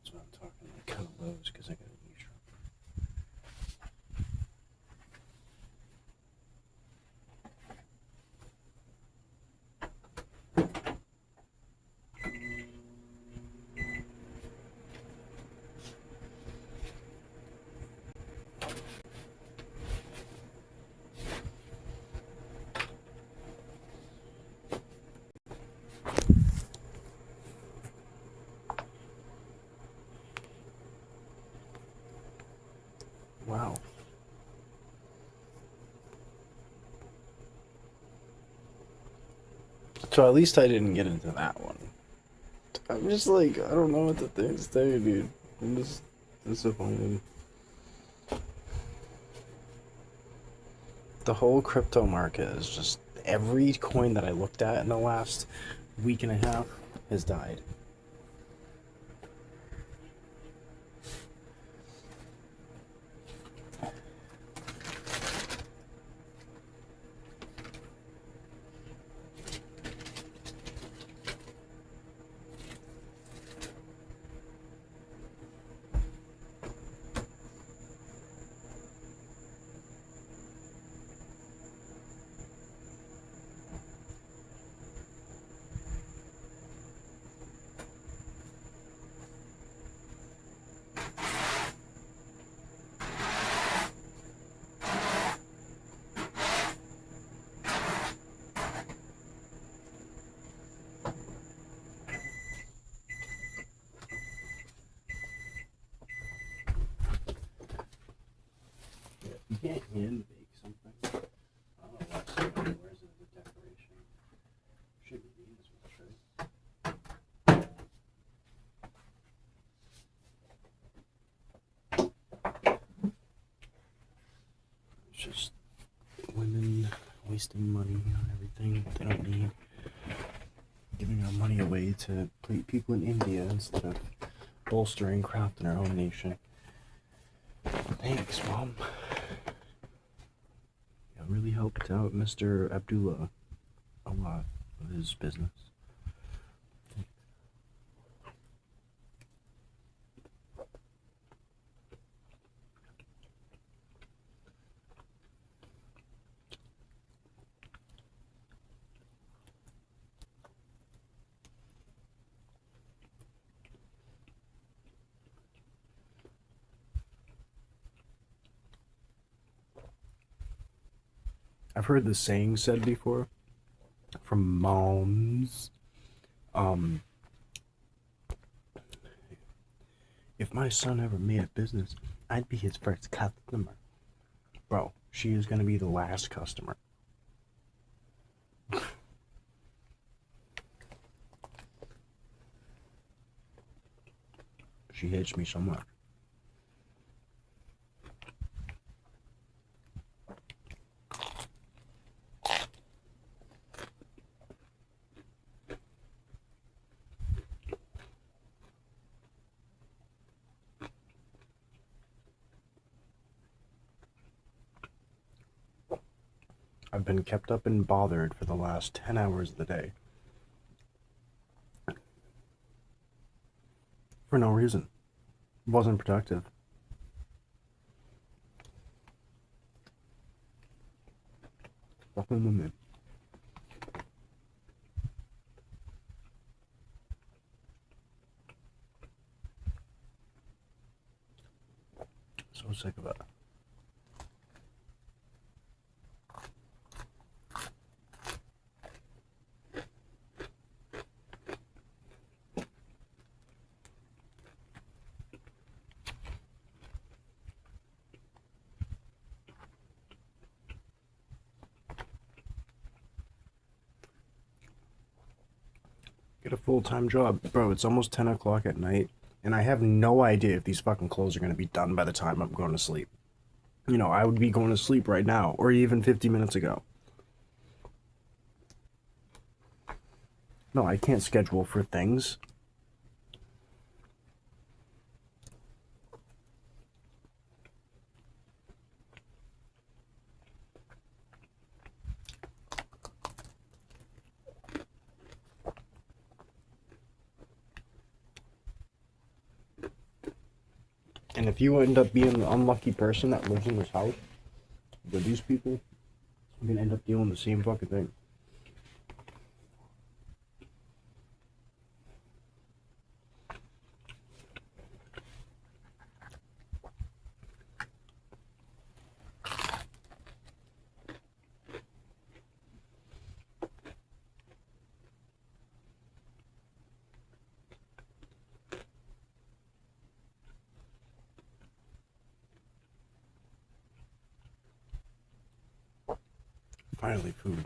That's what I'm talking like kind of lows because I got a use. Wow. So at least I didn't get into that one. I'm just like, I don't know what to think, dude. I'm just disappointed. The whole crypto market is just, every coin that I looked at in the last week and a half has died. You can't hand bake something. I don't know why somebody wears it as a decoration. Shouldn't be this much, right? It's just women wasting money on everything they don't need. Giving our money away to people in India instead of bolstering craft in our own nation. Thanks, Mom. It really helped out Mr. Abdullah a lot with his business. I've heard the saying said before from moms. If my son ever made a business, I'd be his first customer. Bro, she is gonna be the last customer. She hates me so much. I've been kept up and bothered for the last 10 hours of the day. For no reason. Wasn't productive. Nothing in it. So sick of it. Get a full-time job. Bro, it's almost 10 o'clock at night, and I have no idea if these fucking clothes are going to be done by the time I'm going to sleep. You know, I would be going to sleep right now, or even 50 minutes ago. No, I can't schedule for things. And if you end up being the unlucky person that lives in this house with these people, you're gonna end up dealing the same fucking thing. Finally, food.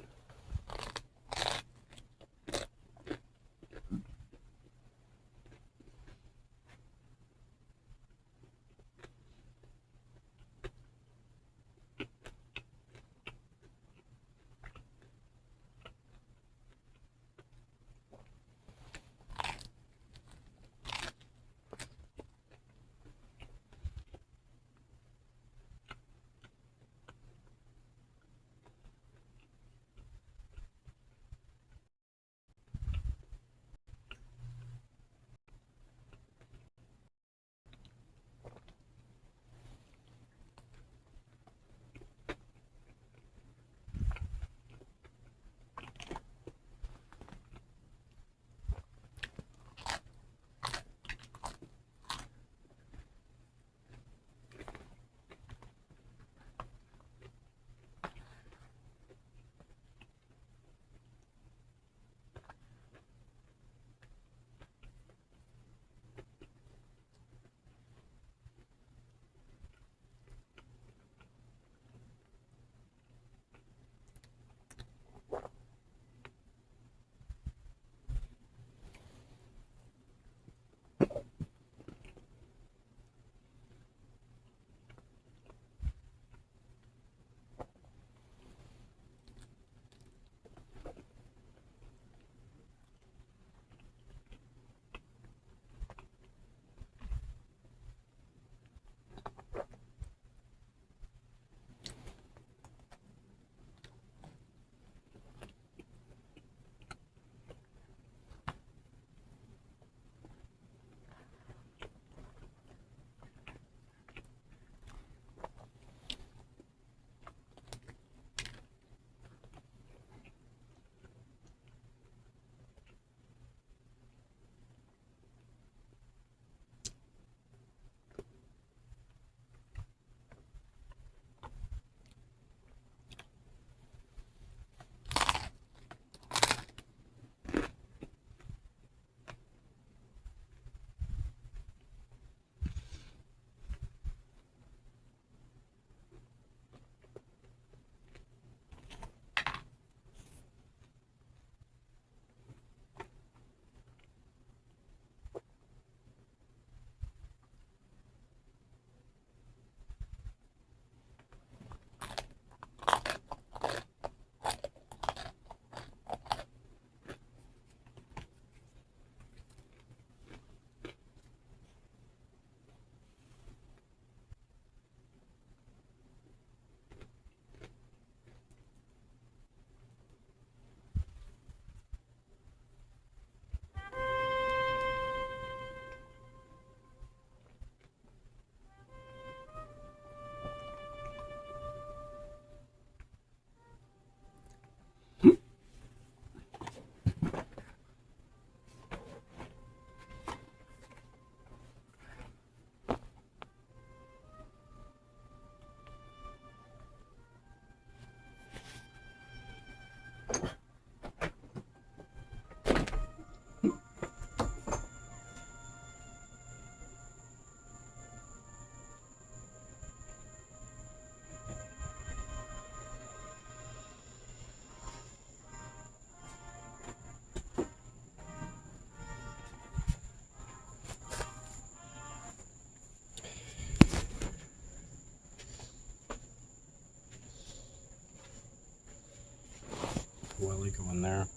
while I go in there,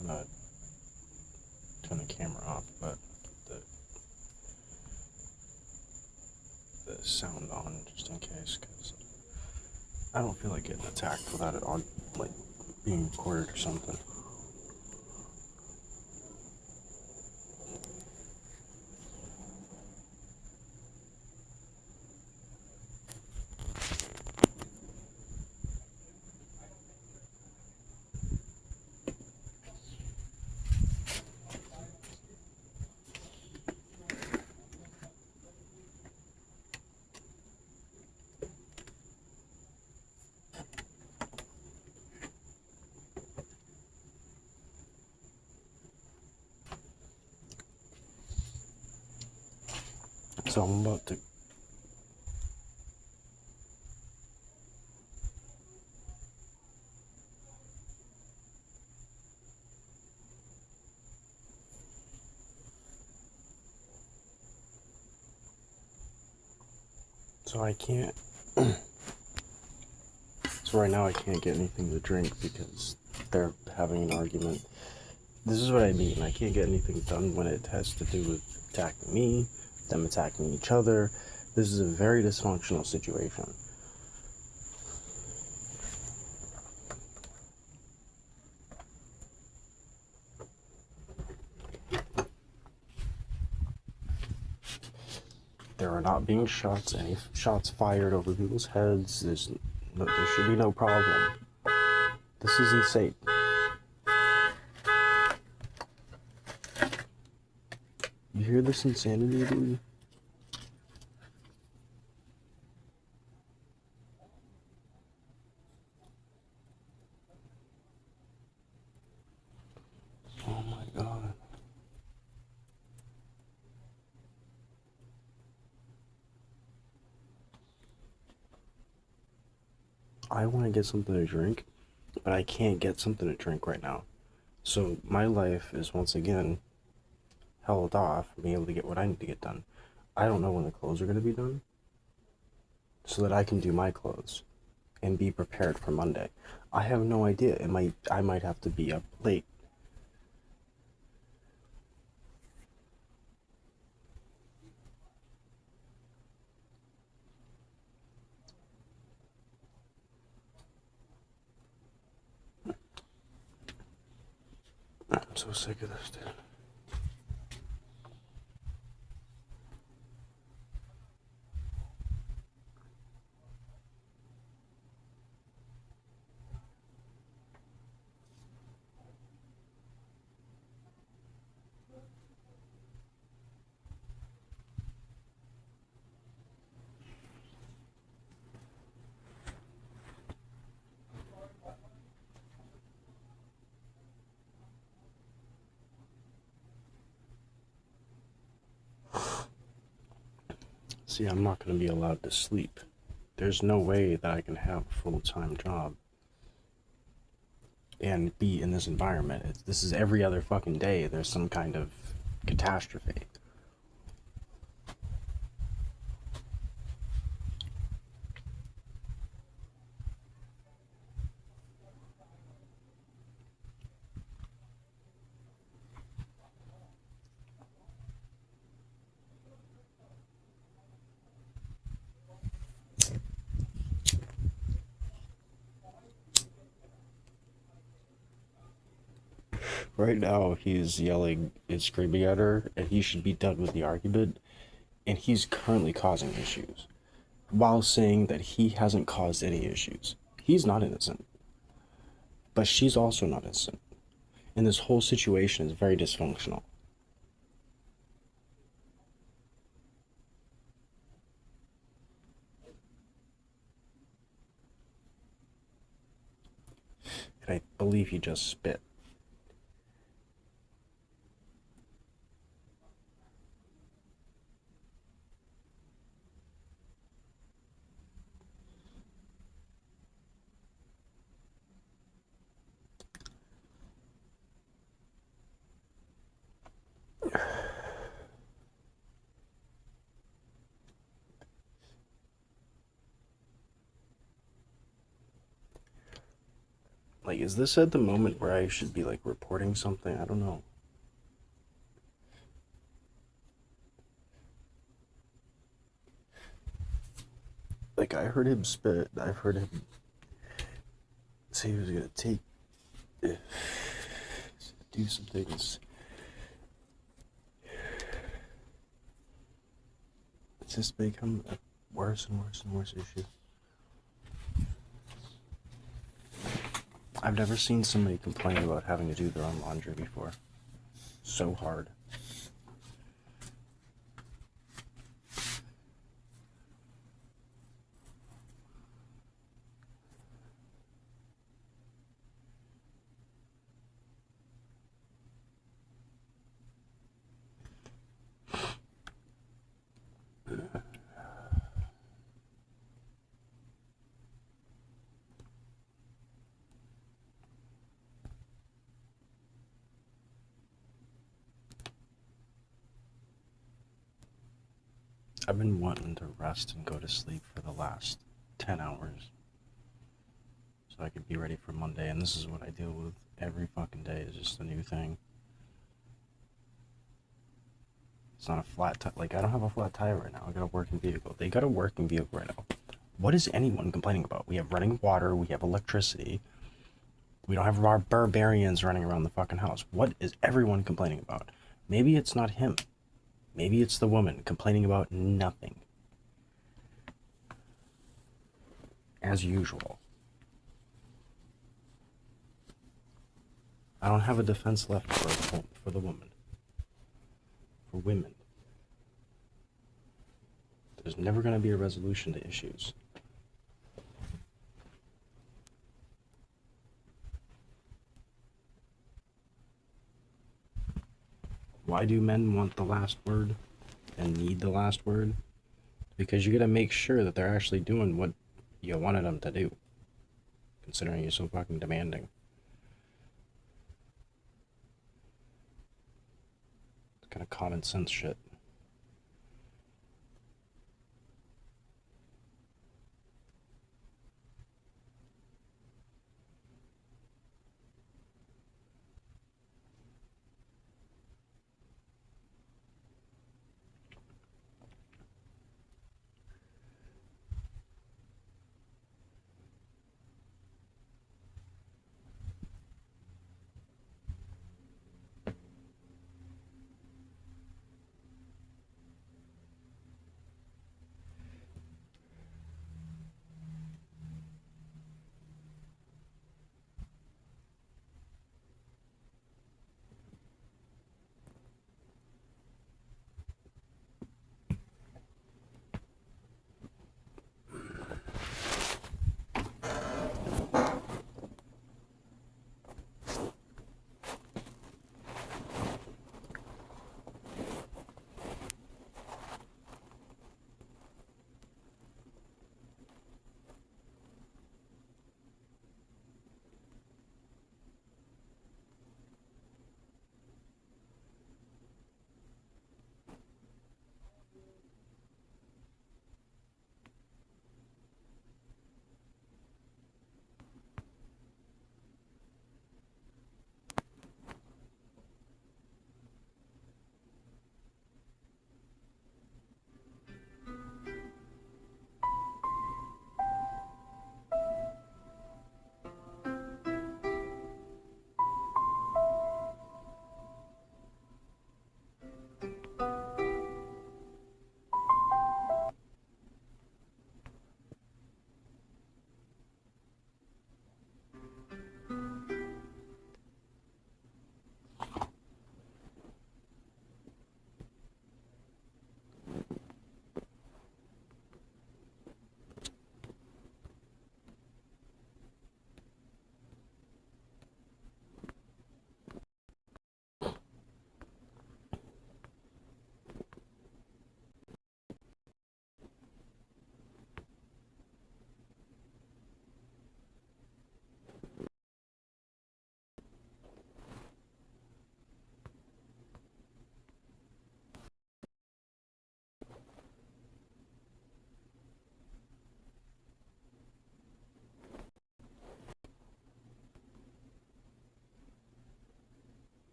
I'm gonna turn the camera off, but the sound on just in case, because I don't feel like getting attacked without it on, like being recorded or something. So I'm about to so I can't so right now I can't get anything to drink because they're having an argument. This is what I mean. I can't get anything done when it has to do with attacking me, them attacking each other. This is a very dysfunctional situation. There are not being any shots fired over people's heads. There should be no problem. This is insane. You hear this insanity, dude? Oh my god. I want to get something to drink, but I can't get something to drink right now. So my life is once again held off from being able to get what I need to get done. I don't know when the clothes are going to be done, so that I can do my clothes and be prepared for Monday. I have no idea. I might have to be up late. I'm so sick of this, dude. See, I'm not going to be allowed to sleep. There's no way that I can have a full-time job and be in this environment. This is every other fucking day there's some kind of catastrophe. Right now, he's yelling and screaming at her, and he should be done with the argument, and he's currently causing issues, while saying that he hasn't caused any issues. He's not innocent, but she's also not innocent, and this whole situation is very dysfunctional. And I believe he just spit. Like, is this at the moment where I should be, like, reporting something? I don't know. Like, I heard him spit. I've heard him say he was gonna do some things. It's just become a worse and worse and worse issue. I've never seen somebody complain about having to do their own laundry before. So hard. I've been wanting to rest and go to sleep for the last 10 hours. So I could be ready for Monday, and this is what I deal with every fucking day, is just a new thing. It's not a flat tire. Like, I don't have a flat tire right now. I got a working vehicle. They got a working vehicle right now. What is anyone complaining about? We have running water, we have electricity. We don't have our barbarians running around the fucking house. What is everyone complaining about? Maybe it's not him. Maybe it's the woman complaining about nothing. As usual. I don't have a defense left for the woman. For women. There's never going to be a resolution to issues. Why do men want the last word and need the last word? Because you gotta make sure that they're actually doing what you wanted them to do, considering you're so fucking demanding. It's kind of common sense shit.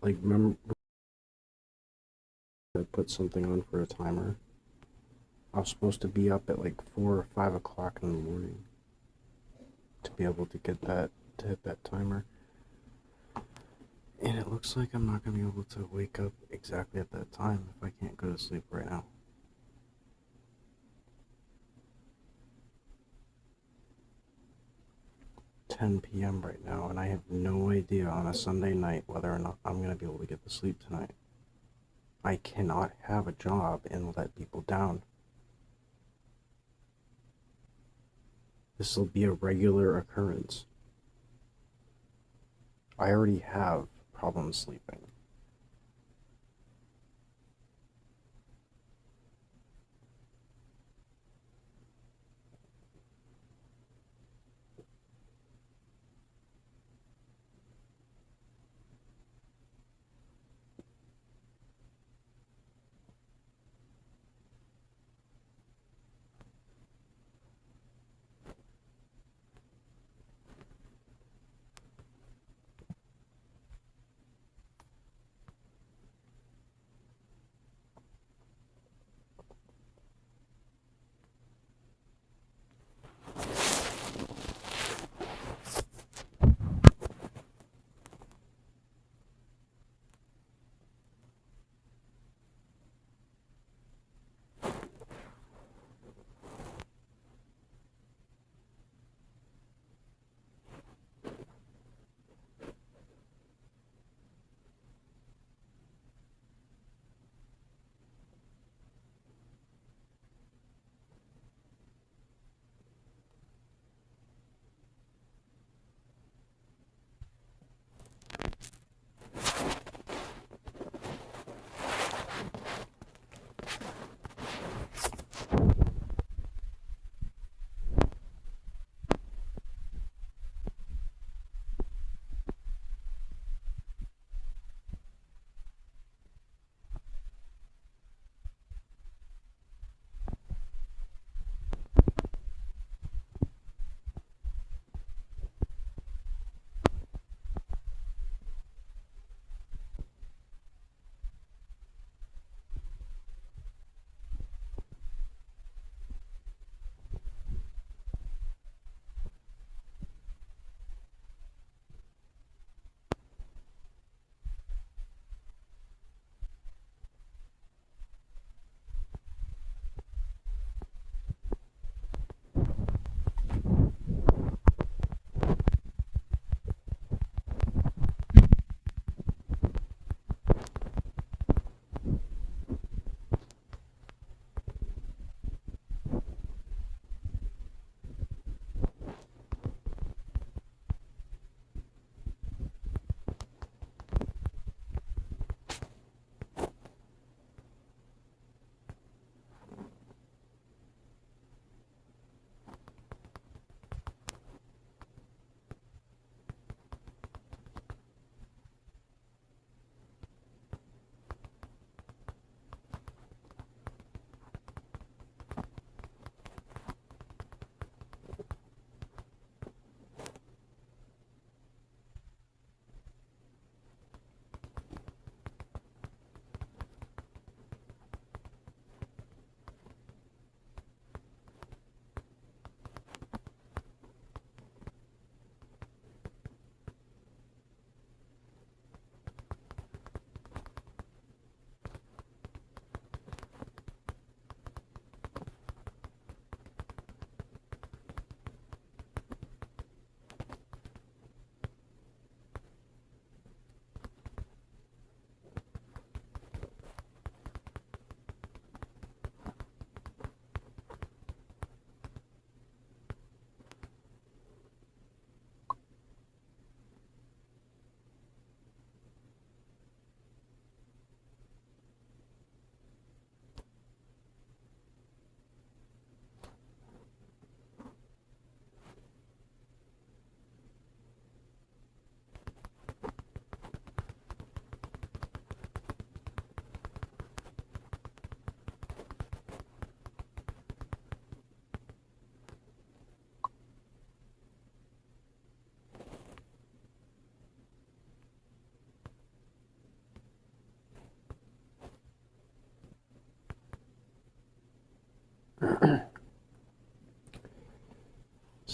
Like, remember I put something on for a timer? I was supposed to be up at like 4 or 5 o'clock in the morning to be able to get that, to hit that timer. And it looks like I'm not going to be able to wake up exactly at that time if I can't go to sleep right now. It's 10 p.m. right now, and I have no idea on a Sunday night whether or not I'm going to be able to get to sleep tonight. I cannot have a job and let people down. This will be a regular occurrence. I already have problems sleeping.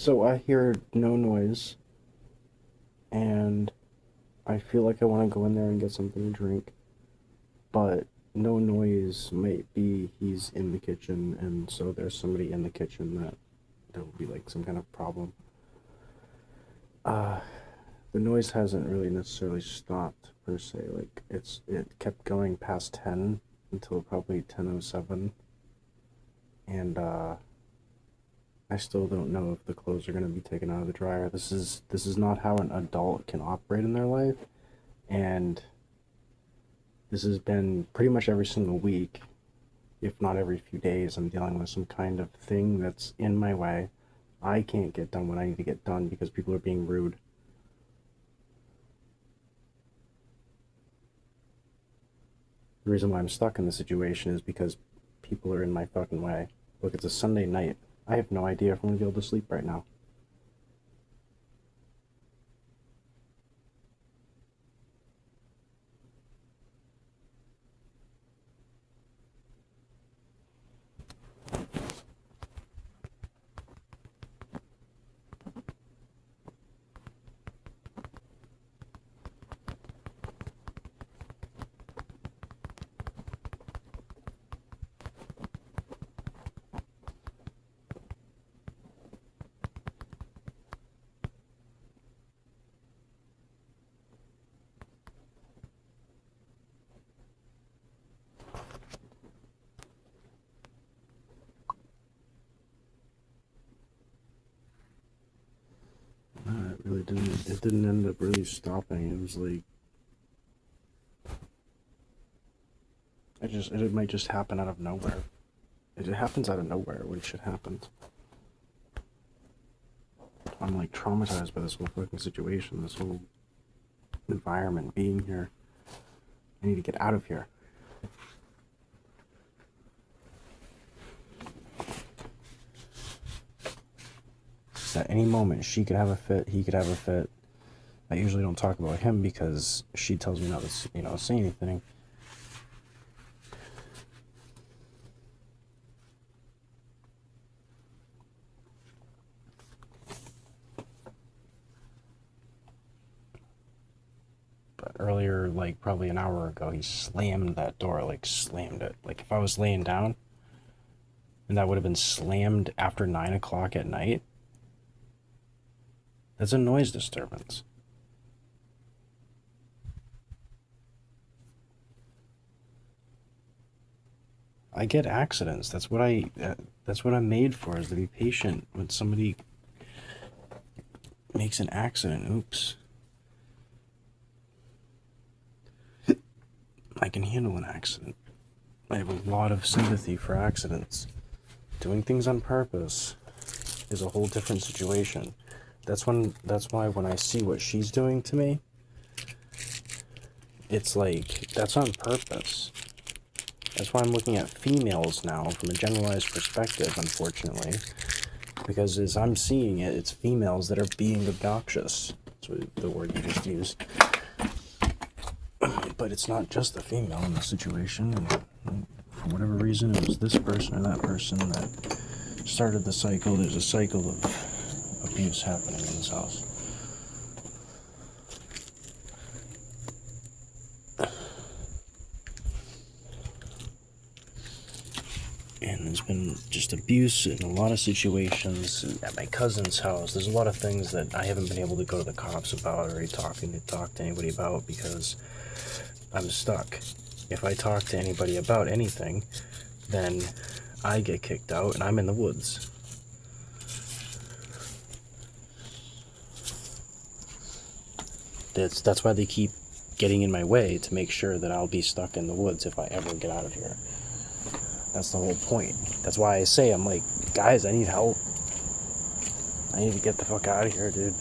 So I hear no noise, and I feel like I want to go in there and get something to drink, but no noise might be he's in the kitchen, and so there's somebody in the kitchen that there will be like some kind of problem. The noise hasn't really necessarily stopped per se. Like it kept going past 10 until probably 10:07, and I still don't know if the clothes are going to be taken out of the dryer. This is not how an adult can operate in their life, and this has been pretty much every single week, if not every few days. I'm dealing with some kind of thing that's in my way. I can't get done what I need to get done because people are being rude. The reason why I'm stuck in this situation is because people are in my fucking way. Look, it's a Sunday night. I have no idea if I'm going to be able to sleep right now. It didn't end up really stopping. It was like, it might just happen out of nowhere. It happens out of nowhere when shit happens. I'm like traumatized by this whole fucking situation, this whole environment, being here. I need to get out of here. At any moment, she could have a fit, he could have a fit. I usually don't talk about him because she tells me not to, say anything. But earlier, like probably an hour ago, he slammed that door, like slammed it. Like if I was laying down, and that would have been slammed after 9 o'clock at night, that's a noise disturbance. I get accidents. That's what I'm made for, is to be patient when somebody makes an accident. Oops. I can handle an accident. I have a lot of sympathy for accidents. Doing things on purpose is a whole different situation. That's why when I see what she's doing to me, it's like, that's on purpose. That's why I'm looking at females now from a generalized perspective, unfortunately. Because as I'm seeing it, it's females that are being obnoxious. That's the word you just used. But it's not just the female in the situation. And for whatever reason, it was this person or that person that started the cycle. There's a cycle of abuse happening in this house. And there's been just abuse in a lot of situations at my cousin's house. There's a lot of things that I haven't been able to go to the cops about or talk to anybody about because I'm stuck. If I talk to anybody about anything, then I get kicked out and I'm in the woods. That's why they keep getting in my way, to make sure that I'll be stuck in the woods if I ever get out of here. That's the whole point. That's why I say, I'm like, guys, I need help. I need to get the fuck out of here, dude.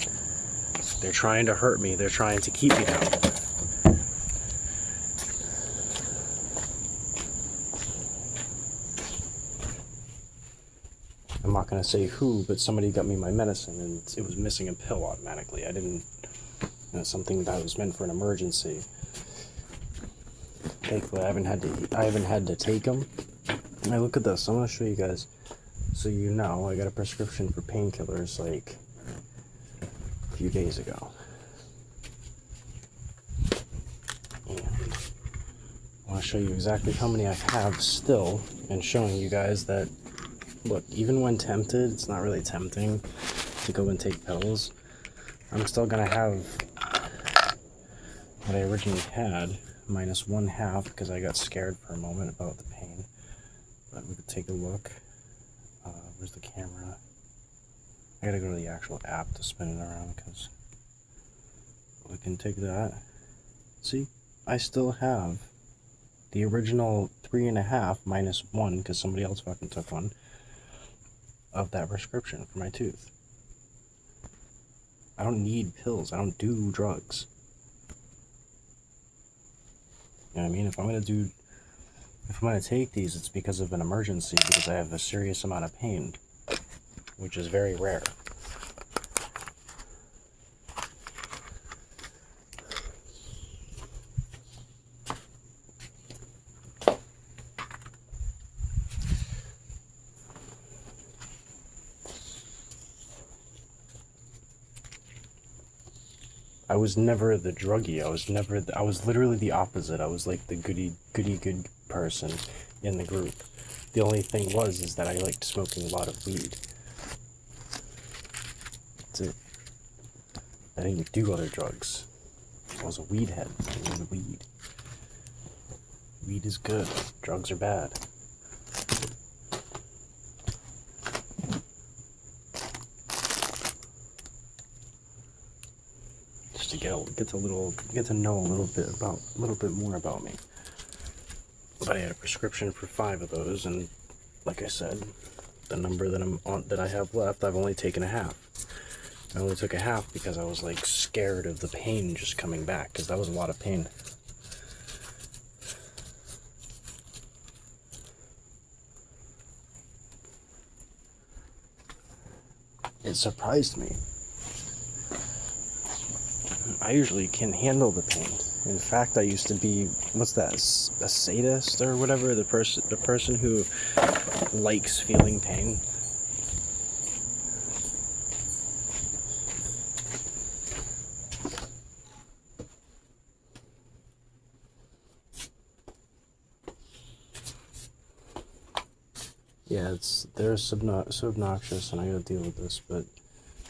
They're trying to hurt me. They're trying to keep me down. I'm not going to say who, but somebody got me my medicine and it was missing a pill automatically. I didn't... something that was meant for an emergency. Thankfully, I haven't had to take them. Now look at this. I'm gonna show you guys. so you know, I got a prescription for painkillers like a few days ago. And I want to show you exactly how many I have still, and showing you guys that, look, even when tempted, it's not really tempting to go and take pills. I'm still gonna have what I originally had, minus 1/2, because I got scared for a moment about the pain. But we could take a look. Where's the camera? I gotta go to the actual app to spin it around, because we can take that. See, I still have the original 3.5 minus 1, because somebody else fucking took one, of that prescription for my tooth. I don't need pills. I don't do drugs. You know what I mean? If I'm gonna take these, it's because of an emergency, because I have a serious amount of pain, which is very rare. I was never the druggie. I was literally the opposite. I was like the goody good person in the group. The only thing is that I liked smoking a lot of weed. That's it. I didn't do other drugs. I was a weed head. I needed weed. Weed is good. Drugs are bad. To get to know a little bit more about me. But I had a prescription for 5 of those, and like I said, the number that I have left, I've only taken 1/2. I only took 1/2 because I was like scared of the pain just coming back, because that was a lot of pain. It surprised me. I usually can handle the pain. In fact, I used to be, what's that, a sadist or whatever, the person who likes feeling pain. Yeah, they're so obnoxious, and I gotta deal with this, but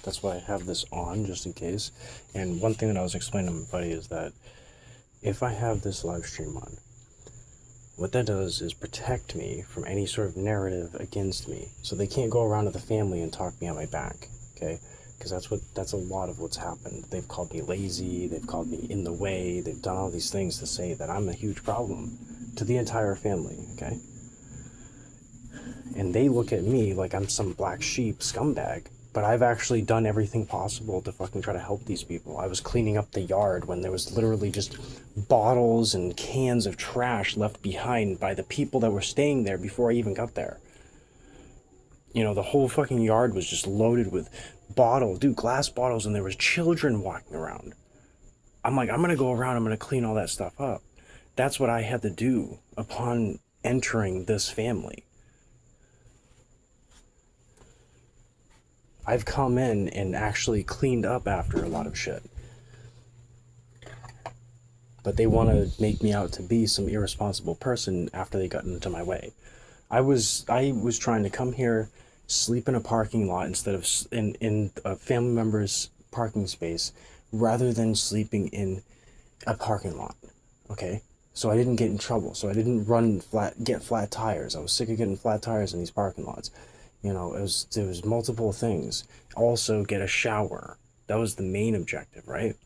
that's why I have this on, just in case. And one thing that I was explaining to my buddy is that if I have this live stream on, what that does is protect me from any sort of narrative against me. So they can't go around to the family and talk me on my back, okay? Because that's a lot of what's happened. They've called me lazy, they've called me in the way, they've done all these things to say that I'm a huge problem to the entire family, okay? And they look at me like I'm some black sheep scumbag. But I've actually done everything possible to fucking try to help these people. I was cleaning up the yard when there was literally just bottles and cans of trash left behind by the people that were staying there before I even got there. You know, the whole fucking yard was just loaded with glass bottles, and there was children walking around. I'm like, I'm gonna go around, I'm gonna clean all that stuff up. That's what I had to do upon entering this family. I've come in and actually cleaned up after a lot of shit. But they want to make me out to be some irresponsible person after they got into my way. I was trying to come here, sleep in a parking lot instead of in a family member's parking space, rather than sleeping in a parking lot. Okay? So I didn't get in trouble. So I didn't get flat tires. I was sick of getting flat tires in these parking lots. You know, there was multiple things. Also, get a shower. That was the main objective, right?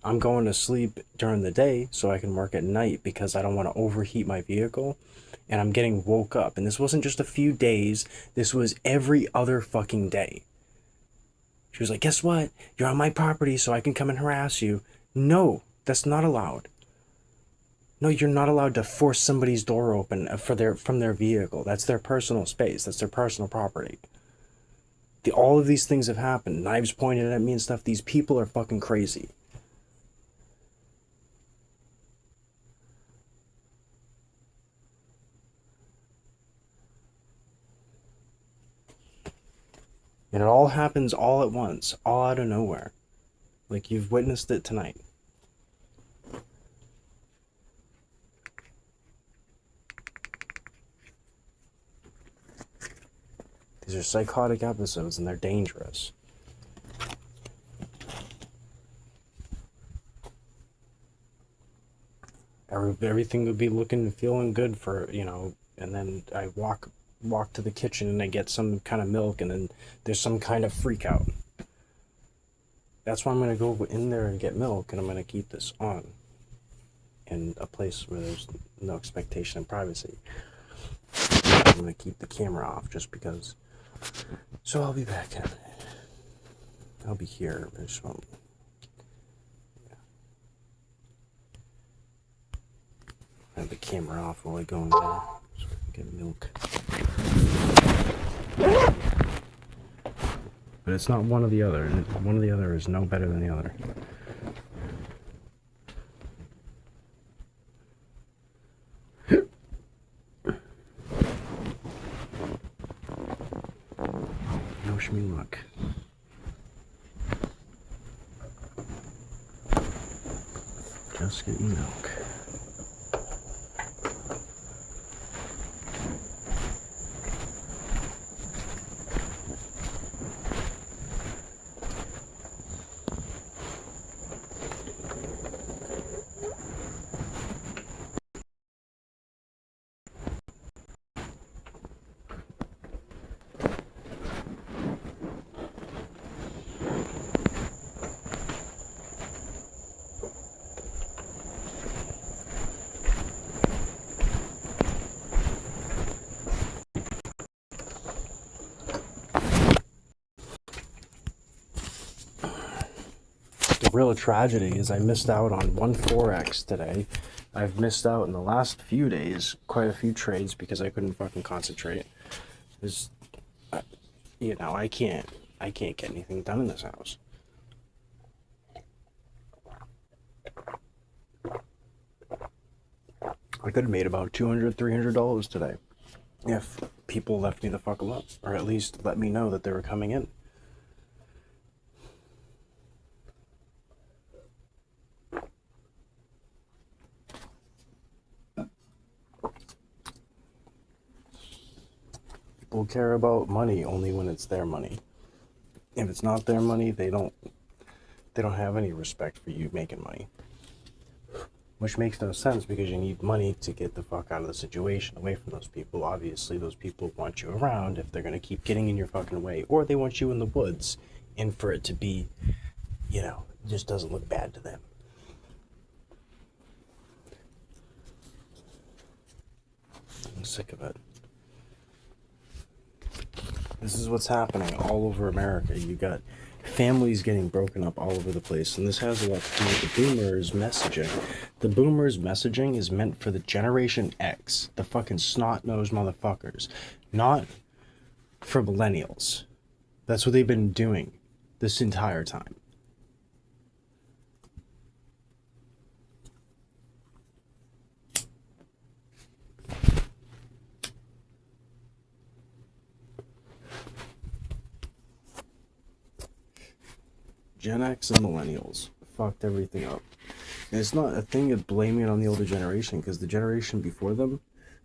I'm going to sleep during the day so I can work at night because I don't want to overheat my vehicle. And I'm getting woke up. And this wasn't just a few days. This was every other fucking day. She was like, guess what? You're on my property so I can come and harass you. No, that's not allowed. No, you're not allowed to force somebody's door open from their vehicle. That's their personal space. That's their personal property. All of these things have happened. Knives pointed at me and stuff. These people are fucking crazy. And it all happens all at once, all out of nowhere. Like you've witnessed it tonight. These are psychotic episodes and they're dangerous. Everything would be looking and feeling good for, you know, and then I walk to the kitchen and I get some kind of milk and then there's some kind of freak out. That's why I'm going to go in there and get milk, and I'm going to keep this on in a place where there's no expectation of privacy. I'm going to keep the camera off just because. So I'll be back in a minute. I'll be here. I just won't. Yeah. I have the camera off while I go in there so I can get milk. But it's not one or the other. One or the other is no better than the other. Wish me luck. Just getting milk. The real tragedy is I missed out on one Forex today. I've missed out in the last few days quite a few trades because I couldn't fucking concentrate. There's, you know, I can't get anything done in this house. I could have made about $200, $300 today if people left me the fuck alone, or at least let me know that they were coming in. People care about money only when it's their money. If it's not their money, they don't have any respect for you making money. Which makes no sense because you need money to get the fuck out of the situation, away from those people. Obviously, those people want you around if they're gonna keep getting in your fucking way, or they want you in the woods, and for it to be, you know, it just doesn't look bad to them. I'm sick of it. This is what's happening all over America. You got families getting broken up all over the place, and this has a lot to do with the boomers messaging. The boomers messaging is meant for the Generation X, the fucking snot-nosed motherfuckers, not for millennials. That's what they've been doing this entire time. Gen X and millennials fucked everything up. And it's not a thing of blaming it on the older generation, because the generation before them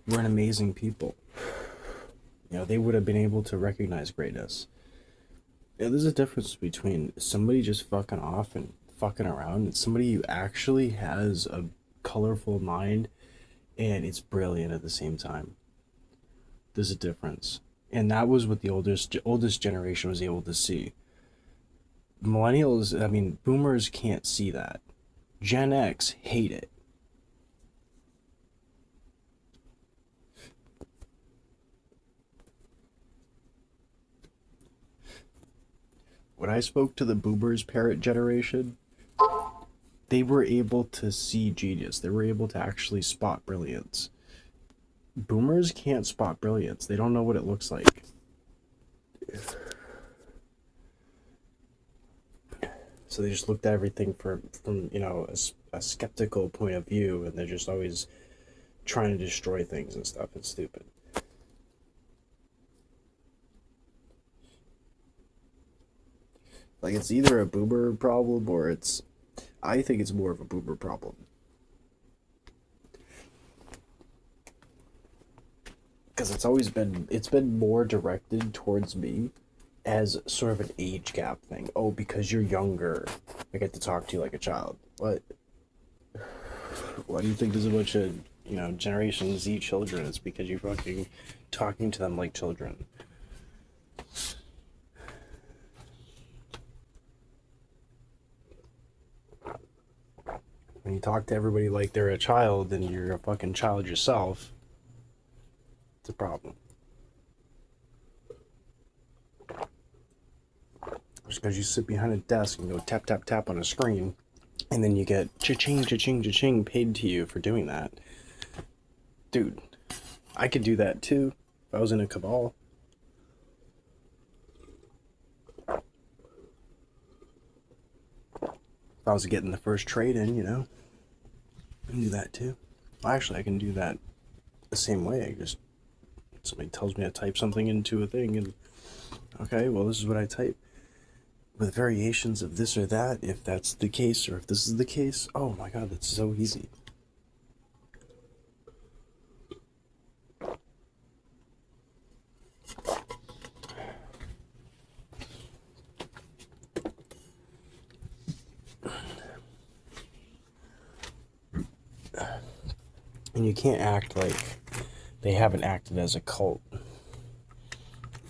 were an amazing people. You know, they would have been able to recognize greatness. Yeah, there's a difference between somebody just fucking off and fucking around and somebody who actually has a colorful mind and it's brilliant at the same time. There's a difference. And that was what the oldest generation was able to see. Millennials, I mean, boomers can't see that. Gen X hate it. When I spoke to the boomers parent generation, they were able to see genius. They were able to actually spot brilliance. Boomers can't spot brilliance. They don't know what it looks like. So they just looked at everything from you know, a skeptical point of view, and they're just always trying to destroy things and stuff. It's stupid. Like, it's either a boomer problem or it's... I think it's more of a boomer problem. Because it's been more directed towards me as sort of an age gap thing. Oh, because you're younger, I get to talk to you like a child. What? Why do you think there's a bunch of, Generation Z children? It's because you're fucking talking to them like children. When you talk to everybody like they're a child and you're a fucking child yourself, it's a problem. Just because you sit behind a desk and go tap, tap, tap on a screen, and then you get cha-ching, cha-ching, cha-ching paid to you for doing that. Dude, I could do that too if I was in a cabal. If I was getting the first trade in, I can do that too. Well, actually, I can do that the same way. Somebody tells me to type something into a thing, and okay, well, this is what I type. With variations of this or that, if that's the case, or if this is the case, oh my god, that's so easy. And you can't act like they haven't acted as a cult.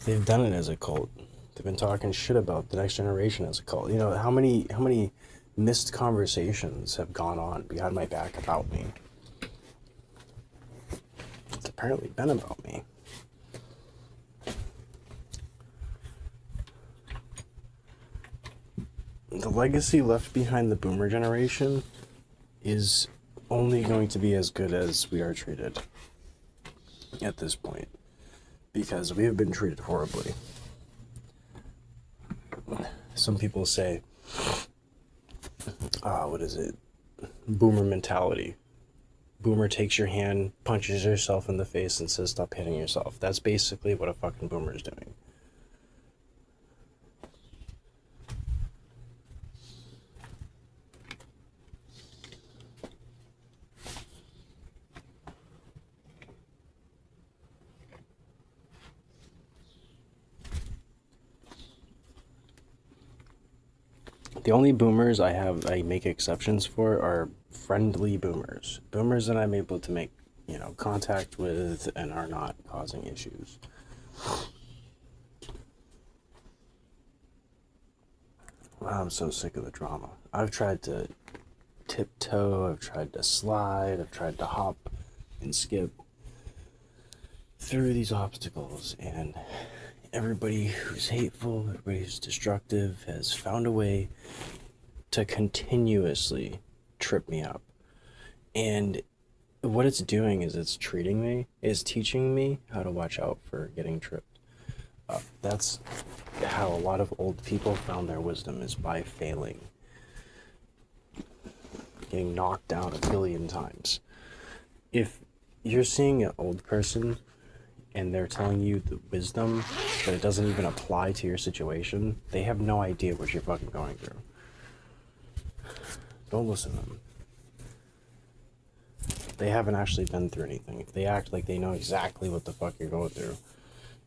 They've done it as a cult. They've been talking shit about the next generation as a cult. How many missed conversations have gone on behind my back about me? It's apparently been about me. The legacy left behind the boomer generation is only going to be as good as we are treated at this point, because we have been treated horribly. Some people say, what is it? Boomer mentality. Boomer takes your hand, punches yourself in the face, and says, stop hitting yourself. That's basically what a fucking boomer is doing. The only boomers I make exceptions for are friendly boomers. Boomers that I'm able to make, contact with and are not causing issues. Wow, I'm so sick of the drama. I've tried to tiptoe, I've tried to slide, I've tried to hop and skip through these obstacles, and everybody who's hateful, everybody who's destructive has found a way to continuously trip me up. And what it's doing is it's teaching me how to watch out for getting tripped up. That's how a lot of old people found their wisdom, is by failing. Getting knocked down a billion times. If you're seeing an old person and they're telling you the wisdom, but it doesn't even apply to your situation, they have no idea what you're fucking going through. Don't listen to them. They haven't actually been through anything. If they act like they know exactly what the fuck you're going through,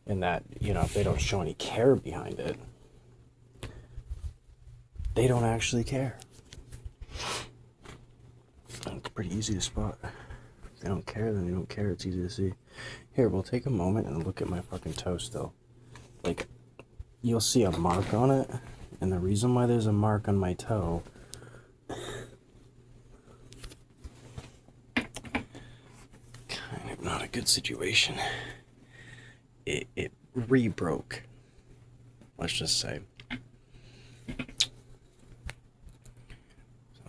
and that, if they don't show any care behind it, they don't actually care. It's pretty easy to spot. If they don't care, then they don't care. It's easy to see. Here, we'll take a moment and look at my fucking toe still. Like, you'll see a mark on it, and the reason why there's a mark on my toe kind of not a good situation. It re-broke, let's just say. So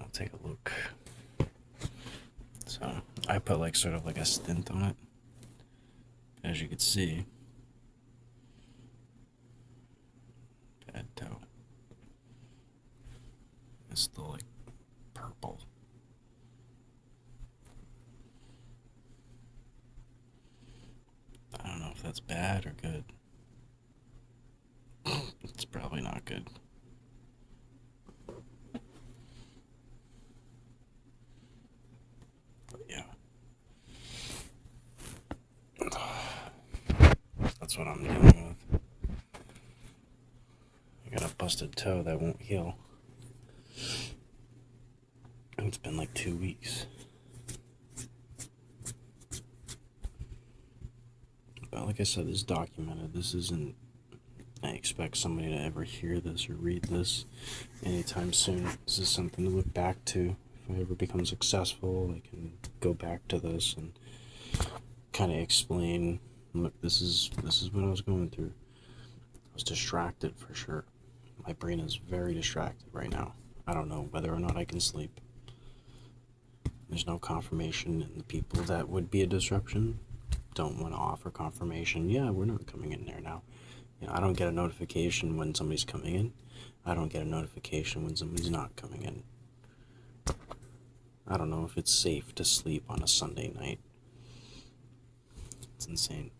I'll take a look. So I put sort of a stint on it, as you can see. Bad toe. It's still purple. I don't know if that's bad or good. It's probably not good. That's what I'm dealing with. I got a busted toe that won't heal. It's been like 2 weeks. But like I said, this is documented. This isn't... I expect somebody to ever hear this or read this anytime soon. This is something to look back to. If I ever become successful, I can go back to this and kind of explain, look, this is what I was going through. I was distracted for sure. My brain is very distracted right now. I don't know whether or not I can sleep. There's no confirmation, and the people that would be a disruption don't want to offer confirmation. Yeah, we're not coming in there now. You know, I don't get a notification when somebody's coming in. I don't get a notification when somebody's not coming in. I don't know if it's safe to sleep on a Sunday night. It's insane.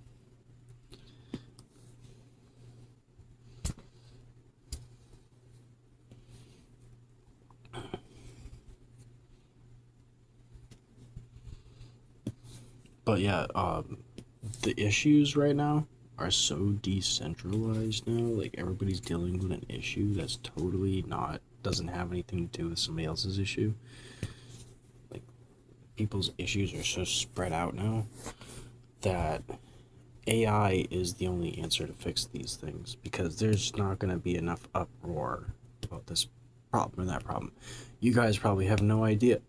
But yeah, the issues right now are so decentralized now. Like, everybody's dealing with an issue that's totally not, doesn't have anything to do with somebody else's issue. Like, people's issues are so spread out now that AI is the only answer to fix these things, because there's not going to be enough uproar about this problem or that problem. You guys probably have no idea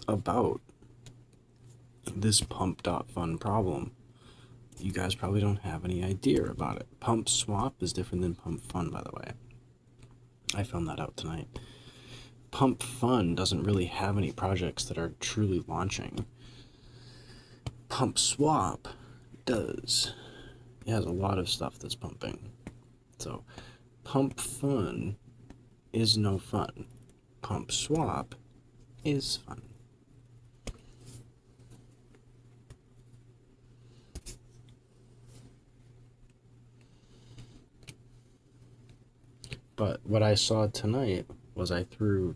about this pump.fun problem. You guys probably don't have any idea about it. Pump swap is different than pump fun, by the way. I found that out tonight. Pump fun doesn't really have any projects that are truly launching. Pump swap does. It has a lot of stuff that's pumping. So pump fun is no fun. Pump swap is fun. But what I saw tonight was I threw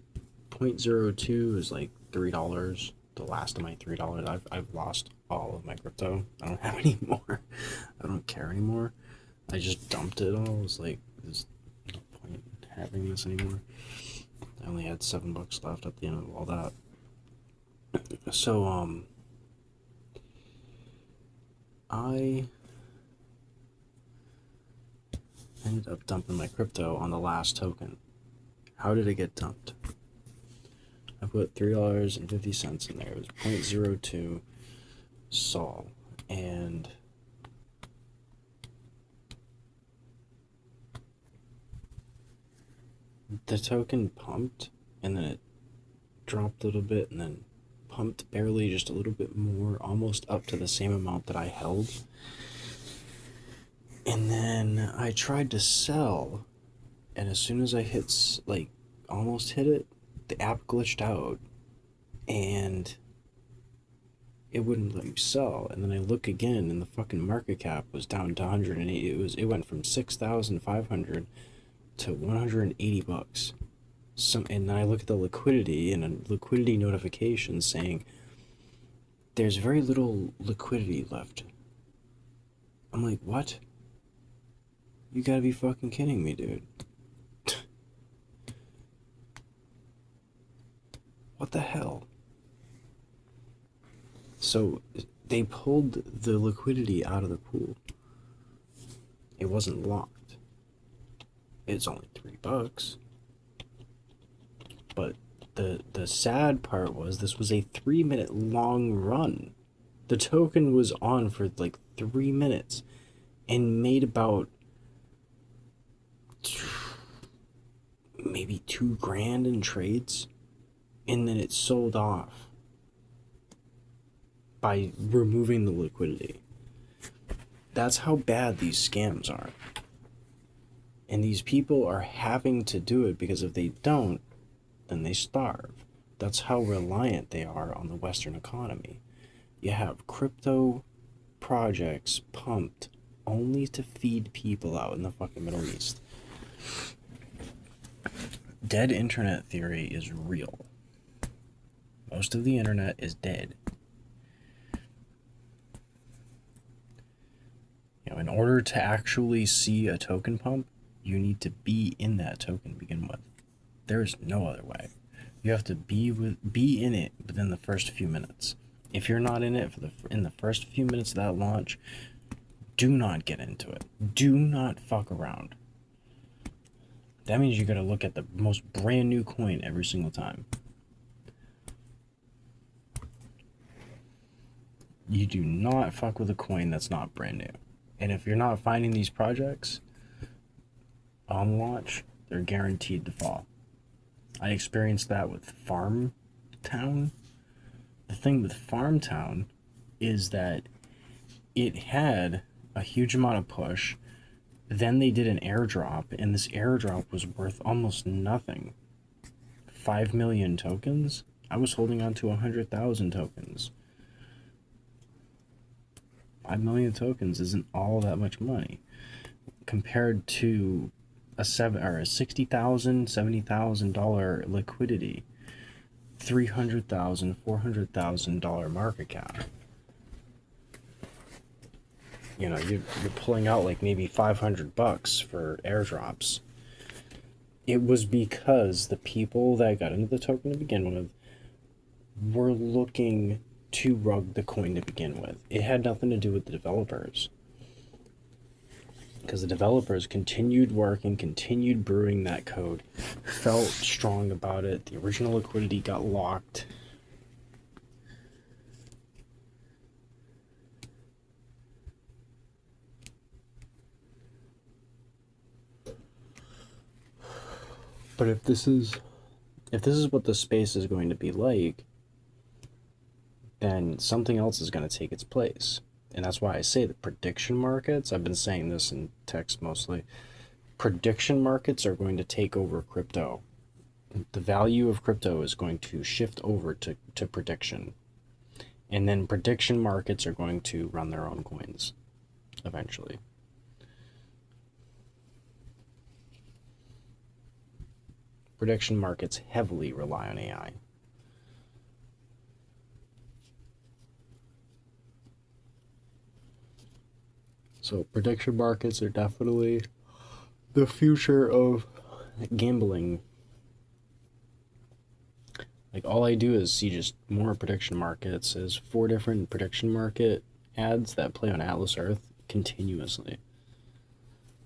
0.02 is like $3. The last of my $3. I've lost all of my crypto. I don't have any more. I don't care anymore. I just dumped it all. I was like, there's no point in having this anymore. I only had $7 left at the end of all that. So I ended up dumping my crypto on the last token. How did it get dumped? I put $3.50 in there. It was 0.02 Sol, and the token pumped, and then it dropped a little bit, and then pumped barely, just a little bit more, almost up to the same amount that I held. And then I tried to sell, and as soon as I hit, like, almost hit it, the app glitched out, and it wouldn't let me sell. And then I look again, and the fucking market cap was down to 180. It went from 6,500 to $180. And then I look at the liquidity, and a liquidity notification saying there's very little liquidity left. I'm like, what? You gotta be fucking kidding me, dude. What the hell? So they pulled the liquidity out of the pool. It wasn't locked. It's only $3. But the sad part was this was a 3-minute long run. The token was on for like 3 minutes and made about maybe $2,000 in trades, and then it sold off by removing the liquidity. That's how bad these scams are. And these people are having to do it because if they don't, then they starve. That's how reliant they are on the Western economy. You have crypto projects pumped only to feed people out in the fucking Middle East. Dead internet theory is real. Most of the internet is dead. You know, in order to actually see a token pump, you need to be in that token to begin with. There's no other way. You have to be in it within the first few minutes. If you're not in it in the first few minutes of that launch, do not get into it. Do not fuck around. That means you gotta look at the most brand new coin every single time. You do not fuck with a coin that's not brand new. And if you're not finding these projects on launch, they're guaranteed to fall. I experienced that with Farmtown. The thing with Farmtown is that it had a huge amount of push. Then they did an airdrop, and this airdrop was worth almost nothing. 5 million tokens? I was holding on to 100,000 tokens. 5 million tokens isn't all that much money compared to a $60,000, $70,000 liquidity, $300,000, $400,000 market cap. You know, you're pulling out like maybe $500 for airdrops. It was because the people that got into the token to begin with were looking to rug the coin to begin with. It had nothing to do with the developers. Because the developers continued working, continued brewing that code, felt strong about it. The original liquidity got locked. But if this is what the space is going to be like, then something else is going to take its place. And that's why I say the prediction markets, I've been saying this in text mostly, prediction markets are going to take over crypto. The value of crypto is going to shift over to prediction. And then prediction markets are going to run their own coins eventually. Prediction markets heavily rely on AI. So prediction markets are definitely the future of gambling. Like, all I do is see just more prediction markets. There's 4 different prediction market ads that play on Atlas Earth continuously.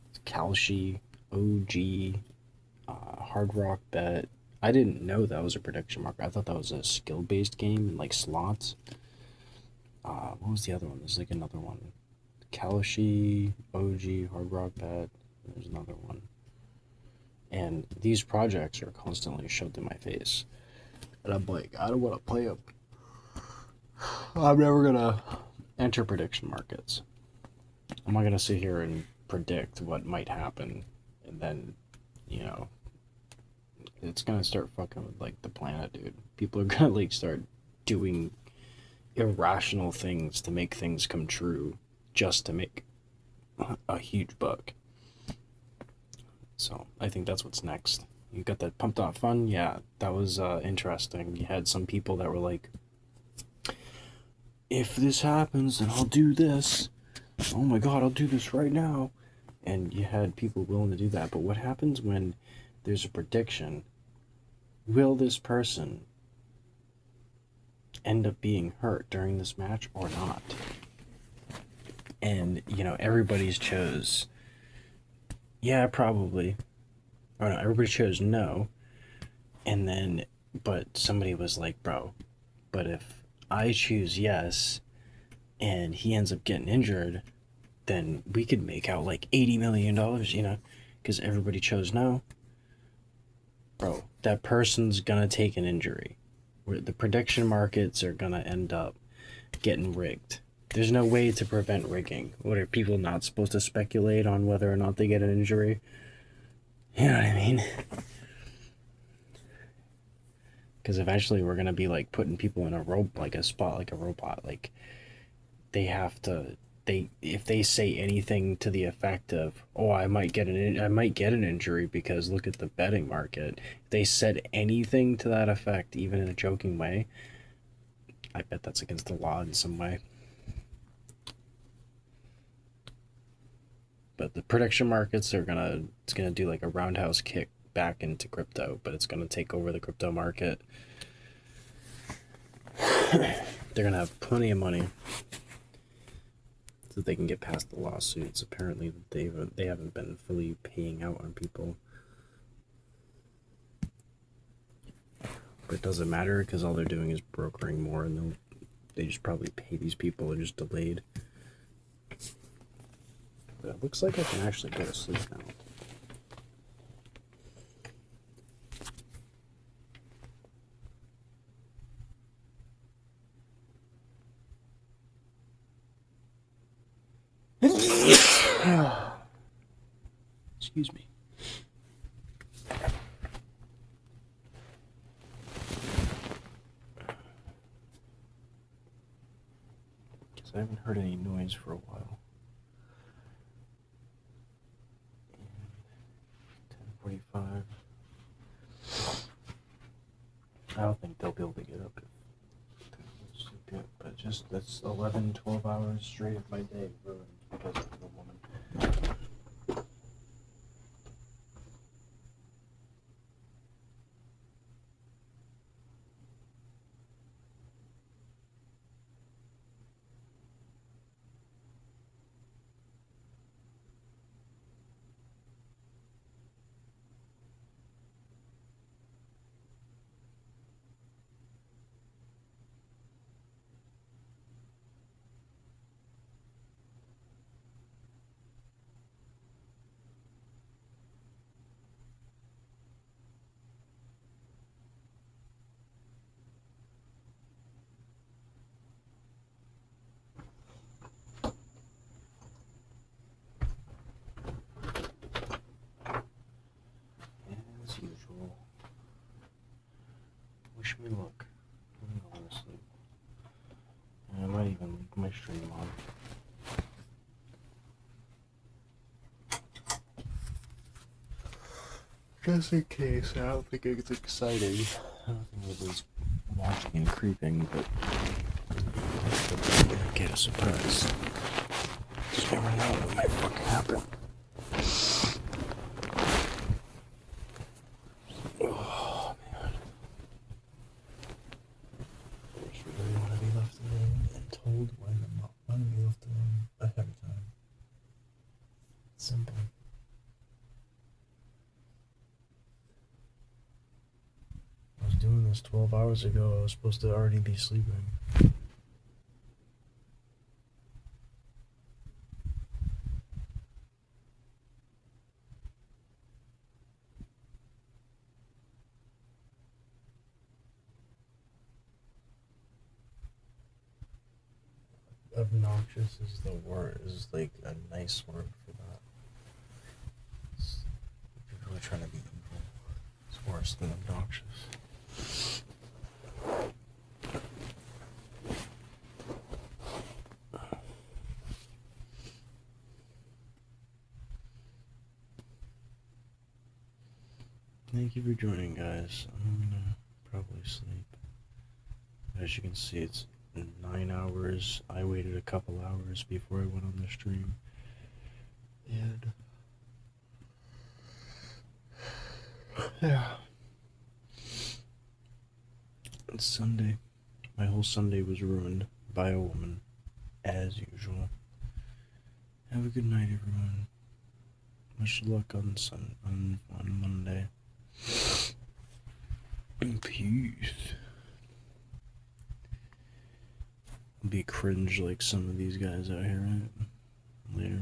It's Kalshi, OG, Hard Rock Bet. I didn't know that was a prediction market. I thought that was a skill-based game and like slots. What was the other one? There's like another one. Kalshi, OG, Hard Rock Bet. There's another one. And these projects are constantly shoved in my face. And I'm like, I don't want to play them. I'm never going to enter prediction markets. I'm not going to sit here and predict what might happen. And then, you know, it's going to start fucking with, like, the planet, dude. People are going to, like, start doing irrational things to make things come true just to make a huge buck. So, I think that's what's next. You got that Pump.Fun? Yeah, that was interesting. You had some people that were like, if this happens, then I'll do this. Oh my god, I'll do this right now. And you had people willing to do that. But what happens when there's a prediction? Will this person end up being hurt during this match or not? And, you know, everybody's chose, yeah, probably. Or no, everybody chose no. And then, but somebody was like, bro, but if I choose yes and he ends up getting injured, then we could make out like $80 million, you know, because everybody chose no. Bro, that person's gonna take an injury. The prediction markets are gonna end up getting rigged. There's no way to prevent rigging. What, are people not supposed to speculate on whether or not they get an injury? You know what I mean? Because eventually we're gonna be like putting people in a spot like a robot. Like, they have to. If they say anything to the effect of, "Oh, I might get an injury because look at the betting market," if they said anything to that effect, even in a joking way, I bet that's against the law in some way. But the prediction markets it's gonna do like a roundhouse kick back into crypto, but it's gonna take over the crypto market. They're gonna have plenty of money so that they can get past the lawsuits. Apparently they haven't been fully paying out on people. But it doesn't matter because all they're doing is brokering more, and they just probably pay these people. They're just delayed. But it looks like I can actually go to sleep now. Excuse me. Because I haven't heard any noise for a while. 10:45. I don't think they'll be able to get up if they sleep yet, but just that's 11, 12 hours straight of my day ruined because of the woman. As usual. Wish me luck. I'm going to sleep. And I might even leave my stream on. Just in case. I don't think it's exciting. I don't think anybody's watching and creeping, but get a surprise. Just never know what might fucking happen. Oh man. I just really want to be left alone and told when I'm not going to be left alone ahead of time. Simple. I was doing this 12 hours ago. I was supposed to already be sleeping. Obnoxious is the word, is like a nice word for that. People are trying to be evil. It's worse than obnoxious. Thank you for joining, guys. I'm gonna probably sleep. As you can see, it's 9 hours. I waited a couple hours before I went on the stream. And yeah. It's Sunday. My whole Sunday was ruined by a woman, as usual. Have a good night, everyone. Much luck on Monday. Peace. Be cringe like some of these guys out here, right? Later.